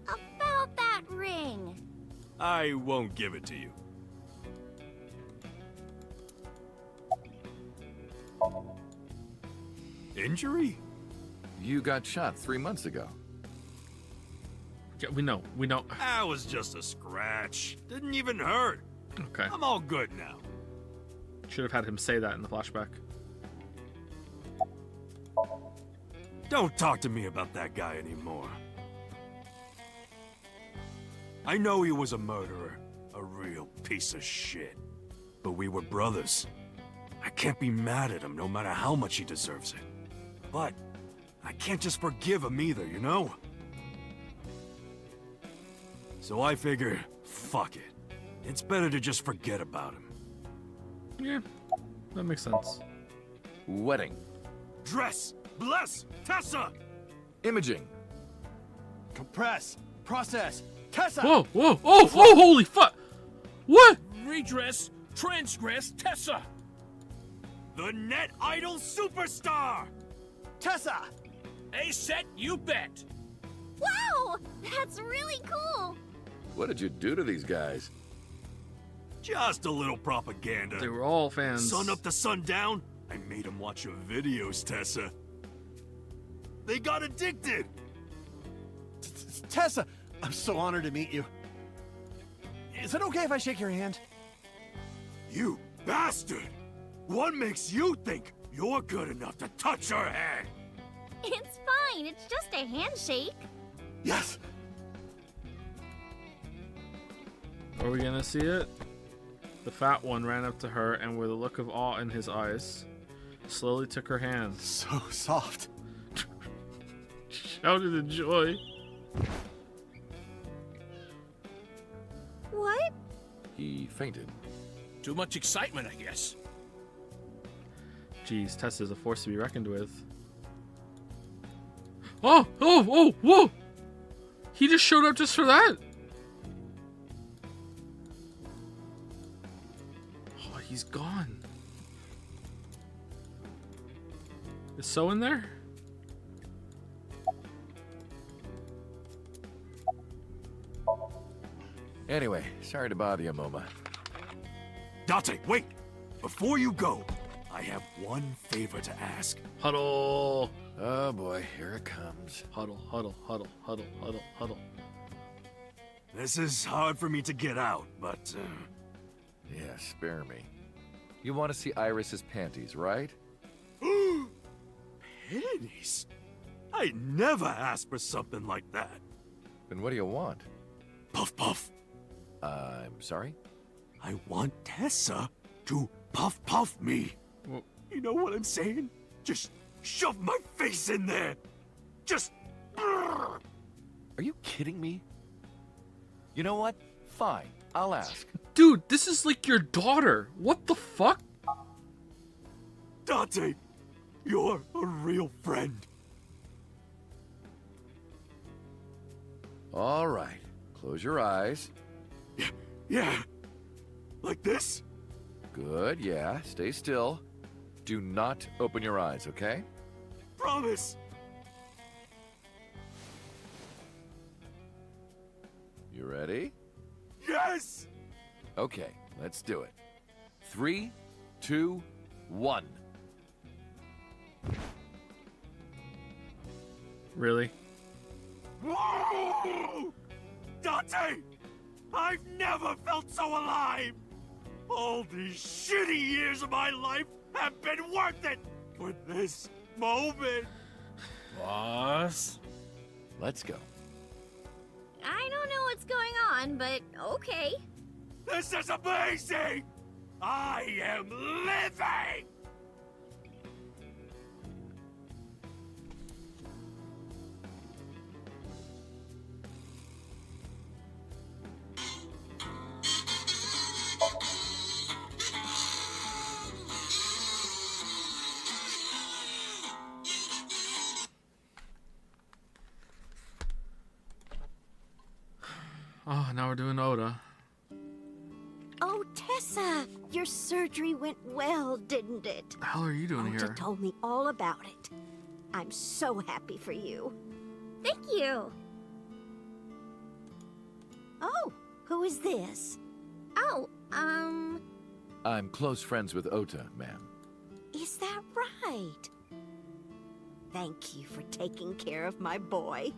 About that ring. I won't give it to you. Injury? You got shot 3 months ago. Yeah, we know. That was just a scratch. Didn't even hurt. Okay. I'm all good now. Should have had him say that in the flashback. Don't talk to me about that guy anymore. I know he was a murderer, a real piece of shit. But we were brothers. I can't be mad at him no matter how much he deserves it. But I can't just forgive him either, you know? So I figure, fuck it. It's better to just forget about him. Yeah, that makes sense. Wedding. Dress! Bless! Tessa! Imaging. Compress! Process! Tessa! Whoa, whoa, oh, oh, holy fuck! What? Redress, transgress, Tessa! The net idol superstar! Tessa! A set, you bet! Wow! That's really cool! What did you do to these guys? Just a little propaganda. They were all fans. Sun up to sundown, I made them watch your videos, Tessa. They got addicted. Tessa, I'm so honored to meet you. Is it okay if I shake your hand? You bastard! What makes you think you're good enough to touch her hand? It's fine. It's just a handshake. Yes. Are we gonna see it? The fat one ran up to her and with a look of awe in his eyes, slowly took her hand. So soft. Shouted in joy. What? He fainted. Too much excitement, I guess. Jeez, Tessa's a force to be reckoned with. Oh! Oh! Oh! Whoa! He just showed up just for that? Oh, he's gone. Is So in there? Anyway, sorry to bother you, Moma. Date, wait! Before you go, I have one favor to ask. Huddle! Oh boy, here it comes. Huddle, huddle, huddle, huddle, huddle, huddle. This is hard for me to get out, but... Yeah, spare me. You want to see Iris's panties, right? Panties? I never asked for something like that. Then what do you want? Puff puff. I'm sorry? I want Tessa to puff puff me. Well, you know what I'm saying? Just shove my face in there. Just... Are you kidding me? You know what? Fine, I'll ask. Dude, this is like your daughter. What the fuck? Date, you're a real friend. All right, close your eyes. Yeah. Like this? Good, yeah, stay still. Do not open your eyes, okay? Promise. You ready? Yes! Okay, let's do it. 3, 2, 1. Really? Whoa! Date! I've never felt so alive! All these shitty years of my life have been worth it for this moment! Boss? Let's go. I don't know what's going on, but okay. This is amazing! I am living! Oh, now we're doing Oda. Oh, Tessa! Your surgery went well, didn't it? The hell are you doing Ota here? told me all about it. I'm so happy for you. Thank you. Oh, who is this? Oh, I'm close friends with Ota, ma'am. Is that right? Thank you for taking care of my boy.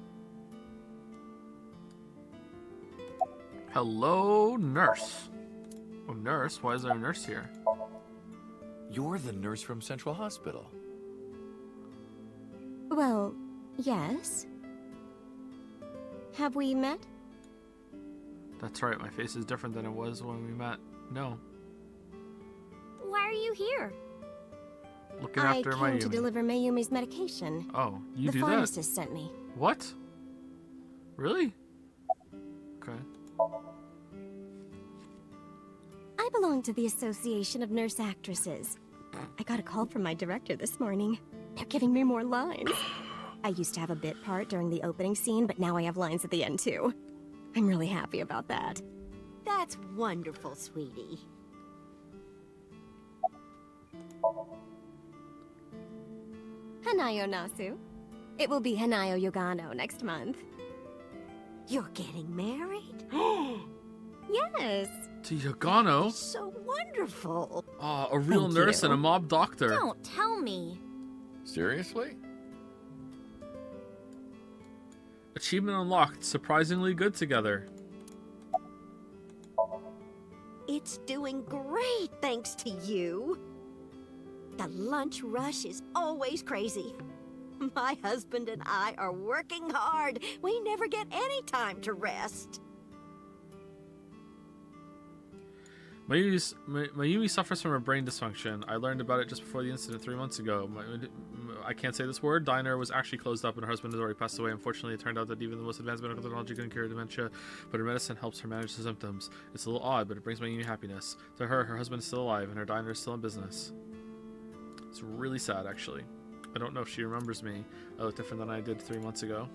Hello, nurse. Oh, nurse? Why is there a nurse here? You're the nurse from Central Hospital. Well, yes. Have we met? That's right, my face is different than it was when we met. No. why are you here? Looking I after came Mayumi. to deliver Mayumi's medication. Oh, you the do that? pharmacist sent me. What? Really? Okay. I belong to the Association of Nurse Actresses. I got a call from my director this morning. They're giving me more lines. I used to have a bit part during the opening scene, but now I have lines at the end too. I'm really happy about that. That's wonderful, sweetie. Hanayo Nasu. It will be Hanayo Yogano next month. You're getting married? Yes. To Yagano? So wonderful. Oh, a real Thank nurse you. and a mob doctor. Don't tell me. Seriously? Achievement unlocked. Surprisingly good together. It's doing great thanks to you. The lunch rush is always crazy. My husband and I are working hard. We never get any time to rest. Mayumi suffers from a brain dysfunction. I learned about it just before the incident 3 months ago. I can't say this word. Diner was actually closed up and her husband has already passed away. Unfortunately, it turned out that even the most advanced medical technology couldn't cure dementia, but her medicine helps her manage the symptoms. It's a little odd, but it brings Mayumi happiness. To her husband is still alive and her diner is still in business. It's really sad, actually. I don't know if she remembers me. I look different than I did 3 months ago.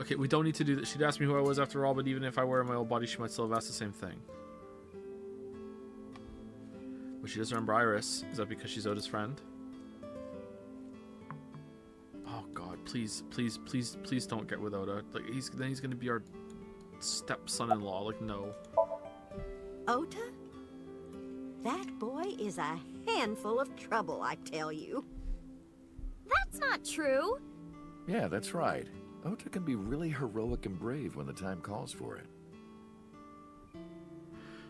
Okay, we don't need to do that. She'd asked me who I was after all, but even if I were in my old body, she might still have asked the same thing. But she doesn't remember Iris. Is that because she's Oda's friend? Oh god, please, please, please, please don't get with Oda. Like then he's gonna be our stepson-in-law. Like no. Ota? That boy is a handful of trouble, I tell you. That's not true. Yeah, that's right. Ota can be really heroic and brave when the time calls for it.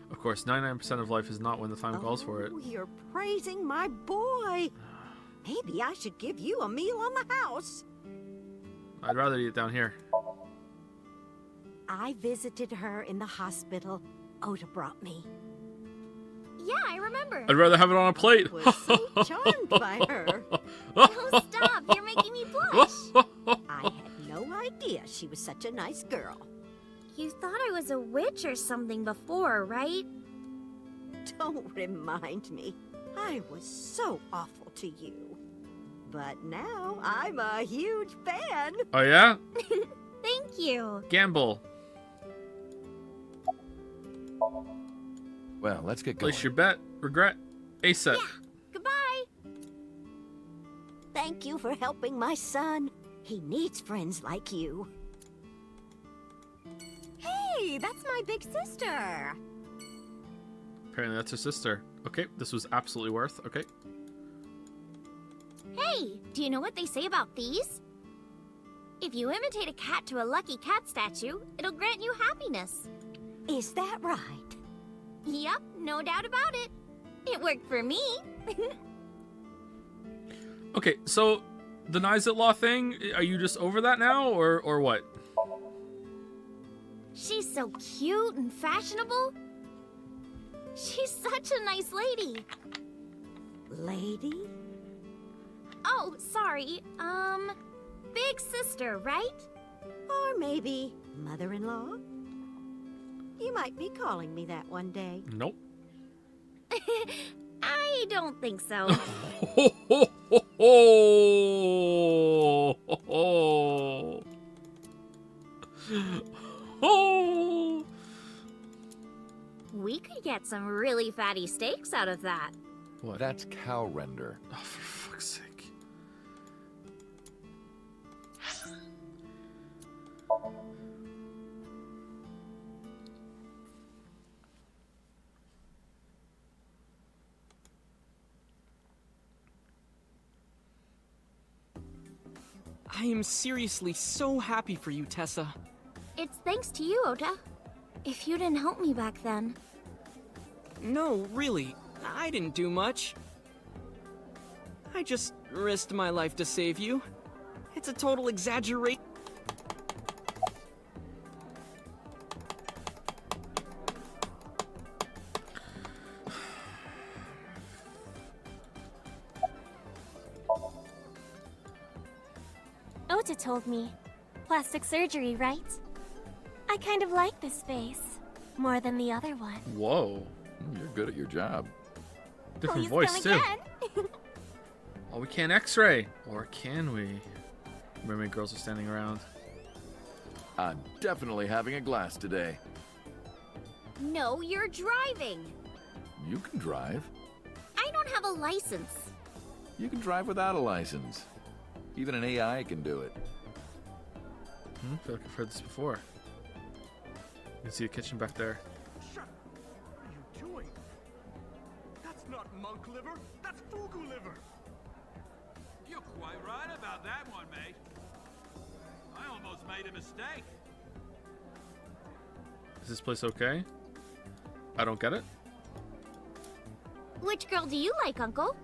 Of course, 99% of life is not when the time calls for it. Oh, you're praising my boy. Maybe I should give you a meal on the house. I'd rather eat it down here. I visited her in the hospital. Ota brought me. Yeah, I remember. I'd rather have it on a plate. I was so charmed by her. Oh, stop. You're making me blush. I had no idea she was such a nice girl. You thought I was a witch or something before, right? Don't remind me. I was so awful to you. But now I'm a huge fan. Oh yeah? Thank you. Gamble. Well, let's get going. Place your bet. Regret. ASAP. Yeah. Goodbye. Thank you for helping my son. He needs friends like you. Hey, that's my big sister. Apparently that's her sister. Okay, this was absolutely worth. Okay. Hey, do you know what they say about these? If you imitate a cat to a lucky cat statue, it'll grant you happiness. Is that right? Yep, no doubt about it. It worked for me. Okay, so the Nizit Law thing, are you just over that now or what? She's so cute and fashionable. She's such a nice lady. Lady? Oh, sorry. Big sister, right? Or maybe mother-in-law? You might be calling me that one day. Nope. I don't think so. We could get some really fatty steaks out of that. What? That's cow render. Oh, for fuck's sake. I am seriously so happy for you, Tessa. It's thanks to you, Ota. If you didn't help me back then. No, really, I didn't do much. I just risked my life to save you. It's a total exaggeration. Ota told me. Plastic surgery, right? I kind of like this face. More than the other one. Whoa. You're good at your job. Different Please voice, come too. again. Oh, we can't x-ray. Or can we? Mermaid girls are standing around. I'm definitely having a glass today. No, you're driving. You can drive. I don't have a license. You can drive without a license. Even an AI can do it. I feel like I've heard this before. You can see the kitchen back there. not monk liver, that's fugu liver. You're quite right about that one, mate. I almost made a mistake. Is this place okay? I don't get it. Which girl do you like, Uncle?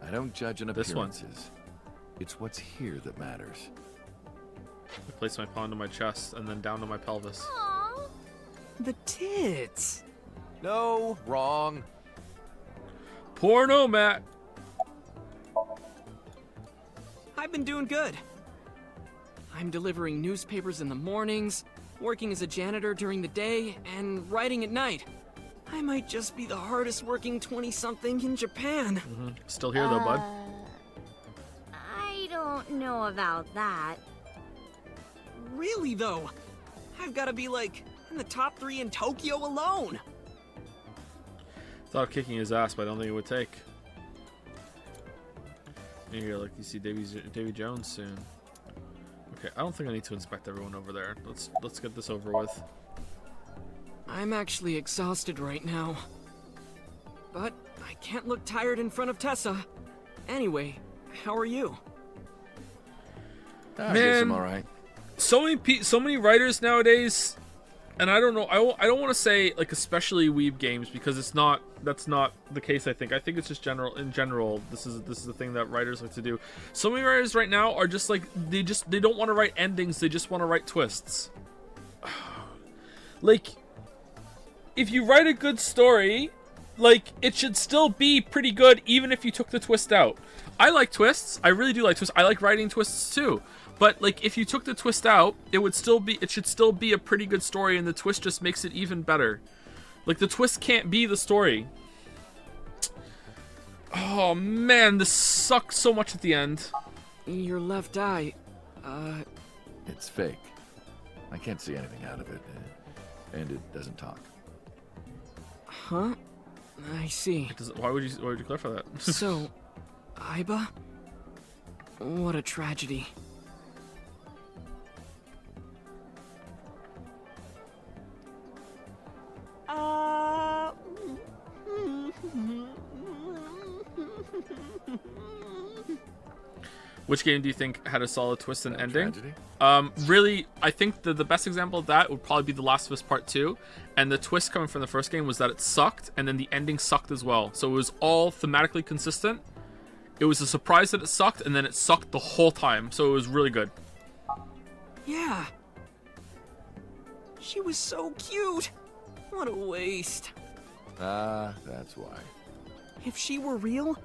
I don't judge on This one. appearances. It's what's here that matters. I place my paw to my chest and then down to my pelvis. Aww. The tits. No, wrong. Porno, Matt. I've been doing good. I'm delivering newspapers in the mornings, working as a janitor during the day, and writing at night. I might just be the hardest working 20-something in Japan. Still here though, bud. I don't know about that. Really though, I've got to be like in the top 3 in Tokyo alone. Thought of kicking his ass, but I don't think it would take. Here, like you see Davy Jones soon. Okay, I don't think I need to inspect everyone over there. Let's get this over with. I'm actually exhausted right now. But I can't look tired in front of Tessa. Anyway, how are you? I guess I'm all right. So many writers nowadays, and I don't know. I don't want to say like especially weeb games because that's not the case. I think it's just in general. This is the thing that writers like to do. So many writers right now are just like they don't want to write endings. They just want to write twists. Like, if you write a good story, like it should still be pretty good even if you took the twist out. I like twists. I really do like twists. I like writing twists too. But like if you took the twist out, it should still be a pretty good story, and the twist just makes it even better. Like the twist can't be the story. Oh man, this sucks so much at the end. Your left eye, It's fake. I can't see anything out of it, and it doesn't talk. Huh? I see. Why would you clarify that? So, Aiba? What a tragedy. Which game do you think had a solid twist and ending? Tragedy? Really, I think the best example of that would probably be The Last of Us Part 2. And the twist coming from the first game was that it sucked, and then the ending sucked as well. So it was all thematically consistent. It was a surprise that it sucked, and then it sucked the whole time. So it was really good. Yeah. She was so cute. What a waste. That's why. If she were real,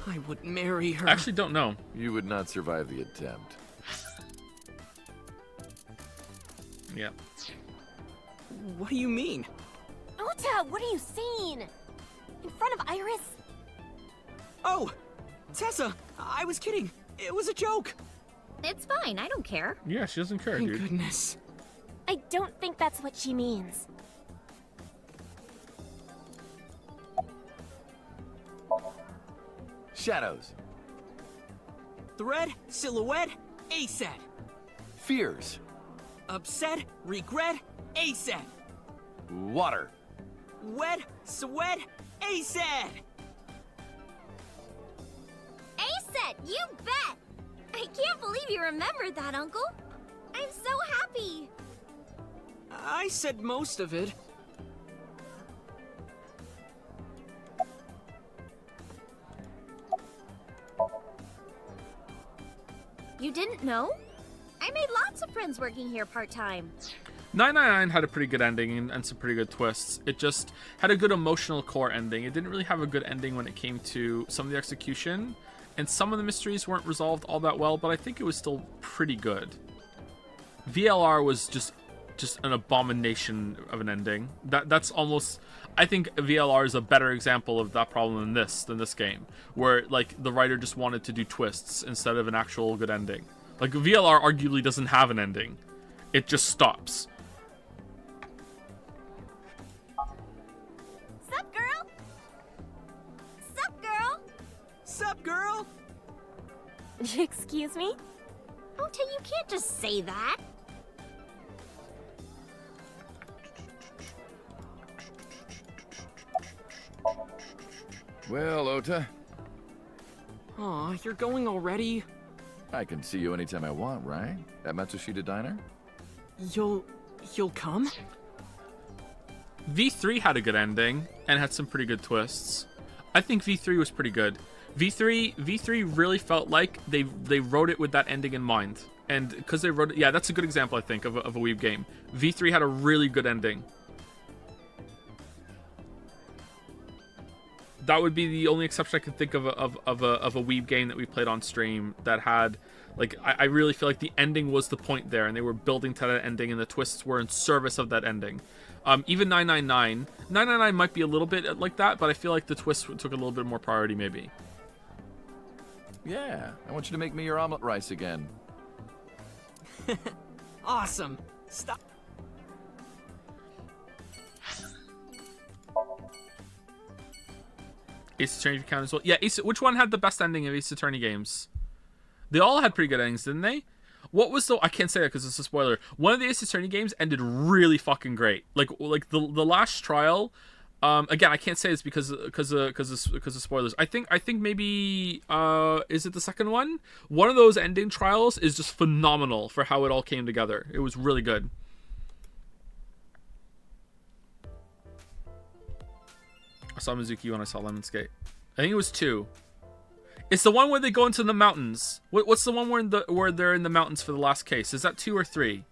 I would marry her. I actually don't know. You would not survive the attempt. Yeah. What do you mean? Ota, what are you saying? In front of Iris? Oh, Tessa, I was kidding. It was a joke. It's fine, I don't care. Yeah, she doesn't care, Thank dude. goodness. I don't think that's what she means. Shadows. Thread, silhouette, ASAP. Fears. Upset, regret, ASAP. Water. Wet, sweat, ASAP. ASAP, you bet! I can't believe you remembered that, Uncle. I'm so happy. I said most of it. You didn't know? I made lots of friends working here part-time. 999 had a pretty good ending and some pretty good twists. It just had a good emotional core ending. It didn't really have a good ending when it came to some of the execution, and some of the mysteries weren't resolved all that well, but I think it was still pretty good. VLR was just an abomination of an ending. That's almost, I think VLR is a better example of that problem than this game, where like the writer just wanted to do twists instead of an actual good ending. Like VLR arguably doesn't have an ending. It just stops. Sup, girl? Sup, girl? Sup, girl? Excuse me? Ota, you can't just say that. Well, Ota, Aw, you're going already? I can see you anytime I want, right? At Matsushita Diner? You'll come? V3 had a good ending and had some pretty good twists. I think V3 was pretty good. V3 really felt like they wrote it with that ending in mind. And because they wrote it, yeah, that's a good example, I think, of a Weeb game. V3 had a really good ending. That would be the only exception I can think of a Weeb game that we played on stream that had, like, I really feel like the ending was the point there, and they were building to that ending, and the twists were in service of that ending. Even 999 might be a little bit like that, but I feel like the twist took a little bit more priority, maybe. Yeah, I want you to make me your omelet rice again. Awesome. Stop. Ace Attorney count as well. Yeah, which one had the best ending of Ace Attorney games? They all had pretty good endings, didn't they? What was the... I can't say that because it's a spoiler. One of the Ace Attorney games ended really fucking great. Like the last trial. Again, I can't say it's because of spoilers. I think maybe is it the second one? One of those ending trials is just phenomenal for how it all came together. It was really good. I saw Mizuki when I saw Lemon Skate. I think it was 2. It's the one where they go into the mountains. What's the one where they're in the mountains for the last case? Is that 2 or 3?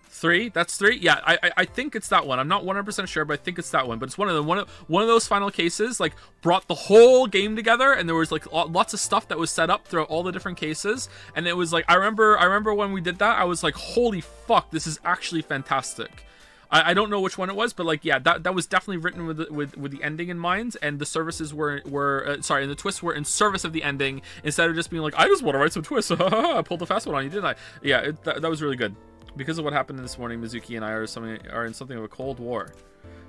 3? That's 3? Yeah, I think it's that one. I'm not 100% sure, but I think it's that one. But it's one of them. One of those final cases, like, brought the whole game together, and there was like lots of stuff that was set up throughout all the different cases. And it was like, I remember when we did that, I was like, holy fuck, this is actually fantastic. I don't know which one it was, but like, yeah, that was definitely written with the ending in mind, and the services and the twists were in service of the ending instead of just being like, I just want to write some twists. I pulled the fast one on you, didn't I? Yeah, that was really good. Because of what happened this morning, Mizuki and I are in something of a cold war.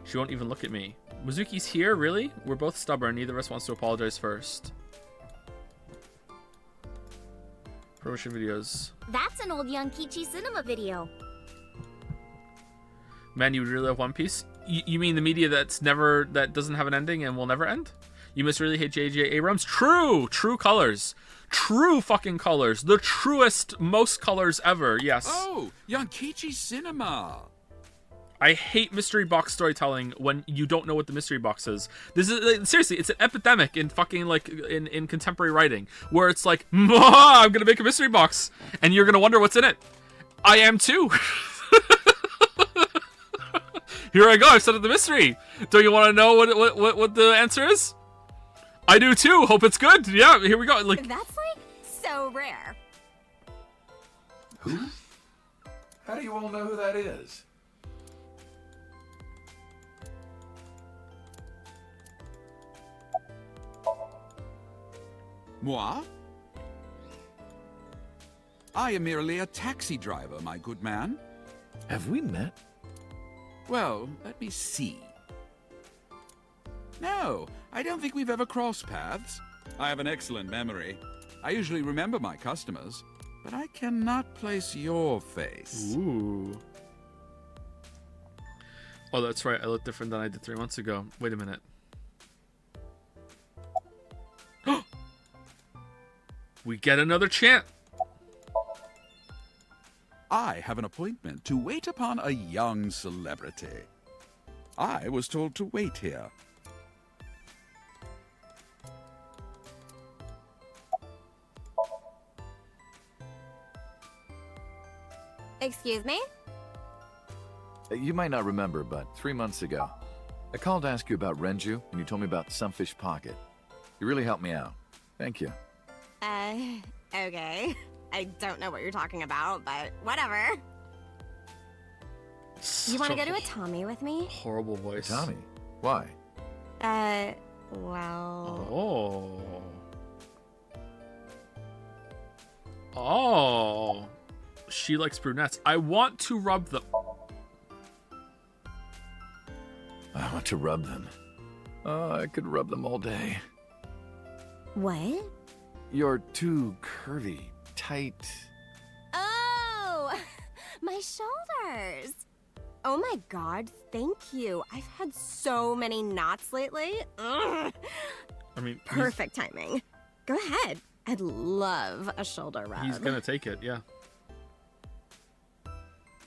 She won't even look at me. Mizuki's here, really? We're both stubborn. Neither of us wants to apologize first. Promotion videos. That's an old Yankichi cinema video. Man, you would really love One Piece? You mean the media that doesn't have an ending and will never end? You must really hate J.J. Abrams? True colors. True fucking colors. The truest, most colors ever, yes. Oh, Yankichi Cinema. I hate mystery box storytelling when you don't know what the mystery box is. This is seriously, it's an epidemic in fucking like in contemporary writing where it's like, I'm gonna make a mystery box and you're gonna wonder what's in it. I am too. Here I go. I've set up the mystery. Don't you want to know what the answer is? I do too. Hope it's good. Yeah, here we go. Like, that's like so rare. Who? How do you all know who that is? Moi? I am merely a taxi driver, my good man. Have we met? Well, let me see. No, I don't think we've ever crossed paths. I have an excellent memory. I usually remember my customers, but I cannot place your face. Ooh. Oh, that's right. I look different than I did 3 months ago. Wait a minute. We get another chant. I have an appointment to wait upon a young celebrity. I was told to wait here. Excuse me? You might not remember, but 3 months ago, I called to ask you about Renju, and you told me about Sunfish Pocket. You really helped me out. Thank you. Okay. I don't know what you're talking about, but whatever. You want to go to a Tommy with me? Horrible voice. Tommy? Why? Well... Oh. She likes brunettes. I want to rub them. I want to rub them. Oh, I could rub them all day. What? You're too curvy, tight. Oh! My shoulders! Oh my god, thank you. I've had so many knots lately. Ugh. I mean, Perfect timing. Go ahead. I'd love a shoulder rub. He's gonna take it, yeah.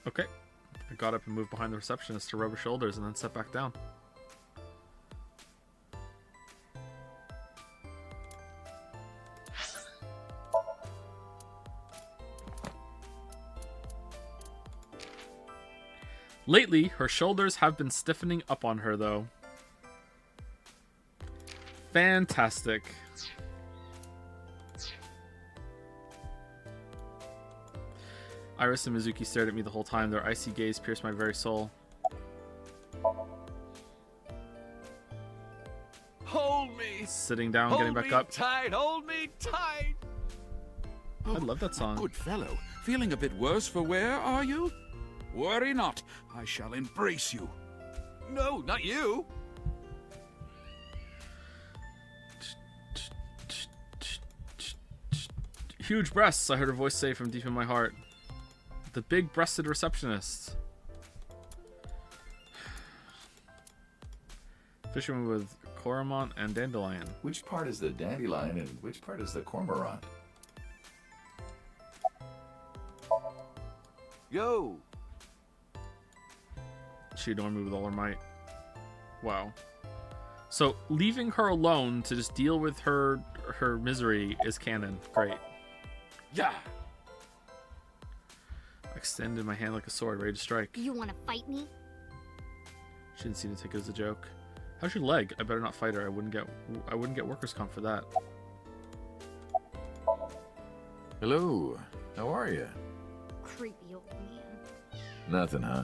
Okay. I got up and moved behind the receptionist to rub her shoulders and then sat back down. Lately, her shoulders have been stiffening up on her, though. Fantastic. Iris and Mizuki stared at me the whole time. Their icy gaze pierced my very soul. Hold me! Sitting down, getting back up. Tight, hold me tight! I love that song. Good fellow. Feeling a bit worse for wear, are you? Worry not. I shall embrace you. No, not you! Huge breasts, I heard her voice say from deep in my heart. The big-breasted receptionist. Fisherman with cormorant and dandelion. Which part is the dandelion and which part is the cormorant? Yo! She adored me with all her might. Wow. So, leaving her alone to just deal with her misery is canon. Great. Yeah! I extended my hand like a sword, ready to strike. You want to fight me? She didn't seem to take it as a joke. How's your leg? I better not fight her. I wouldn't get workers' comp for that. Hello. How are you? Creepy old man. Nothing, huh?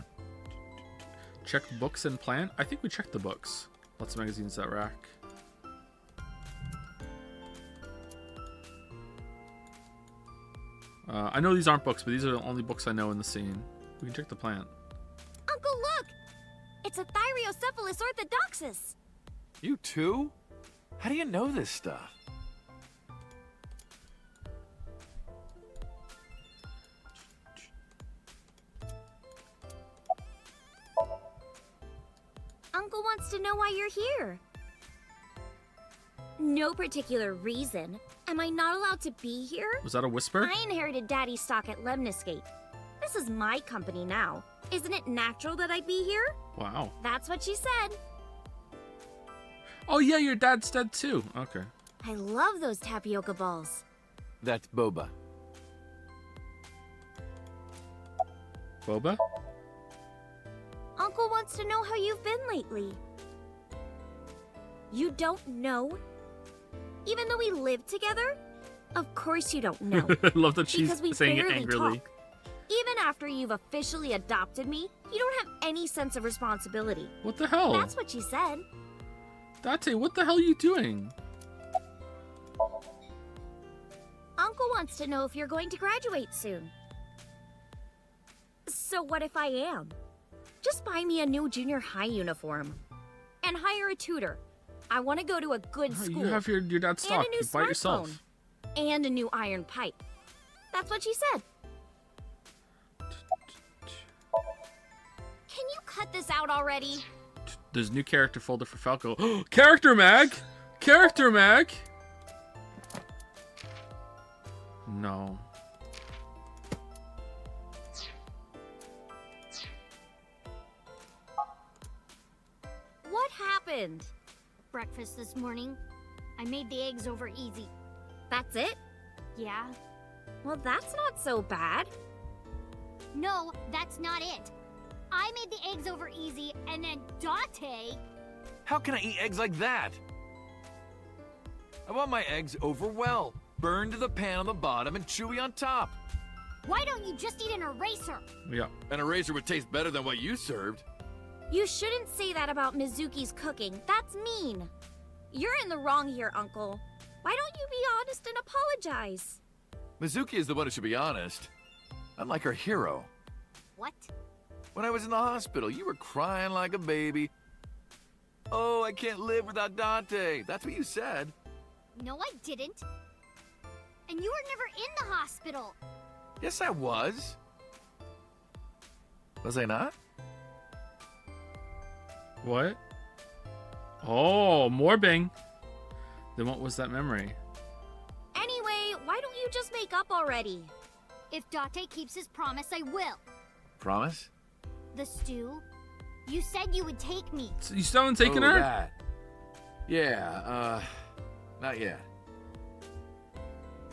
Checked books and plan? I think we checked the books. Lots of magazines that rack. I know these aren't books, but these are the only books I know in the scene. We can check the plant. Uncle, look! It's a Thyreocephalus orthodoxus. You too? How do you know this stuff? Uncle wants to know why you're here. No particular reason. Am I not allowed to be here? Was that a whisper? I inherited Daddy's stock at Lemniscate. This is my company now. Isn't it natural that I be here? Wow. That's what she said. Oh yeah, your dad's dead too. Okay. I love those tapioca balls. That's boba. Boba? Uncle wants to know how you've been lately. You don't know? Even though we live together? Of course you don't know. I love that she's Because we saying it barely angrily. talk. Even after you've officially adopted me, you don't have any sense of responsibility. What the hell? That's what she said. Date, what the hell are you doing? Uncle wants to know if you're going to graduate soon. So what if I am? Just buy me a new junior high uniform. And hire a tutor. I want to go to a good school. You have your dad's stock. And a new You buy it yourself. smartphone. And a new iron pipe. That's what she said. Can you cut this out already? There's a new character folder for Falco. Character mag! Character mag! No. What happened? Breakfast this morning. I made the eggs over easy. That's it? Yeah. Well, that's not so bad. No, that's not it. I made the eggs over easy, and then Date... How can I eat eggs like that? I want my eggs over well. Burned to the pan on the bottom and chewy on top. Why don't you just eat an eraser? Yeah. An eraser would taste better than what you served. You shouldn't say that about Mizuki's cooking. That's mean. You're in the wrong here, Uncle. Why don't you be honest and apologize? Mizuki is the one who should be honest. I'm like her hero. What? When I was in the hospital, you were crying like a baby. Oh, I can't live without Dante. That's what you said. No, I didn't. And you were never in the hospital. Yes, I was. Was I not? What? Oh, more Bing. Then what was that memory? Anyway, why don't you just make up already? If Date keeps his promise, I will. Promise? The stew? You said you would take me. So you still haven't taken her? That. Yeah, not yet.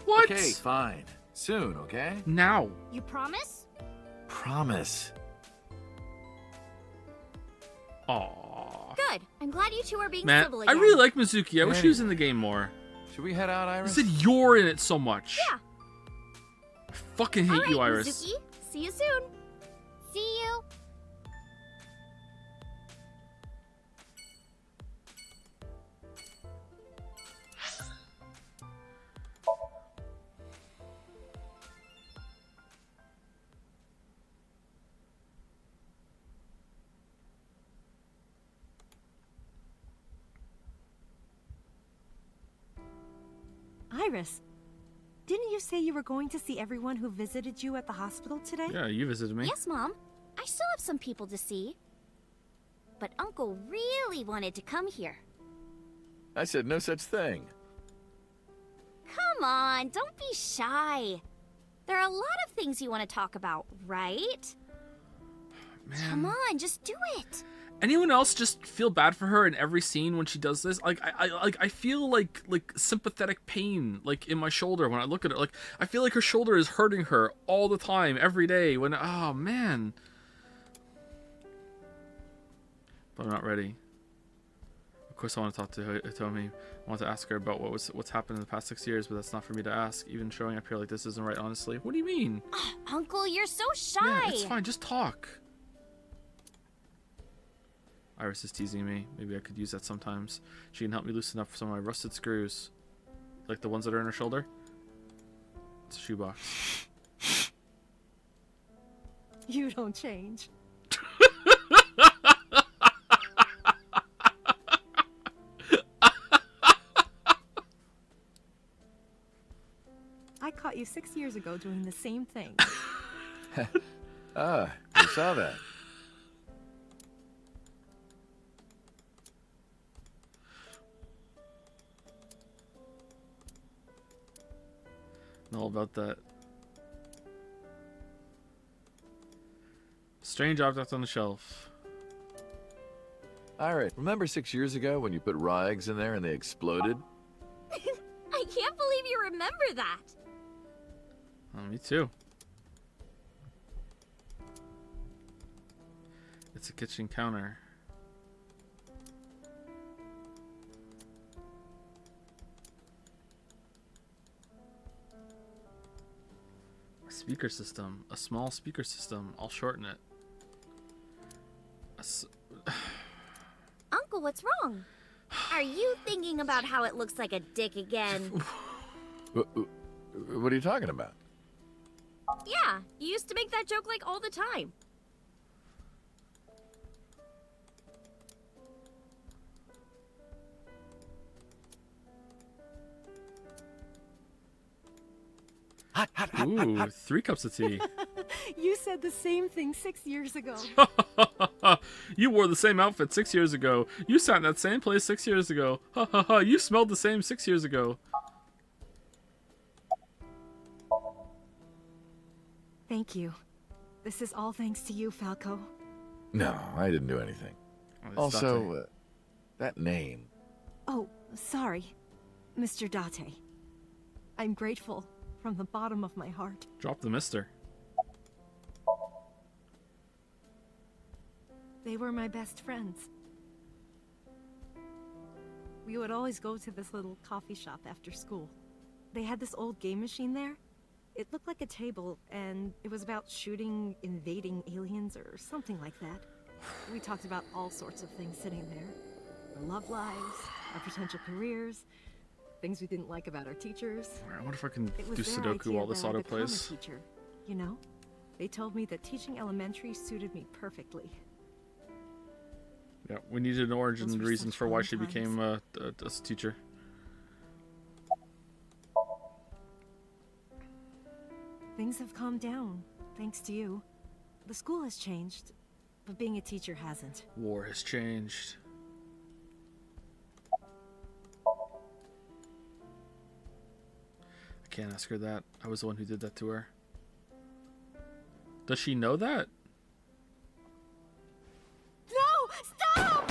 What? Okay, fine. Soon, okay? Now. You promise? Promise. Aww. Good. I'm glad you two are being Man, civil I again. really like Mizuki. I wish she was in the game more. Should we head out, You Iris? said you're in it so much. Yeah. I fucking hate you, Iris. Mizuki, see you soon. See you. Iris, didn't you say you were going to see everyone who visited you at the hospital today? Yeah, you visited me. Yes, Mom. I still have some people to see. But Uncle really wanted to come here. I said no such thing. Come on, don't be shy. There are a lot of things you want to talk about, right? Man. Come on, just do it. Anyone else just feel bad for her in every scene when she does this? Like I feel like sympathetic pain like in my shoulder when I look at her. Like I feel like her shoulder is hurting her all the time, every day. When oh man. But I'm not ready. Of course, I want to talk to Hitomi. I want to ask her about what's happened in the past 6 years, but that's not for me to ask. Even showing up here like this isn't right, honestly. What do you mean? Oh, Uncle, you're so shy. Yeah, it's fine. Just talk. Iris is teasing me. Maybe I could use that sometimes. She can help me loosen up some of my rusted screws. Like the ones that are in her shoulder. It's a shoebox. You don't change. I caught you 6 years ago doing the same thing. Ah, you saw that. All about that. Strange object on the shelf. Iris, remember 6 years ago when you put raw eggs in there and they exploded? I can't believe you remember that. Oh, me too. It's a kitchen counter. Speaker system. A small speaker system. I'll shorten it. Uncle, what's wrong? Are you thinking about how it looks like a dick again? What are you talking about? Yeah, you used to make that joke like all the time. Ooh, 3 cups of tea. You said the same thing 6 years ago. You wore the same outfit 6 years ago. You sat in that same place 6 years ago. Ha ha ha. You smelled the same 6 years ago. Thank you. This is all thanks to you, Falco. No, I didn't do anything. Also, that name. Oh, sorry, Mr. Date. I'm grateful from the bottom of my heart. Drop the mister. They were my best friends. We would always go to this little coffee shop after school. They had this old game machine there. It looked like a table, and it was about shooting invading aliens or something like that. We talked about all sorts of things sitting there. Our love lives, our potential careers, things we didn't like about our teachers. I wonder if I can It was do their Sudoku idea while this that I auto become plays. a teacher, you know? They told me that teaching elementary suited me perfectly. Yeah, we needed an origin Those were reasons such for why fun she times. became a teacher. Things have calmed down, thanks to you. The school has changed, but being a teacher hasn't. War has changed. I can't ask her that. I was the one who did that to her. Does she know that? No! Stop!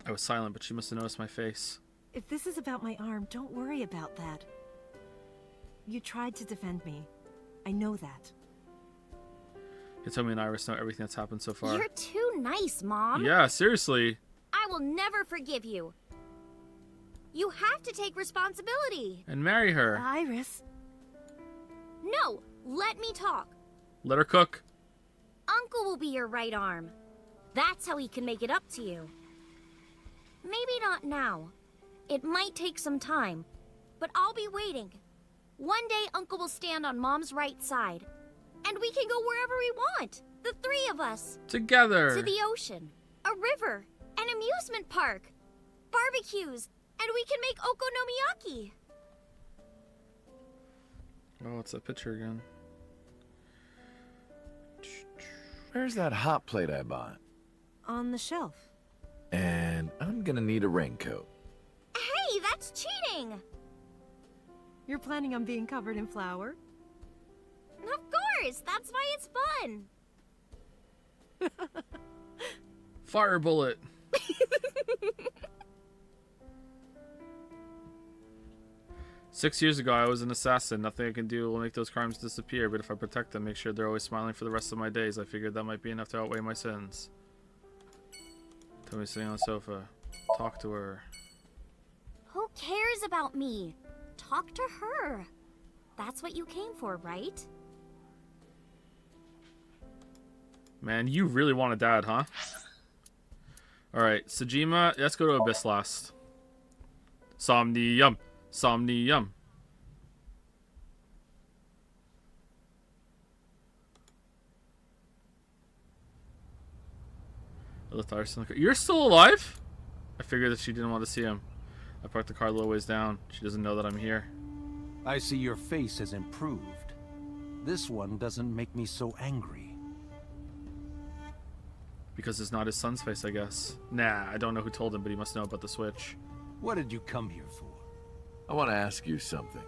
I was silent, but she must have noticed my face. If this is about my arm, don't worry about that. You tried to defend me. I know that. You told me and Iris know everything that's happened so far. You're too nice, Mom. Yeah, seriously. I will never forgive you. You have to take responsibility. And marry her. Iris. No, let me talk. Let her cook. Uncle will be your right arm. That's how he can make it up to you. Maybe not now. It might take some time, but I'll be waiting. One day Uncle will stand on Mom's right side, and we can go wherever we want. The three of us. Together. To the ocean, a river, an amusement park, barbecues, and we can make okonomiyaki. Oh, it's that picture again. Where's that hot plate I bought? On the shelf. And I'm gonna need a raincoat. Hey, that's cheating! You're planning on being covered in flour? Of course, that's why it's fun. Fire bullet. Six years ago, I was an assassin. Nothing I can do will make those crimes disappear, but if I protect them, make sure they're always smiling for the rest of my days, I figured that might be enough to outweigh my sins. Tell me sitting on the sofa. Talk to her. Who cares about me? Talk to her. That's what you came for, right? Man, you really want a dad, huh? Alright, Sajima, let's go to Abyss last. Somnium. Somnium. You're still alive? I figured that she didn't want to see him. I parked the car a little ways down. She doesn't know that I'm here. I see your face has improved. This one doesn't make me so angry. Because it's not his son's face, I guess. Nah, I don't know who told him, but he must know about the switch. What did you come here for? I want to ask you something.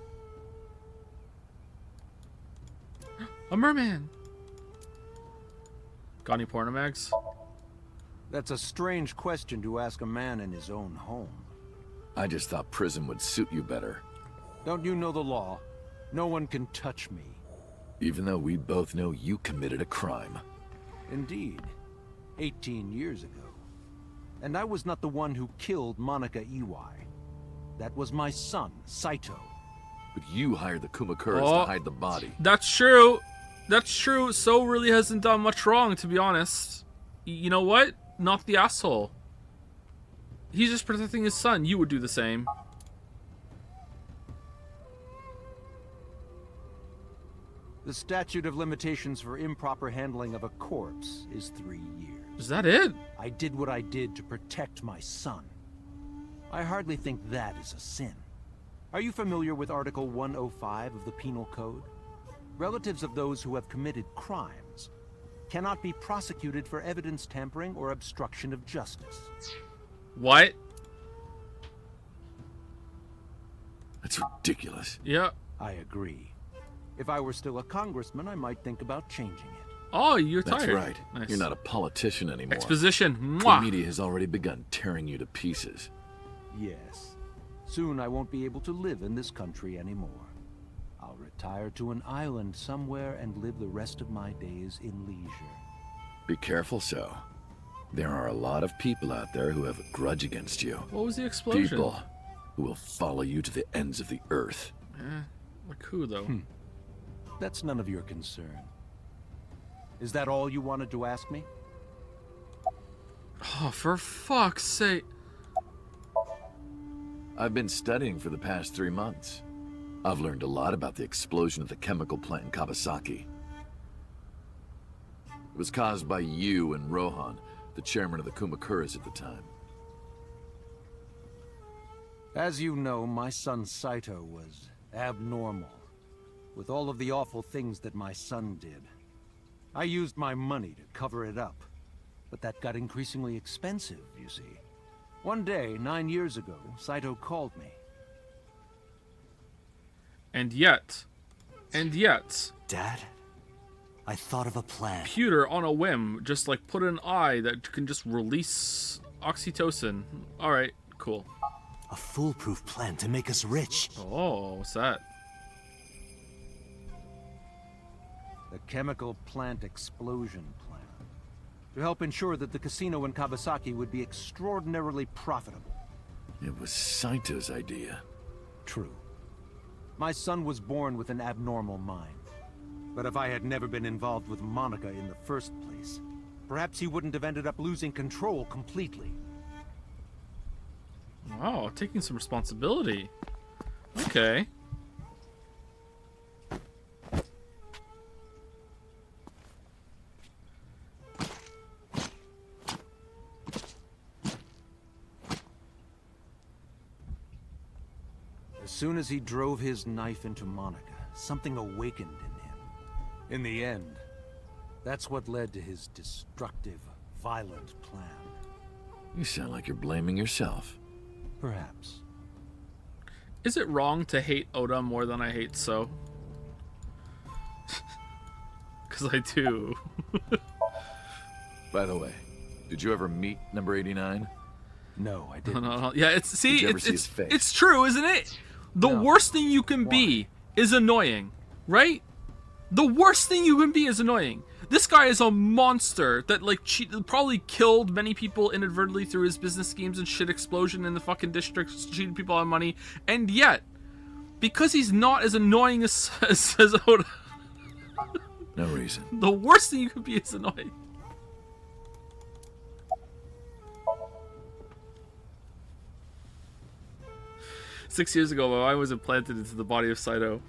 A merman! Got any porno mags? That's a strange question to ask a man in his own home. I just thought prison would suit you better. Don't you know the law? No one can touch me. Even though we both know you committed a crime. Indeed. 18 years ago. And I was not the one who killed Monica Iwai. That was my son, Saito. But you hired the Kumakuras to hide the body. That's true. That's true. So really hasn't done much wrong, to be honest. You know what? Not the asshole. He's just protecting his son. You would do the same. The statute of limitations for improper handling of a corpse is 3 years. Is that it? I did what I did to protect my son. I hardly think that is a sin. Are you familiar with Article 105 of the Penal Code? Relatives of those who have committed crimes cannot be prosecuted for evidence tampering or obstruction of justice. What? That's ridiculous. Yeah. I agree. If I were still a congressman, I might think about changing it. Oh, you're tired. That's right. Nice. You're not a politician anymore. Exposition. The Mwah. media has already begun tearing you to pieces. Yes. Soon I won't be able to live in this country anymore. I'll retire to an island somewhere and live the rest of my days in leisure. Be careful, so. There are a lot of people out there who have a grudge against you. What was the explosion? People who will follow you to the ends of the earth. Like who, though? That's none of your concern. Is that all you wanted to ask me? Oh, for fuck's sake. I've been studying for the past 3 months. I've learned a lot about the explosion of the chemical plant in Kawasaki. It was caused by you and Rohan, the chairman of the Kumakuras at the time. As you know, my son Saito was abnormal. With all of the awful things that my son did. I used my money to cover it up. But that got increasingly expensive, you see. One day, 9 years ago, Saito called me. And yet... Dad? I thought of a plan. Computer, on a whim, just like put an eye that can just release oxytocin. Alright, cool. A foolproof plan to make us rich. Oh, what's that? The chemical plant explosion plan. To help ensure that the casino in Kawasaki would be extraordinarily profitable. It was Saito's idea. True. My son was born with an abnormal mind. But if I had never been involved with Monica in the first place, perhaps he wouldn't have ended up losing control completely. Wow, taking some responsibility. Okay. As soon as he drove his knife into Monica, something awakened in him. In the end, that's what led to his destructive, violent plan. You sound like you're blaming yourself. Perhaps. Is it wrong to hate Oda more than I hate So? Because I do. By the way, did you ever meet number 89? No, I didn't. No. Yeah, it's see, Did you ever see his face? it's true, isn't it? The worst thing you can be is annoying, right? The worst thing you can be is annoying. This guy is a monster that like probably killed many people inadvertently through his business schemes and shit explosion in the fucking district, cheated people out of money, and yet, because he's not as annoying as Oda, no reason. The worst thing you could be is annoying. Six years ago, my mind was implanted into the body of Saito.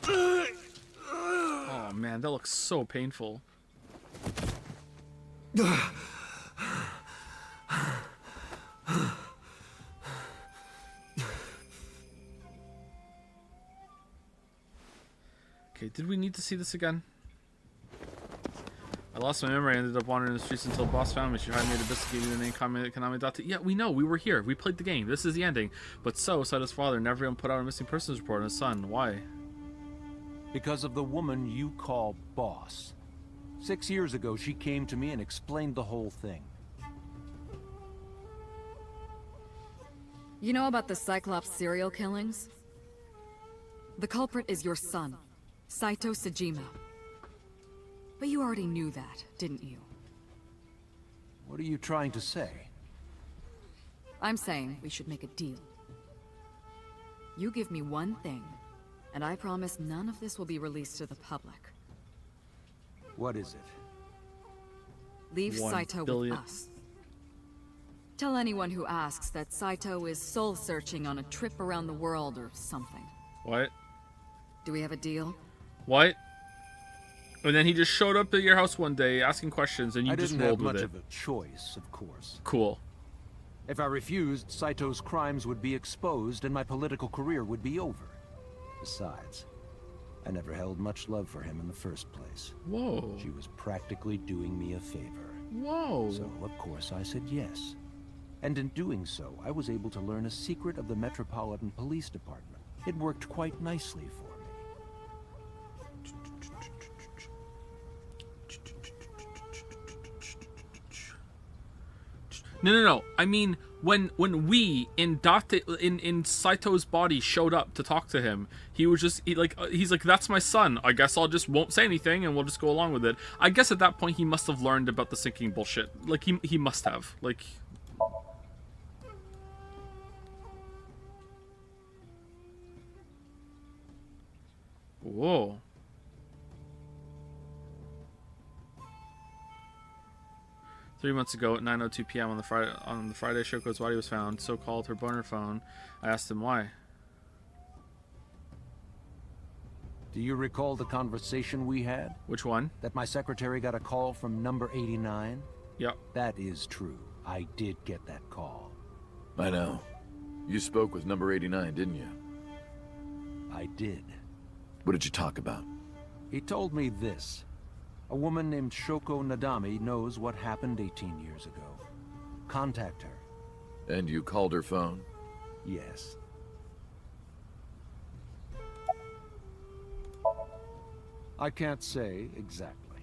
Oh man, that looks so painful. Okay, did we need to see this again? I lost my memory. I ended up wandering the streets until boss found me. She hired me to investigate the name Konami. Yeah, we know. We were here. We played the game. This is the ending. But Saito's father never even put out a missing persons report on his son. Why? Because of the woman you call boss. 6 years ago, she came to me and explained the whole thing. You know about the Cyclops serial killings? The culprit is your son, Saito Sejima. But you already knew that, didn't you? What are you trying to say? I'm saying we should make a deal. You give me one thing, and I promise none of this will be released to the public. What is it? Leave 1 Saito billion. with us. Tell anyone who asks that Saito is soul-searching on a trip around the world or something. What? Do we have a deal? What? And then he just showed up at your house one day asking questions and you I just didn't rolled have with much it. of a choice, of course. Cool. If I refused, Saito's crimes would be exposed and my political career would be over. Besides, I never held much love for him in the first place. Whoa. She was practically doing me a favor. Whoa. So, of course, I said yes. And in doing so, I was able to learn a secret of the Metropolitan Police Department. It worked quite nicely for me. No. I mean, when we in Saito's body showed up to talk to him, he was just he's like, that's my son. I guess I'll just won't say anything and we'll just go along with it. I guess at that point he must have learned about the sinking bullshit. Like he must have. Like. Whoa. 3 months ago at 9:02 p.m. on the Friday Shoko's body was found. So called her burner phone. I asked him why. Do you recall the conversation we had? Which one? That my secretary got a call from number 89? Yep. That is true. I did get that call. I know. You spoke with number 89, didn't you? I did. What did you talk about? He told me this. A woman named Shoko Nadami knows what happened 18 years ago. Contact her. And you called her phone? Yes. I can't say exactly.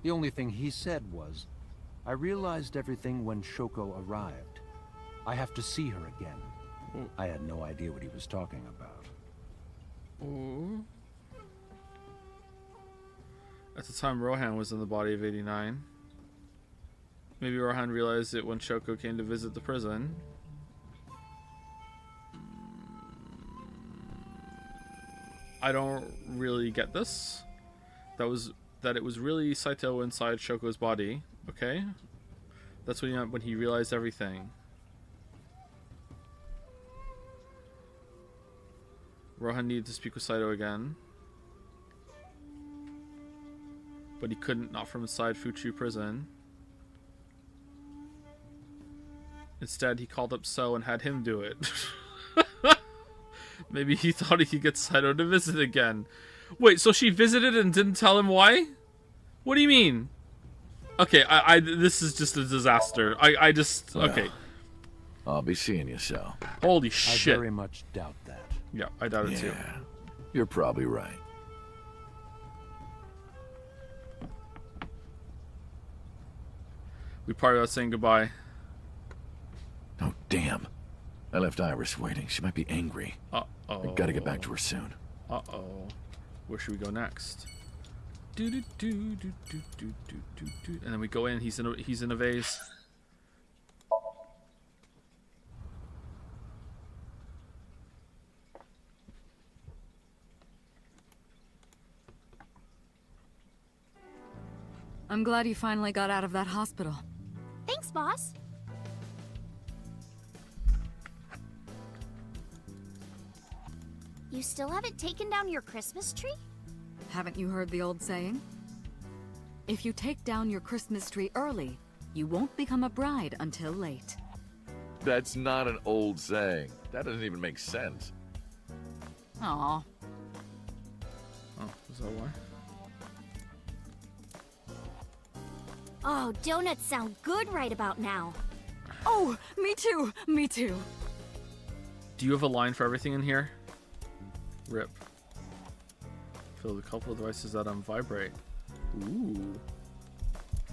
The only thing he said was, I realized everything when Shoko arrived. I have to see her again. I had no idea what he was talking about. Ooh. At the time, Rohan was in the body of 89. Maybe Rohan realized it when Shoko came to visit the prison. I don't really get this. That it was really Saito inside Shoko's body. Okay? That's what he meant when he realized everything. Rohan needed to speak with Saito again. But he couldn't, not from inside Fuchu prison. Instead, he called up So and had him do it. Maybe he thought he could get Saito to visit again. Wait, so she visited and didn't tell him why? What do you mean? Okay, this is just a disaster. Okay. I'll be seeing you, So. Holy shit. I very much doubt that. Yeah, I doubt it too. You're probably right. We parted without saying goodbye. Oh, damn. I left Iris waiting. She might be angry. Uh-oh. I gotta get back to her soon. Uh-oh. Where should we go next? And then we go in. He's in a vase. I'm glad you finally got out of that hospital. Thanks, boss. You still haven't taken down your Christmas tree? Haven't you heard the old saying? If you take down your Christmas tree early, you won't become a bride until late. That's not an old saying. That doesn't even make sense. Aw. Oh, is that why? Oh, donuts sound good right about now. Oh, me too. Me too. Do you have a line for everything in here? Rip. Fill the couple of devices that vibrate. Ooh.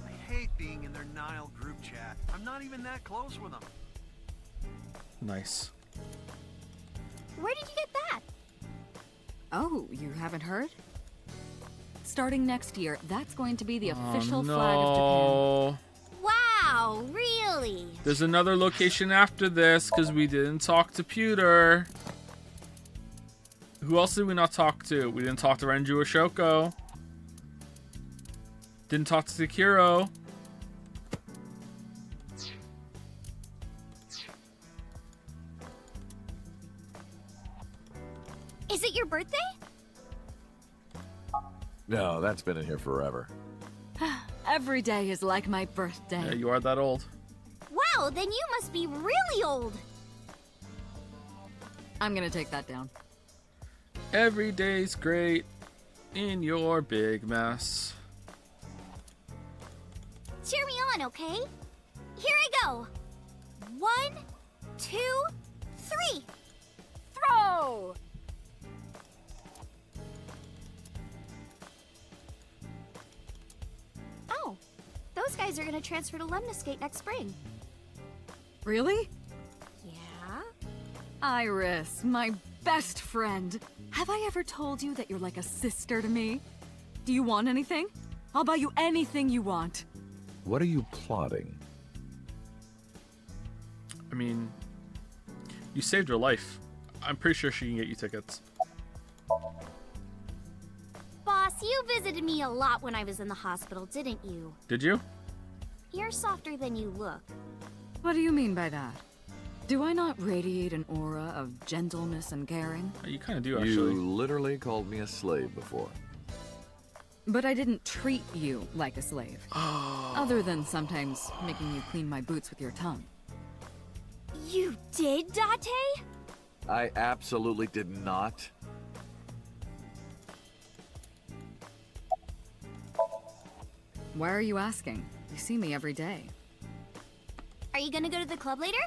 I hate being in their Nile group chat. I'm not even that close with them. Nice. Where did you get that? Oh, you haven't heard? Starting next year, that's going to be the official flag of Japan. Wow, really? There's another location after this because we didn't talk to Pewter. Who else did we not talk to? We didn't talk to Renju or Shoko. Didn't talk to Sekiro. Is it your birthday? No, that's been in here forever. Every day is like my birthday. Yeah, you are that old. Wow, then you must be really old. I'm gonna take that down. Every day's great in your big mess. Cheer me on, okay? Here I go. 1, 2, 3. Throw! Oh, those guys are gonna transfer to Lemniscate next spring. Really? Yeah? Iris, my best friend. Have I ever told you that you're like a sister to me? Do you want anything? I'll buy you anything you want. What are you plotting? I mean, you saved her life. I'm pretty sure she can get you tickets. Boss, you visited me a lot when I was in the hospital, didn't you? Did you? You're softer than you look. What do you mean by that? Do I not radiate an aura of gentleness and caring? You kind of do, actually. You literally called me a slave before. But I didn't treat you like a slave. Other than sometimes making you clean my boots with your tongue. You did, Date? I absolutely did not. Why are you asking? You see me every day. Are you gonna go to the club later?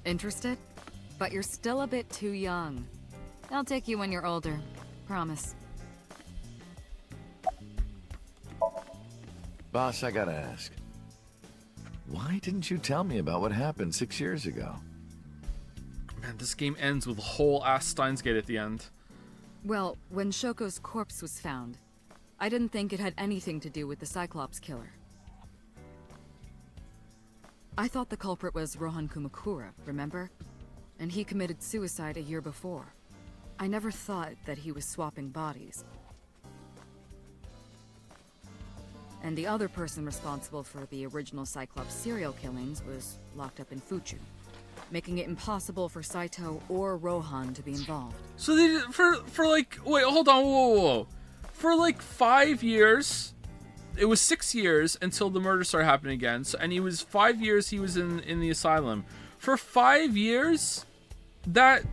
Interested? But you're still a bit too young. I'll take you when you're older. Promise. Boss, I gotta ask. Why didn't you tell me about what happened 6 years ago? Man, this game ends with a whole ass Steins Gate at the end. Well, when Shoko's corpse was found, I didn't think it had anything to do with the Cyclops killer. I thought the culprit was Rohan Kumakura, remember? And he committed suicide a year before. I never thought that he was swapping bodies. And the other person responsible for the original Cyclops serial killings was locked up in Fuchu, making it impossible for Saito or Rohan to be involved. So they did, for like, wait, hold on, whoa. For like 5 years, it was 6 years until the murder started happening again. So, and he was 5 years he was in the asylum. For 5 years, that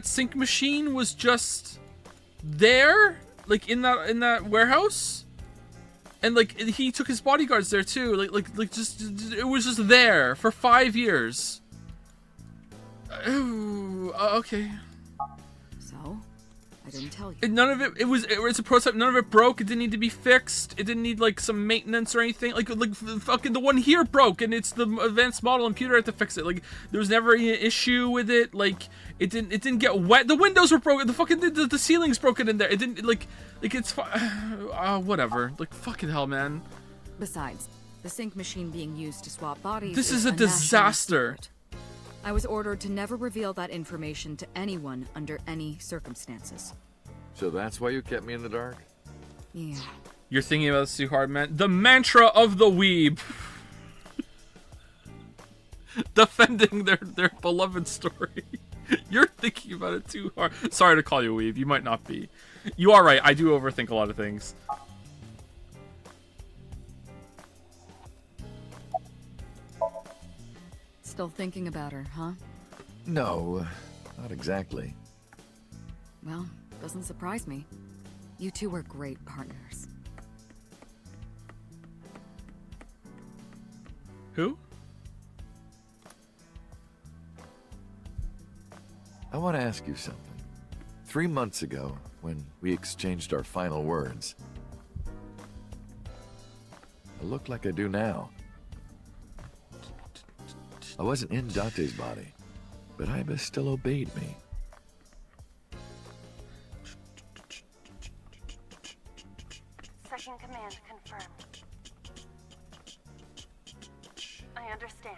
sync machine was just there, like in that warehouse, and like he took his bodyguards there too. Like just it was just there for 5 years. Ooh, okay. So, I didn't tell you. None of it was a prototype. None of it broke. It didn't need to be fixed. It didn't need like some maintenance or anything. Like fucking the one here broke, and it's the advanced model, and Peter had to fix it. Like there was never any issue with it. Like it didn't get wet. The windows were broken. The fucking the ceiling's broken in there. It didn't like it's whatever. Like fucking hell, man. Besides, the sync machine being used to swap bodies. This is a national disaster. secret. I was ordered to never reveal that information to anyone under any circumstances. So that's why you kept me in the dark? Yeah. You're thinking about this too hard, man. The mantra of the weeb. Defending their beloved story. You're thinking about it too hard. Sorry to call you a weeb. You might not be. You are right. I do overthink a lot of things. Still thinking about her, huh? No, not exactly. Well, doesn't surprise me. You two were great partners. Who? I want to ask you something. 3 months ago, when we exchanged our final words, I look like I do now. I wasn't in Date's body, but Iba still obeyed me. Second command confirmed. I understand.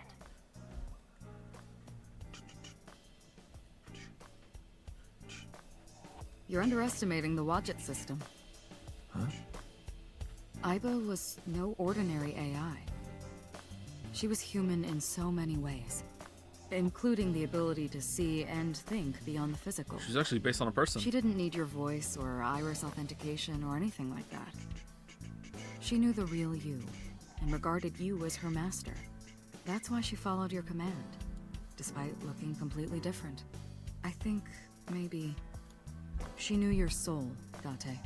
You're underestimating the Wadjet system. Huh? Iba was no ordinary AI. She was human in so many ways, including the ability to see and think beyond the physical. She's actually based on a person. She didn't need your voice or iris authentication or anything like that. She knew the real you and regarded you as her master. That's why she followed your command, despite looking completely different. I think maybe she knew your soul, Date.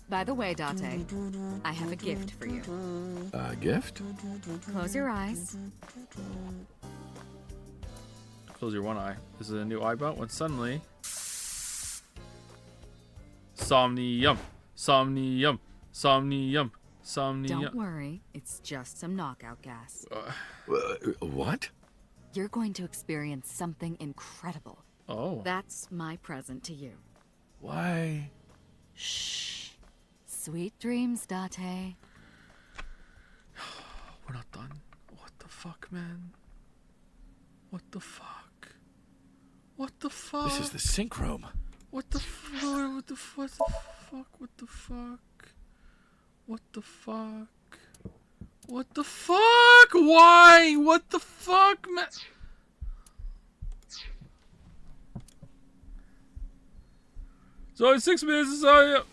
By the way, Date, I have a gift for you. A gift? Close your eyes. Close your one eye. This is a new Iba when suddenly... Somnium. Somnium. Somnium. Somnium. Don't worry, it's just some knockout gas. What? You're going to experience something incredible. Oh. That's my present to you. Why? Shh. Sweet dreams, Date. We're not done. What the fuck, man? What the fuck? What the fuck? This is the sync room. What the fuck? What the fuck? fuck? What the fuck? What the fuck? What the fuck? Why? What the fuck, man? So in 6 minutes, is all.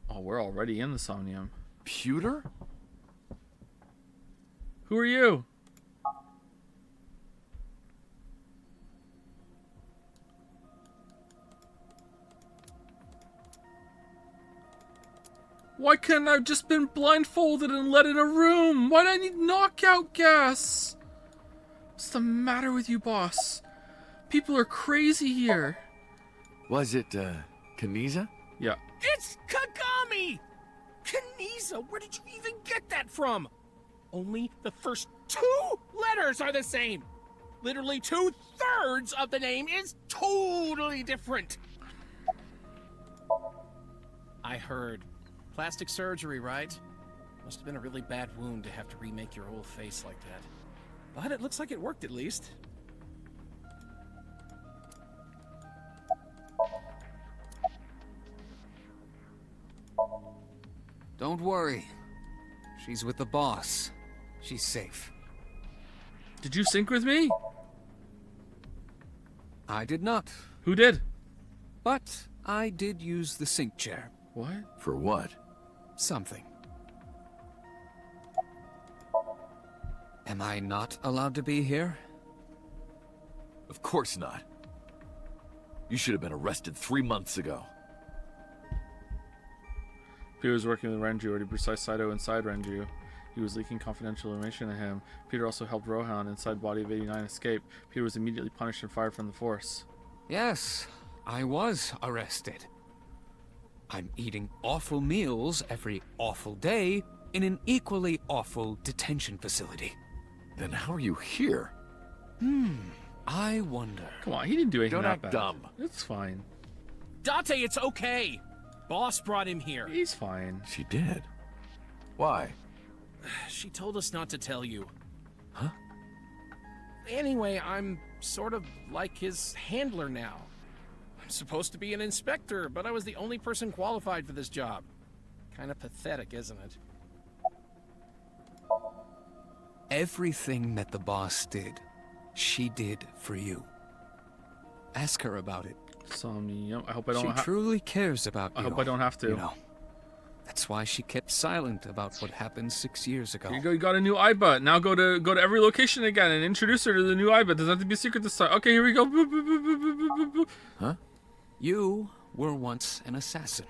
Oh, we're already in the Somnium. Pewter? Who are you? Why couldn't I have just been blindfolded and let in a room? Why do I need knockout gas? What's the matter with you, boss? People are crazy here. Was it, Kaniza? Yeah. It's Kagami! Kaniza, where did you even get that from? Only the first 2 letters are the same. Literally 2/3 of the name is totally different. I heard. Plastic surgery, right? Must have been a really bad wound to have to remake your whole face like that. But it looks like it worked at least. Don't worry. She's with the boss. She's safe. Did you sync with me? I did not. Who did? But I did use the sync chair. What? For what? Something. Am I not allowed to be here? Of course not. You should have been arrested 3 months ago. Peter was working with Renju, already precise Saito inside Renju. He was leaking confidential information to him. Peter also helped Rohan inside body of 89 escape. Peter was immediately punished and fired from the force. Yes, I was arrested. I'm eating awful meals every awful day in an equally awful detention facility. Then how are you here? I wonder. Come on, he didn't do anything Don't that act bad. dumb. It's fine. Date, it's okay. Boss brought him here. He's fine. She did. Why? She told us not to tell you. Huh? Anyway, I'm sort of like his handler now. I'm supposed to be an inspector, but I was the only person qualified for this job. Kind of pathetic, isn't it? Everything that the boss did, she did for you. Ask her about it. Somnium. I hope I don't. She truly cares about you. I hope I don't have to. You know, that's why she kept silent about what happened 6 years ago. Here you go. You got a new Aiba. Now go to every location again and introduce her to the new Aiba. Doesn't have to be a secret this time. Okay, here we go. Boop, boop, boop, boop, boop, boop, boop. Huh? You were once an assassin.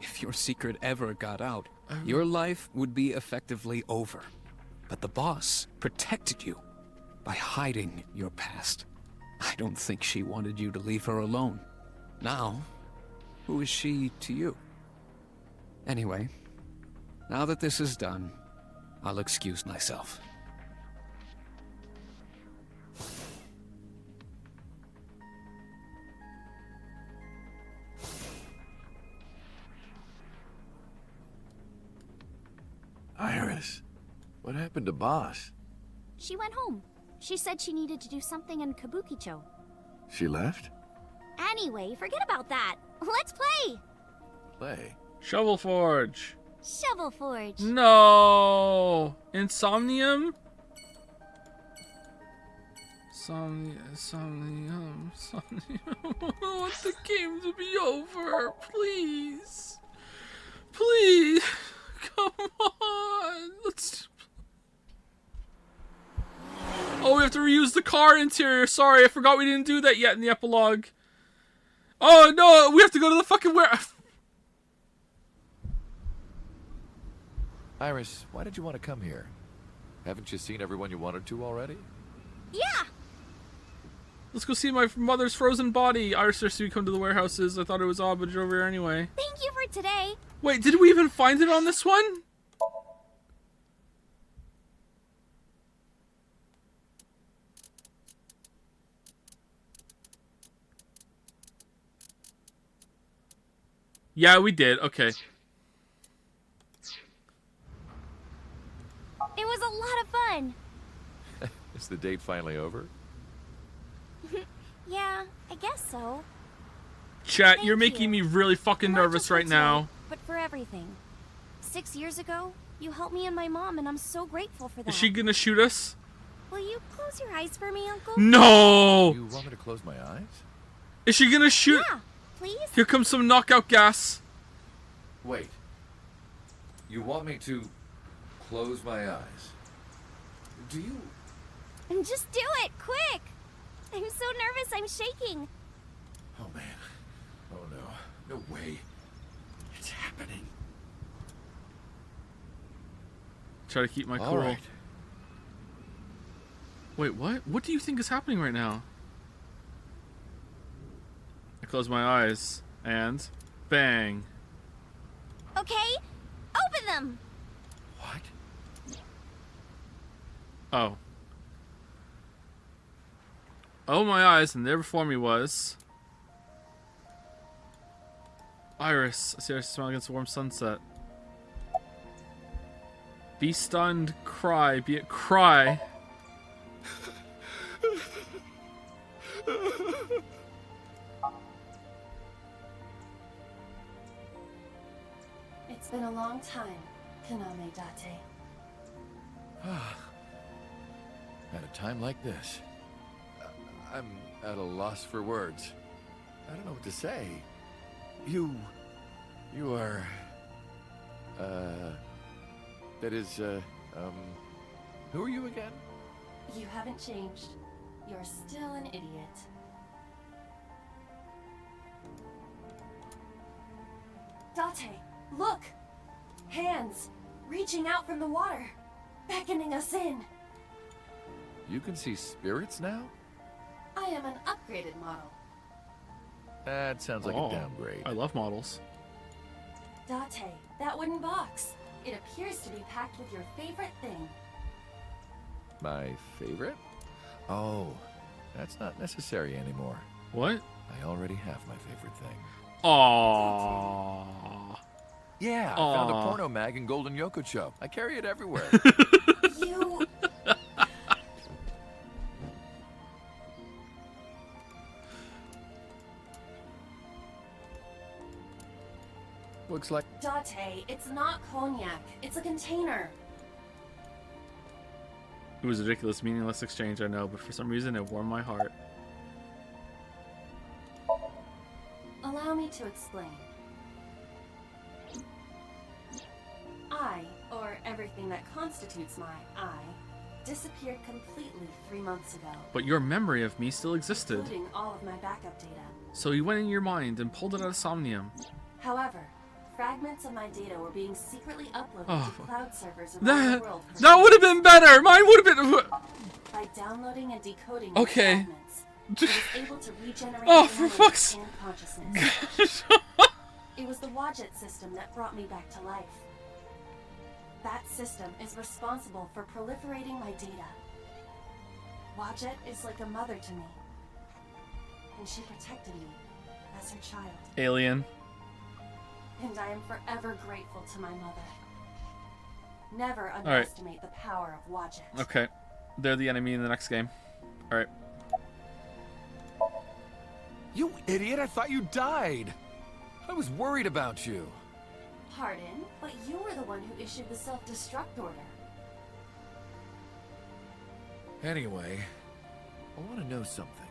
If your secret ever got out, your life would be effectively over. But the boss protected you by hiding your past. I don't think she wanted you to leave her alone. Now, who is she to you? Anyway, now that this is done, I'll excuse myself. Iris, what happened to Boss? She went home. She said she needed to do something in Kabukicho. She left? Anyway, forget about that. Let's play! Play? Shovel Forge. Shovel Forge. No. Insomnium. Somnium. I want the game to be over, please. Please. Come on. Let's. Oh, we have to reuse the car interior. Sorry, I forgot we didn't do that yet in the epilogue. Oh no, we have to go to the fucking warehouse. Iris, why did you want to come here? Haven't you seen everyone you wanted to already? Yeah! Let's go see my mother's frozen body. Iris says we come to the warehouses. I thought it was odd, but you're over here anyway. Thank you for today. Wait, did we even find it on this one? Yeah, we did. Okay. It was a lot of fun. Is the date finally over? Yeah, I guess so. Chat, you're making me really fucking nervous right now. But for everything. 6 years ago, you helped me and my mom, and I'm so grateful for that. Is she gonna shoot us? Will you close your eyes for me, Uncle? No! You want me to close my eyes? Is she gonna shoot? Yeah, please? Here comes some knockout gas. Wait. You want me to close my eyes? Do you? And just do it, quick! I'm so nervous, I'm shaking. Oh man. Oh no. No way. It's happening. Try to keep my All cool. right. Wait, what? What do you think is happening right now? I close my eyes and bang. Okay, open them! What? Oh. Oh, my eyes, and there before me was Iris. I see her smile against a warm sunset. Be stunned, cry, be it cry. It's been a long time, Kaname Date. At a time like this, I'm at a loss for words. I don't know what to say. You are, that is, who are you again? You haven't changed. You're still an idiot. Date, look! Hands, reaching out from the water, beckoning us in. You can see spirits now? I am an upgraded model. That sounds like a downgrade. I love models. Date, that wooden box. It appears to be packed with your favorite thing. My favorite? Oh, that's not necessary anymore. What? I already have my favorite thing. Aww. Yeah, I found a porno mag in Golden Yokocho. I carry it everywhere. You... Looks like... Date, it's not cognac. It's a container. It was a ridiculous, meaningless exchange, I know, but for some reason it warmed my heart. Allow me to explain. I, or everything that constitutes my I, disappeared completely 3 months ago. But your memory of me still existed. Including all of my backup data. So you went in your mind and pulled it out of Somnium. However, fragments of my data were being secretly uploaded to cloud servers around That, the world. that would have been better! Mine would have been... By downloading and decoding Okay. the fragments, I was able to regenerate for memory fuck's... and consciousness. It was the Wadjet system that brought me back to life. That system is responsible for proliferating my data. Wadjet is like a mother to me. And she protected me as her child. Alien. And I am forever grateful to my mother. Never underestimate the power of Wadjet. Okay. They're the enemy in the next game. Alright. You idiot, I thought you died. I was worried about you. Pardon, but you were the one who issued the self-destruct order. Anyway, I want to know something.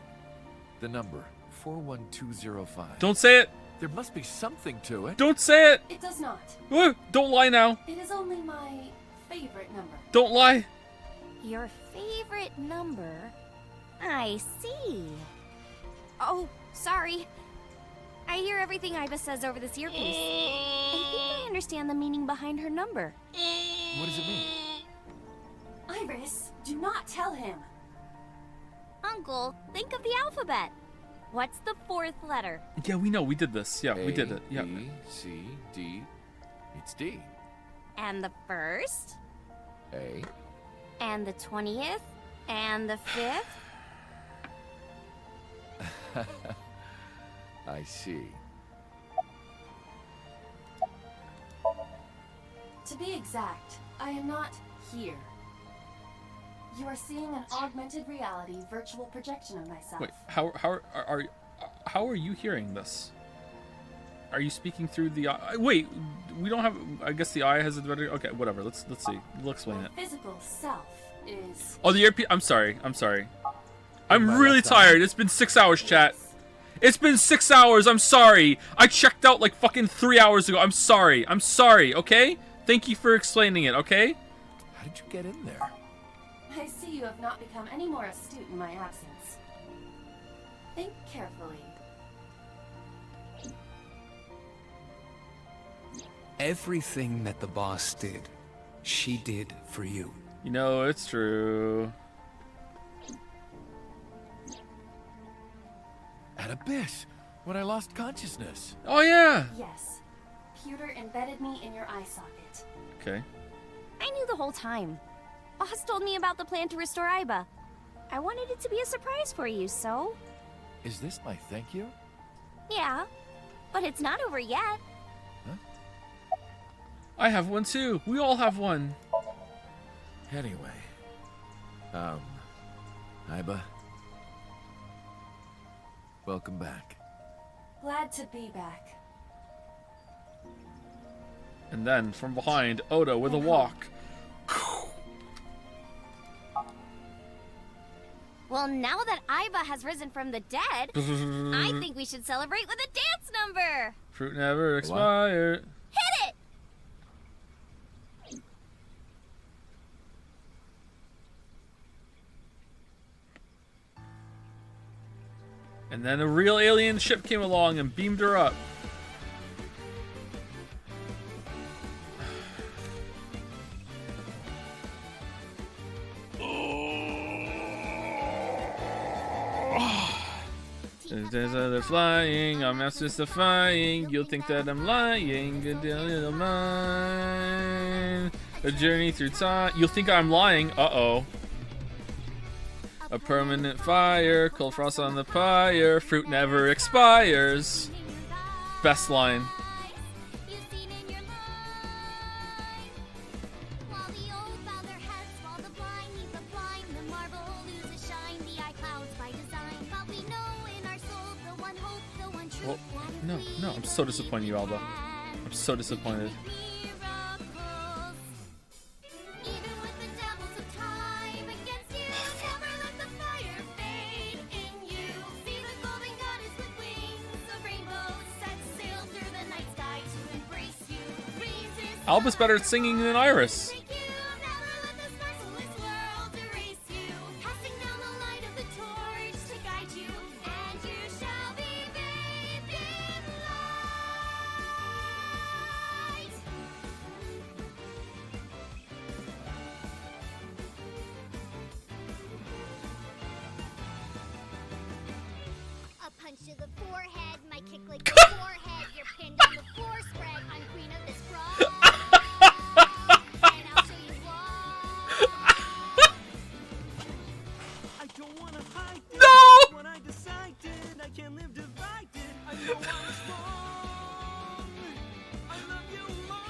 The number, 41205. Don't say it! There must be something to it. Don't say it! It does not. Don't lie now. It is only my favorite number. Don't lie. Your favorite number? I see. Oh, sorry. I hear everything Iva says over this earpiece. I think I understand the meaning behind her number. What does it mean? Iris, do not tell him. Uncle, think of the alphabet. What's the fourth letter? Yeah, we know. We did this. Yeah, we did it. Yeah. B, C, D. It's D. And the first? A. And the 20th? And the 5th? I see. To be exact, I am not here. You are seeing an augmented reality virtual projection of myself. Wait, how are you hearing this? Are you speaking through the eye? Wait, we don't have. I guess the eye has a better. Okay, whatever. Let's see. We'll explain it. Physical self is. Oh, the earpiece. I'm sorry. I'm really tired. It's been 6 hours, chat. It's been 6 hours. I'm sorry. I checked out like fucking 3 hours ago. I'm sorry. Okay? Thank you for explaining it, okay? How did you get in there? I see you have not become any more astute in my absence. Think carefully. Everything that the boss did, she did for you. You know, it's true. At Abyss, when I lost consciousness. Oh, yeah. Yes. Pewter embedded me in your eye socket. Okay. I knew the whole time. Boss told me about the plan to restore Aiba. I wanted it to be a surprise for you, so... Is this my thank you? Yeah, but it's not over yet. I have one too. We all have one. Anyway. Aiba. Welcome back. Glad to be back. And then, from behind, Oda with a walk. Well, now that Aiba has risen from the dead, I think we should celebrate with a dance number! Fruit never expired. Hit it! And then a real alien ship came along and beamed her up. They're flying, I'm mystifying. You'll think that I'm lying. Good deal of mine. A journey through time. You'll think I'm lying. Uh-oh. A permanent fire, cold frost on the pyre, fruit never expires. Best line. Well, no, I'm so disappointed in you, Alba. I'm so disappointed. Alba's better at singing than Iris. A punch to the forehead, my kick like the forehead. You're pinned on the floor spread. I'm queen of this brawl.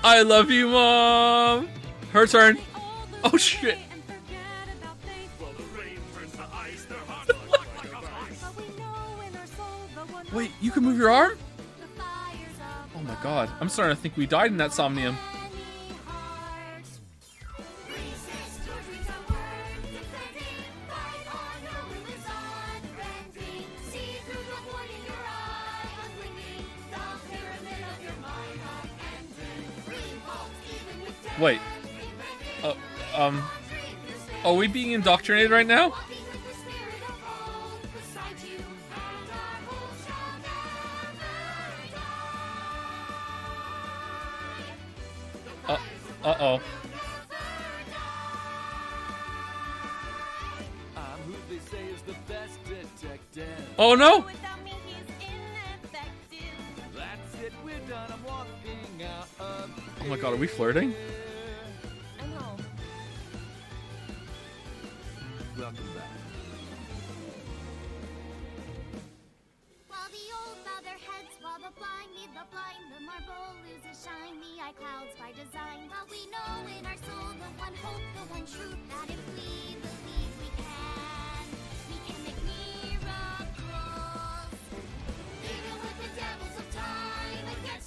I love you, Mom. Her turn. Oh shit. Wait, you can move your arm? Oh my god. I'm starting to think we died in that Somnium. Wait. Are we being indoctrinated right now? Uh-oh. Oh no! Oh my god, are we flirting? Welcome back. While the old bow their heads, while the blind lead the blind, the marble loses shine, the eye clouds by design. But we know in our soul the one hope, the one truth, that if we believe we can make miracles. Even with the devils of time against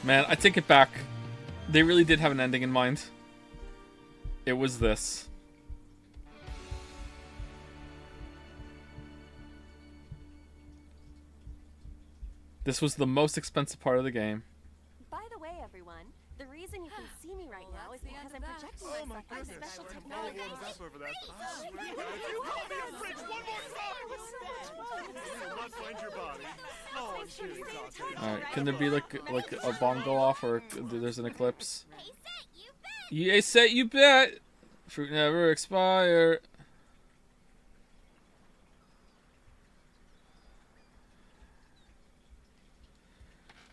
Man, I take it back. They really did have an ending in mind. It was this. This was the most expensive part of the game. By the way, everyone, the reason you can see me right now is because I'm projecting Oh my myself on goodness. special I'm technology. all warmed up over that. I swear, if you help me a fridge one more time, you will not find your body. Oh, I'm kidding, Dante. Alright, can there be like a bomb go off or there's an eclipse? You set, you bet! Fruit never expire.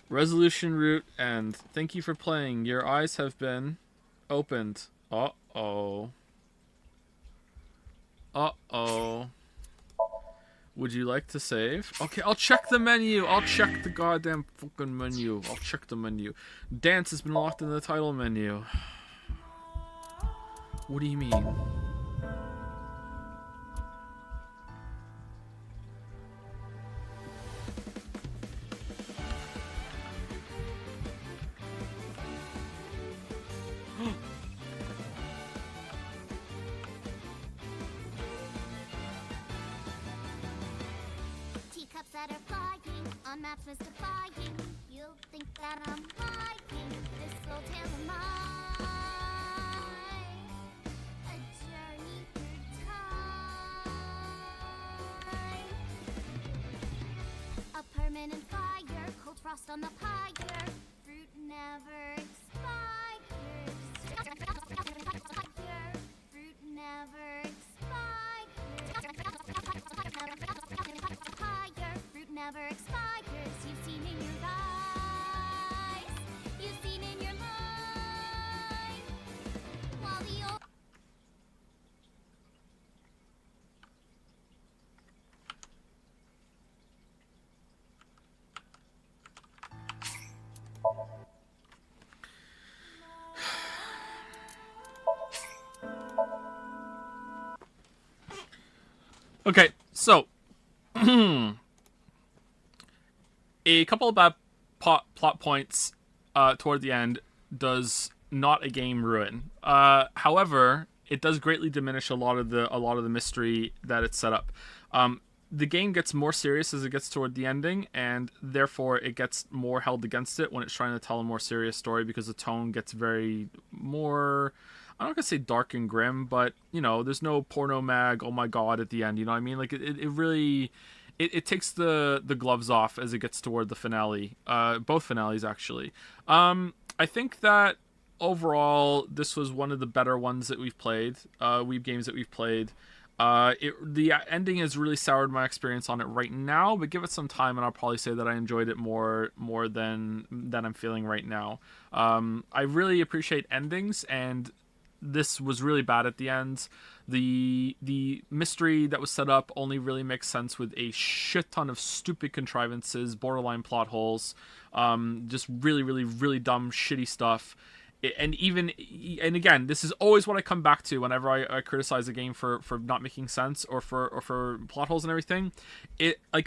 Resolution route end. Thank you for playing. Your eyes have been opened. Uh-oh. Uh-oh. Would you like to save? Okay, I'll check the menu. I'll check the goddamn fucking menu. I'll check the menu. Dance has been locked in the title menu. What do you mean? Teacups that are flying on maps mystifying. You'll think that I'm lying. This old tale of mine, a journey through time. A permanent fire, cold frost on the pyre. Fruit never expires. Fruit never expires. Fruit never expires. You've seen in your eyes. You've seen in your mind. While the old Okay, so a couple of bad plot points toward the end does not a game ruin. However, it does greatly diminish a lot of the mystery that it's set up. The game gets more serious as it gets toward the ending, and therefore it gets more held against it when it's trying to tell a more serious story because the tone gets very more. I'm not gonna say dark and grim, but you know, there's no porno mag, oh my god, at the end. You know what I mean? Like it really, it takes the gloves off as it gets toward the finale. Both finales actually. I think that overall this was one of the better ones that we've played. Weeb games that we've played. The ending has really soured my experience on it right now, but give it some time and I'll probably say that I enjoyed it more than I'm feeling right now. I really appreciate endings, and this was really bad at the end. The mystery that was set up only really makes sense with a shit ton of stupid contrivances, borderline plot holes, just really dumb, shitty stuff. And again, this is always what I come back to whenever I criticize a game for not making sense or for plot holes and everything.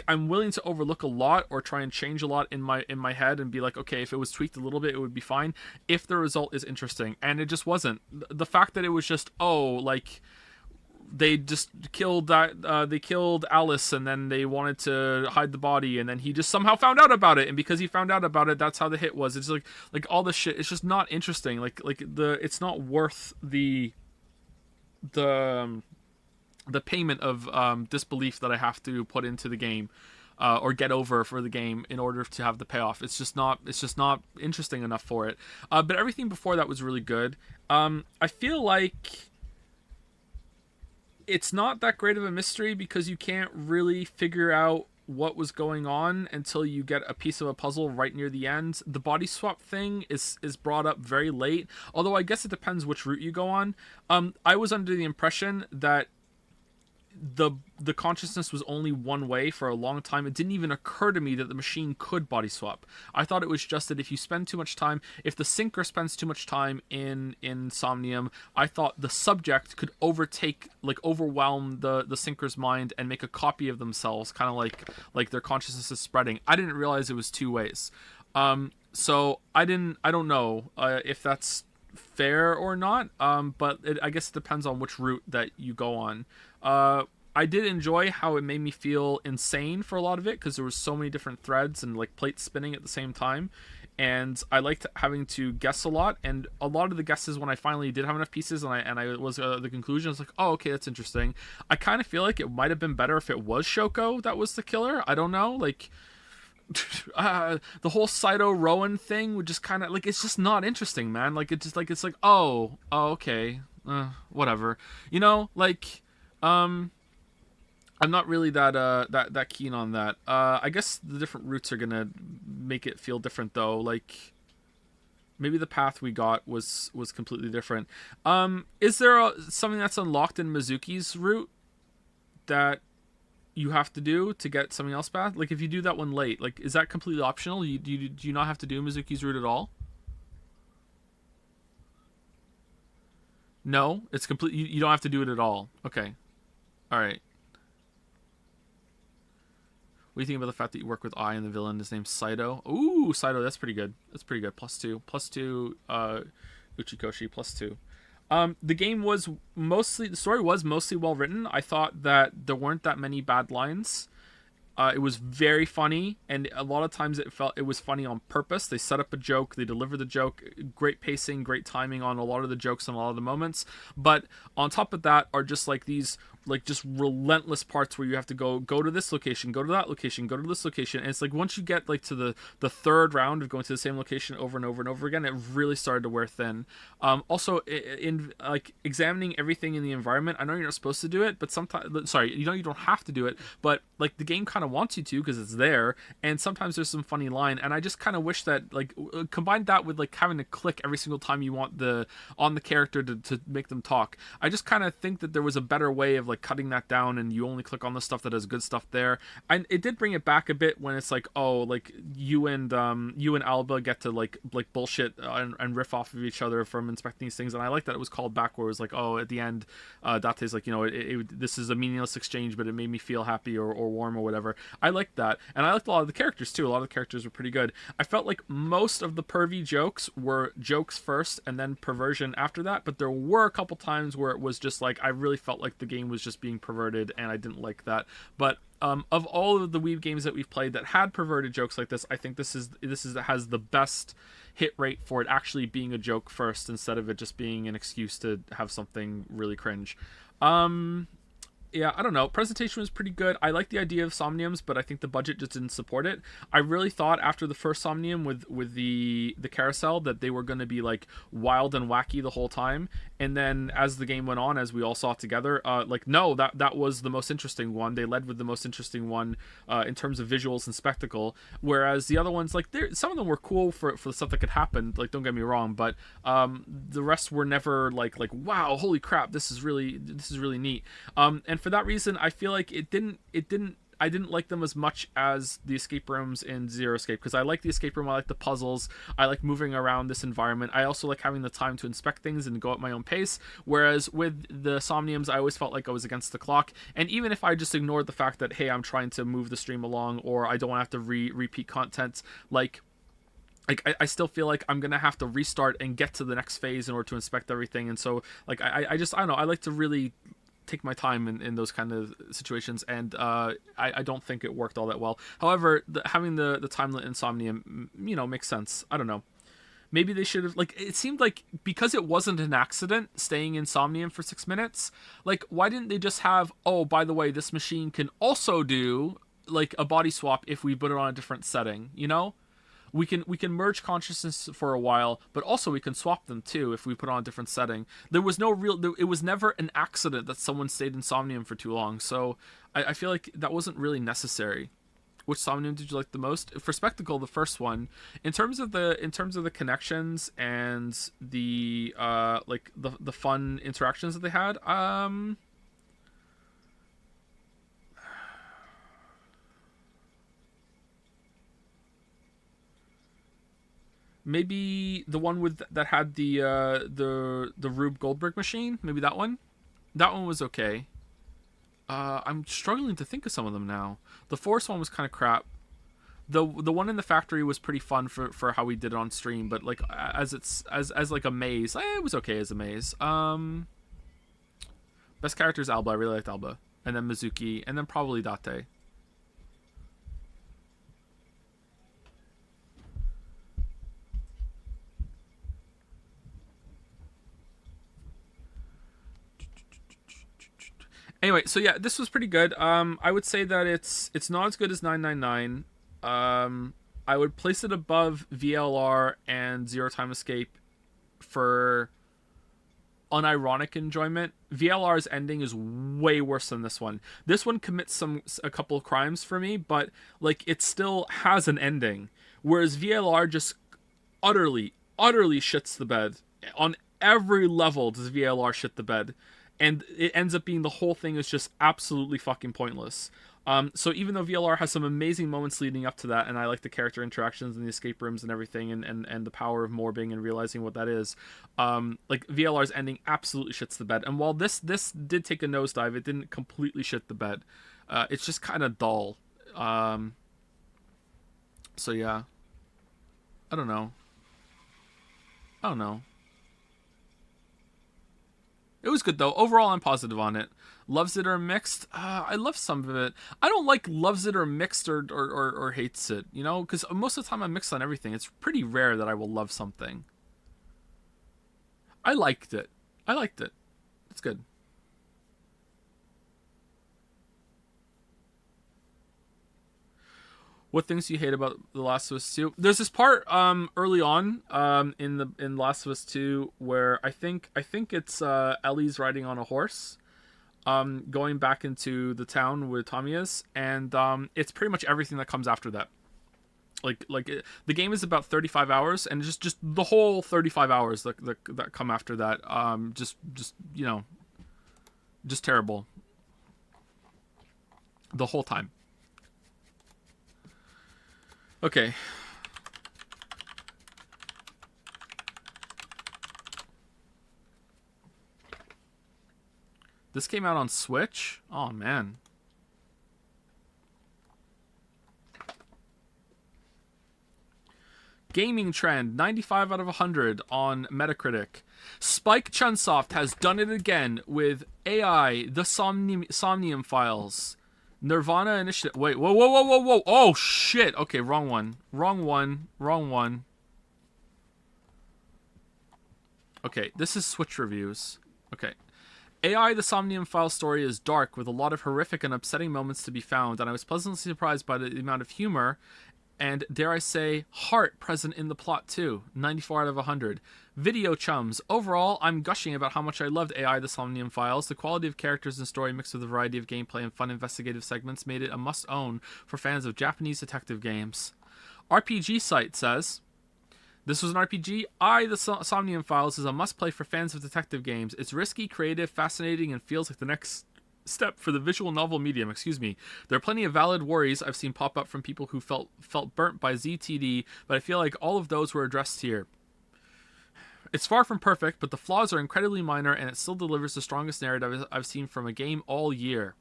I'm willing to overlook a lot or try and change a lot in my head and be like, okay, if it was tweaked a little bit, it would be fine if the result is interesting. And it just wasn't. The fact that it was just they just killed they killed Alice, and then they wanted to hide the body, and then he just somehow found out about it, and because he found out about it, that's how the hit was. It's like all this shit. It's just not interesting. It's not worth the payment of disbelief that I have to put into the game or get over for the game in order to have the payoff. It's just not interesting enough for it. But everything before that was really good. I feel like it's not that great of a mystery because you can't really figure out what was going on until you get a piece of a puzzle right near the end. The body swap thing is brought up very late, although I guess it depends which route you go on. I was under the impression that the consciousness was only one way for a long time. It didn't even occur to me that the machine could body swap. I thought it was just that if you spend too much time, if the sinker spends too much time in Somnium, I thought the subject could overwhelm the sinker's mind and make a copy of themselves, kind of like their consciousness is spreading. I didn't realize it was two ways. So I don't know if that's fair or not, but I guess it depends on which route that you go on. I did enjoy how it made me feel insane for a lot of it, because there was so many different threads and like plates spinning at the same time, and I liked having to guess a lot. And a lot of the guesses, when I finally did have enough pieces and I was the conclusion, I was like, oh, okay, that's interesting. I kind of feel like it might have been better if it was Shoko that was the killer. I don't know, like the whole Saito Rowan thing would just kind of like, it's just not interesting, man. Like it's just like, it's like, oh okay, whatever, you know, like I'm not really that keen on that. I guess the different routes are gonna make it feel different though. Like maybe the path we got was completely different. Is there something that's unlocked in Mizuki's route that you have to do to get something else back? Like if you do that one late, like is that completely optional? Do you not have to do Mizuki's route at all? No, it's complete. You don't have to do it at all. Okay, all right. What do you think about the fact that you work with I and the villain is named Saito? Ooh, Saito, that's pretty good. That's pretty good. +2. +2, Uchikoshi, +2. The story was mostly well written. I thought that there weren't that many bad lines. It was very funny, and a lot of times it was funny on purpose. They set up a joke, they delivered the joke, great pacing, great timing on a lot of the jokes and a lot of the moments. But on top of that are just like these just relentless parts where you have to go to this location, go to that location, go to this location, and it's like once you get like to the third round of going to the same location over and over and over again, it really started to wear thin. Also in like examining everything in the environment, I know you're not supposed to do it, but sometimes, sorry, you don't have to do it, but like the game kind of wants you to because it's there, and sometimes there's some funny line, and I just kind of wish that like combine that with like having to click every single time you want on the character to make them talk. I just kind of think that there was a better way of like cutting that down, and you only click on the stuff that has good stuff there. And it did bring it back a bit when it's like, oh, like you and Alba get to like bullshit and riff off of each other from inspecting these things, and I like that it was called back where it was like, oh, at the end Date's like, you know, this is a meaningless exchange, but it made me feel happy or warm or whatever. I liked that, and I liked a lot of the characters too. A lot of the characters were pretty good. I felt like most of the pervy jokes were jokes first and then perversion after that, but there were a couple times where it was just like, I really felt like the game was just being perverted, and I didn't like that. But of all of the Weeb games that we've played that had perverted jokes like this, I think this has the best hit rate for it actually being a joke first instead of it just being an excuse to have something really cringe. Yeah, I don't know. Presentation was pretty good. I like the idea of Somniums, but I think the budget just didn't support it. I really thought after the first Somnium with the carousel that they were going to be like wild and wacky the whole time. And then as the game went on, as we all saw together, no, that was the most interesting one. They led with the most interesting one in terms of visuals and spectacle. Whereas the other ones, like some of them were cool for the stuff that could happen. Like, don't get me wrong, but the rest were never like wow, holy crap, this is really neat. And for that reason, I feel like I didn't like them as much as the escape rooms in Zero Escape, because I like the escape room, I like the puzzles, I like moving around this environment, I also like having the time to inspect things and go at my own pace, whereas with the Somniums, I always felt like I was against the clock. And even if I just ignored the fact that, hey, I'm trying to move the stream along, or I don't want to have to repeat content, like I still feel like I'm gonna have to restart and get to the next phase in order to inspect everything. And so like I don't know, I like to really take my time in those kind of situations, and I don't think it worked all that well. However, having the time limit in Somnium, makes sense. I don't know. Maybe they should have, like, it seemed like because it wasn't an accident staying in Somnium for 6 minutes, like, why didn't they just have, oh, by the way, this machine can also do like a body swap if we put it on a different setting, we can merge consciousness for a while, but also we can swap them too if we put on a different setting. There was no real, it was never an accident that someone stayed in Somnium for too long, so I feel like that wasn't really necessary. Which Somnium did you like the most? For Spectacle, the first one. In terms of the connections and the like the fun interactions that they had, maybe the one with that had the Rube Goldberg machine. Maybe that one. That one was okay. I'm struggling to think of some of them now. The Force one was kind of crap. The one in the factory was pretty fun for how we did it on stream, but like as like a maze, it was okay as a maze. Best character is Alba. I really liked Alba, and then Mizuki, and then probably Date. Anyway, so yeah, this was pretty good. I would say that it's not as good as 999. I would place it above VLR and Zero Time Escape for unironic enjoyment. VLR's ending is way worse than this one. This one commits a couple of crimes for me, but like it still has an ending. Whereas VLR just utterly shits the bed. On every level does VLR shit the bed. And it ends up being the whole thing is just absolutely fucking pointless. So even though VLR has some amazing moments leading up to that, and I like the character interactions and the escape rooms and everything, and the power of morbing and realizing what that is, like VLR's ending absolutely shits the bed. And while this did take a nosedive, it didn't completely shit the bed. It's just kind of dull. So yeah, I don't know. It was good though. Overall, I'm positive on it. Loves it or mixed? I love some of it. I don't like loves it or mixed or hates it, you know? Because most of the time I'm mixed on everything. It's pretty rare that I will love something. I liked it. It's good. What things do you hate about The Last of Us 2? There's this part early on in Last of Us 2 where I think it's Ellie's riding on a horse going back into the town where Tommy is, and it's pretty much everything that comes after that. The game is about 35 hours, and just the whole 35 hours that come after that, just you know, just terrible the whole time. Okay. This came out on Switch? Oh, man. Gaming trend, 95 out of 100 on Metacritic. Spike Chunsoft has done it again with AI, the Somnium Files. Nirvana Initiative. Wait, whoa. Oh, shit. Okay, wrong one. Okay, this is Switch reviews. Okay. AI, the Somnium Files story is dark, with a lot of horrific and upsetting moments to be found, and I was pleasantly surprised by the amount of humor and, dare I say, heart present in the plot too. 94 out of 100. Video chums. Overall, I'm gushing about how much I loved AI, the Somnium Files. The quality of characters and story mixed with a variety of gameplay and fun investigative segments made it a must-own for fans of Japanese detective games. RPG Site says, this was an RPG. The Somnium Files is a must-play for fans of detective games. It's risky, creative, fascinating, and feels like the next step for the visual novel medium. There are plenty of valid worries I've seen pop up from people who felt burnt by ZTD, but I feel like all of those were addressed here. It's far from perfect, but the flaws are incredibly minor, and it still delivers the strongest narrative I've seen from a game all year.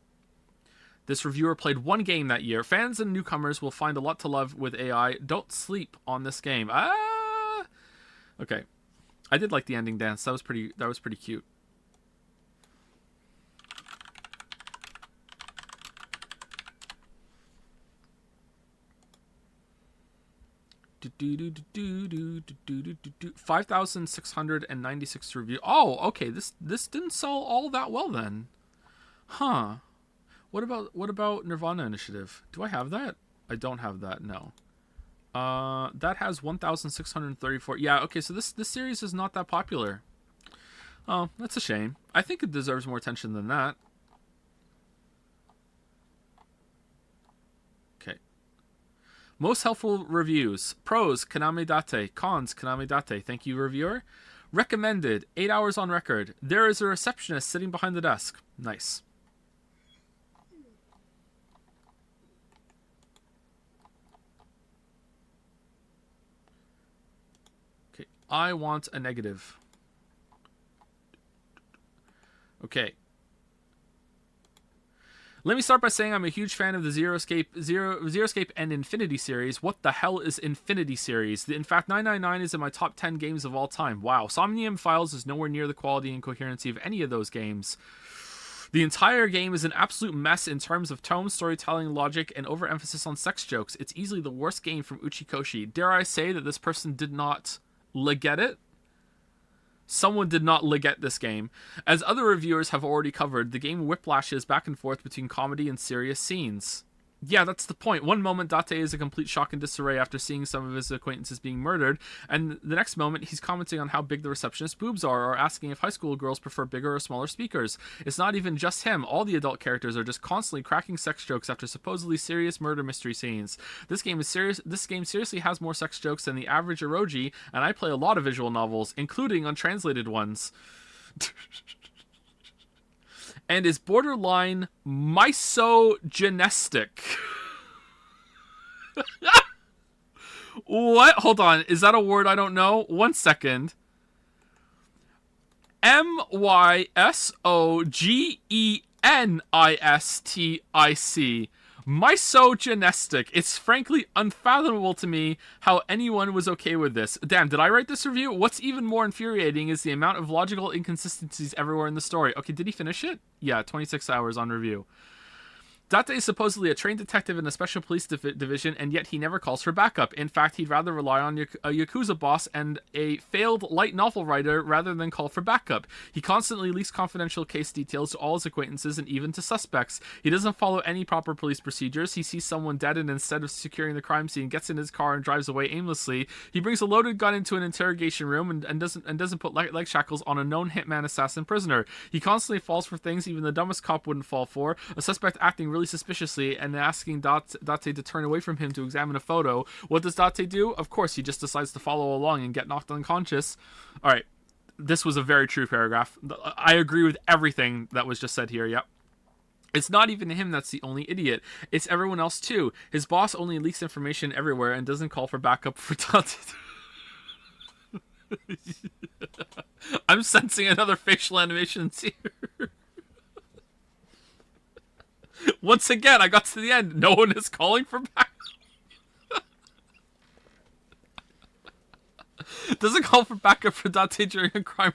This reviewer played one game that year. Fans and newcomers will find a lot to love with AI. Don't sleep on this game. Okay. I did like the ending dance. That was pretty cute. Do 5,696 reviews. Oh, okay. This didn't sell all that well then. Huh. What about Nirvana Initiative? Do I have that? I don't have that, no. That has 1,634. Yeah, okay, so this series is not that popular. Oh, that's a shame. I think it deserves more attention than that. Okay. Most helpful reviews. Pros, Kaname Date. Cons, Kaname Date. Thank you, reviewer. Recommended, 8 hours on record. There is a receptionist sitting behind the desk. Nice. Okay, I want a negative. Okay. Let me start by saying I'm a huge fan of the Zero Escape and Infinity series. What the hell is Infinity series? In fact, 999 is in my top 10 games of all time. Wow. Somnium Files is nowhere near the quality and coherency of any of those games. The entire game is an absolute mess in terms of tone, storytelling, logic, and overemphasis on sex jokes. It's easily the worst game from Uchikoshi. Dare I say that this person did not get it? Someone did not get this game. As other reviewers have already covered, the game whiplashes back and forth between comedy and serious scenes. Yeah, that's the point. One moment, Date is a complete shock and disarray after seeing some of his acquaintances being murdered, and the next moment, he's commenting on how big the receptionist's boobs are, or asking if high school girls prefer bigger or smaller speakers. It's not even just him. All the adult characters are just constantly cracking sex jokes after supposedly serious murder mystery scenes. This game seriously has more sex jokes than the average eroji, and I play a lot of visual novels, including untranslated ones. And is borderline misogynistic. What? Hold on. Is that a word I don't know? 1 second. MYSOGENISTIC. Misogynistic. It's frankly unfathomable to me how anyone was okay with this. Damn, did I write this review? What's even more infuriating is the amount of logical inconsistencies everywhere in the story. Okay, did he finish it? Yeah, 26 hours on review. Date is supposedly a trained detective in a special police division, and yet he never calls for backup. In fact, he'd rather rely on a Yakuza boss and a failed light novel writer rather than call for backup. He constantly leaks confidential case details to all his acquaintances and even to suspects. He doesn't follow any proper police procedures. He sees someone dead and instead of securing the crime scene, gets in his car and drives away aimlessly. He brings a loaded gun into an interrogation room and doesn't put leg shackles on a known hitman assassin prisoner. He constantly falls for things even the dumbest cop wouldn't fall for. A suspect acting really suspiciously and asking Date to turn away from him to examine a photo. What does Date do? Of course, he just decides to follow along and get knocked unconscious. All right, this was a very true paragraph. I agree with everything that was just said here. Yep. It's not even him that's the only idiot. It's everyone else too. His boss only leaks information everywhere and doesn't call for backup for Date. I'm sensing another facial animations here. Once again, I got to the end. No one is calling for backup. Doesn't call for backup for Date during a crime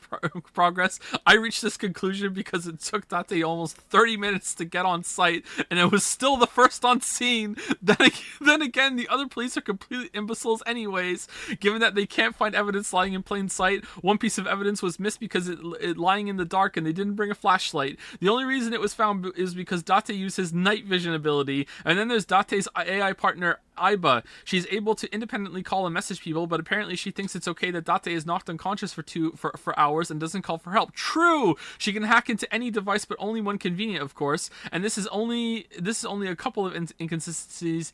progress. I reached this conclusion because it took Date almost 30 minutes to get on site, and it was still the first on scene. Then again, the other police are completely imbeciles anyways, given that they can't find evidence lying in plain sight. One piece of evidence was missed because it lying in the dark, and they didn't bring a flashlight. The only reason it was found is because Date used his night vision ability. And then there's Date's AI partner, Aiba. She's able to independently call and message people, but apparently she thinks it's okay that Date is knocked unconscious for hours and doesn't call for help. True! She can hack into any device, but only when convenient, of course. And this is only a couple of inconsistencies,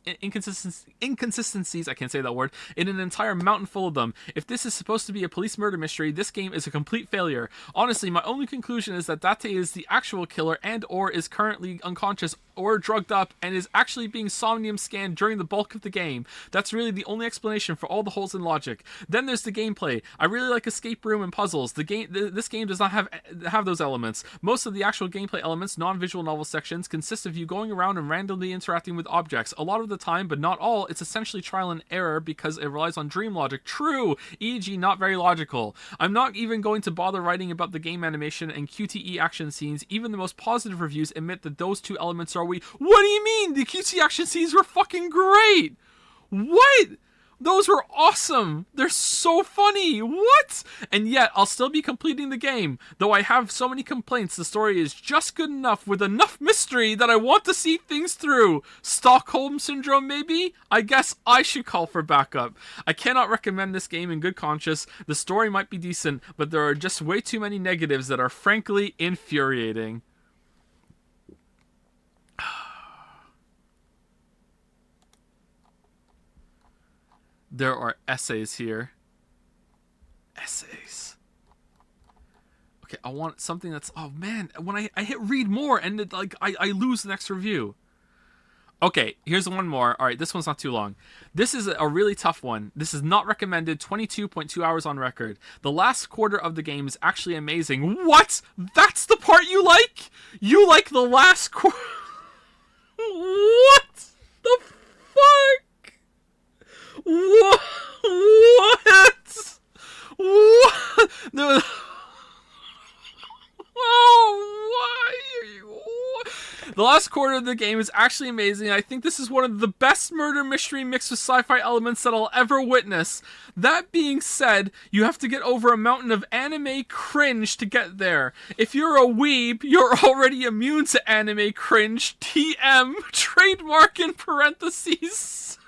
I can't say that word, in an entire mountain full of them. If this is supposed to be a police murder mystery, this game is a complete failure. Honestly, my only conclusion is that Date is the actual killer and or is currently unconscious or drugged up and is actually being somnium scanned during the bulk of the game. That's really the only explanation for all the holes in logic. Then there's the gameplay. I really like escape room and puzzles. This game does not have those elements. Most of the actual gameplay elements, non-visual novel sections, consist of you going around and randomly interacting with objects. A lot of the time, but not all, it's essentially trial and error because it relies on dream logic. True, e.g. not very logical. I'm not even going to bother writing about the game animation and QTE action scenes. Even the most positive reviews admit that those two elements are weak. What do you mean? The QTE action scenes were fucking great! What? Those were awesome! They're so funny! What? And yet, I'll still be completing the game. Though I have so many complaints, the story is just good enough with enough mystery that I want to see things through. Stockholm Syndrome, maybe? I guess I should call for backup. I cannot recommend this game in good conscience. The story might be decent, but there are just way too many negatives that are frankly infuriating. There are essays here. Essays. Okay, I want something that's... Oh, man. When I hit read more, and it, like I lose the next review. Okay, here's one more. All right, this one's not too long. This is a really tough one. This is not recommended. 22.2 hours on record. The last quarter of the game is actually amazing. What? That's the part you like? You like the last quarter? What the fuck? What? What? No. Oh, why are you... The last quarter of the game is actually amazing. I think this is one of the best murder mystery mixed with sci-fi elements that I'll ever witness. That being said, you have to get over a mountain of anime cringe to get there. If you're a weeb, you're already immune to anime cringe. TM, trademark in parentheses.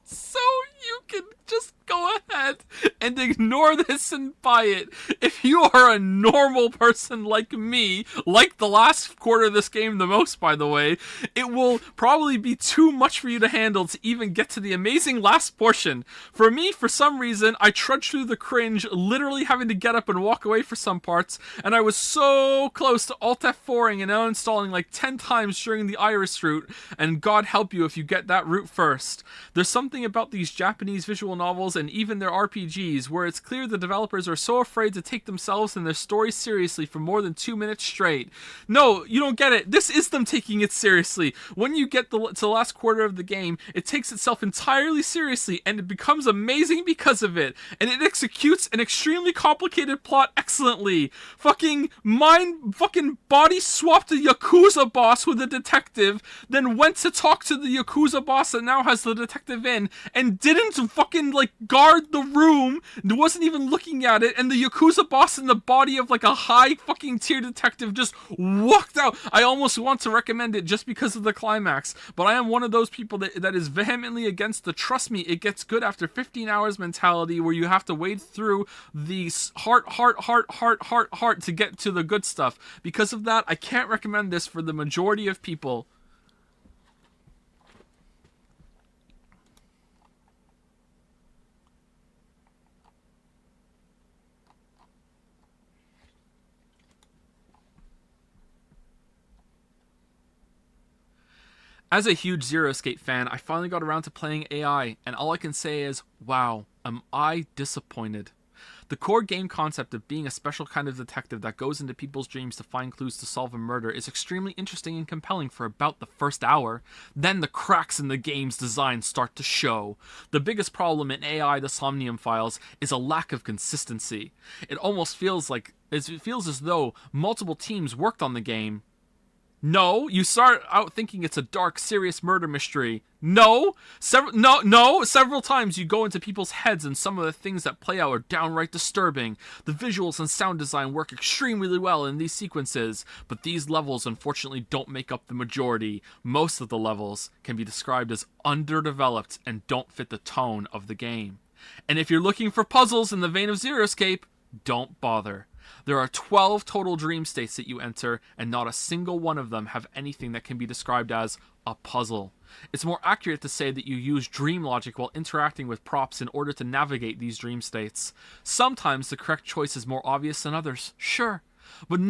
So you can just go ahead and ignore this and buy it. If you are a normal person like me, like the last quarter of this game the most, by the way, it will probably be too much for you to handle to even get to the amazing last portion. For me, for some reason, I trudged through the cringe, literally having to get up and walk away for some parts, and I was so close to Alt F4ing and uninstalling like 10 times during the Iris route, and God help you if you get that route first. There's something about these Japanese visual novels and even their RPGs where it's clear the developers are so afraid to take themselves and their story seriously for more than 2 minutes straight. No, you don't get it. This is them taking it seriously. When you get to the last quarter of the game, it takes itself entirely seriously and it becomes amazing because of it. And it executes an extremely complicated plot excellently. Fucking body swapped a Yakuza boss with a detective, then went to talk to the Yakuza boss that now has the detective in, and didn't fucking like guard the room, wasn't even looking at it, and the Yakuza boss in the body of like a high fucking tier detective just walked out. I almost want to recommend it just because of the climax, but I am one of those people that is vehemently against the trust me, it gets good after 15 hours mentality where you have to wade through the heart to get to the good stuff. Because of that, I can't recommend this for the majority of people. As a huge Zero Escape fan, I finally got around to playing AI, and all I can say is, wow, am I disappointed. The core game concept of being a special kind of detective that goes into people's dreams to find clues to solve a murder is extremely interesting and compelling for about the first hour. Then the cracks in the game's design start to show. The biggest problem in AI the Somnium Files is a lack of consistency. It almost feels as though multiple teams worked on the game. No, you start out thinking it's a dark, serious murder mystery. Several times you go into people's heads and some of the things that play out are downright disturbing. The visuals and sound design work extremely well in these sequences, but these levels unfortunately don't make up the majority. Most of the levels can be described as underdeveloped and don't fit the tone of the game. And if you're looking for puzzles in the vein of Zero Escape, don't bother. There are 12 total dream states that you enter, and not a single one of them have anything that can be described as a puzzle. It's more accurate to say that you use dream logic while interacting with props in order to navigate these dream states. Sometimes the correct choice is more obvious than others, sure. But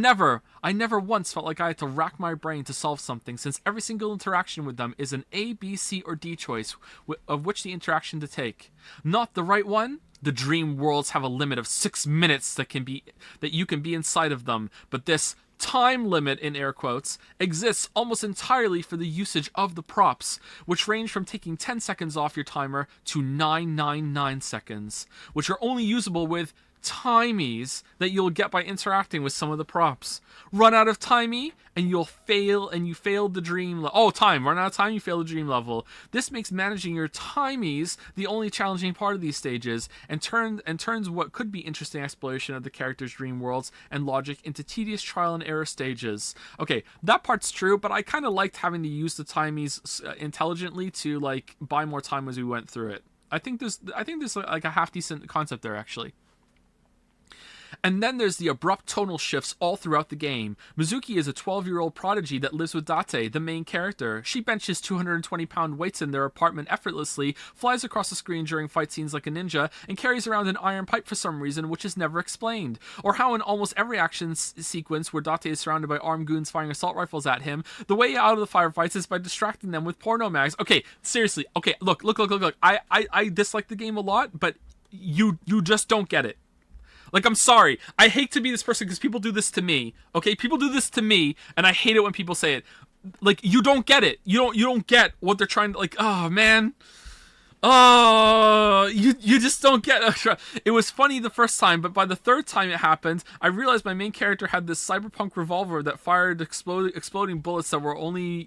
I never once felt like I had to rack my brain to solve something, since every single interaction with them is an A, B, C, or D choice of which the interaction to take. Not the right one? The dream worlds have a limit of 6 minutes that you can be inside of them, but this time limit, in air quotes, exists almost entirely for the usage of the props, which range from taking 10 seconds off your timer to 999 seconds, which are only usable with timies that you'll get by interacting with some of the props. Run out of timey and you'll fail, and you failed the dream run out of time, you fail the dream level. This makes managing your timies the only challenging part of these stages, and turns what could be interesting exploration of the character's dream worlds and logic into tedious trial and error stages. Okay, that part's true, but I kind of liked having to use the timies intelligently to like buy more time as we went through it. I think there's like a half decent concept there, actually. And then there's the abrupt tonal shifts all throughout the game. Mizuki is a 12-year-old prodigy that lives with Date, the main character. She benches 220-pound weights in their apartment effortlessly, flies across the screen during fight scenes like a ninja, and carries around an iron pipe for some reason, which is never explained. Or how in almost every action sequence where Date is surrounded by armed goons firing assault rifles at him, the way out of the firefights is by distracting them with porno mags. Okay, seriously. Okay, look. I dislike the game a lot, but you just don't get it. Like, I'm sorry. I hate to be this person because people do this to me. Okay? People do this to me, and I hate it when people say it. Like, you don't get it. You don't get what they're trying to, like, oh, man. Oh, you just don't get it. It was funny the first time, but by the third time it happened, I realized my main character had this cyberpunk revolver that fired exploding bullets that were only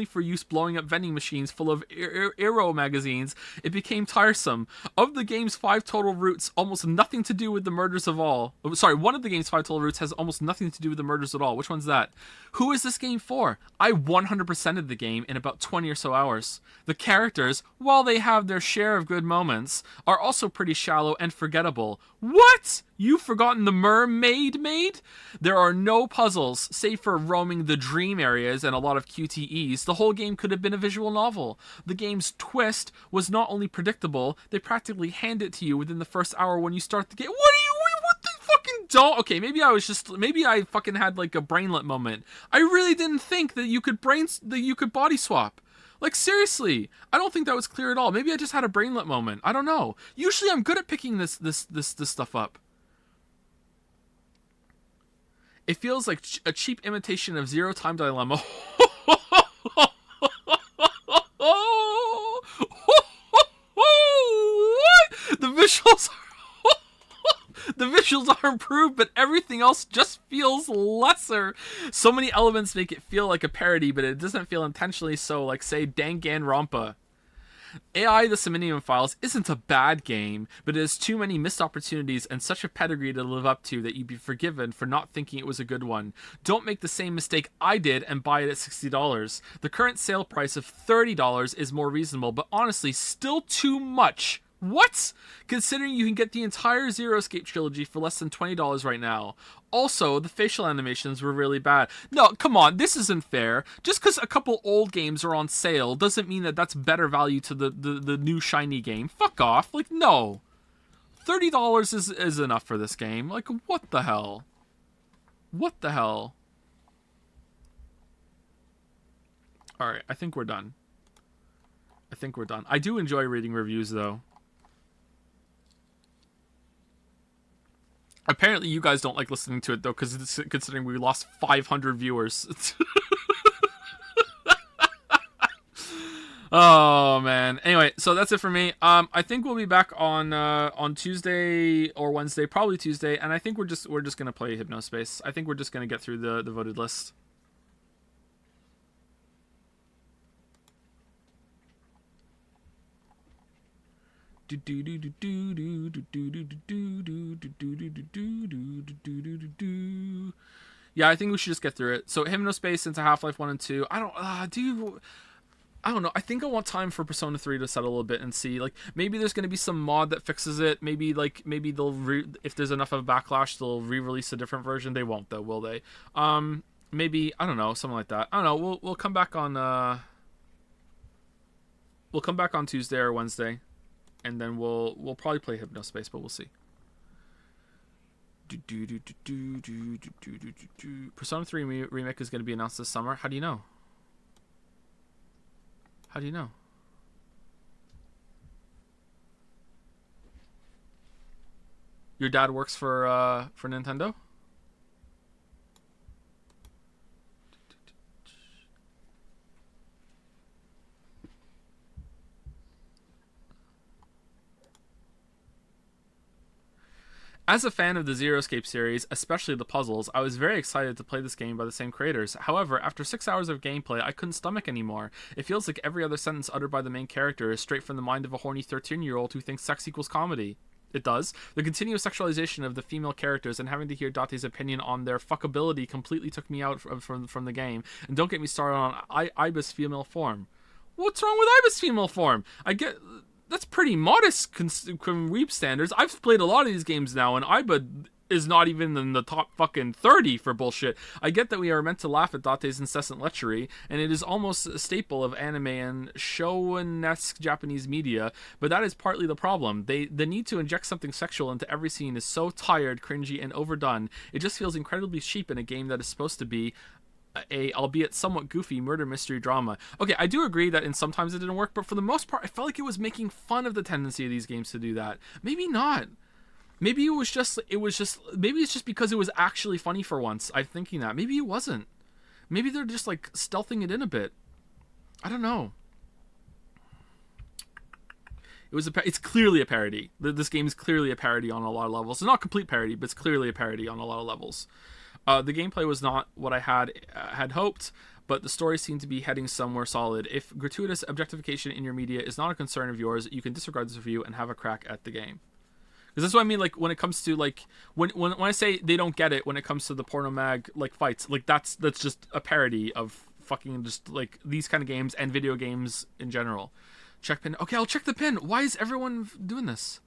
for use blowing up vending machines full of aero magazines. It became tiresome. Of the game's 5 total routes, almost nothing to do with the murders of all. Sorry, one of the game's 5 total routes has almost nothing to do with the murders at all. Which one's that? Who is this game for? I 100%ed the game in about 20 or so hours. The characters, while they have their share of good moments, are also pretty shallow and forgettable. What? You've forgotten the mermaid maid? There are no puzzles, save for roaming the dream areas and a lot of QTEs. The whole game could have been a visual novel. The game's twist was not only predictable, they practically hand it to you within the first hour when you start the game. What the fucking don't? Okay, maybe I fucking had like a brainlet moment. I really didn't think that you could body swap. Like, seriously, I don't think that was clear at all. Maybe I just had a brainlet moment. I don't know. Usually I'm good at picking this stuff up. It feels like a cheap imitation of Zero Time Dilemma. What? The visuals are improved, but everything else just feels lesser. So many elements make it feel like a parody, but it doesn't feel intentionally so, like, say, Danganronpa. AI The Somnium Files isn't a bad game, but it has too many missed opportunities and such a pedigree to live up to that you'd be forgiven for not thinking it was a good one. Don't make the same mistake I did and buy it at $60. The current sale price of $30 is more reasonable, but honestly, still too much. What? Considering you can get the entire Zero Escape trilogy for less than $20 right now. Also, the facial animations were really bad. No, come on, this isn't fair. Just because a couple old games are on sale doesn't mean that that's better value to the new shiny game. Fuck off. Like, no. $30 is enough for this game. Like, what the hell? What the hell? Alright, I think we're done. I do enjoy reading reviews, though. Apparently you guys don't like listening to it, though, because considering we lost 500 viewers. Oh, man. Anyway, so that's it for me. I think we'll be back on Tuesday or Wednesday, probably Tuesday, and I think we're just gonna play Hypnospace. I think we're just gonna get through the voted list. Yeah, I think we should just get through it. So Hypnospace into Half-Life 1 and 2. I don't know. I think I want time for Persona 3 to settle a bit and see, like, maybe there's going to be some mod that fixes it. Maybe they'll if there's enough of a backlash, they'll re-release a different version. They won't, though, will they? Maybe, I don't know, something like that. I don't know. We'll come back on Tuesday or Wednesday, and then we'll probably play Hypnospace, but we'll see. Persona 3 remake is going to be announced this summer. How do you know? How do you know? Your dad works for Nintendo? As a fan of the Zero Escape series, especially the puzzles, I was very excited to play this game by the same creators. However, after 6 hours of gameplay, I couldn't stomach anymore. It feels like every other sentence uttered by the main character is straight from the mind of a horny 13-year-old who thinks sex equals comedy. It does. The continuous sexualization of the female characters and having to hear Date's opinion on their fuckability completely took me out from the game. And don't get me started on Ibis female form. What's wrong with Ibis female form? I get... That's pretty modest Weeb standards. I've played a lot of these games now, and Iba is not even in the top fucking 30 for bullshit. I get that we are meant to laugh at Date's incessant lechery, and it is almost a staple of anime and shonen-esque Japanese media, but that is partly the problem. The need to inject something sexual into every scene is so tired, cringy, and overdone. It just feels incredibly cheap in a game that is supposed to be a, albeit somewhat goofy, murder mystery drama. Okay, I do agree that sometimes it didn't work, but for the most part, I felt like it was making fun of the tendency of these games to do that. Maybe not. Maybe it's just because it was actually funny for once. I'm thinking that. Maybe it wasn't. Maybe they're just like stealthing it in a bit. I don't know. It's clearly a parody. This game is clearly a parody on a lot of levels. It's not a complete parody, but it's clearly a parody on a lot of levels. The gameplay was not what I had hoped, but the story seemed to be heading somewhere solid. If gratuitous objectification in your media is not a concern of yours, you can disregard this review and have a crack at the game. Because that's what I mean, like, when it comes to, like, when I say they don't get it when it comes to the porno mag, like, fights, like, that's just a parody of fucking just, like, these kind of games and video games in general. Check pin. Okay, I'll check the pin. Why is everyone doing this?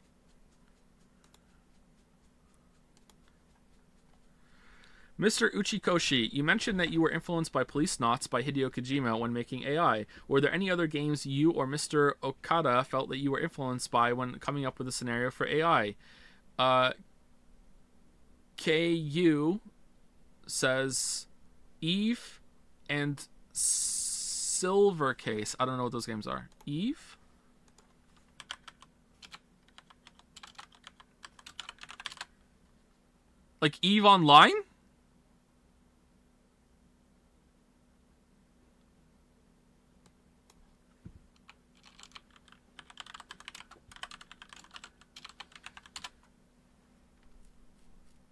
Mr. Uchikoshi, you mentioned that you were influenced by Police Knots by Hideo Kojima when making AI. Were there any other games you or Mr. Okada felt that you were influenced by when coming up with a scenario for AI? KU says Eve and Silver Case. I don't know what those games are. Eve? Like Eve Online?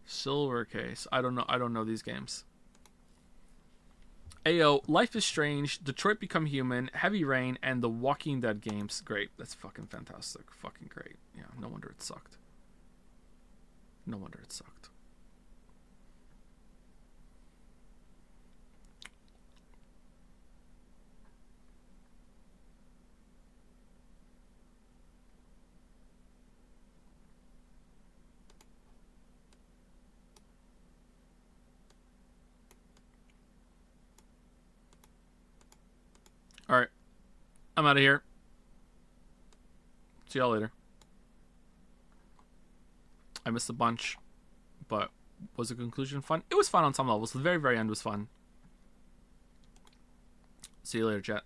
Silver Case. I don't know these games. Ayo, Life is Strange, Detroit Become Human, Heavy Rain, and the Walking Dead games. Great. That's fucking fantastic. Fucking great. Yeah, no wonder it sucked. No wonder it sucked. Alright. I'm out of here. See y'all later. I missed a bunch, but was the conclusion fun? It was fun on some levels. The very, very end was fun. See you later, chat.